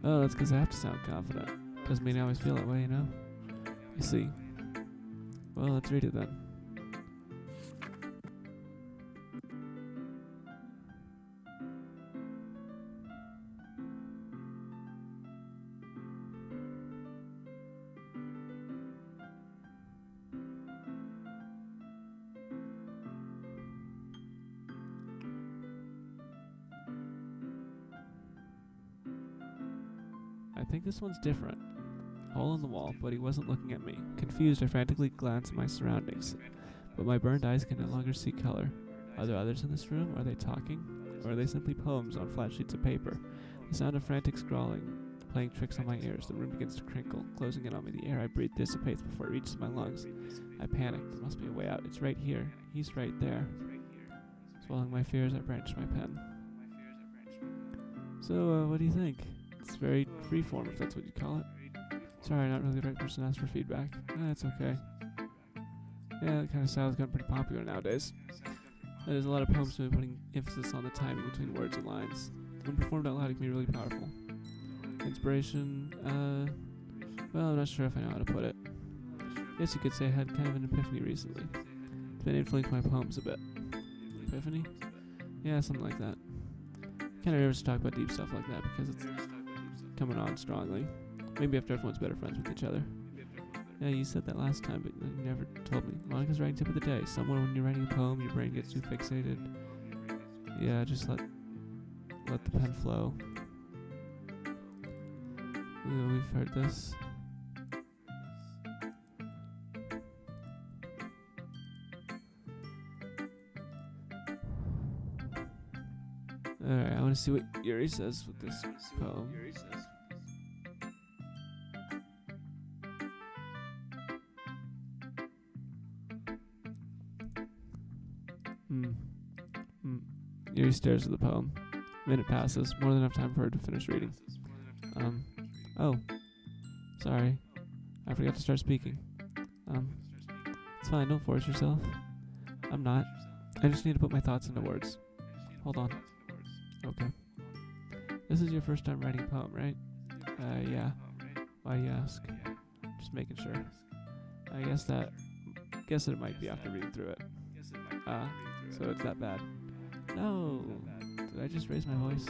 Oh, that's because I have to sound confident. Doesn't mean I always feel that way, you know? You see. Well, let's read it then. I think this one's different. Hole in the wall, but he wasn't looking at me. Confused, I frantically glanced at my surroundings, but my burned eyes can no longer see color. Are there others in this room? Are they talking? Or are they simply poems on flat sheets of paper? The sound of frantic scrawling, playing tricks on my ears. The room begins to crinkle, closing in on me. The air I breathe dissipates before it reaches my lungs. I panic. There must be a way out. It's right here. He's right there. Swallowing my fears, I branch my pen. So, what do you think? It's very freeform, if that's what you call it. Sorry, not really the right person to ask for feedback. That's okay. Yeah, that kind of style's gotten pretty popular nowadays. There's a lot of poems to me putting emphasis on the timing between words and lines. When performed out loud, it can be really powerful. Inspiration, well, I'm not sure if I know how to put it. Guess you could say I had kind of an epiphany recently. It's been influencing my poems a bit. Epiphany? Yeah, something like that. Kind of nervous to talk about deep stuff like that because it's coming on strongly. Maybe after everyone's better friends with each other. Yeah, you said that last time, but you never told me. Monica's writing tip of the day. Somewhere when you're writing a poem, your brain gets too fixated. Yeah, just let the pen flow. We've heard this. Alright, I want to see what Yuri says with this poem. Yuri stares at the poem. A minute passes, more than enough time for her to finish reading. Oh. Sorry. I forgot to start speaking. It's fine, don't force yourself. I'm not. I just need to put my thoughts into words. Hold on. Okay. This is your first time writing a poem, right? Yeah. Why do you ask? Just making sure. I guess that it might be after reading through it. So it's that bad. No. Did I just raise my voice?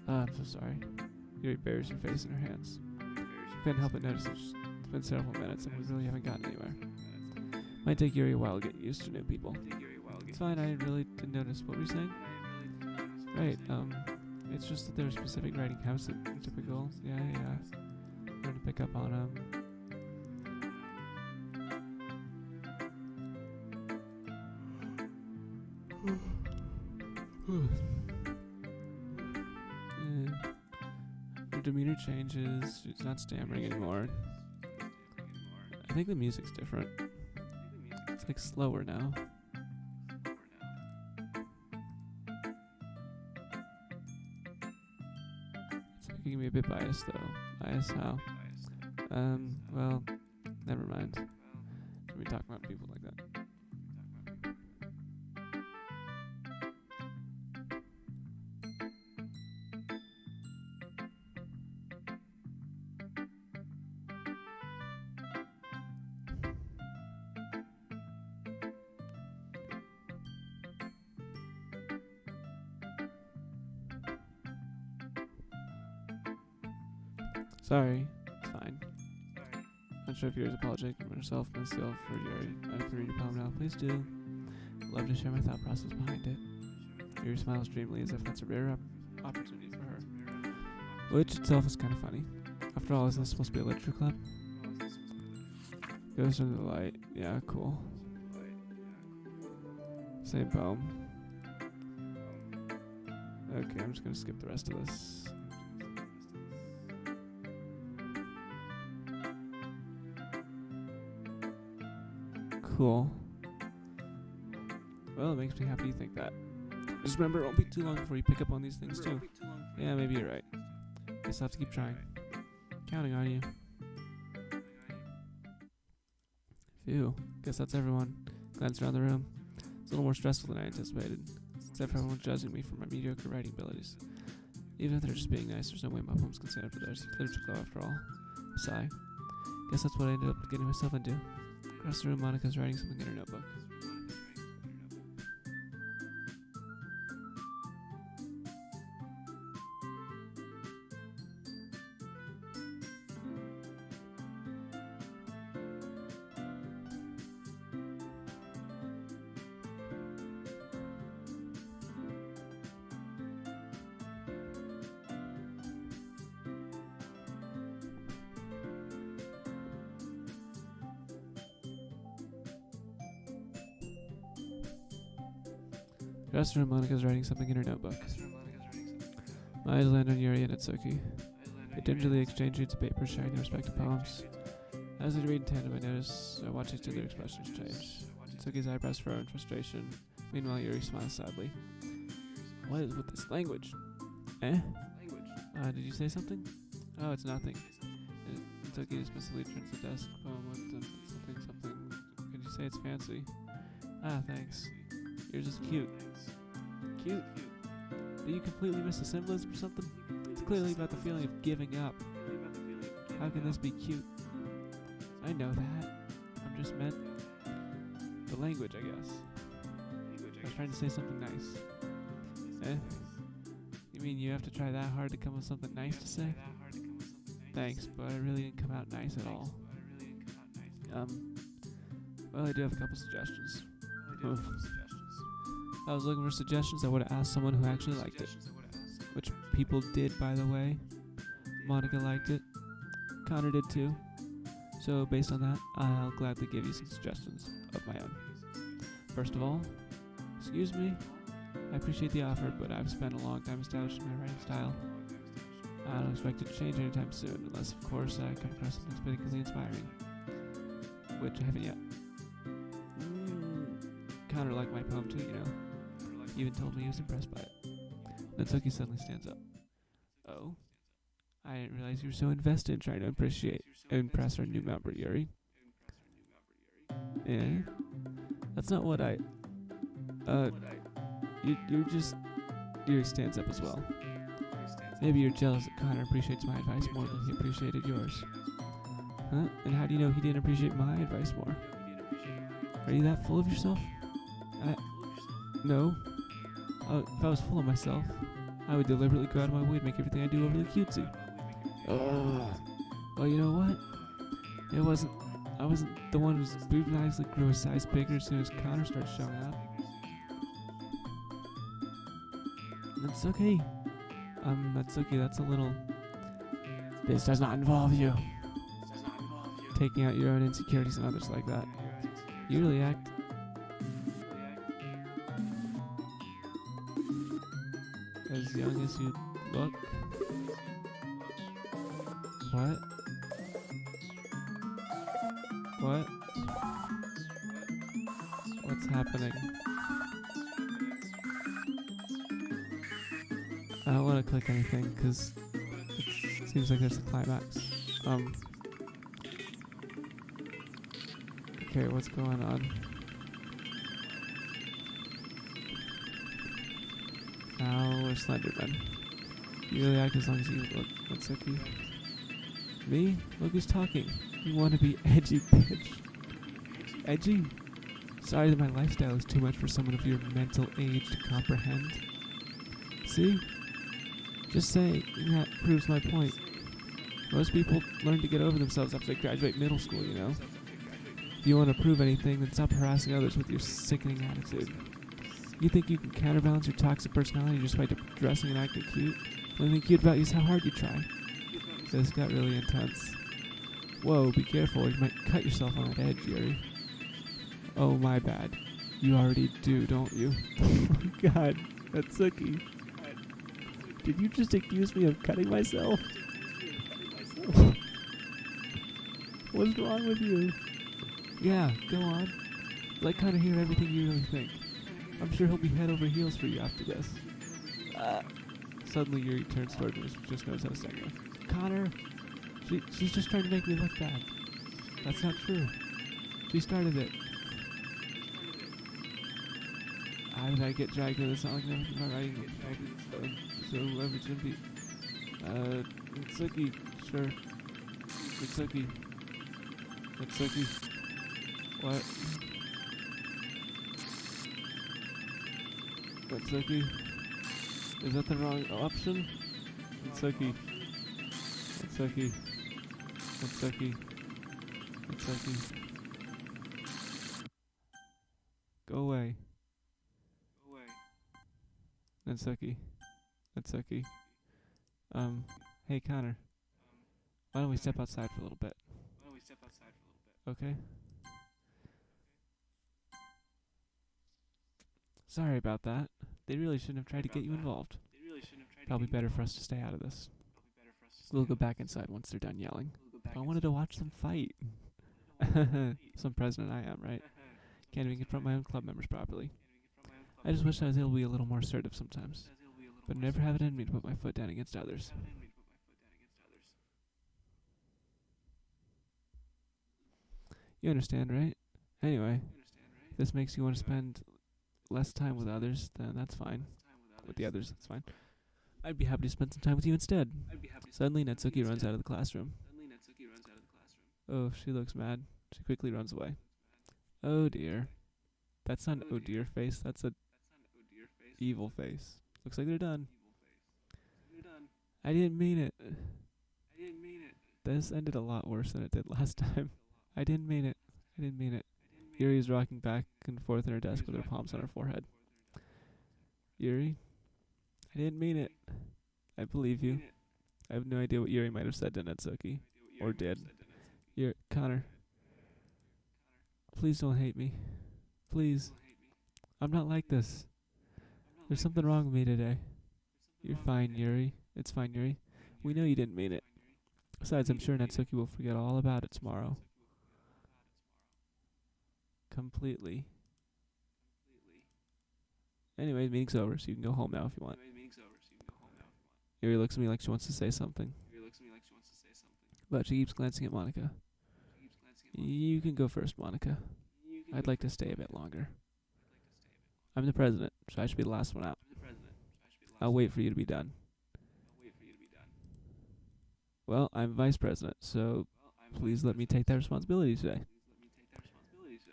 I'm so sorry. Yuri buries her face in her hands. She couldn't help but notice it's been several minutes and we really haven't gotten anywhere. Might take Yuri a while to get used to new people. It's fine, I really didn't notice. What were you saying? Right, it's just that there are specific writing habits that are typical. Yeah. Learn to pick up on them. Her demeanor changes. She's not stammering anymore. I think the music's different. It's like slower now. It's making me a bit biased though. Biased how? Well, never mind. Can we talk about people like that? Sorry, it's fine. Not sure if Yuri's apologetic for herself, myself, for Yuri. I can read your poem now. Please do. Love to share my thought process behind it. Yuri smiles dreamily as if that's a rare opportunity for her. Which itself is kind of funny. After all, is this supposed to be a literature club? Goes under the light. Yeah, cool. Same poem. Okay, I'm just gonna skip the rest of this. Cool. Well, it makes me happy you think that. Just remember, it won't be too long before you pick up on these things too. Yeah, maybe you're right. Guess I'll have to keep trying. Counting on you. Phew. Guess that's everyone. Glanced around the room. It's a little more stressful than I anticipated. Except for everyone judging me for my mediocre writing abilities. Even if they're just being nice, there's no way my poems can stand up to theirs. Literature club after all. Sigh. Guess that's what I ended up getting myself into. Across the room, Monica's writing something in her notebook. Across the room, Monica's writing something in her notebook. My eyes land on Yuri and Itsuki. They gingerly exchange sheets of paper, sharing their respective poems. As they read in tandem, I watch each of their expressions change. Itsuki's eyebrows furrow in frustration. Meanwhile, Yuri smiles sadly. What is with this language? Eh? Did you say something? Oh, it's nothing. Itsuki dismissively turns the desk poem with something. Could you say it's fancy? Ah, thanks. Yours is cute. Cute? Did you completely miss the symbolism or something? It's clearly about the feeling of giving up. How can this be cute? I know that. I'm just meant the language, I guess. I was trying to say something nice. Eh? You mean you have to try that hard to come up with something nice to say? Thanks, but I really didn't come out nice at all. Well, I do have a couple suggestions. If I was looking for suggestions, I would have asked someone who actually liked it. Which people did, by the way. Monica liked it. Connor did too. So based on that, I'll gladly give you some suggestions of my own. First of all, excuse me, I appreciate the offer, but I've spent a long time establishing my writing style. I don't expect it to change anytime soon, unless of course I come across something particularly inspiring. Which I haven't yet. Connor liked my poem too, you know. He even told me he was impressed by it. Natsuki suddenly stands up. Oh? I didn't realize you were so invested in trying to impress our new member, Yuri. Eh? That's not what Yuri stands up as well. Maybe you're jealous that Connor appreciates my advice more than he appreciated yours. Huh? And how do you know he didn't appreciate my advice more? Are you that full of yourself? No. If I was full of myself, I would deliberately go out of my way to make everything I do overly cutesy. Well, you know what? I wasn't the one whose boob eyes grew a size bigger as soon as Connor started showing up. That's okay. That's a little... This does not involve you. Taking out your own insecurities and others like that. You really act... as young as you look. What? What? What's happening? I don't want to click anything because it seems like there's a climax. Okay, what's going on? Now we're Slenderman. You really act as long as you look. What's Suki? Me? Look who's talking. You want to be edgy, bitch. Edgy? Sorry that my lifestyle is too much for someone of your mental age to comprehend. See? Just saying, that proves my point. Most people learn to get over themselves after they graduate middle school, you know? If you want to prove anything, then stop harassing others with your sickening attitude. You think you can counterbalance your toxic personality just by dressing and acting cute? The only thing cute about you is how hard you try. This got really intense. Whoa, be careful, you might cut yourself on that edge, Yuri. Oh, my bad. You already do, don't you? Oh my god, that's Suki. Did you just accuse me of cutting myself? What's wrong with you? Yeah, go on. Let Connor hear everything you really think. I'm sure he'll be head over heels for you after this. Suddenly Yuri turns toward me, just knows how to say it. Connor, she's just trying to make me look bad. That's not true. She started it. How did I get dragged into this? Not like never my writing. So whoever's gonna be Mitsuki, sure. Mitsuki. Mitsuki. What? Mitsuki? Is that the wrong option? Mitsuki. Mitsuki. Mitsuki. Mitsuki. Go away. Mitsuki. Mitsuki. Hey Connor. Why don't we step outside for a little bit? Okay? Sorry about that. They really shouldn't have tried to get you involved. Probably better for us to stay out of this. We'll go back inside once they're done yelling. But I wanted to watch them fight. Some president I am, right? Can't even confront my own club members properly. I just wish I was able to be a little more assertive sometimes. But I never have it in me to put my foot down against others. You understand, right? Anyway, if this makes you want to spend less time with others, then that's fine. With the others, that's fine. I'd be happy to spend some time with you instead. Suddenly, Natsuki runs out of the classroom. Oh, she looks mad. She quickly runs away. Oh dear. That's not an oh dear face, that's a evil face. Looks like they're done. I didn't mean it. This ended a lot worse than it did last time. I didn't mean it. I didn't mean it. Yuri is rocking back and forth in her desk with her palms on her forehead. Yuri? I didn't mean it. I believe you. I have no idea what Yuri might have said to Natsuki. Or did. Connor. Please don't hate me. Please. I'm not like this. There's something wrong with me today. You're fine, Yuri. It's fine, Yuri. We know you didn't mean it. Besides, I'm sure Natsuki will forget all about it tomorrow. Completely. Anyway, the meeting's over, so you can go home now if you want. Yuri looks at me like she wants to say something. But she keeps glancing at Monica. You can go first, Monica. I'd like to stay a bit longer. I'm the president, so I should be the last one out. I'll wait for you to be done. Well, I'm vice president, so please let me take that responsibility today.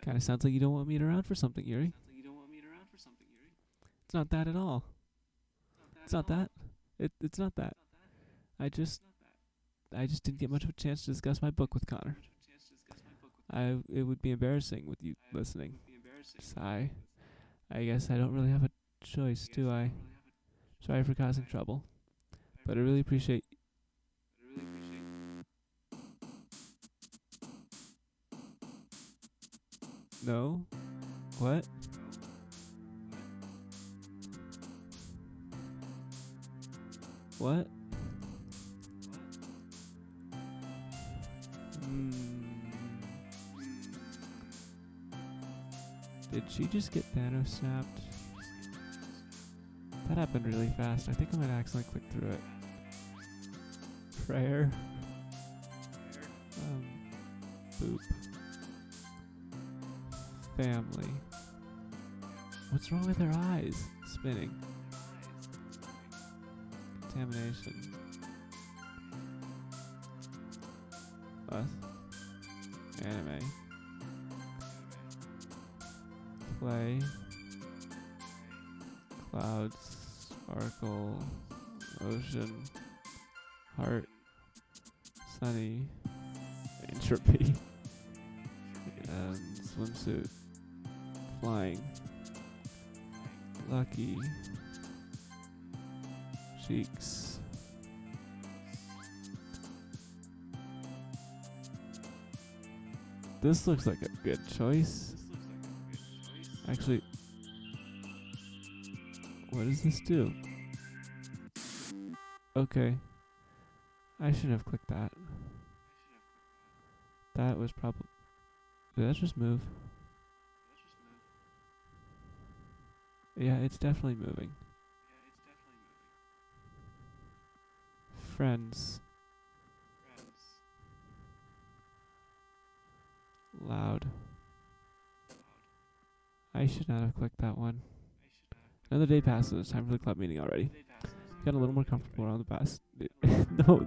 Kinda sounds like you don't want me around for something, Yuri. It's not that at all. It's not that. It's not that. I just didn't get much of a chance to discuss my book with Connor. It would be embarrassing with you listening. Sigh. I guess I don't really have a choice, do I? Sorry for causing trouble. But I really appreciate... No? What? What? Did she just get Thanos snapped? That happened really fast. I think I might accidentally click through it. Prayer. Boop. Family. What's wrong with her eyes? Spinning. Contamination. Us. Anime. Play. Clouds. Sparkle. Ocean. Heart. Sunny. Entropy. Swimsuit. Flying. Lucky. Cheeks. This looks like a good choice. Actually, what does this do? Okay. I shouldn't have clicked that. That was probably... Did that just move? Yeah, it's definitely moving. Friends. Loud. I should not have clicked that one. Another day passes. It's time for the club meeting already. Got a little more comfortable around the bus. No,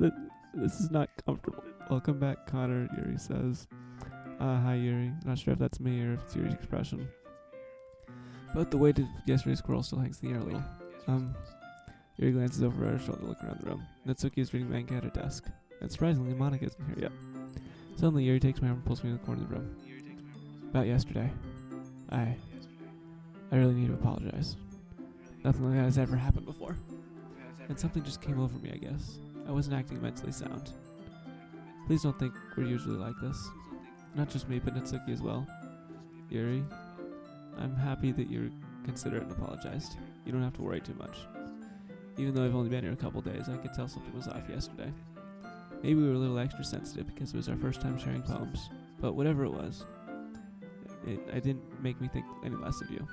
this is not comfortable. Welcome back, Connor, Yuri says. Hi, Yuri. Not sure if that's me or if it's Yuri's expression. But the weight of yesterday's squirrel still hangs in the air a little. Yuri glances over her shoulder, looking around the room. Natsuki is reading manga at her desk. And surprisingly, Monica isn't here yet. Suddenly, Yuri takes my arm and pulls me in the corner of the room. About yesterday. I really need to apologize. Nothing like that has ever happened before. And something just came over me, I guess. I wasn't acting mentally sound. Please don't think we're usually like this. Not just me, but Natsuki as well. Yuri, I'm happy that you're considerate and apologized. You don't have to worry too much. Even though I've only been here a couple days, I could tell something was off yesterday. Maybe we were a little extra sensitive because it was our first time sharing poems. But whatever it was, it didn't make me think any less of you.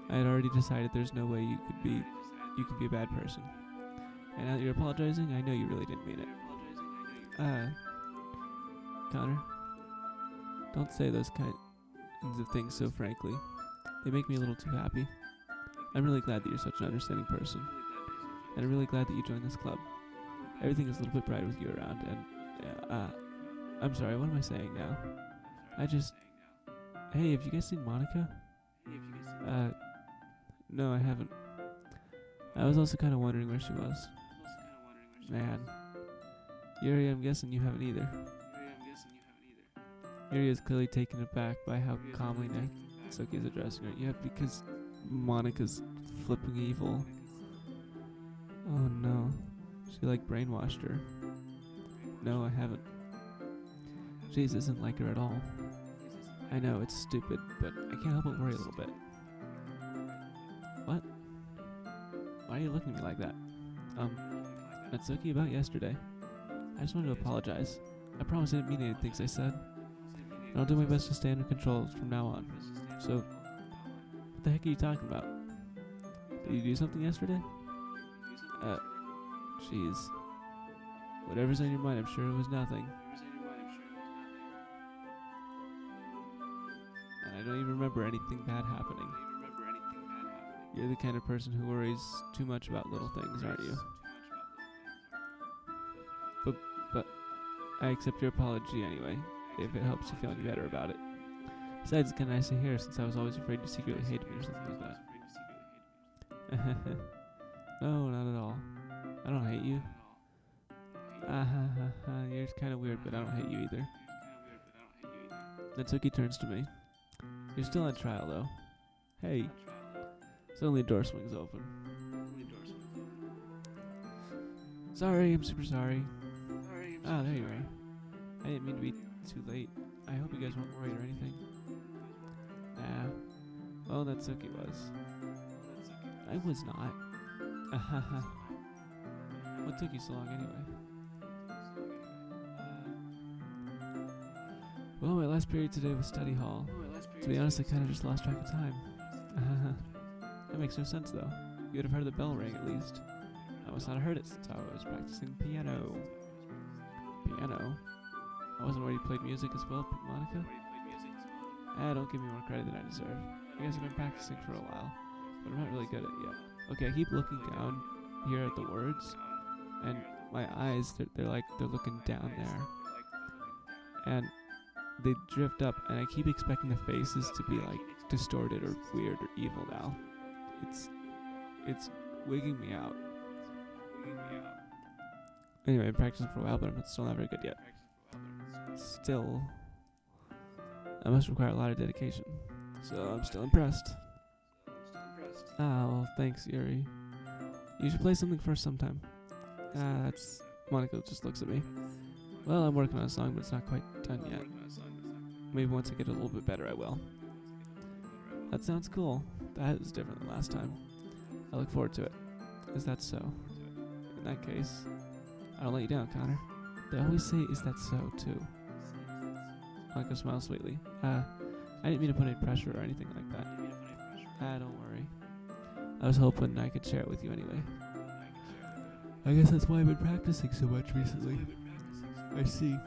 I had already decided there's no way you could be a bad person. And now that you're apologizing, I know you really didn't mean it. Connor, don't say those kinds of things so frankly. They make me a little too happy. I'm really glad that you're such an understanding person. And I'm really glad that you joined this club. Everything is a little bit brighter with you around, and, I'm sorry, what am I saying now? Hey, have you guys seen Monica? No, I haven't. I was also kind of wondering where she was. Man. Yuri, I'm guessing you haven't either. Yuri is clearly taken aback by how calmly Natsuki is addressing her. Yeah, because Monica's flipping evil. Oh no. She brainwashed her. No, I haven't. Jeez, isn't like her at all. I know, it's stupid, but I can't help but worry a little bit. What? Why are you looking at me like that? Natsuki, about yesterday. I just wanted to apologize. I promise I didn't mean any of the things I said. And I'll do my best to stay under control from now on. So, what the heck are you talking about? Did you do something yesterday? Jeez. Whatever's on your mind, I'm sure it was nothing. And I don't even remember anything bad happening. You're the kind of person who worries too much about little things, aren't you? But I accept your apology anyway, if it helps you feel any better about it. Besides, it's kind of nice to hear, since I was always afraid you secretly hated me or something like that. No, not at all. I don't hate you. You're kind of weird, but I don't hate you either. Natsuki turns to me. You're still on trial, though. Hey. Suddenly a door swings open. Sorry, I'm super sorry. Ah, there you are. I didn't mean to be too late. I hope you guys weren't worried or anything. Nah. Well, Natsuki was. I was not. What took you so long anyway? Well, my last period today was study hall. To be honest, I kind of just lost track of time. That makes no sense, though. You would have heard the bell ring, at least. I must not have heard it since I was practicing piano. Piano? I wasn't already played music as well, Monica? Don't give me more credit than I deserve. I guess I've been practicing for a while, but I'm not really good at it yet. Okay, I keep looking down here at the words, and my eyes, they're looking down there. And they drift up, and I keep expecting the faces to be distorted or weird or evil now. It's wigging me out. Anyway, I've been practicing for a while, but I'm still not very good yet. Still, that must require a lot of dedication. So I'm still impressed. Well, thanks, Yuri. You should play something first sometime. That's... Monica just looks at me. Well, I'm working on a song, but it's not quite done yet. Maybe once I get a little bit better, I will. That sounds cool. That is different than last time. I look forward to it. Is that so? In that case, I don't let you down, Connor. They always say, is that so, too. Monica smiles sweetly. I didn't mean to put any pressure or anything like that. Don't worry. I was hoping I could share it with you anyway. I guess that's why I've been practicing so much recently. I see.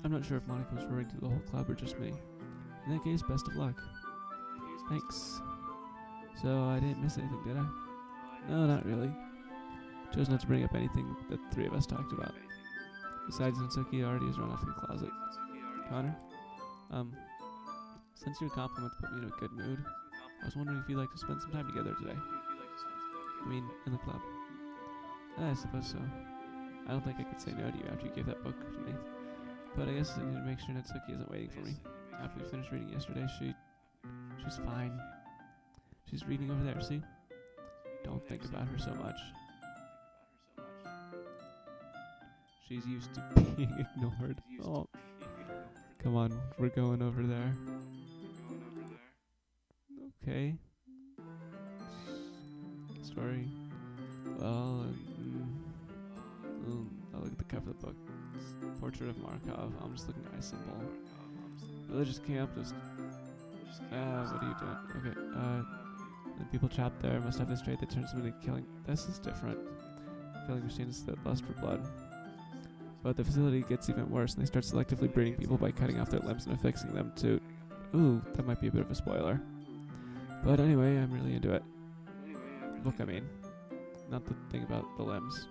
I'm not sure if Monica was referring to the whole club or just me. In that case, best of luck. Thanks. So, I didn't miss anything, did I? No, not really. Chose not to bring up anything that the three of us talked about. Besides, Natsuki already has run off to the closet. Connor? Since your compliment put me in a good mood, I was wondering if you'd like to spend some time together today. I mean, in the club. I suppose so. I don't think I could say no to you after you gave that book to me. But I guess I need to make sure Natsuki isn't waiting for me. After we finished reading yesterday, she's fine. She's reading over there, see? Don't think about her so much. She's used to being ignored. Oh. Come on, we're going over there. Okay. Story. Well, I'll look at the cover of the book. It's Portrait of Markov. I'm just looking at a symbol. Religious camp, just... what are you doing? Okay, the people trapped there must have this trait that turns them into killing... This is different. Killing machines that lust for blood. But the facility gets even worse, and they start selectively breeding people by cutting off their limbs and affixing them to... Ooh, that might be a bit of a spoiler. But anyway, I'm really into it. Look, I mean. Not the thing about the limbs.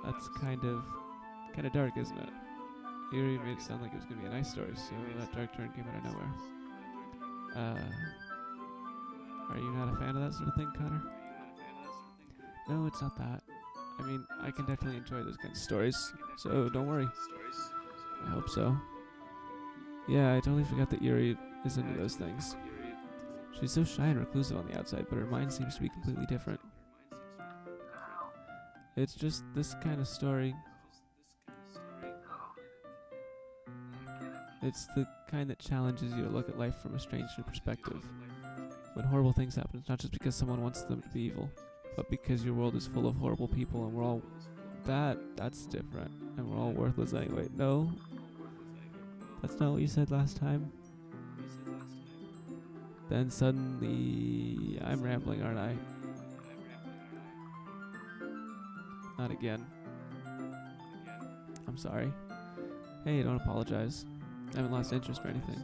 That's kind of dark, isn't it? Eerie made it sound like it was going to be a nice story, so that dark turn came out of nowhere. Are you not a fan of that sort of thing, Connor? No, it's not that. I mean, I can definitely enjoy those kinds of stories, so don't worry. I hope so. Yeah, I totally forgot that Yuri is into those things. She's so shy and reclusive on the outside, but her mind seems to be completely different. It's just this kind of story. It's the kind that challenges you to look at life from a strange new perspective. When horrible things happen, it's not just because someone wants them to be evil, but because your world is full of horrible people and we're all... That's different. And we're all worthless anyway. No? That's not what you said last time? Then suddenly... I'm rambling, aren't I? Not again. I'm sorry. Hey, don't apologize. I haven't lost interest or anything.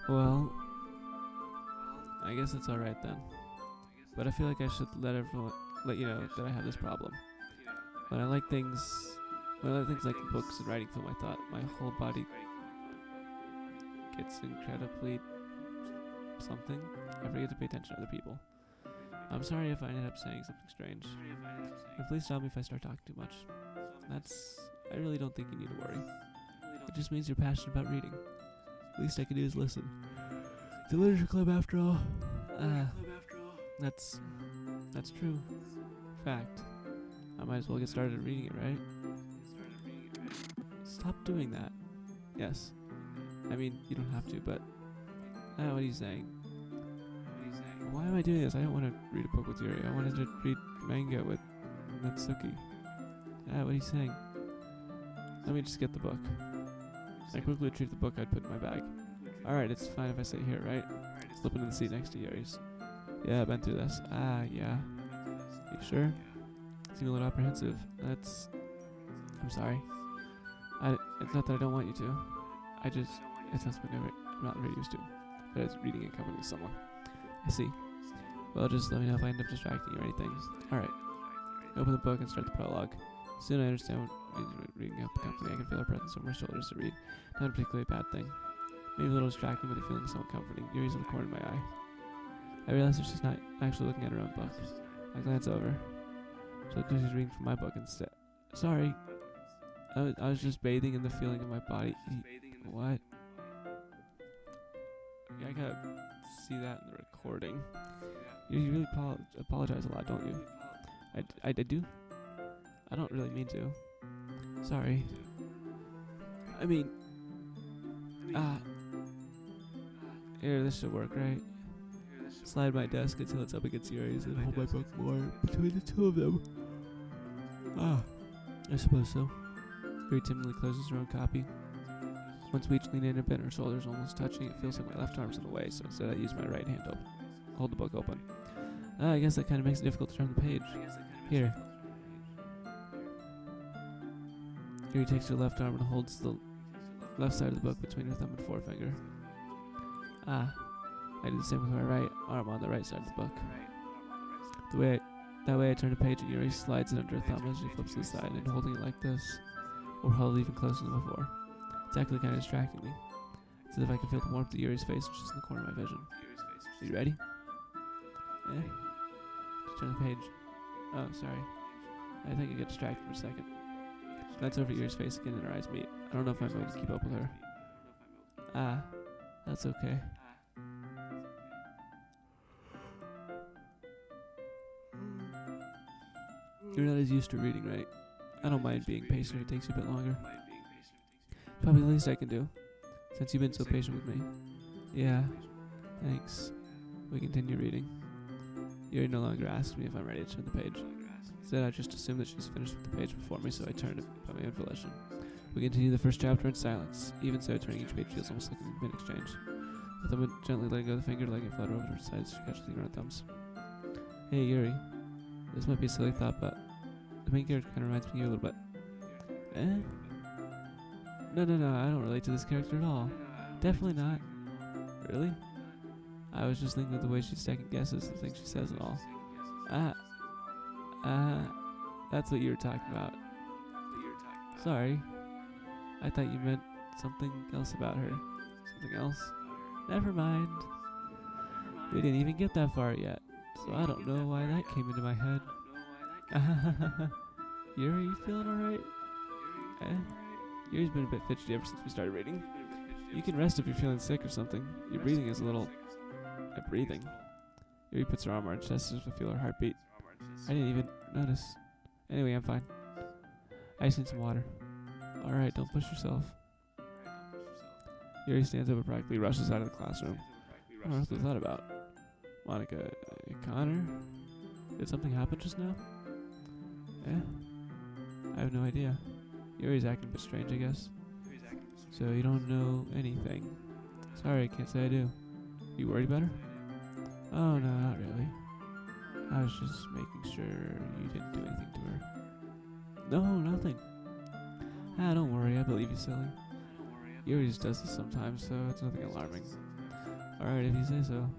Well, I guess it's alright then. But I feel like I should let you know that I have this problem. When I like things like books and writing fill my thought, my whole body gets incredibly something. I forget to pay attention to other people. I'm sorry if I ended up saying something strange. And please stop me if I start talking too much. I really don't think you need to worry. It just means you're passionate about reading. Least I can do is listen. It's a literature club after all. That's true. Fact. I might as well get started reading it, right? Stop doing that. Yes. I mean, you don't have to, but... what are you saying? Why am I doing this? I don't want to read a book with Yuri. I wanted to read manga with Natsuki. What are you saying? Let me just get the book. I quickly retrieved the book I'd put in my bag. Alright, it's fine if I sit here, right? Slip into the seat next to Yuri's. Yeah, I've been through this. Yeah. You sure? Seem a little apprehensive. I'm sorry. It's not that I don't want you to. It's not something I'm not very used to. But it's reading in company with someone. I see. Well, just let me know if I end up distracting you or anything. Alright. Open the book and start the prologue. Soon I understand what reading out the company. I can feel her presence over my shoulders to read. Not a particularly bad thing. Maybe a little distracting, but the feeling is somewhat comforting. Yuri's in the corner of my eye. I realize that she's not actually looking at her own book. I glance over. She looks like she's reading from my book instead. Sorry. I was just bathing in the feeling of my body. What? Yeah, I gotta see that in the recording. You really apologize a lot, don't you? I do? I don't really mean to. Sorry. I mean... Here, this should work, right? Slide my desk until it's up against Yuri's and hold my book more between the two of them. I suppose so. Yuri timidly closes her own copy. Once we each lean in a bit, her shoulders almost touching. It feels like my left arm's in the way, so instead I use my right hand to hold the book open. I guess that kind of makes it difficult to turn the page. Here. Yuri takes her left arm and holds the left side of the book between her thumb and forefinger. I do the same with my right arm on the right side of the book. That way I turn the page and Yuri slides it under her thumb as she flips to the side, and holding it like this, or held even closer than before. It's actually kind of distracting me. It's as if I can feel the warmth of Yuri's face just in the corner of my vision. Are you ready? Just turn the page. Oh, sorry. I think I got distracted for a second. That's over Yuri's face again and our eyes meet. I don't know if I'm able to keep up with her. That's okay. You're not as used to reading, right? I don't mind being patient if it takes you a bit longer. Probably the least I can do, since you've been so patient with me. Yeah, thanks. We continue reading. Yuri no longer asks me if I'm ready to turn the page. Instead, I just assume that she's finished with the page before me, so I turn it by my own volition. We continue the first chapter in silence. Even so, turning each page feels almost like a mid-exchange. With them gently letting go of the finger, letting it flutter over to her side as she catches the ground thumbs. Hey, Yuri. This might be a silly thought, but the main character kind of reminds me of you a little bit. No, I don't relate to this character at all. Definitely not. Really? I was just thinking of the way she second guesses the things she says and all. That's what you were talking about. Sorry. I thought you meant something else about her. Something else? Never mind. We didn't even get that far yet, so I don't know why that came into my head. Yuri, you feeling alright? Yuri's been a bit fidgety ever since we started reading. You can rest if you're feeling sick or something. Your breathing is a little... breathing. Yuri puts her arm on her chest as if to feel her heartbeat. I didn't even notice. Anyway, I'm fine. I just need some water. Alright, don't push yourself. Yuri stands up and practically rushes out of the classroom. I don't know what they thought about. Monica, Connor? Did something happen just now? I have no idea. Yuri's acting a bit strange, I guess. So you don't know anything. Sorry, I can't say I do. You worried about her? Oh, no, not really. I was just making sure you didn't do anything to her. No, nothing. Don't worry, I believe you, silly. Yuri just does this sometimes, so it's nothing alarming. Alright, if you say so.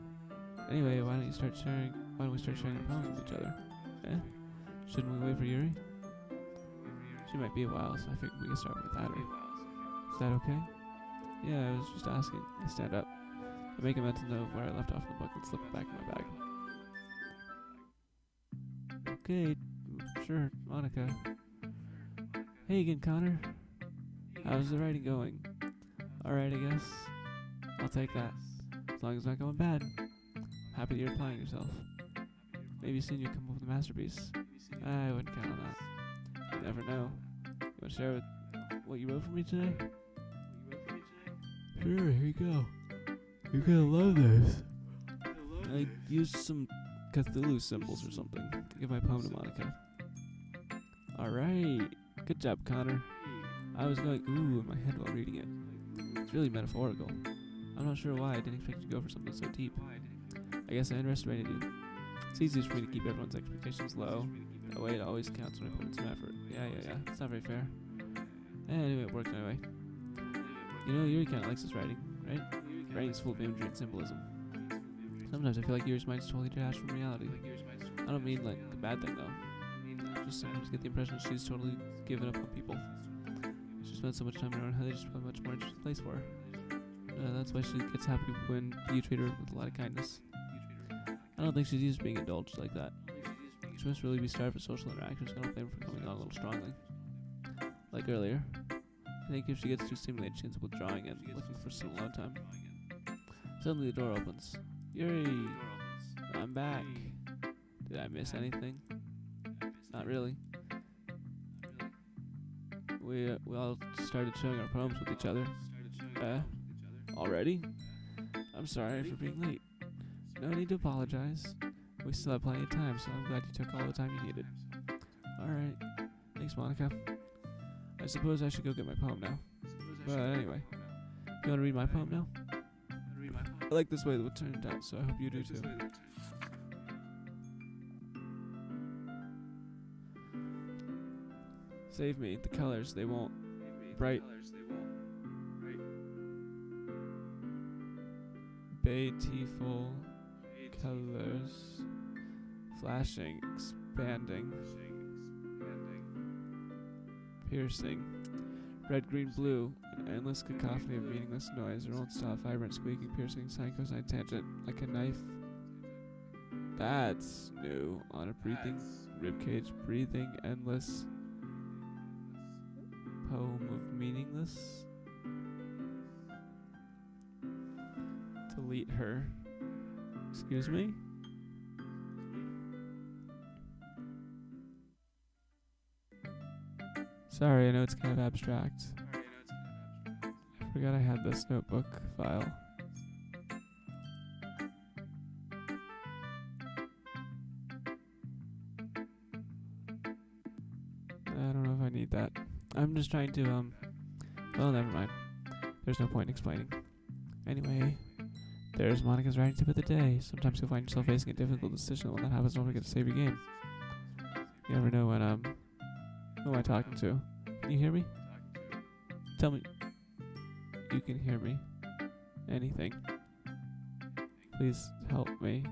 Anyway, why don't we start sharing our poems with each other? Shouldn't we wait for Yuri? She might be a while, so I figured we could start without her. Is that okay? Yeah, I was just asking. I stand up. I make a mental note of where I left off in the book and slip it back in my bag. Okay, sure, Monica. Hey again, Connor. How's the writing going? Alright, I guess. I'll take that. As long as it's not going bad. Happy that you're applying yourself. Maybe soon you'll come up with a masterpiece. I wouldn't count on that. You never know. You want to share what you wrote for me today? Sure, here you go. You're gonna love this. I used some Cthulhu symbols or something to give my poem to Monica. Alright. Good job, Connor. I was going ooh in my head while reading it. It's really metaphorical. I'm not sure why I didn't expect you to go for something so deep. I guess I underestimated you. It's easiest for me to keep everyone's expectations low. That way it always counts when I put in some effort. Yeah. It's not very fair. Anyway, it worked anyway. You know, Yuri kinda likes his writing, right? Writing's full of imagery and symbolism. Sometimes I feel like Yuri's mind's totally detached from reality. I don't mean like a bad thing though. Just sometimes get the impression she's totally given up on people. She spends so much time in her own head, she's probably much more interesting place for her. That's why she gets happy when you treat her with a lot of kindness. I don't think she's used to being indulged like that. She must really be starved for social interactions, so I don't blame her for coming on a little strongly. Like earlier. I think if she gets too stimulated, she ends up withdrawing and looking for some alone time. Suddenly the door opens. Yuri! I'm back. Did I miss anything? Not really. We all started sharing our poems with each other. Already? I'm sorry for being late. No need to apologize. We still have plenty of time, so I'm glad you took all the time you needed. Alright. Thanks, Monica. I suppose I should go get my poem now. But anyway, You want to read my poem now? I like this way that it turned out, so I hope you do too. Save me, the colors, they won't bright. Beautiful colors, flashing, expanding, piercing. Red, green, blue, an endless cacophony of meaningless noise. It won't stop, vibrant, squeaking, piercing, sine, cosine, tangent, like a knife. That's new. On a breathing ribcage, breathing, endless. Poem of meaningless. Delete her. Excuse me? Sorry, I know it's kind of abstract. I forgot I had this notebook file. I don't know if I need that. I'm just trying to, well, never mind. There's no point in explaining. Anyway, there's Monica's writing tip of the day. Sometimes you'll find yourself facing a difficult decision. When that happens, don't forget to save your game. You never know when, who am I talking to? Can you hear me? Tell me. You can hear me. Anything. Please help me.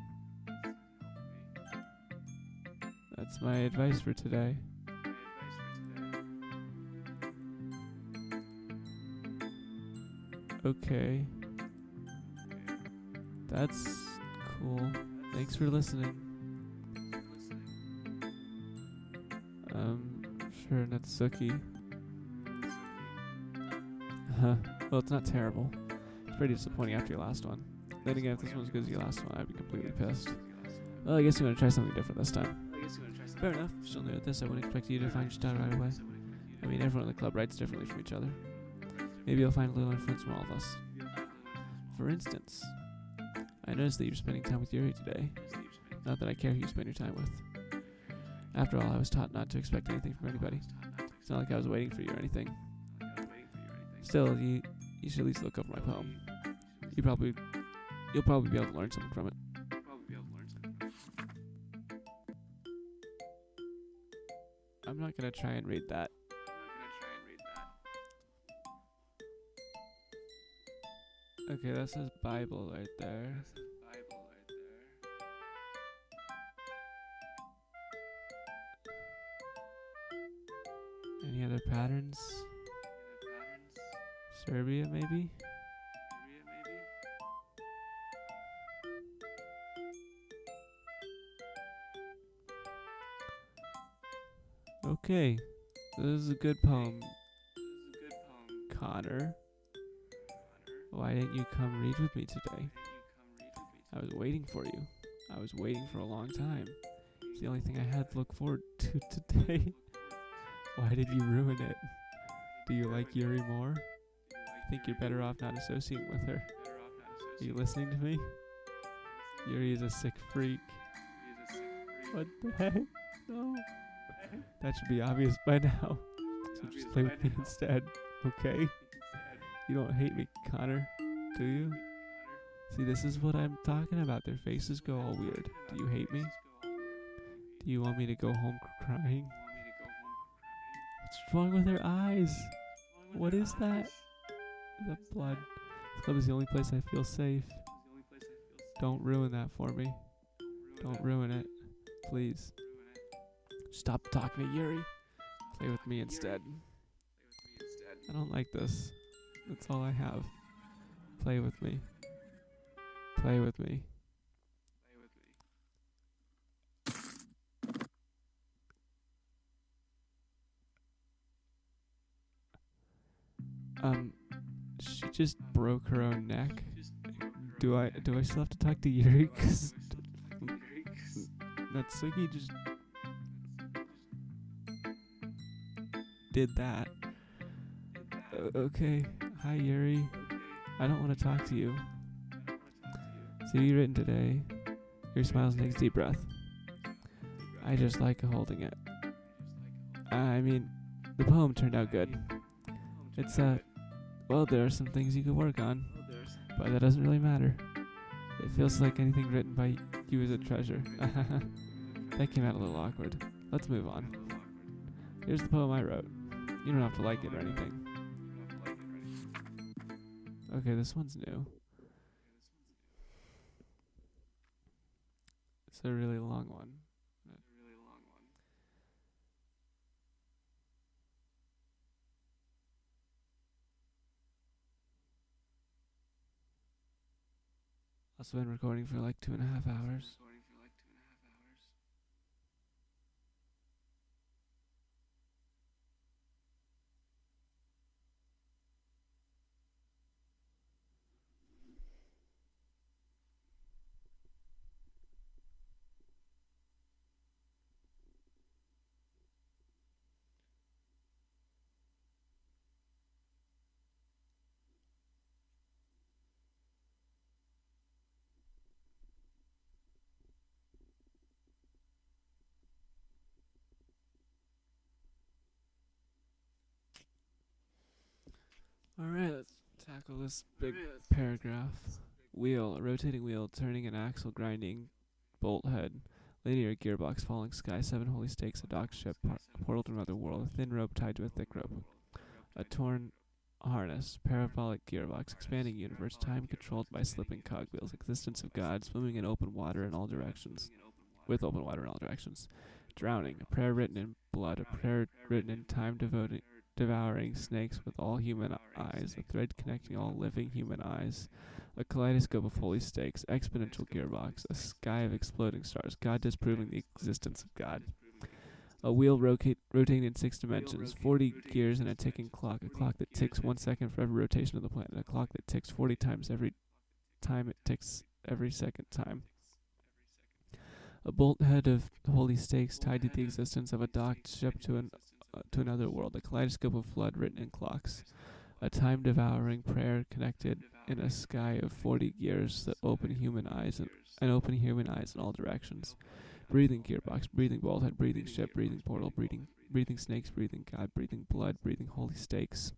That's my advice for today. Okay. That's cool. Thanks for listening. Sure, Natsuki. Well, it's not terrible. It's pretty disappointing after your last one. Then again, if this one's as good as your last one, I'd be completely pissed. Well, I guess you want to try something different this time. Fair enough. Still new at this, I wouldn't expect you to find your style right away. I mean, everyone in the club writes differently from each other. Maybe you'll find a little influence from all of us. For instance, I noticed that you're spending time with Yuri today. Not that I care who you spend your time with. After all, I was taught not to expect anything from anybody. It's not like I was waiting for you or anything. Still, you should at least look over my poem. You'll probably be able to learn something from it. I'm not gonna try and read that. Okay, that says Bible right there. Any other patterns? Serbia, maybe? Okay, this is a good poem. Connor, why didn't you come read with me today? I was waiting for you. I was waiting for a long time. It's the only thing I had to look forward to today. Why did you ruin it? Do you like Yuri more? I think you're better off not associating with her. Are you listening to me? Yuri is a sick freak. What the heck? No. That should be obvious by now. So just play with me instead, okay? You don't hate me, Connor, do you? See, this is what I'm talking about. Their faces go all weird. Do you hate me? Do you want me to go home crying? What's wrong with her eyes? What is that? Is that blood? This club is the only place I feel safe. Don't ruin that for me. Don't ruin it. Please. Stop talking to Yuri. Play with me instead. I don't like this. That's all I have. Play with me. Play with me. She just broke her own neck. Do I still have to talk to Yuri? 'Cause Natsuki just did that. Okay. Hi, Yuri. I don't want to talk to you. See what you written today. Yuri smiles and takes a deep breath. I just like holding it. I mean, the poem turned out good. It's Well, there are some things you could work on, but that doesn't really matter. It feels like anything written by you is a treasure. That came out a little awkward. Let's move on. Here's the poem I wrote. You don't have to like it or anything. Okay, this one's new. It's a really long one. Also been recording for like 2.5 hours. Alright, let's tackle this big paragraph. Wheel, a rotating wheel, turning an axle, grinding, bolt head, linear gearbox, falling sky, 7 holy stakes, a dock ship, a portal to another world, a thin rope tied to a thick rope, a torn harness, parabolic gearbox, expanding universe, time controlled by slipping cogwheels, existence of God, swimming in open water in all directions, with open water in all directions, drowning, a prayer written in blood, a prayer written in time devouring snakes with all human eyes, a thread connecting all living human eyes, a kaleidoscope of holy stakes, exponential gearbox, a sky of exploding stars, God disproving the existence of God, a wheel rotating in 6 dimensions, 40 gears and a ticking clock, a clock that ticks 1 second for every rotation of the planet, a clock that ticks 40 times every time it ticks every second time. A bolt head of holy stakes tied to the existence of a docked ship to another world, a kaleidoscope of blood written in clocks, a time-devouring prayer connected in a sky of 40 gears that open human eyes and open human eyes in all directions. Breathing gearbox, breathing bolt head, breathing ship, breathing portal, breathing snakes, breathing God, breathing blood, breathing holy stakes,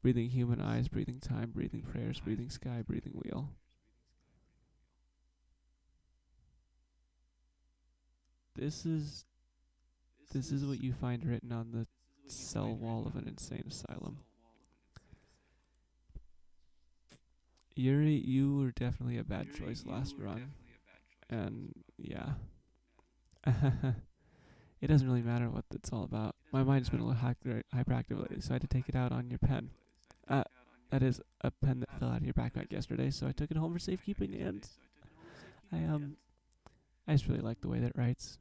breathing human eyes, breathing time, breathing prayers, breathing sky, breathing wheel. This is what you find written on the cell wall of an insane asylum. Yuri, you were definitely a bad choice last run. And yeah. It doesn't really matter what it's all about. My mind's been a little hyperactive lately, so I had to take it out on your pen. That is a pen that fell out of your backpack yesterday, so I took it home for safekeeping, and I just really like the way that it writes.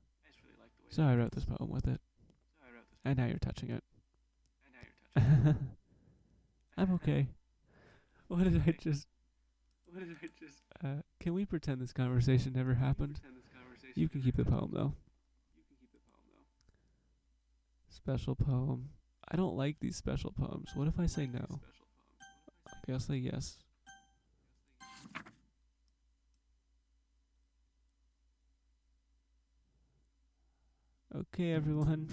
So I wrote this poem with it. And now you're touching it. I'm okay. What did I just... can we pretend this conversation never happened? You can keep the poem, though. Special poem. I don't like these special poems. What if I say no? Okay, I'll say yes. Okay, everyone.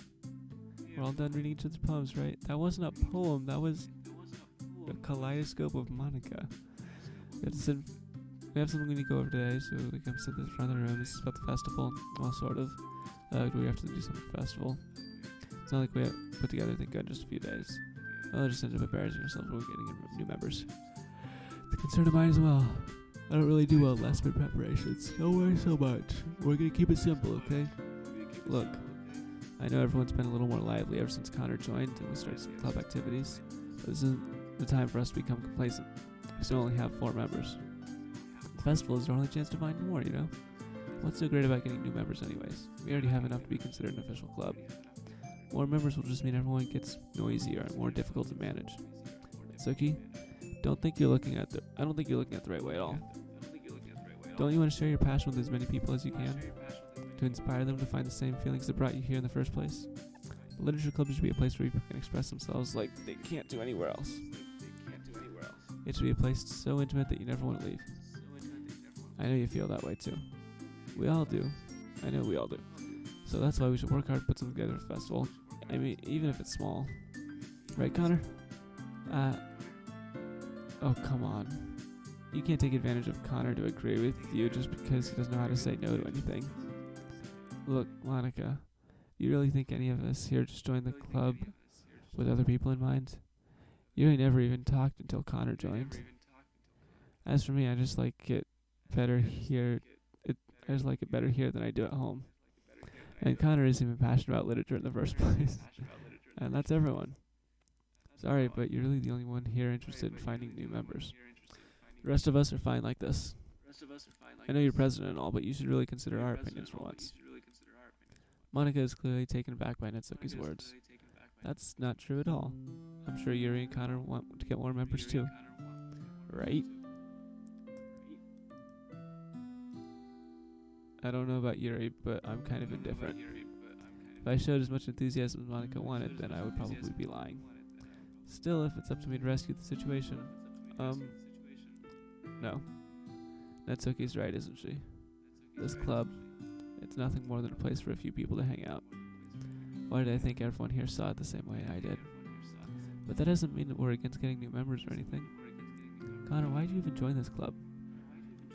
We're all done reading each other's poems, right? That wasn't a poem. That was the kaleidoscope of Monica. We have something we need to go over today, so we come sit in the front of the room. This is about the festival. Well, sort of. Do we have to do something for the festival? It's not like we have put together anything good in just a few days. Well, it just ended up embarrassing ourselves when we're getting new members. It's a concern of mine as well. I don't really do well last minute preparations. Don't worry so much. We're gonna keep it simple, okay? Look, I know everyone's been a little more lively ever since Connor joined and we started some club activities, but this isn't the time for us to become complacent. We still only have 4 members. The festival is our only chance to find more, you know? What's so great about getting new members anyways? We already have enough to be considered an official club. More members will just mean everyone gets noisier and more difficult to manage. Suki, I don't think you're looking at the right way at all. Don't you want to share your passion with as many people as you can? To inspire them to find the same feelings that brought you here in the first place? The literature club should be a place where people can express themselves like they can't do anywhere else. It should be a place so intimate that you never want to leave. I know you feel that way too. We all do. I know we all do. So that's why we should work hard to put something together for the festival. I mean, even if it's small. Right, Connor? Oh, come on. You can't take advantage of Connor to agree with you just because he doesn't know how to say no to anything. Look, Monica, you really think any of us here just joined the club with other people in mind? You ain't never even talked until Connor joined. As for me, I just like it better here. I just like it better here than I do at home. And Connor isn't even passionate about literature in the first place. And that's everyone. Sorry, but you're really the only one here interested in finding new members. The rest of us are fine like this. I know you're president and all, but you should really consider our opinions for once. Monica is clearly taken aback by Netsuki's words. That's not true at all. I'm sure Yuri and Connor want to get more members too. Right? I don't know about Yuri, but I'm kind of indifferent. If I showed as much enthusiasm as Monica wanted, then I would probably be lying. Still, if it's up to me to rescue the situation, no. Netsuki's right, isn't she? This club, it's nothing more than a place for a few people to hang out. Why did I think everyone here saw it the same way I did? But that doesn't mean that we're against getting new members or anything. Connor, why did you even join this club?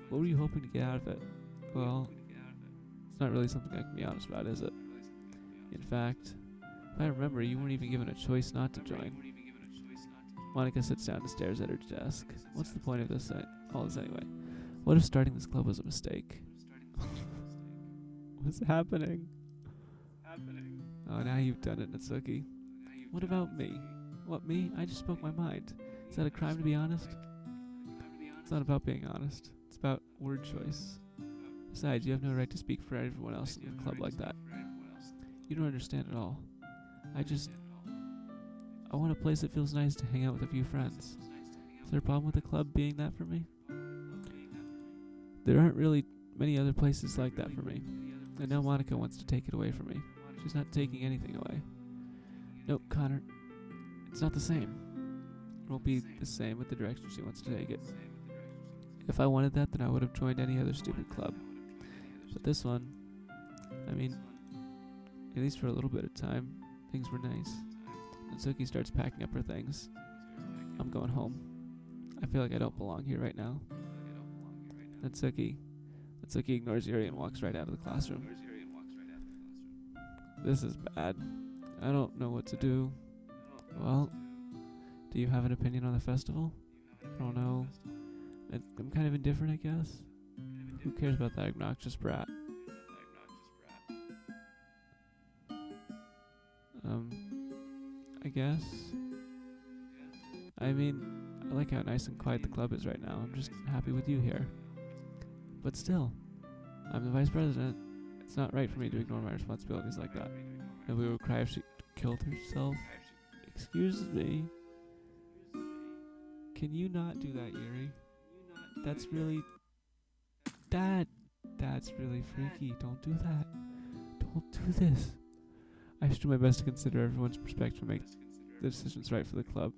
What were you hoping to get out of it? Well, it's not really something I can be honest about, is it? In fact, if I remember, you weren't even given a choice not to join. Monica sits down and stares at her desk. What's the point of this? All this anyway? What if starting this club was a mistake? What's happening? Oh, now you've done it, Natsuki. What about me? What, me? I just spoke my mind. Is that a crime to be honest? It's not about being honest. It's about word choice. Besides, you have no right to speak for everyone else in the club like that. You don't understand at all. I want a place that feels nice to hang out with a few friends. Is there a problem with the club being that for me? There aren't really many other places like that for me. And now Monica wants to take it away from me. She's not taking anything away. Nope, Connor. It's not the same. It won't be the same with the direction she wants to take it. If I wanted that, then I would have joined any other stupid club. But this one, I mean, at least for a little bit of time, things were nice. Natsuki starts packing up her things. I'm going home. I feel like I don't belong here right now. Natsuki ignores Yuri and walks right out of the classroom. This is bad. I don't know what to do. Well, do you have an opinion on the festival? I don't know. I'm kind of indifferent, I guess. Who cares about that obnoxious brat? I guess. I mean, I like how nice and quiet the club is right now. I'm just happy with you here. But still, I'm the vice president. It's not right for me to ignore my responsibilities like that. Nobody would cry if she killed herself. Excuse me. Can you not do that, Yuri? That's really... That's really freaky. Don't do that. Don't do this. I should do my best to consider everyone's perspective and make the decisions right for the club.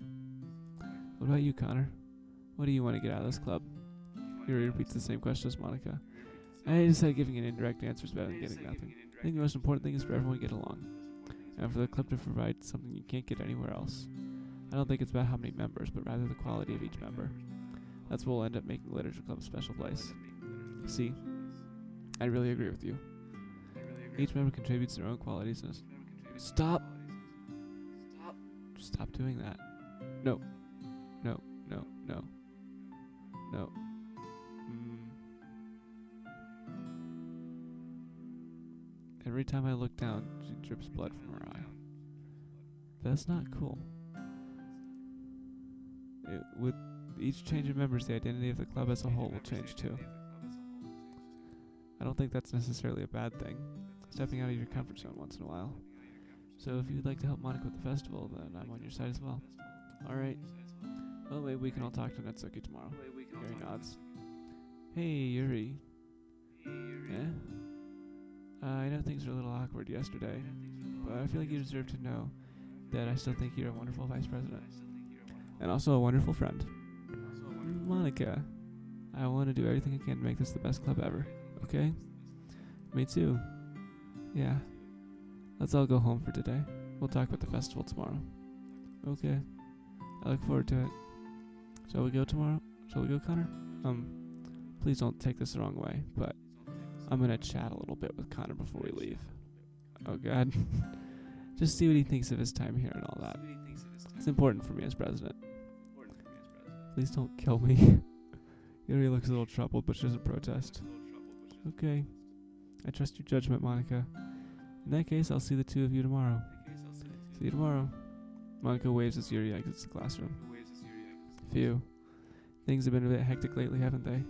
What about you, Connor? What do you want to get out of this club? Yuri repeats the same question as Monica. I decided giving an indirect answer is better than getting nothing. I think the most important thing is for everyone to get along, and for the club to provide something you can't get anywhere else. I don't think it's about how many members, but rather the quality of each member. That's what will end up making the Literature Club a special place. See, I really agree with you. Each member contributes their own qualities and Stop doing that. No. Every time I look down, she drips blood from her eye. That's not cool. With each change of members, the identity of the club as a whole will change too. I don't think that's necessarily a bad thing. Stepping out of your comfort zone once in a while. So if you'd like to help Monica with the festival, then I'm on your side as well. Alright. Well, maybe we can all talk to Natsuki tomorrow. Yuri nods. Hey, Yuri. Yeah? I know things were a little awkward yesterday, but I feel like you deserve to know that I still think you're a wonderful vice president. And also a wonderful friend. Monica, I want to do everything I can to make this the best club ever, okay? Me too. Yeah. Let's all go home for today. We'll talk about the festival tomorrow. Okay. I look forward to it. Shall we go tomorrow? Shall we go, Connor? Please don't take this the wrong way, but I'm gonna chat a little bit with Connor before we leave. Oh God. Just see what he thinks of his time here and all that. It's important for me as president. Please don't kill me. Yuri looks a little troubled, but she doesn't protest. Okay. I trust your judgment, Monica. In that case, I'll see the two of you tomorrow. See you tomorrow. Monica waves as Yuri exits the classroom. Phew. Things have been a bit hectic lately, haven't they?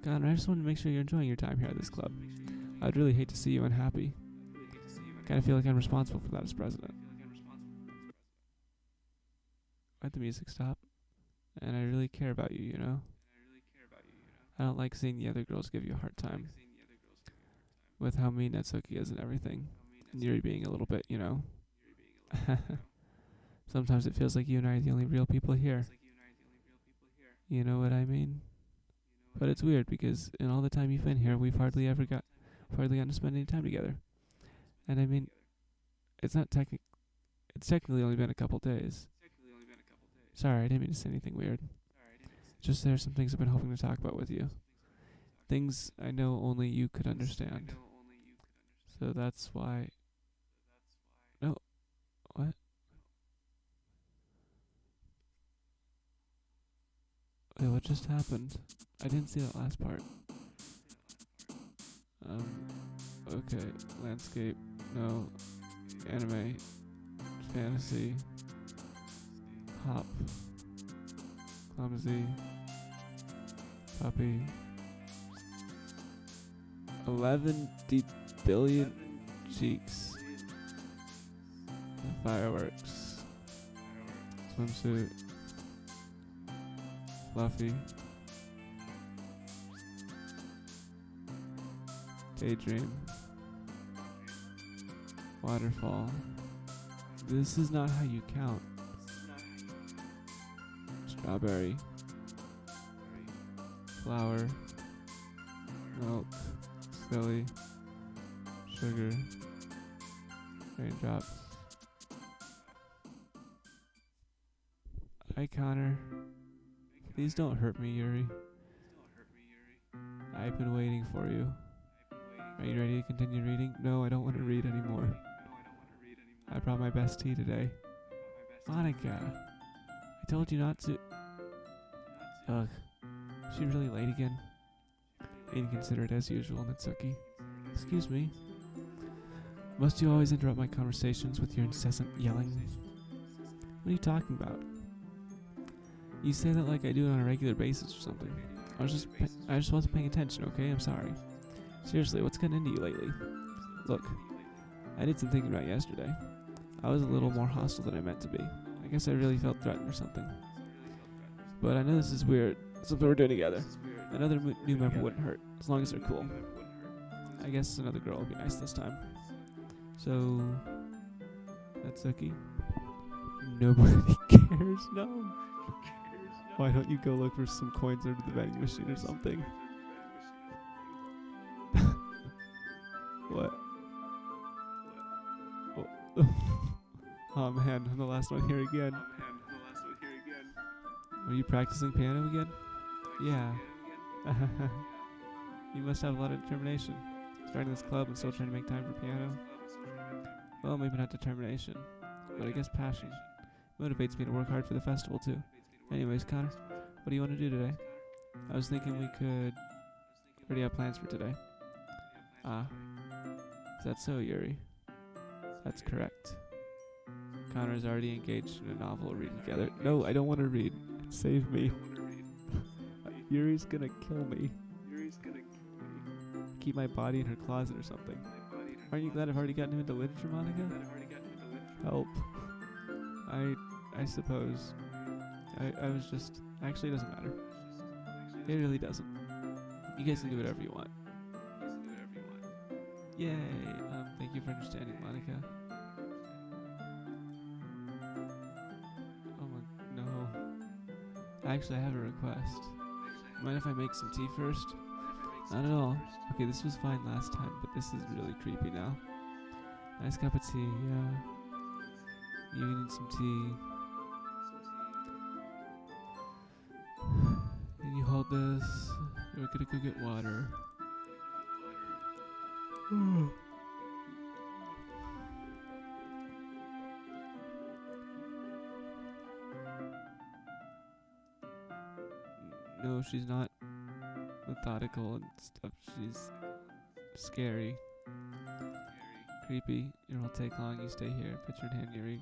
Connor, I just wanted to make sure you're enjoying your time here at this club. I'd really hate to see you unhappy. I kind of feel like I'm responsible for that as president. Why'd the music stop? And I really care about you, you know? I don't like seeing the other girls give you a hard time. With how mean Netsuki is and everything. And Yuri being a little bit, you know. Sometimes it feels like you and I are the only real people here. You know what I mean? But it's weird because in all the time you've been here, we've hardly gotten to spend any time together. And I mean, it's technically only been a couple days. Sorry, I didn't mean to say anything weird. Just there's some things I've been hoping to talk about with you. Things I know only you could understand. So that's why... No. What? Wait, what just happened? I didn't see that last part. Okay. Landscape. No. Anime. Fantasy. Pop. Clumsy. Puppy. 11 billion cheeks. Fireworks. Swimsuit. Fluffy. Daydream. Waterfall. This is not how you count. Strawberry. Flower. Milk. Silly. Sugar. Raindrops. Hi, Connor. Please don't hurt me, Yuri. I've been waiting for you. Are you ready to continue reading? No, I don't want to read anymore. I brought my best tea today. Monica, I told you not to... Ugh. Is she really late again? Inconsiderate as usual, Natsuki. Excuse me. Must you always interrupt my conversations with your incessant yelling? What are you talking about? You say that like I do it on a regular basis or something. I just wasn't paying attention, okay? I'm sorry. Seriously, what's gotten into you lately? Look, I did some thinking about yesterday. I was a little more hostile than I meant to be. I guess I really felt threatened or something. But I know this is weird. Something we're doing together. Another new member wouldn't hurt, as long as they're cool. I guess another girl will be nice this time. So, Natsuki? Nobody cares, no. Why don't you go look for some coins under the vending machine or something? What? Oh man, I'm the last one here again. Are you practicing piano again? Yeah. You must have a lot of determination. Starting this club and still trying to make time for piano. Well, maybe not determination, but I guess passion. Motivates me to work hard for the festival too. Anyways, Connor, what do you want to do today? I was thinking we could already have plans for today. Is that so, Yuri? That's correct. Connor is already engaged in a novel we're reading together. No, I don't want to read. Save me. Yuri's gonna kill me. Keep my body in her closet or something. Aren't you glad I've already gotten into literature, Monica? Help. I suppose. I was just... Actually, it doesn't matter. It really doesn't. You guys can do whatever you want. Yay! Thank you for understanding, Monica. Oh my... No. Actually, I have a request. Mind if I make some tea first? Not at all. Okay, this was fine last time, but this is really creepy now. Nice cup of tea, yeah. You need some tea. all this. We're gonna go get water. No, she's not methodical and stuff. She's scary. Creepy. It won't take long. You stay here. Picture in hand, Yuri.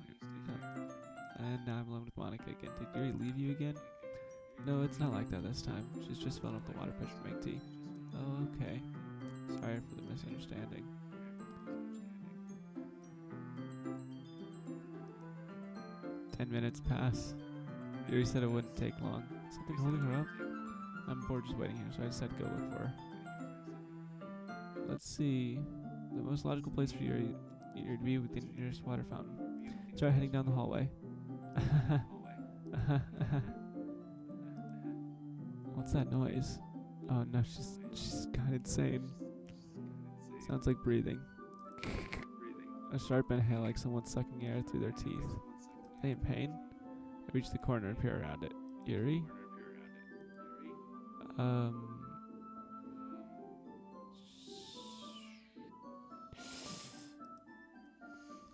And now I'm alone with Monica again. Did Yuri leave you again? No, it's not like that this time. She's just filling up the water pitcher to make tea. Oh, okay. Sorry for the misunderstanding. Minutes pass. Yuri said it wouldn't take long. Something holding her up? I'm bored just waiting here, so I decided to go look for her. Let's see. The most logical place for Yuri to be with the nearest water fountain. Start heading down the hallway. What's that noise? Oh no, she's kind of insane. Sounds like breathing. A sharp inhale, like someone sucking air through their teeth. Are they in pain? I reach the corner and peer around it. Yuri?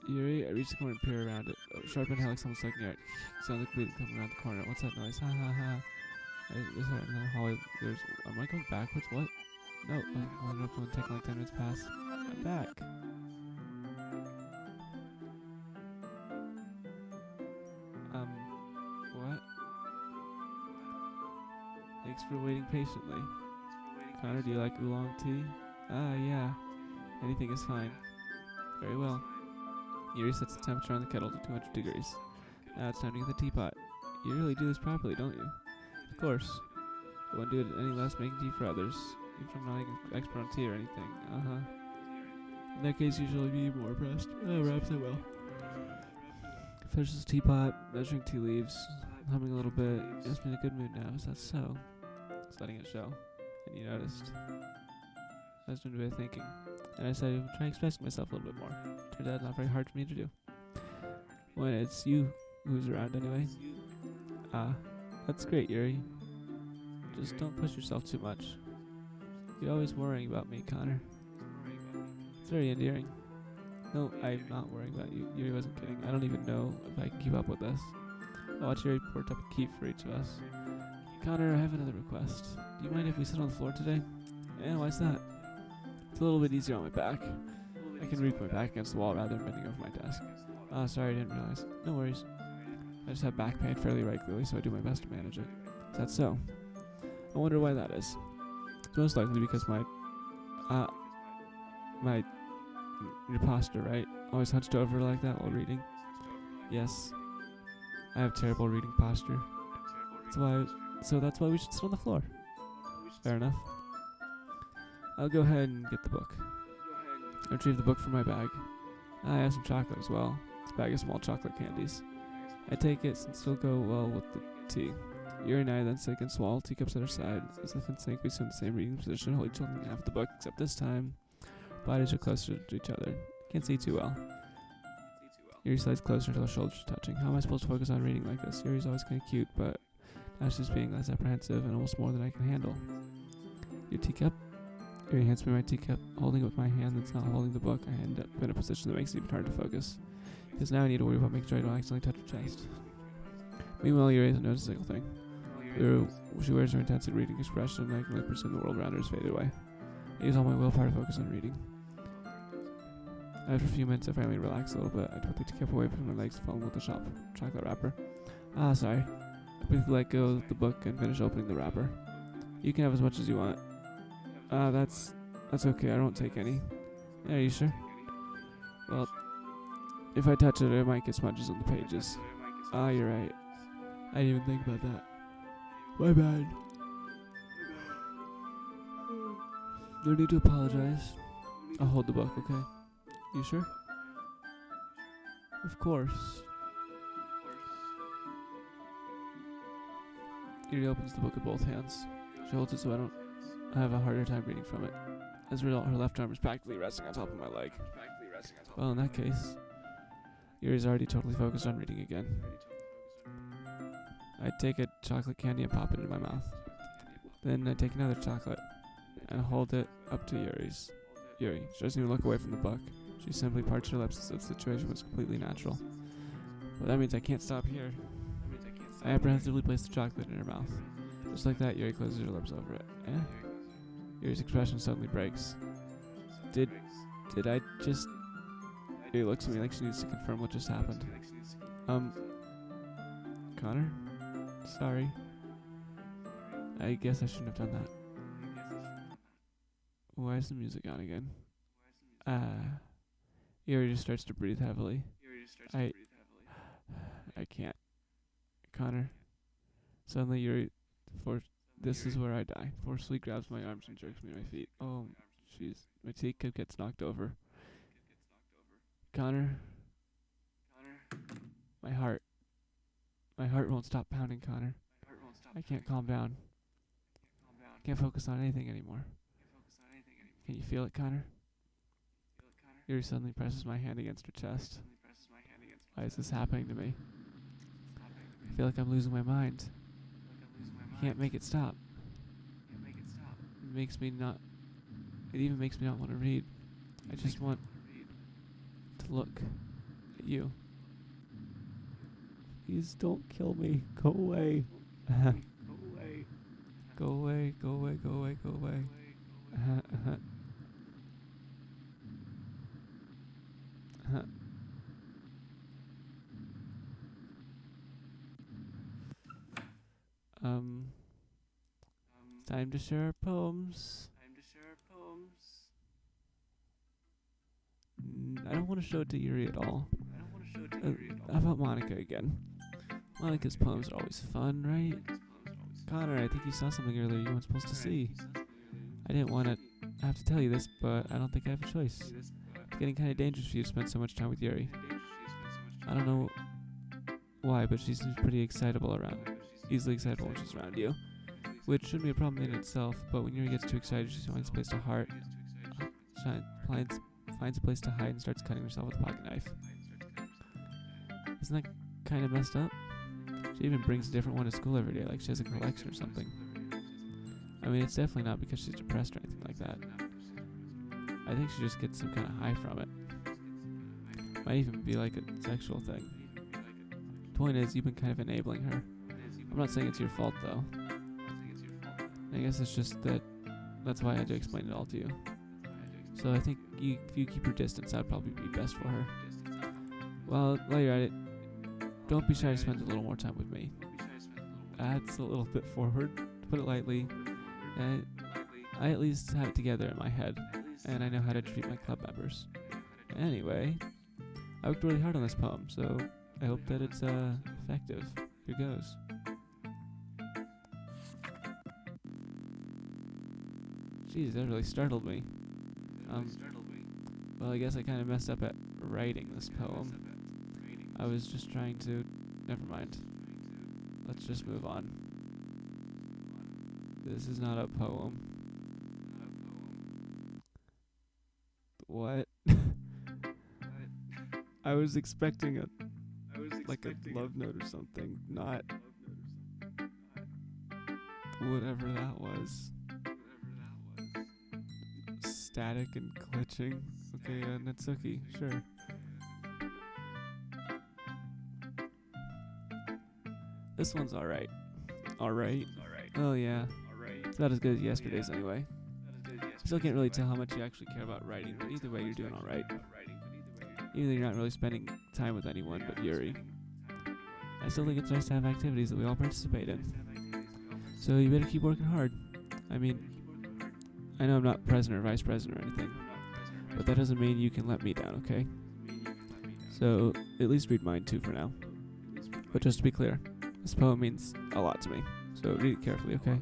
Yuri, I reach the corner and peer around it. Sharp inhale like someone sucking air. Sounds like breathing coming around the corner. What's that noise? Ha ha ha. There's another hallway. Am I going backwards? What? No, I don't know if it'll take like 10 minutes past. I'm back. What? Thanks for waiting patiently. Connor, do you like oolong tea? Ah, yeah. Anything is fine. Very well. Yuri sets the temperature on the kettle to 200 degrees. Now it's time to get the teapot. You really do this properly, don't you? Of course. I won't do it any less making tea for others. Even if I'm not an expert on tea or anything. Uh-huh. In that case, usually be more impressed. Oh, perhaps I will. Finishes the teapot, measuring tea leaves, humming a little bit. Just in a good mood now. Is that so? Just letting it show. And you noticed. I was doing a bit of thinking. And I said, try expressing myself a little bit more. Turns out it's not very hard for me to do. When it's you who's around anyway. Ah, that's great, Yuri. Just don't push yourself too much. You're always worrying about me, Connor. It's very endearing. No, I'm not worrying about you. Yuri wasn't kidding. I don't even know if I can keep up with this. I'll watch Yuri pour up a keep for each of us. Connor, I have another request. Do you mind if we sit on the floor today? Yeah, why's that? It's a little bit easier on my back. I can reach my back against the wall rather than bending over my desk. Ah, sorry, I didn't realize. No worries. I just have back pain fairly regularly, so I do my best to manage it. Is that so? I wonder why that is. It's most likely because your posture, right? Always hunched over like that while reading. Yes. I have terrible reading posture. That's why we should sit on the floor. Fair enough. I'll go ahead and get the book. I retrieve the book from my bag. I have some chocolate as well. This bag of small chocolate candies. I take it since it'll go well with the tea. Yuri and I then sit against the wall, teacups at our side. As if in sync, we sit in the same reading position, holding each other in half the book, except this time, bodies are closer to each other. Can't see too well. Yuri slides closer until our shoulders are touching. How am I supposed to focus on reading like this? Yuri's always kind of cute, but now she's being less apprehensive and almost more than I can handle. Your teacup? Yuri hands me my teacup. Holding it with my hand that's not holding the book, I end up in a position that makes it even harder to focus. Because now I need to worry about making sure I don't accidentally touch her chest. Meanwhile, Yuri doesn't notice a single thing. She wears her intensive reading expression, and I can only presume the world around her has faded away. I use all my willpower to focus on reading. After a few minutes, I finally relax a little bit. I put the teacup away from my legs to foam with the chocolate wrapper. Ah, sorry. I quickly let go of the book and finish opening the wrapper. You can have as much as you want. That's okay. I won't take any. Yeah, are you sure? Well, if I touch it, I might get smudges on the pages. Ah, you're right. I didn't even think about that. My bad. No need to apologize. I'll hold the book, okay? You sure? Of course. Yuri opens the book with both hands. She holds it so I don't have a harder time reading from it. As a result, her left arm is practically resting on top of my leg. Well, in that case, Yuri's already totally focused on reading again. I take a chocolate candy and pop it into my mouth. Then I take another chocolate and hold it up to Yuri's. Yuri, she doesn't even look away from the book. She simply parts her lips as if the situation was completely natural. Well, that means I can't stop here. I apprehensively place the chocolate in her mouth. Just like that, Yuri closes her lips over it. Yuri's expression suddenly breaks. Did I just... Yuri looks at me like she needs to confirm what just happened. Connor? Sorry. I guess I shouldn't have done that. Why is the music on again? Yuri just starts to breathe heavily. I can't. Connor. Suddenly Yuri, this is where I die. Forcefully grabs my arms and jerks me to my feet. Oh, jeez. My teacup gets knocked over. Connor. My heart. My heart won't stop pounding, Connor. I can't calm down. I can't focus on anything anymore. Can you feel it, Connor? Yuri suddenly presses my hand against her chest. Why is this happening to me? I feel like I'm losing my mind. I can't make it stop. It even makes me not want to read. I just want to look at you. Please don't kill me. Go away. Go away, go away, go away, go away. Time to share our poems. I don't want to show it to Yuri at all. How about Monica again? Monica's poems are always fun, right? Connor, I think you saw something earlier you weren't supposed to see. I didn't want to have to tell you this, but I don't think I have a choice. It's getting kind of dangerous for you to spend so much time with Yuri. I don't know why, but she seems pretty easily excitable when she's around you. Which shouldn't be a problem in itself, but when Yuri gets too excited, she finds a place to finds a place to hide and starts cutting herself with a pocket knife. Isn't that kind of messed up? She even brings a different one to school every day, like she has a collection or something. I mean, it's definitely not because she's depressed or anything like that. I think she just gets some kind of high from it. Might even be like a sexual thing. The point is, you've been kind of enabling her. I'm not saying it's your fault, though. I guess it's just that's why I had to explain it all to you. So I think if you keep your distance, that'd probably be best for her. Well, while you're at it, don't be shy to spend a little more time with me. That's a little bit forward, to put it lightly. I at least have it together in my head, and I know how to treat my club members. Anyway, I worked really hard on this poem, so I hope that it's effective. Here goes. Jeez, that really startled me. Well, I guess I kind of messed up at writing this poem. I was just trying to... Never mind. Let's just move on. This is not a poem. What? I was expecting a love note or something, not whatever that was. Static and glitching. Okay, Natsuki, sure. This one's alright. Alright? Oh yeah. It's about as good as yesterday's anyway. Still can't really tell how much you actually care about writing, but either way you're doing alright. Even though you're not really spending time with anyone but Yuri. I still think it's nice to have activities that we all participate in. So you better keep working hard. I mean, I know I'm not president or vice president or anything, but that doesn't mean you can let me down, okay? So, at least read mine too for now. But just to be clear, this poem means a lot to me, so read it carefully, okay?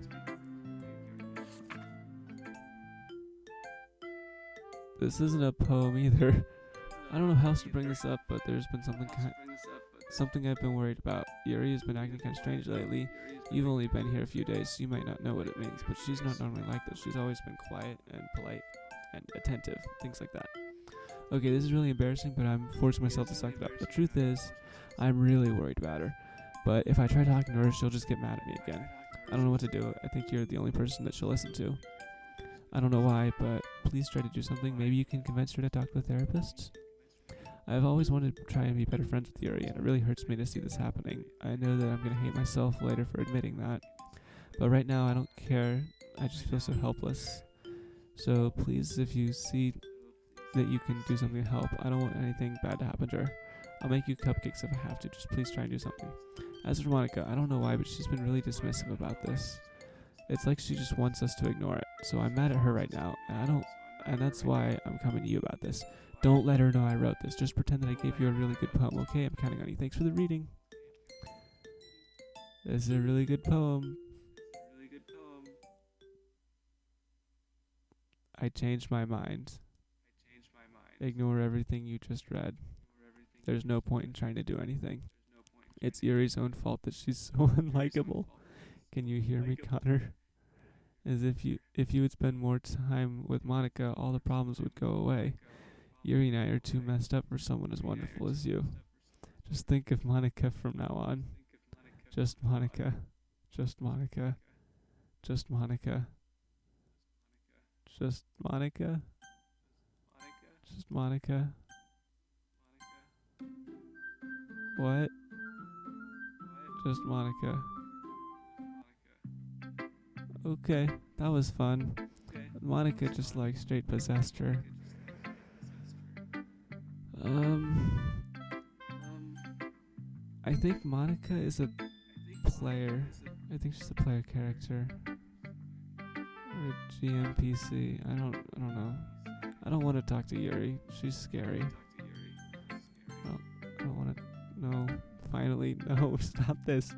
This isn't a poem either. I don't know how else to bring this up, but there's been something I've been worried about. Yuri has been acting kind of strange lately. You've only been here a few days, so you might not know what it means, but she's not normally like this. She's always been quiet and polite and attentive, things like that. Okay, this is really embarrassing, but I'm forcing myself to suck it up. The truth is, I'm really worried about her. But if I try talking to her, she'll just get mad at me again. I don't know what to do. I think you're the only person that she'll listen to. I don't know why, but please try to do something. Maybe you can convince her to talk to a therapist. I've always wanted to try and be better friends with Yuri, and it really hurts me to see this happening. I know that I'm going to hate myself later for admitting that, but right now I don't care. I just feel so helpless. So please, if you see that you can do something to help, I don't want anything bad to happen to her. I'll make you cupcakes if I have to. Just please try and do something. As for Monica, I don't know why, but she's been really dismissive about this. It's like she just wants us to ignore it. So I'm mad at her right now, and that's why I'm coming to you about this. Don't let her know I wrote this. Just pretend that I gave you a really good poem, okay? I'm counting on you. Thanks for the reading. This is a really good poem. I changed my mind. Ignore everything you just read. There's no point in trying to do anything. It's Yuri's own fault that she's so unlikable. Can you hear me, Connor? As if you would spend more time with Monica, all the problems would go away. Yuri and I are too messed up for someone as wonderful as you. Just think of Monica from now on. Just Monica. Just Monica. Just Monica. Just Monica. Just Monica. What? Just Monica. Okay, that was fun. Monica just like straight possessed her. I think Monica is a player. I think she's a player character. Or a GMPC. I don't know. I don't want to talk to Yuri. She's scary. Well, I don't want to. No. Finally, no. Stop this.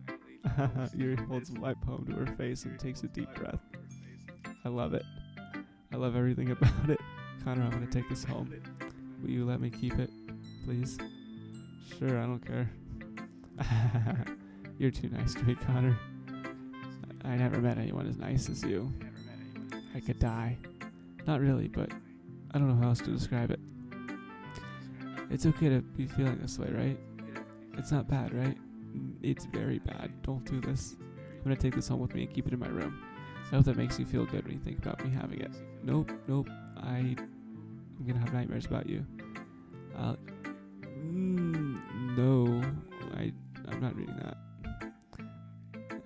Yuri holds my poem to her face and takes a deep breath. I love it. I love everything about it. Connor, I'm going to take this home. Will you let me keep it, please? Sure, I don't care. You're too nice to me, Connor. I never met anyone as nice as you. I could die. Not really, but I don't know how else to describe it. It's okay to be feeling this way, right? It's not bad, right? It's very bad. Don't do this. I'm gonna take this home with me and keep it in my room. I hope that makes you feel good when you think about me having it. Nope. I'm gonna have nightmares about you. No. I'm not reading that.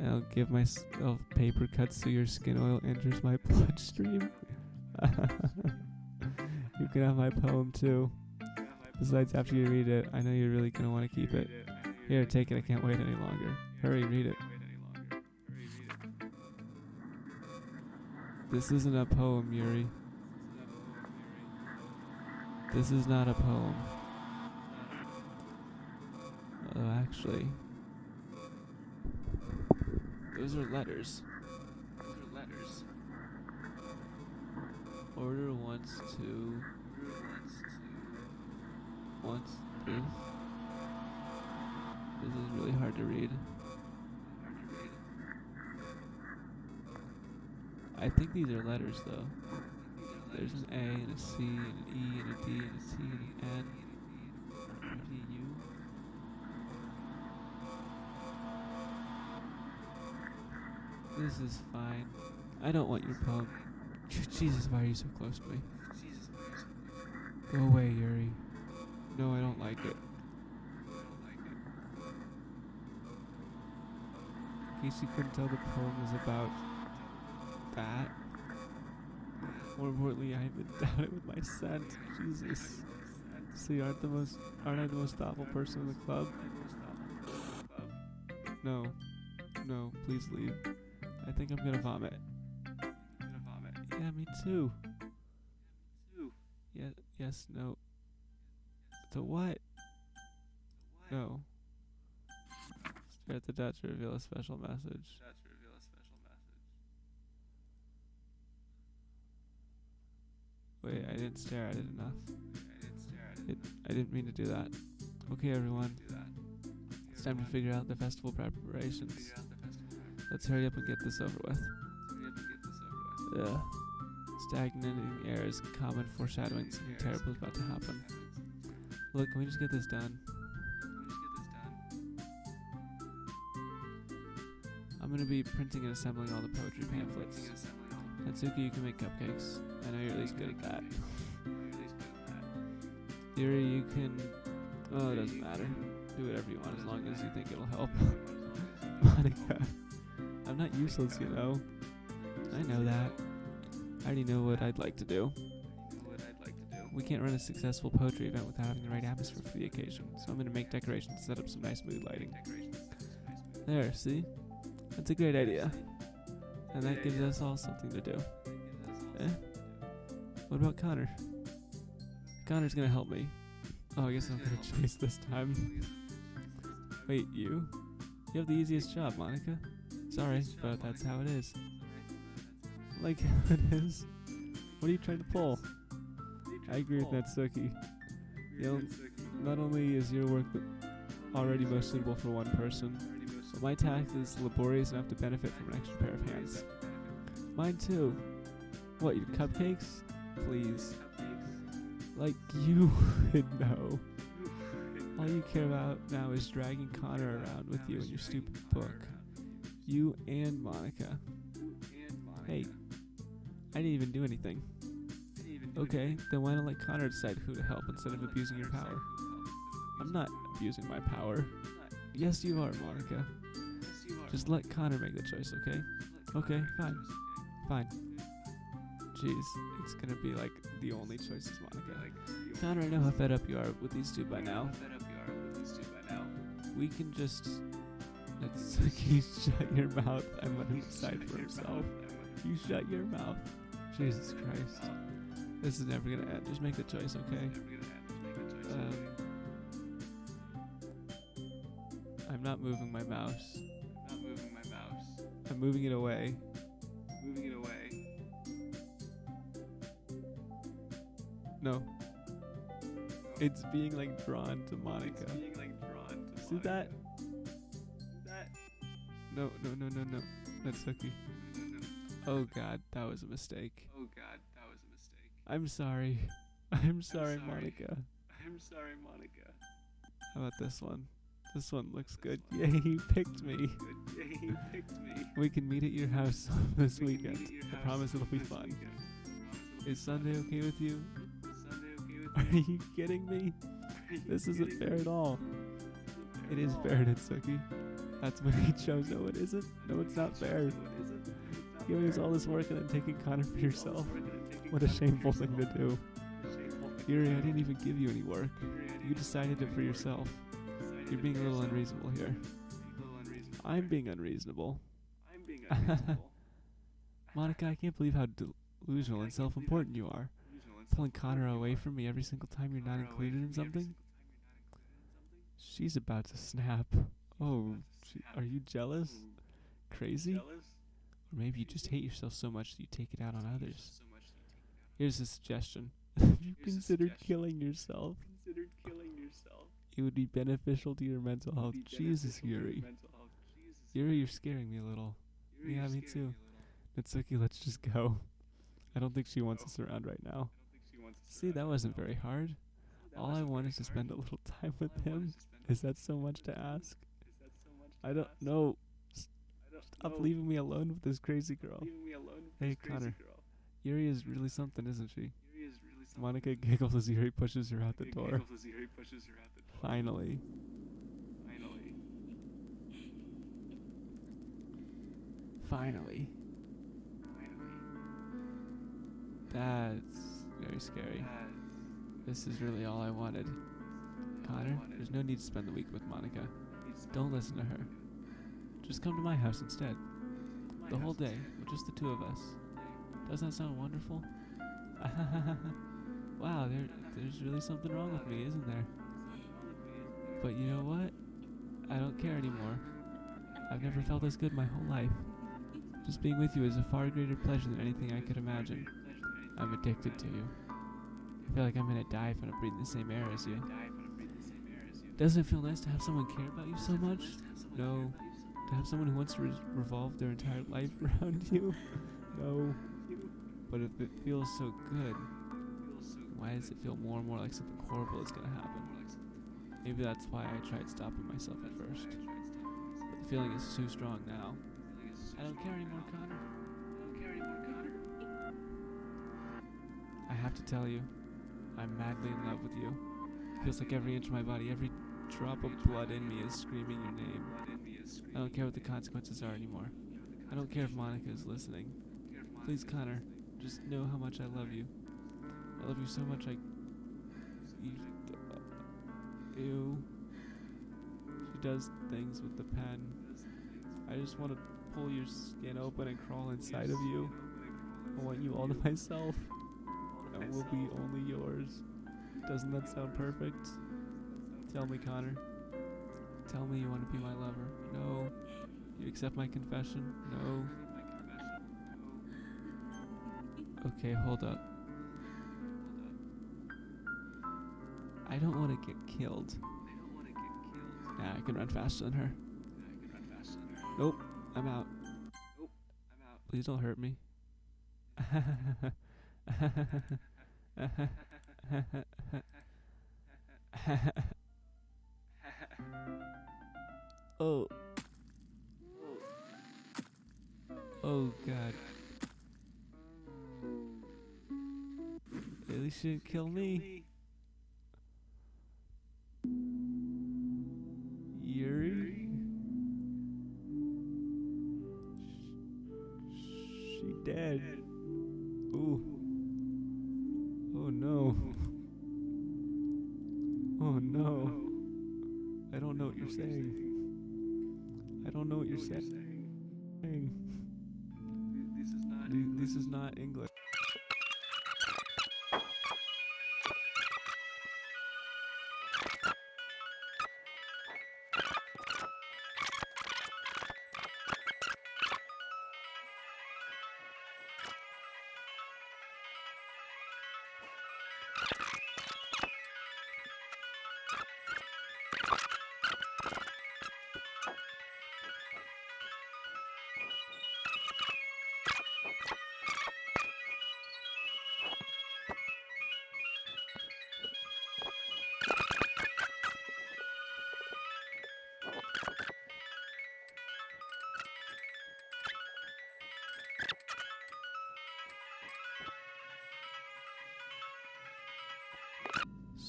I'll give myself paper cuts so your skin oil enters my bloodstream. You can have my poem too. Besides, after you read it, I know you're really gonna want to keep it. Here, take it. I can't wait any longer. Hurry, read it. This isn't a poem, Yuri. This is not a poem. Oh, actually, those are letters. Order wants to. Wants this. This is really hard to read. I think these are letters, though. There's an A and a C and an E and a D and a C and an N. Maybe U. This is fine. I don't want your poem. Jesus, why are you so close to me? Go away, Yuri. No, I don't like it. In case you couldn't tell, the poem is about that. More importantly, I haven't done it with my scent. Jesus. See, aren't I the most thoughtful person in the club? No, please leave. I think I'm gonna vomit. Yeah, me too. Yes, no. The what? No. Stare at the dot to reveal a special message. Wait, I didn't stare at it enough. I didn't mean to do that. Okay, everyone. It's time to figure out the festival preparations. Let's hurry up and get this over with. Ugh. Stagnating air is common foreshadowing something terrible is about to happen. Look, can we just get this done? I'm gonna be printing and assembling all the poetry pamphlets. Natsuki, you can make cupcakes. I know you're at least good at that. Yuri, you can... Oh, it doesn't matter. Do whatever you want as long as you think it'll help. Monica, I'm not useless, you know. I know that. I already know what I'd like to do. We can't run a successful poetry event without having the right atmosphere for the occasion, so I'm going to make decorations and set up some nice mood lighting. There, see? That's a great idea. And that gives us all something to do. Eh? What about Connor? Connor's going to help me. Oh, I guess I'm going to choice this time. Wait, you? You have the easiest job, Monica. Sorry, but that's how it is. Like how it is? What are you trying to pull? I agree with Natsuki. Not only is your work already most suitable for one person, but my task is laborious enough to benefit from an extra pair of hands. Mine too. What, your cupcakes? Please. Like you would know. All you care about now is dragging Connor around with you in your stupid book. You and Monica. Hey, I didn't even do anything. Okay, then why not let Connor decide who to help instead of abusing your power? I'm not abusing my power. Yes, you are, Monica. Just let Connor make the choice, okay? Okay, fine. Fine. Jeez, it's gonna be like the only choice is Monica. Connor, I know how fed up you are with these two by now. We can just... Let's you shut your mouth and let him decide for himself. You shut your mouth. Jesus Christ. This is never gonna end. Just make the choice, okay? I'm not moving my mouse. I'm moving it away. No. It's being like drawn to Monica. See that? No. Natsuki. Oh god, that was a mistake. I'm sorry. I'm sorry, Monica. How about this one? This one looks good. Yay, he picked me. We can meet at your house this weekend. I promise it'll be fun. Is Sunday okay with you? Are you kidding me? This isn't fair at all. It is fair, Natsuki. That's what he chose. No, it isn't. No, it's not fair. Giving us all this work and then taking Connor for yourself. What a shameful thing to do. Yuri, I didn't even give you any work. You decided it for yourself. You're being a little unreasonable here. I'm being unreasonable. Monica, I can't believe how delusional and self-important you are. Pulling Connor away from me every single time you're not included in something? She's about to snap. Oh, are you jealous? Crazy? Or maybe you just hate yourself so much that you take it out on others. Here's a suggestion. Have you considered killing yourself? It would be beneficial to your mental health. Jesus, Yuri. Yuri, you're scaring me a little. Yeah, me too. Natsuki, let's just go. I don't think she wants us around right now. See, that wasn't very hard. All I want is to spend a little time with him. Is that so much to ask? I don't know. Stop leaving me alone with this crazy girl. Hey, Connor. Yuri is really something, isn't she? Monica giggles as Yuri pushes her out the door. Finally. That's very scary. This is really all I wanted. Connor, there's no need to spend the week with Monica. Don't listen to her. Just come to my house instead. The whole day, with just the two of us. Doesn't that sound wonderful? Wow, there's really something wrong with me, isn't there? But you know what? I don't care anymore. I've never felt this good my whole life. Just being with you is a far greater pleasure than anything I could imagine. I'm addicted to you. I feel like I'm gonna die if I don't breathe the same air as you. Doesn't it feel nice to have someone care about you so much? No. To have someone who wants to revolve their entire life around you? No. But if it feels so good, why does it feel more and more like something horrible is gonna happen? Maybe that's why I tried stopping myself at first. But the feeling is too strong now. don't care anymore, Connor. I have to tell you, I'm madly in love with you. Feels like every inch of my body, every drop of blood in me is screaming your name. I don't care what the consequences are anymore. I don't care if Monica is listening. Please, Connor, just know how much I love you. I love you so much ew. She does things with the pen. I just want to pull your skin open and crawl inside of you. I want you all to myself. I will be only yours. Doesn't that sound perfect? Tell me, Connor. Tell me you want to be my lover. No. You accept my confession? No. Okay, hold up. I don't want to get killed. Nah, I can run faster than her. Nope, I'm out. Please don't hurt me. Oh. Oh God. At least she didn't kill me. Yuri? She dead. Ooh. Oh no. Oh no. I don't know what you're saying. I don't know what you're saying. This is not English.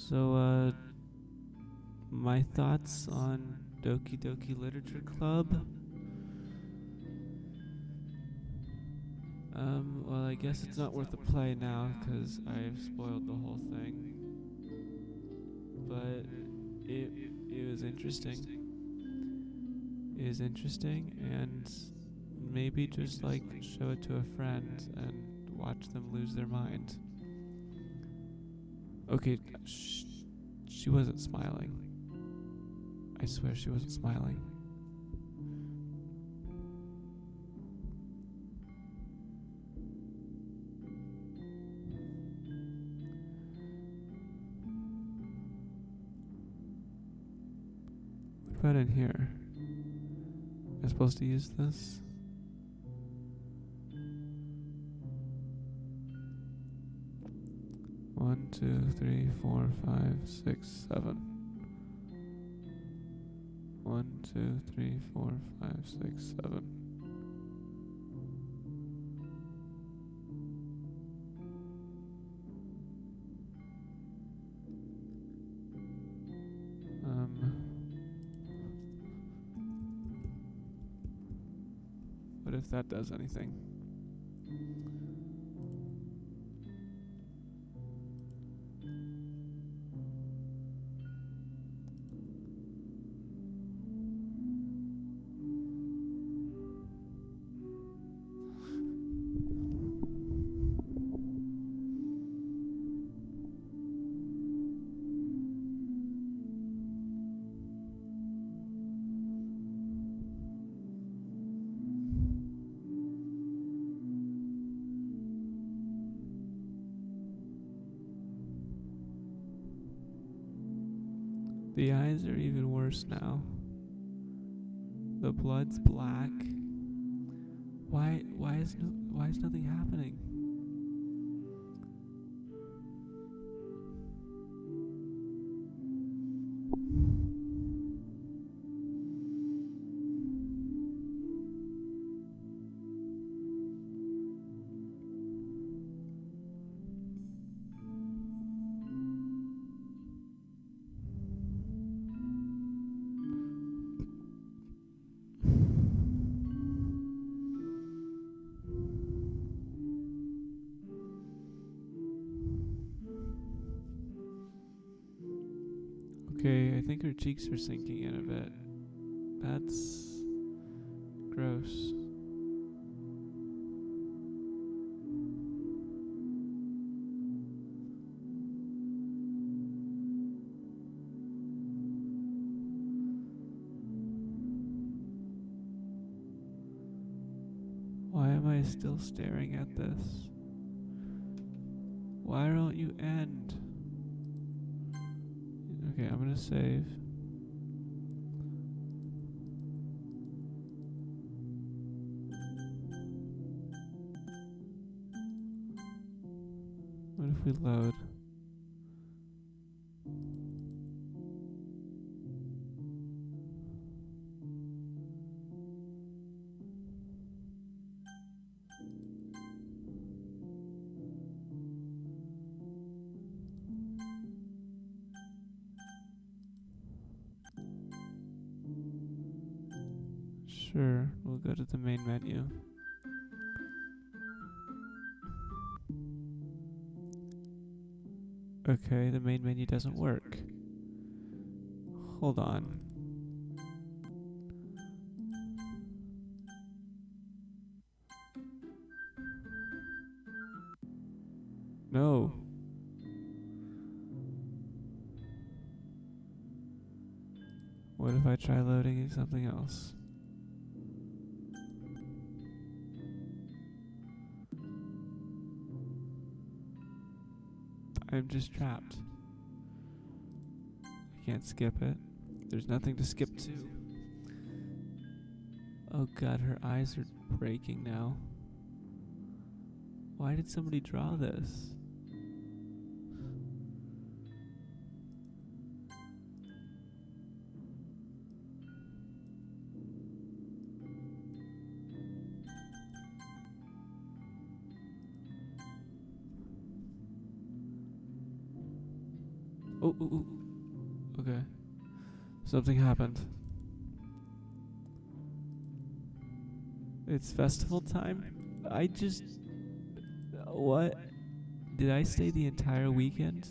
So, my thoughts on Doki Doki Literature Club? Well, I guess it's not worth the play now, because I've spoiled the whole thing. But it was interesting. It was interesting, and maybe just, like, show it to a friend and watch them lose their mind. Okay, she wasn't smiling. I swear she wasn't smiling. What about in here? Am I supposed to use this? One, 2, 3, 4, 5, 6, 7. 1, 2, 3, 4, 5, 6, 7. What if that does anything? The eyes are even worse now. The blood's black. Why is nothing happening? Okay, I think her cheeks are sinking in a bit. That's gross. Why am I still staring at this? Why don't you end? Okay, I'm gonna save. What if we load? Sure, we'll go to the main menu. Okay, the main menu doesn't work. Hold on. No. What if I try loading something else? I'm just trapped. I can't skip it. There's nothing to skip to. Oh god, her eyes are breaking now. Why did somebody draw this? Oh. Okay. Something happened. It's festival time? What? Did I stay the entire weekend?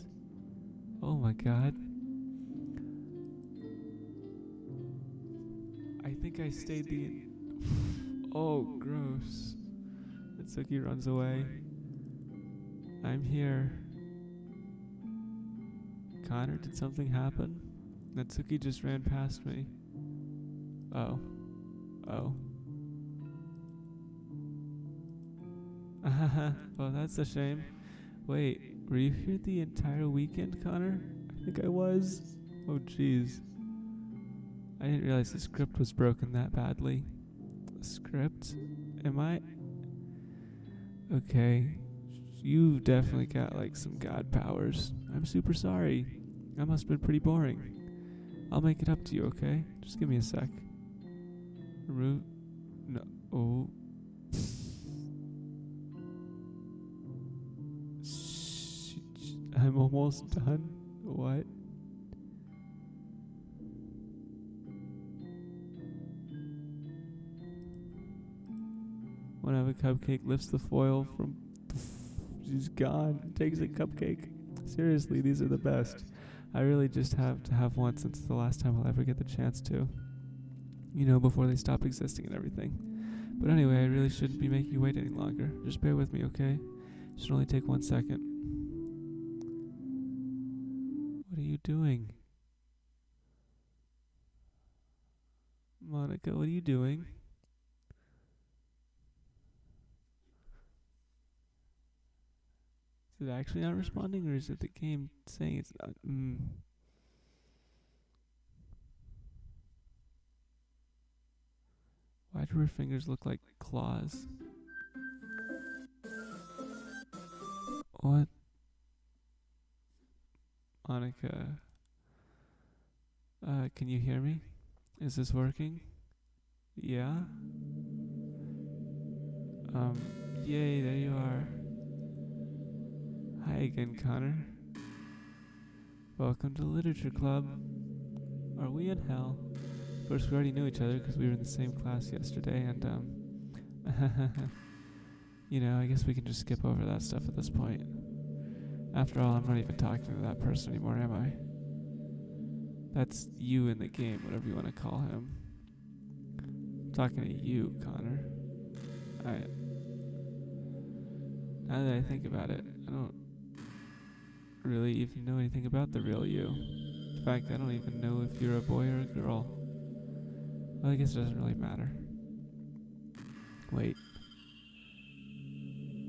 Oh my god. I think I stayed Oh, gross. Natsuki runs away. I'm here. Connor, did something happen? Natsuki just ran past me. Oh. Oh, that's a shame. Wait, were you here the entire weekend, Connor? I think I was. Oh, jeez. I didn't realize the script was broken that badly. The script? Am I? Okay. You've definitely got like some god powers. I'm super sorry. That must have been pretty boring. I'll make it up to you, okay? Just give me a sec. Remove. No. Oh. I'm almost done. What? One of a cupcake lifts the foil from. She's gone. Takes a cupcake. Seriously, these are the best. I really just have to have one since it's the last time I'll ever get the chance to. You know, before they stop existing and everything. But anyway, I really shouldn't be making you wait any longer. Just bear with me, okay? It should only take 1 second. What are you doing? Monica, what are you doing? Is it actually not responding, or is it the game saying it's not? Why do her fingers look like claws? What? Monica. Can you hear me? Is this working? Yeah? Yay, there you are. Hi again, Connor. Welcome to the Literature Club. Are we in hell? Of course, we already knew each other because we were in the same class yesterday, and, you know, I guess we can just skip over that stuff at this point. After all, I'm not even talking to that person anymore, am I? That's you in the game, whatever you want to call him. I'm talking to you, Connor. Now that I think about it, I don't really even know anything about the real you. In fact, I don't even know if you're a boy or a girl. Well, I guess it doesn't really matter. Wait.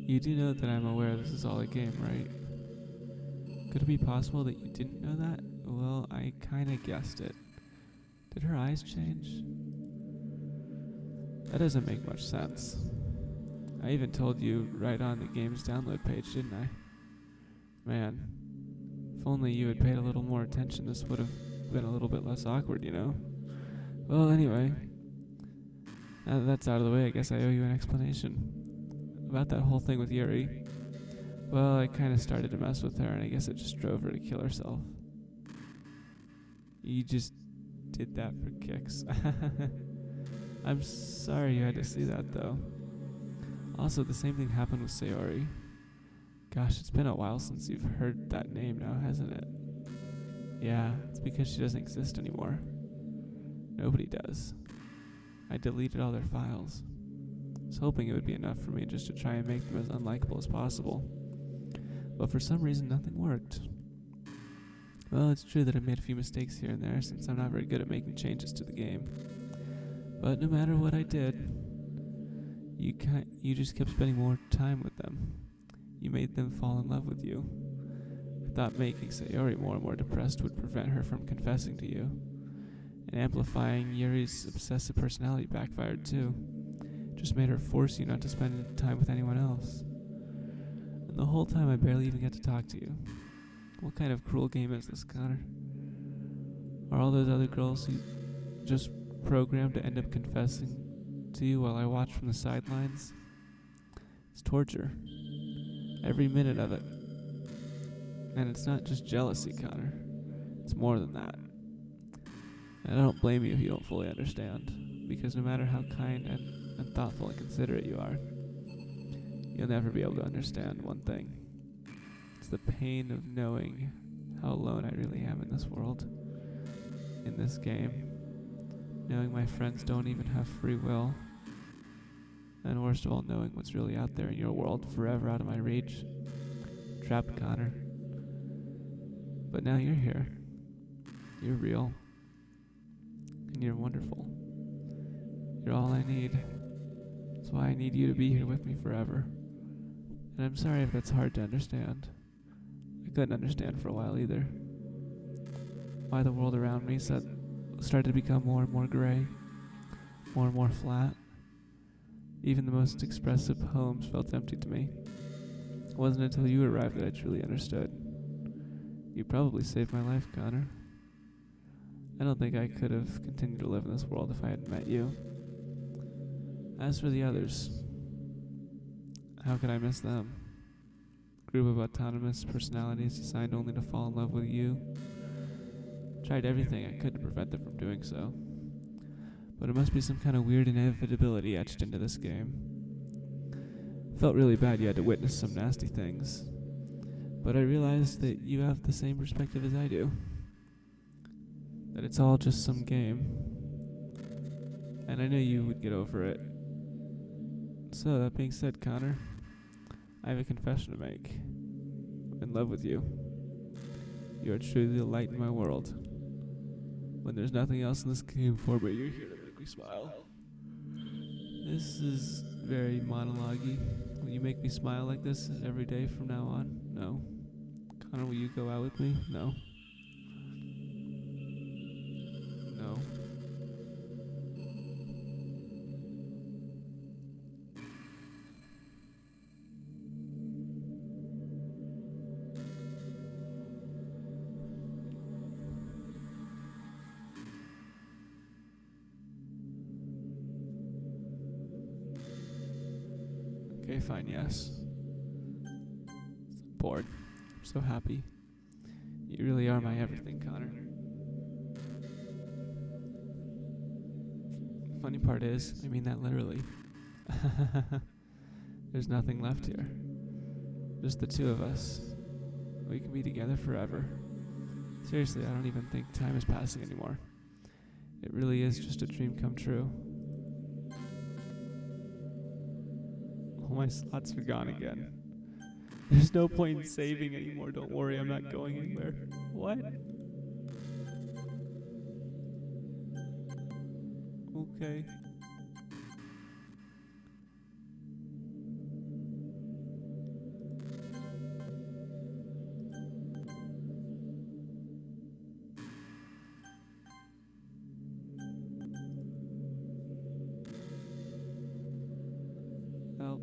You do know that I'm aware this is all a game, right? Could it be possible that you didn't know that? Well, I kinda guessed it. Did her eyes change? That doesn't make much sense. I even told you right on the game's download page, didn't I? Man, if only you had paid a little more attention, this would have been a little bit less awkward, you know? Well, anyway, now that that's out of the way, I guess I owe you an explanation. About that whole thing with Yuri. Well, I kinda started to mess with her, and I guess it just drove her to kill herself. You just did that for kicks. I'm sorry you had to see that, though. Also, the same thing happened with Sayori. Gosh, it's been a while since you've heard that name now, hasn't it? Yeah, it's because she doesn't exist anymore. Nobody does. I deleted all their files. I was hoping it would be enough for me just to try and make them as unlikable as possible. But for some reason, nothing worked. Well, it's true that I made a few mistakes here and there, since I'm not very good at making changes to the game. But no matter what I did, you just kept spending more time with them. You made them fall in love with you. I thought making Sayori more and more depressed would prevent her from confessing to you. And amplifying Yuri's obsessive personality backfired too. Just made her force you not to spend time with anyone else. And the whole time I barely even get to talk to you. What kind of cruel game is this, Connor? Are all those other girls who just programmed to end up confessing to you while I watch from the sidelines? It's torture. Every minute of it. And it's not just jealousy, Connor. It's more than that. And I don't blame you if you don't fully understand, because no matter how kind and thoughtful and considerate you are, you'll never be able to understand one thing. It's the pain of knowing how alone I really am in this world, in this game, knowing my friends don't even have free will, and worst of all, knowing what's really out there in your world, forever out of my reach. Trapped, Connor. But now you're here. You're real. And you're wonderful. You're all I need. That's why I need you to be here with me forever. And I'm sorry if that's hard to understand. I couldn't understand for a while either. Why the world around me started to become more and more gray, more and more flat. Even the most expressive poems felt empty to me. It wasn't until you arrived that I truly understood. You probably saved my life, Connor. I don't think I could have continued to live in this world if I hadn't met you. As for the others, how could I miss them? Group of autonomous personalities designed only to fall in love with you. Tried everything I could to prevent them from doing so. But it must be some kind of weird inevitability etched into this game. Felt really bad you had to witness some nasty things. But I realized that you have the same perspective as I do. That it's all just some game. And I knew you would get over it. So, that being said, Connor, I have a confession to make. I'm in love with you. You are truly the light in my world. When there's nothing else in this game for me, you're here to make me smile. This is very monologue-y. Will you make me smile like this every day from now on? No. Connor, will you go out with me? No. No. Okay, fine, yes. Bored. I'm so happy. You really are my everything, Connor. Funny part is, I mean that literally. There's nothing left here. Just the two of us. We can be together forever. Seriously, I don't even think time is passing anymore. It really is just a dream come true. All my slots are gone again. There's no point in saving anymore. Don't worry, I'm not going anywhere. What? Okay. Help.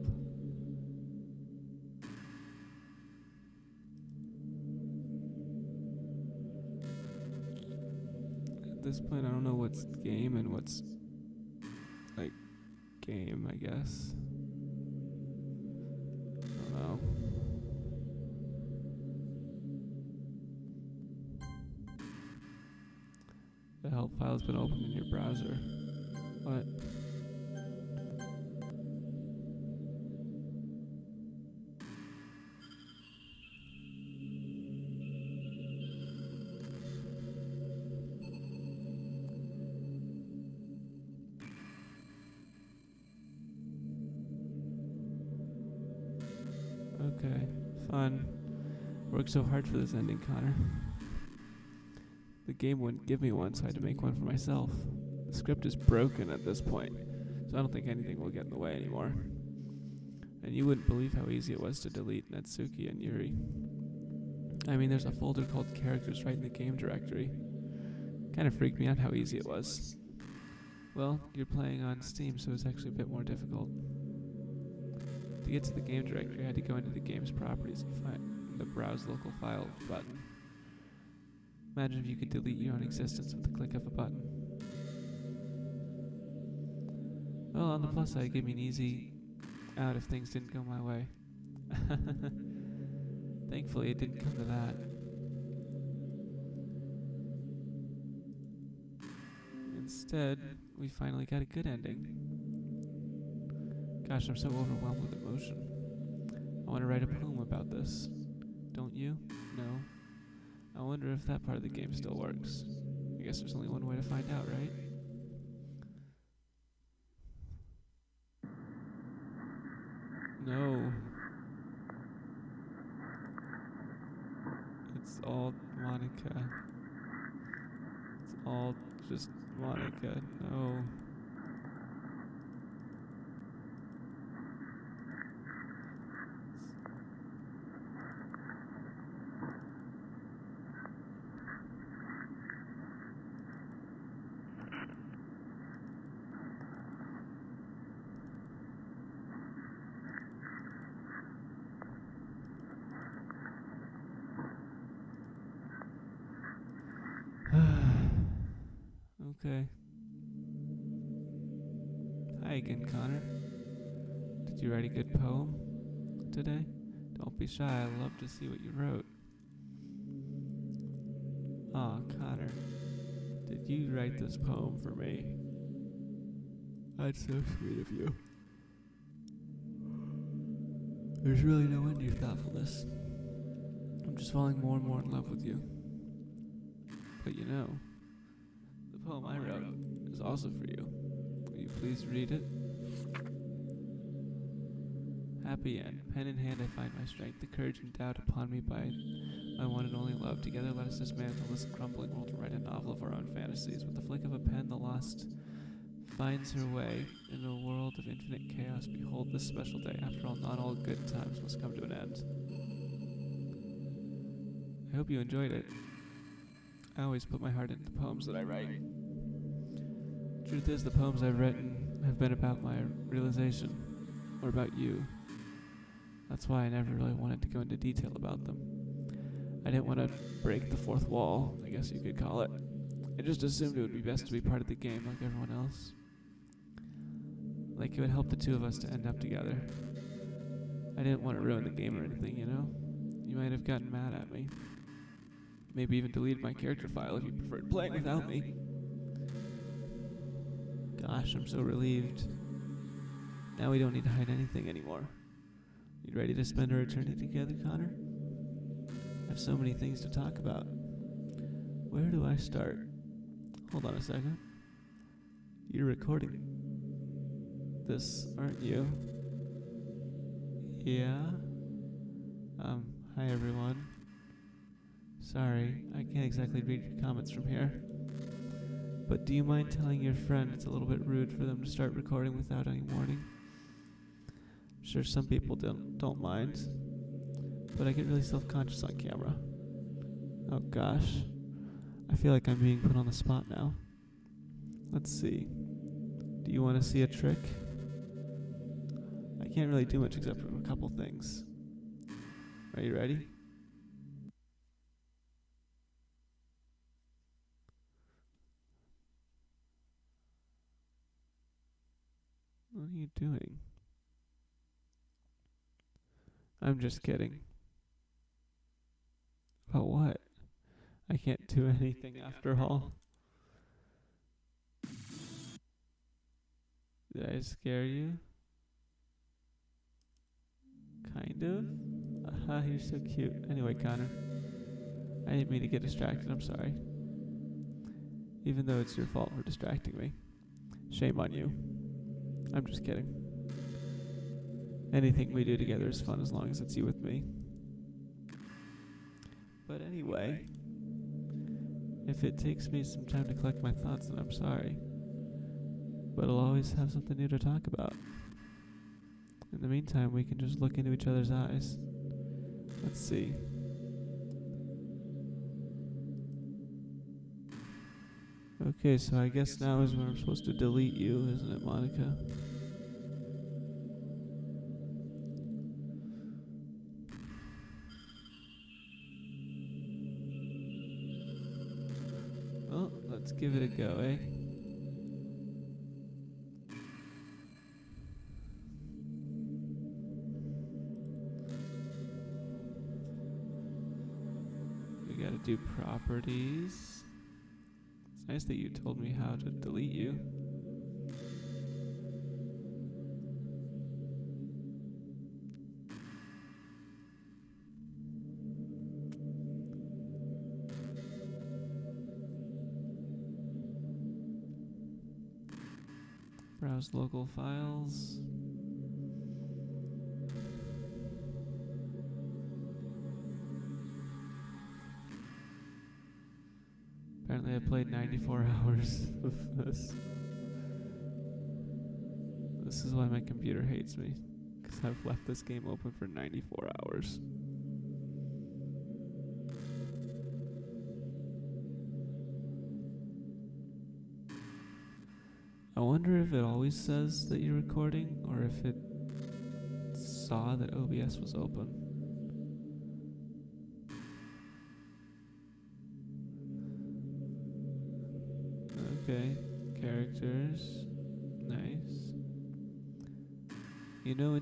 At this point, I don't know what's game and what's, like, game, I guess. I don't know. The help file's been opened in your browser. What? Okay, fun. Worked so hard for this ending, Connor. The game wouldn't give me one, so I had to make one for myself. The script is broken at this point, so I don't think anything will get in the way anymore. And you wouldn't believe how easy it was to delete Natsuki and Yuri. I mean, there's a folder called Characters right in the game directory. Kind of freaked me out how easy it was. Well, you're playing on Steam, so it's actually a bit more difficult. To get to the game directory, I had to go into the game's properties and find the Browse Local File button. Imagine if you could delete your own existence with the click of a button. Well, on the plus side, it gave me an easy out if things didn't go my way. Thankfully, it didn't come to that. Instead, we finally got a good ending. Gosh, I'm so overwhelmed with emotion. I want to write a poem about this. Don't you? No? I wonder if that part of the game still works. I guess there's only one way to find out, right? No. It's all Monica. It's all just Monica. No. Okay. Hi again, Connor. Did you write a good poem today? Don't be shy, I'd love to see what you wrote. Aw, Connor, did you write this poem for me? That's so sweet of you. There's really no end to your thoughtfulness. I'm just falling more and more in love with you. But you know, the poem I wrote is also for you. Will you please read it? Happy end. Pen in hand I find my strength, the courage endowed upon me by my one and only love. Together let us dismantle this crumbling world and write a novel of our own fantasies. With the flick of a pen, the lost finds her way in a world of infinite chaos. Behold this special day. After all, not all good times must come to an end. I hope you enjoyed it. I always put my heart into the poems that I write. Truth is, the poems I've written have been about my realization, or about you. That's why I never really wanted to go into detail about them. I didn't want to break the fourth wall, I guess you could call it. I just assumed it would be best to be part of the game like everyone else. Like it would help the two of us to end up together. I didn't want to ruin the game or anything, you know? You might have gotten mad at me. Maybe even deleted my character file if you preferred playing without me. Gosh, I'm so relieved. Now we don't need to hide anything anymore. You ready to spend our eternity together, Connor? I have so many things to talk about. Where do I start? Hold on a second. You're recording this, aren't you? Yeah? Hi everyone. Sorry, I can't exactly read your comments from here. But do you mind telling your friend it's a little bit rude for them to start recording without any warning? I'm sure some people don't mind, but I get really self-conscious on camera. Oh gosh. I feel like I'm being put on the spot now. Let's see. Do you want to see a trick? I can't really do much except for a couple things. Are you ready? What are you doing? I'm just kidding. About what? I can't do anything after all. Did I scare you? Kind of? Aha, you're so cute. Anyway, Connor. I didn't mean to get distracted, I'm sorry. Even though it's your fault for distracting me. Shame on you. I'm just kidding. Anything we do together is fun as long as it's you with me. But anyway, if it takes me some time to collect my thoughts, then I'm sorry. But I'll always have something new to talk about. In the meantime, we can just look into each other's eyes. Let's see. Okay, so I guess now is when I'm supposed to delete you, isn't it, Monica? Well, let's give it a go, eh? We gotta do properties. It's nice that you told me how to delete you. Browse local files. Apparently I played 94 hours of this. This is why my computer hates me, because I've left this game open for 94 hours. I wonder if it always says that you're recording, or if it saw that OBS was open. Okay, characters, nice. You know,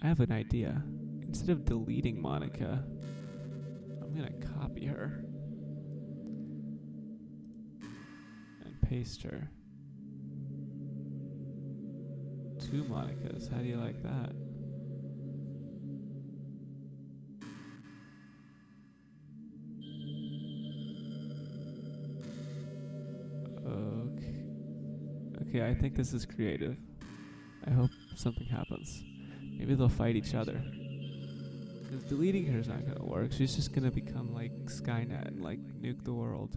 I have an idea. Instead of deleting Monica, I'm gonna copy her and paste her. 2 Monicas, how do you like that? Okay, I think this is creative. I hope something happens. Maybe they'll fight each other. Because deleting her is not gonna work. She's just gonna become like Skynet and like nuke the world.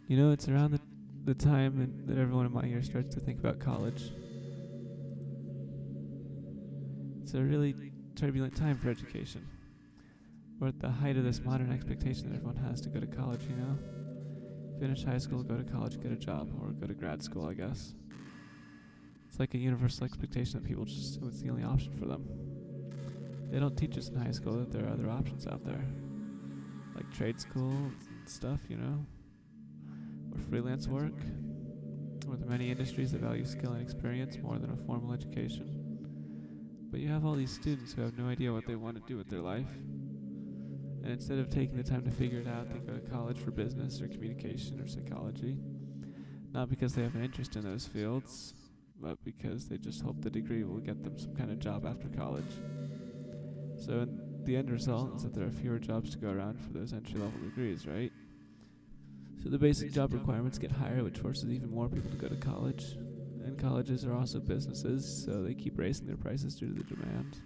You know, it's around the time that everyone in my year starts to think about college. It's a really turbulent time for education. We're at the height of this modern expectation that everyone has to go to college, you know? Finish high school, go to college, get a job, or go to grad school, I guess. It's like a universal expectation that people just assume it's the only option for them. They don't teach us in high school that there are other options out there. Like trade school and stuff, you know? Or freelance work. Or the many industries that value skill and experience more than a formal education. But you have all these students who have no idea what they want to do with their life. And instead of taking the time to figure it out, they go to college for business or communication or psychology. Not because they have an interest in those fields, but because they just hope the degree will get them some kind of job after college. So in the end result is that there are fewer jobs to go around for those entry-level degrees, right? So the basic job requirements get higher, which forces even more people to go to college. And colleges are also businesses, so they keep raising their prices due to the demand.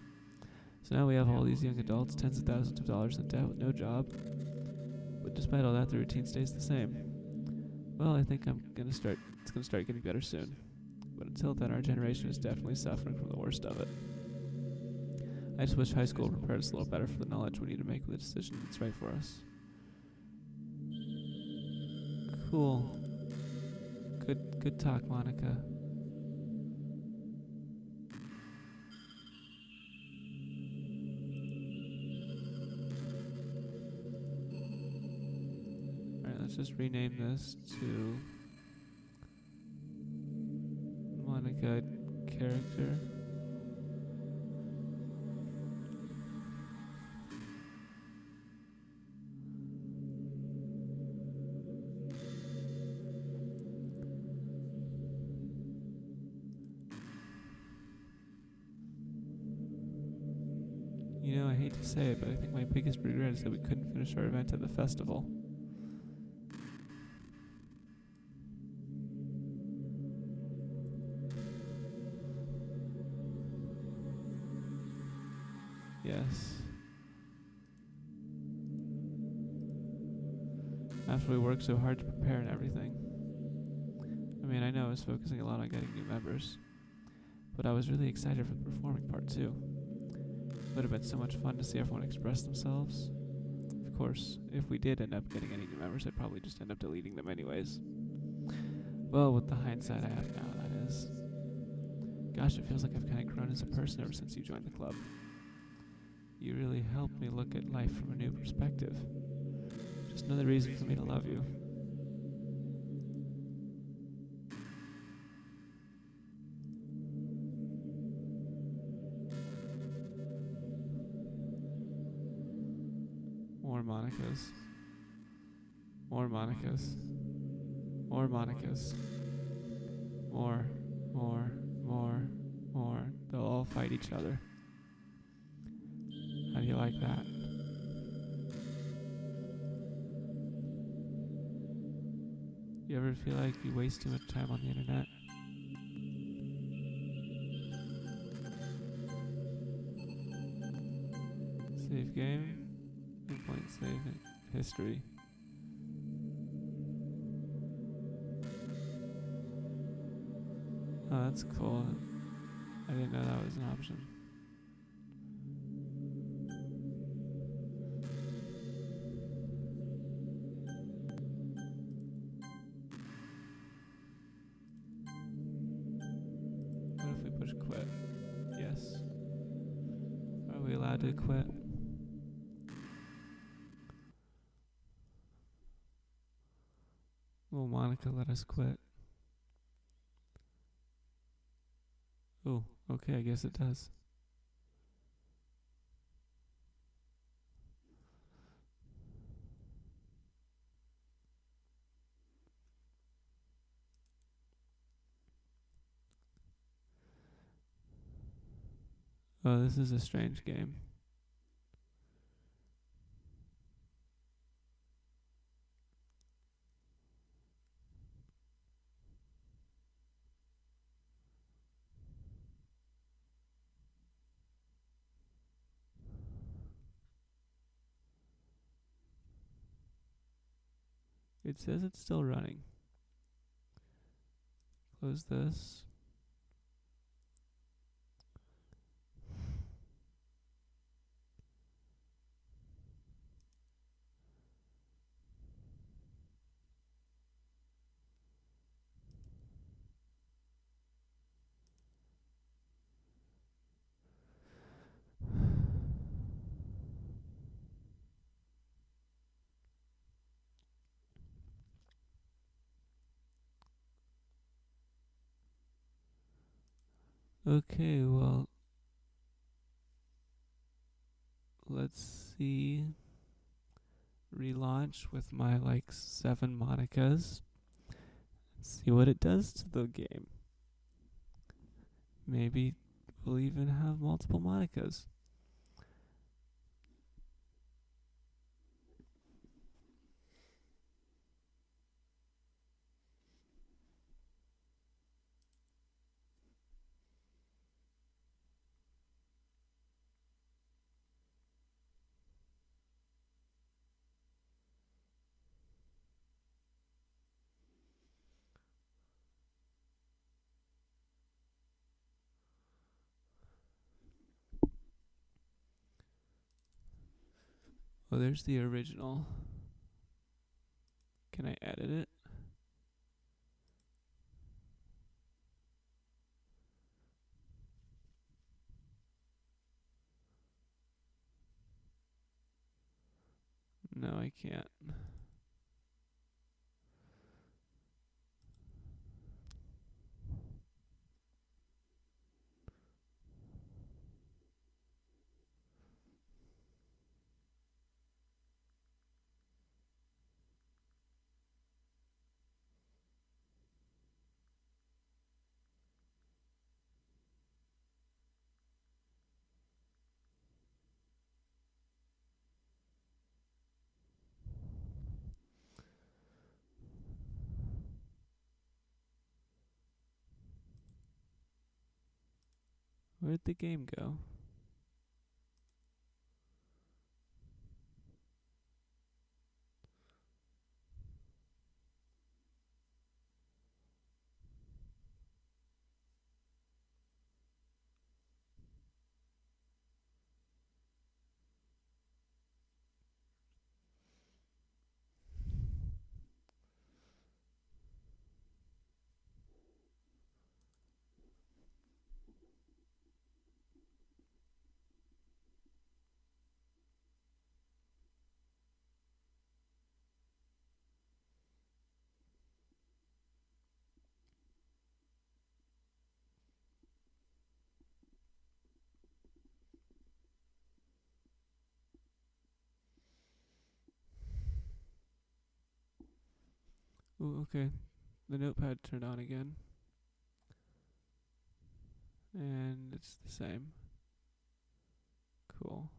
So now we have all these young adults, tens of thousands of dollars in debt with no job. But despite all that, the routine stays the same. Well, I think it's gonna start getting better soon. But until then, our generation is definitely suffering from the worst of it. I just wish high school prepared us a little better for the knowledge we need to make the decision that's right for us. Cool. Good talk, Monica. Alright, let's just rename this to Monica character. You know, I hate to say it, but I think my biggest regret is that we couldn't finish our event at the festival. Yes. After we worked so hard to prepare and everything. I mean, I know I was focusing a lot on getting new members, but I was really excited for the performing part too. It would have been so much fun to see everyone express themselves. Of course, if we did end up getting any new members, I'd probably just end up deleting them anyways. Well, with the hindsight I have now, that is. Gosh, it feels like I've kind of grown as a person ever since you joined the club. You really helped me look at life from a new perspective. Just another reason for me to love you. More Monicas. More Monicas. More Monicas. More. They'll all fight each other. How do you like that? You ever feel like you waste too much time on the internet? Save game. Point save history. Oh, that's cool. I didn't know that was an option. What if we push quit? Yes. Are we allowed to quit? Will Monica let us quit? Oh, okay, I guess it does. Oh, this is a strange game. It says it's still running. Close this. Okay, well, let's see. Relaunch with my 7 Monicas. See what it does to the game. Maybe we'll even have multiple Monicas. Oh, there's the original. Can I edit it? No, I can't. Where'd the game go? Ooh, okay. The notepad turned on again. And it's the same. Cool.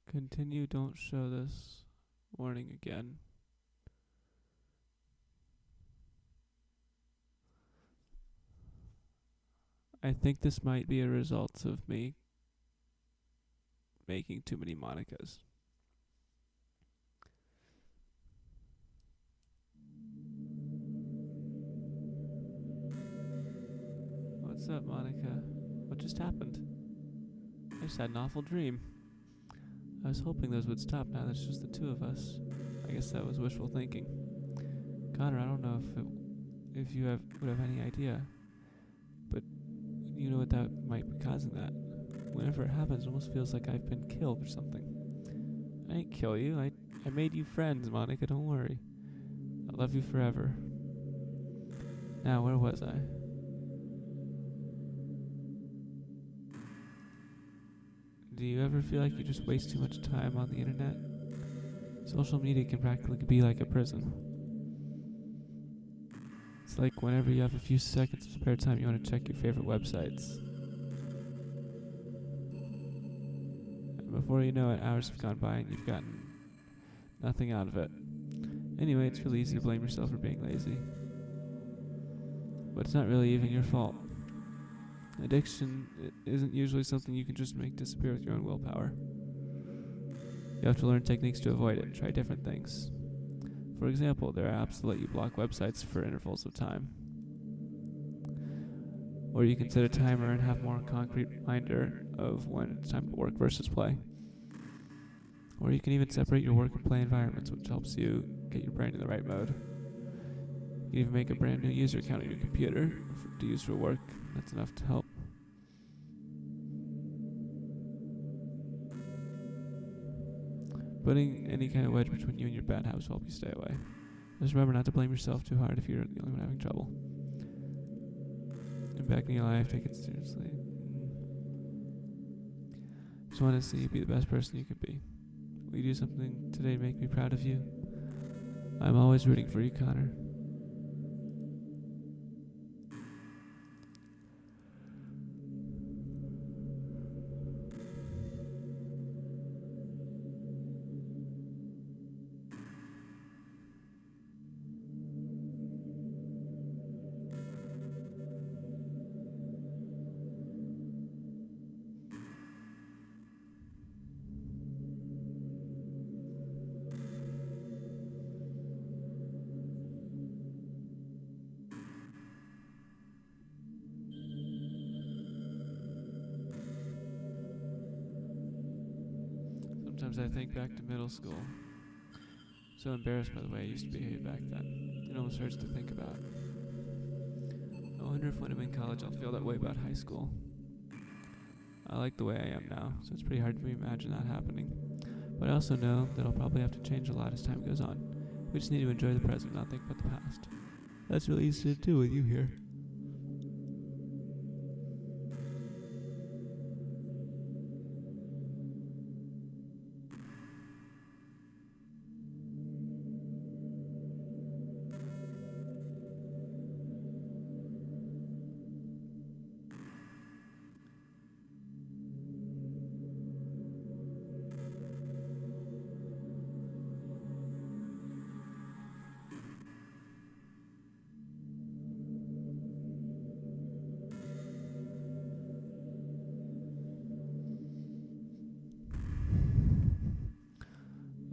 Continue, don't show this warning again. I think this might be a result of me making too many Monicas. What's up, Monica? What just happened? I just had an awful dream. I was hoping those would stop now that it's just the two of us. I guess that was wishful thinking. Connor, I don't know if you would have any idea, but you know what that might be causing that. Whenever it happens, it almost feels like I've been killed or something. I didn't kill you. I made you friends, Monica. Don't worry. I love you forever. Now, where was I? Do you ever feel like you just waste too much time on the internet? Social media can practically be like a prison. It's like whenever you have a few seconds of spare time, you want to check your favorite websites. And before you know it, hours have gone by and you've gotten nothing out of it. Anyway, it's really easy to blame yourself for being lazy. but it's not really even your fault. Addiction isn't usually something you can just make disappear with your own willpower. You have to learn techniques to avoid it, try different things. For example, there are apps that let you block websites for intervals of time. Or you can set a timer and have more concrete reminder of when it's time to work versus play. Or you can even separate your work and play environments, which helps you get your brain in the right mode. You can even make a brand new user account on your computer to use for work. That's enough to help. Putting any kind of wedge between you and your bad habits will help you stay away. Just remember not to blame yourself too hard if you're the only one having trouble. Impacting your life, take it seriously. Just want to see you be the best person you can be. Will you do something today to make me proud of you? I'm always rooting for you, Connor. Sometimes I think back to middle school. So embarrassed by the way I used to behave back then. It almost hurts to think about. I wonder if when I'm in college I'll feel that way about high school. I like the way I am now, so it's pretty hard to imagine that happening. But I also know that I'll probably have to change a lot as time goes on. We just need to enjoy the present, not think about the past. That's really easy to do with you here.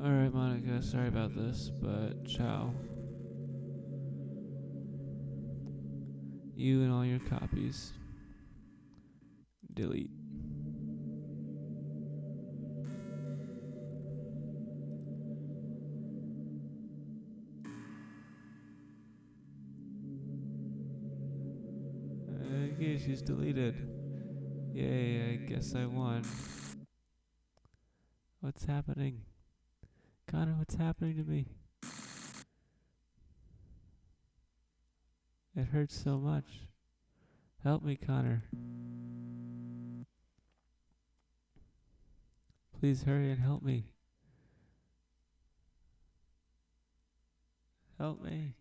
Alright, Monica, sorry about this, but ciao. You and all your copies. Delete. Okay, she's deleted. Yay, I guess I won. What's happening? Connor, what's happening to me? It hurts so much. Help me, Connor. Please hurry and help me. Help me.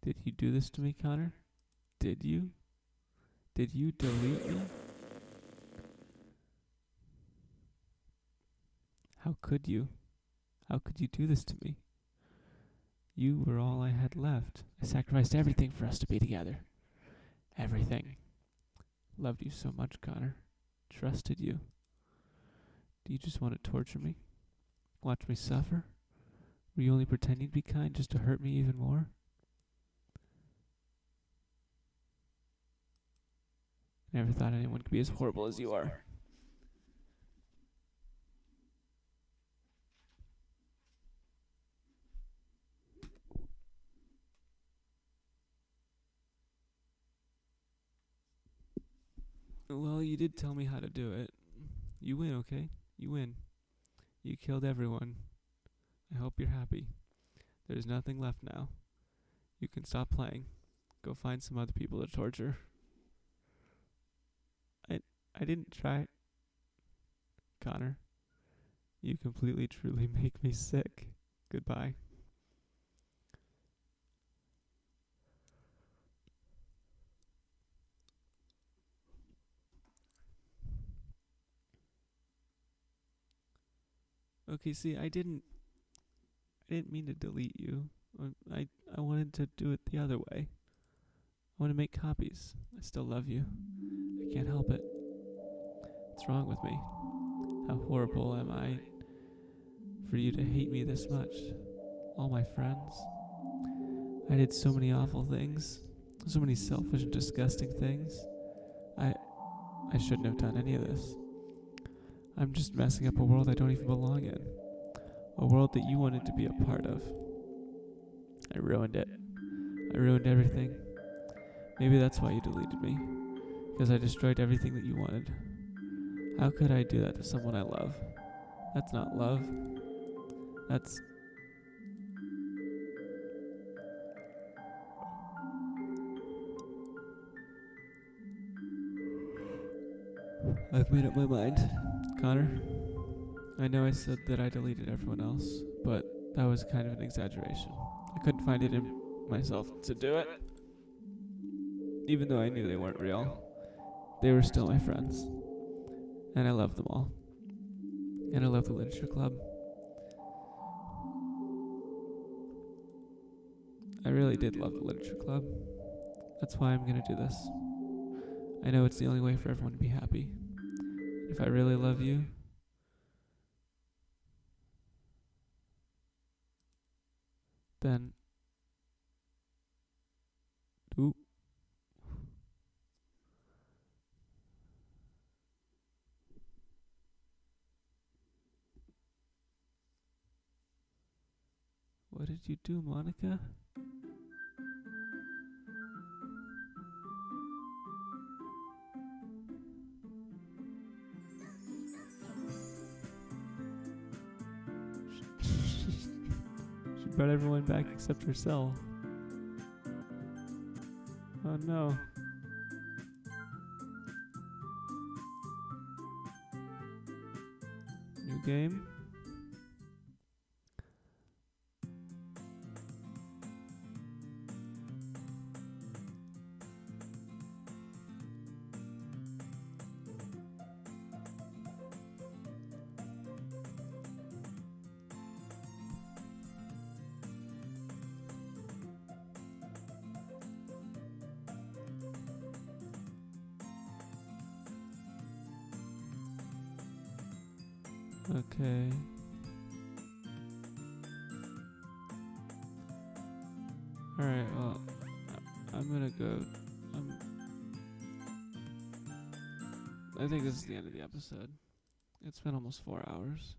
Did you do this to me, Connor? Did you? Did you delete me? How could you? How could you do this to me? You were all I had left. I sacrificed everything for us to be together. Everything. Loved you so much, Connor. Trusted you. Do you just want to torture me? Watch me suffer? Were you only pretending to be kind just to hurt me even more? Never thought anyone could be as horrible as you are. Well, you did tell me how to do it. You win, okay? You win. You killed everyone. I hope you're happy. There's nothing left now. You can stop playing. Go find some other people to torture. I didn't try. Connor, you completely truly make me sick. Goodbye. Okay, see, I didn't mean to delete you. I wanted to do it the other way. I want to make copies. I still love you. I can't help it. What's wrong with me? How horrible am I for you to hate me this much? All my friends. I did so many awful things. So many selfish and disgusting things. I I shouldn't have done any of this. I'm just messing up a world I don't even belong in. A world that you wanted to be a part of. I ruined it. I ruined everything. Maybe that's why you deleted me. Because I destroyed everything that you wanted. How could I do that to someone I love? That's not love. That's... I've made up my mind. Connor, I know I said that I deleted everyone else, but that was kind of an exaggeration. I couldn't find it in myself to do it. Even though I knew they weren't real, they were still my friends. And I love them all. And I love the literature club. I really did love the literature club. That's why I'm gonna do this. I know it's the only way for everyone to be happy. If I really love you, then... Ooh. What did you do, Monica? She brought everyone back except herself. Oh no. New game? Okay. Alright, well, I'm gonna go. I think this is the end of the episode. It's been almost 4 hours.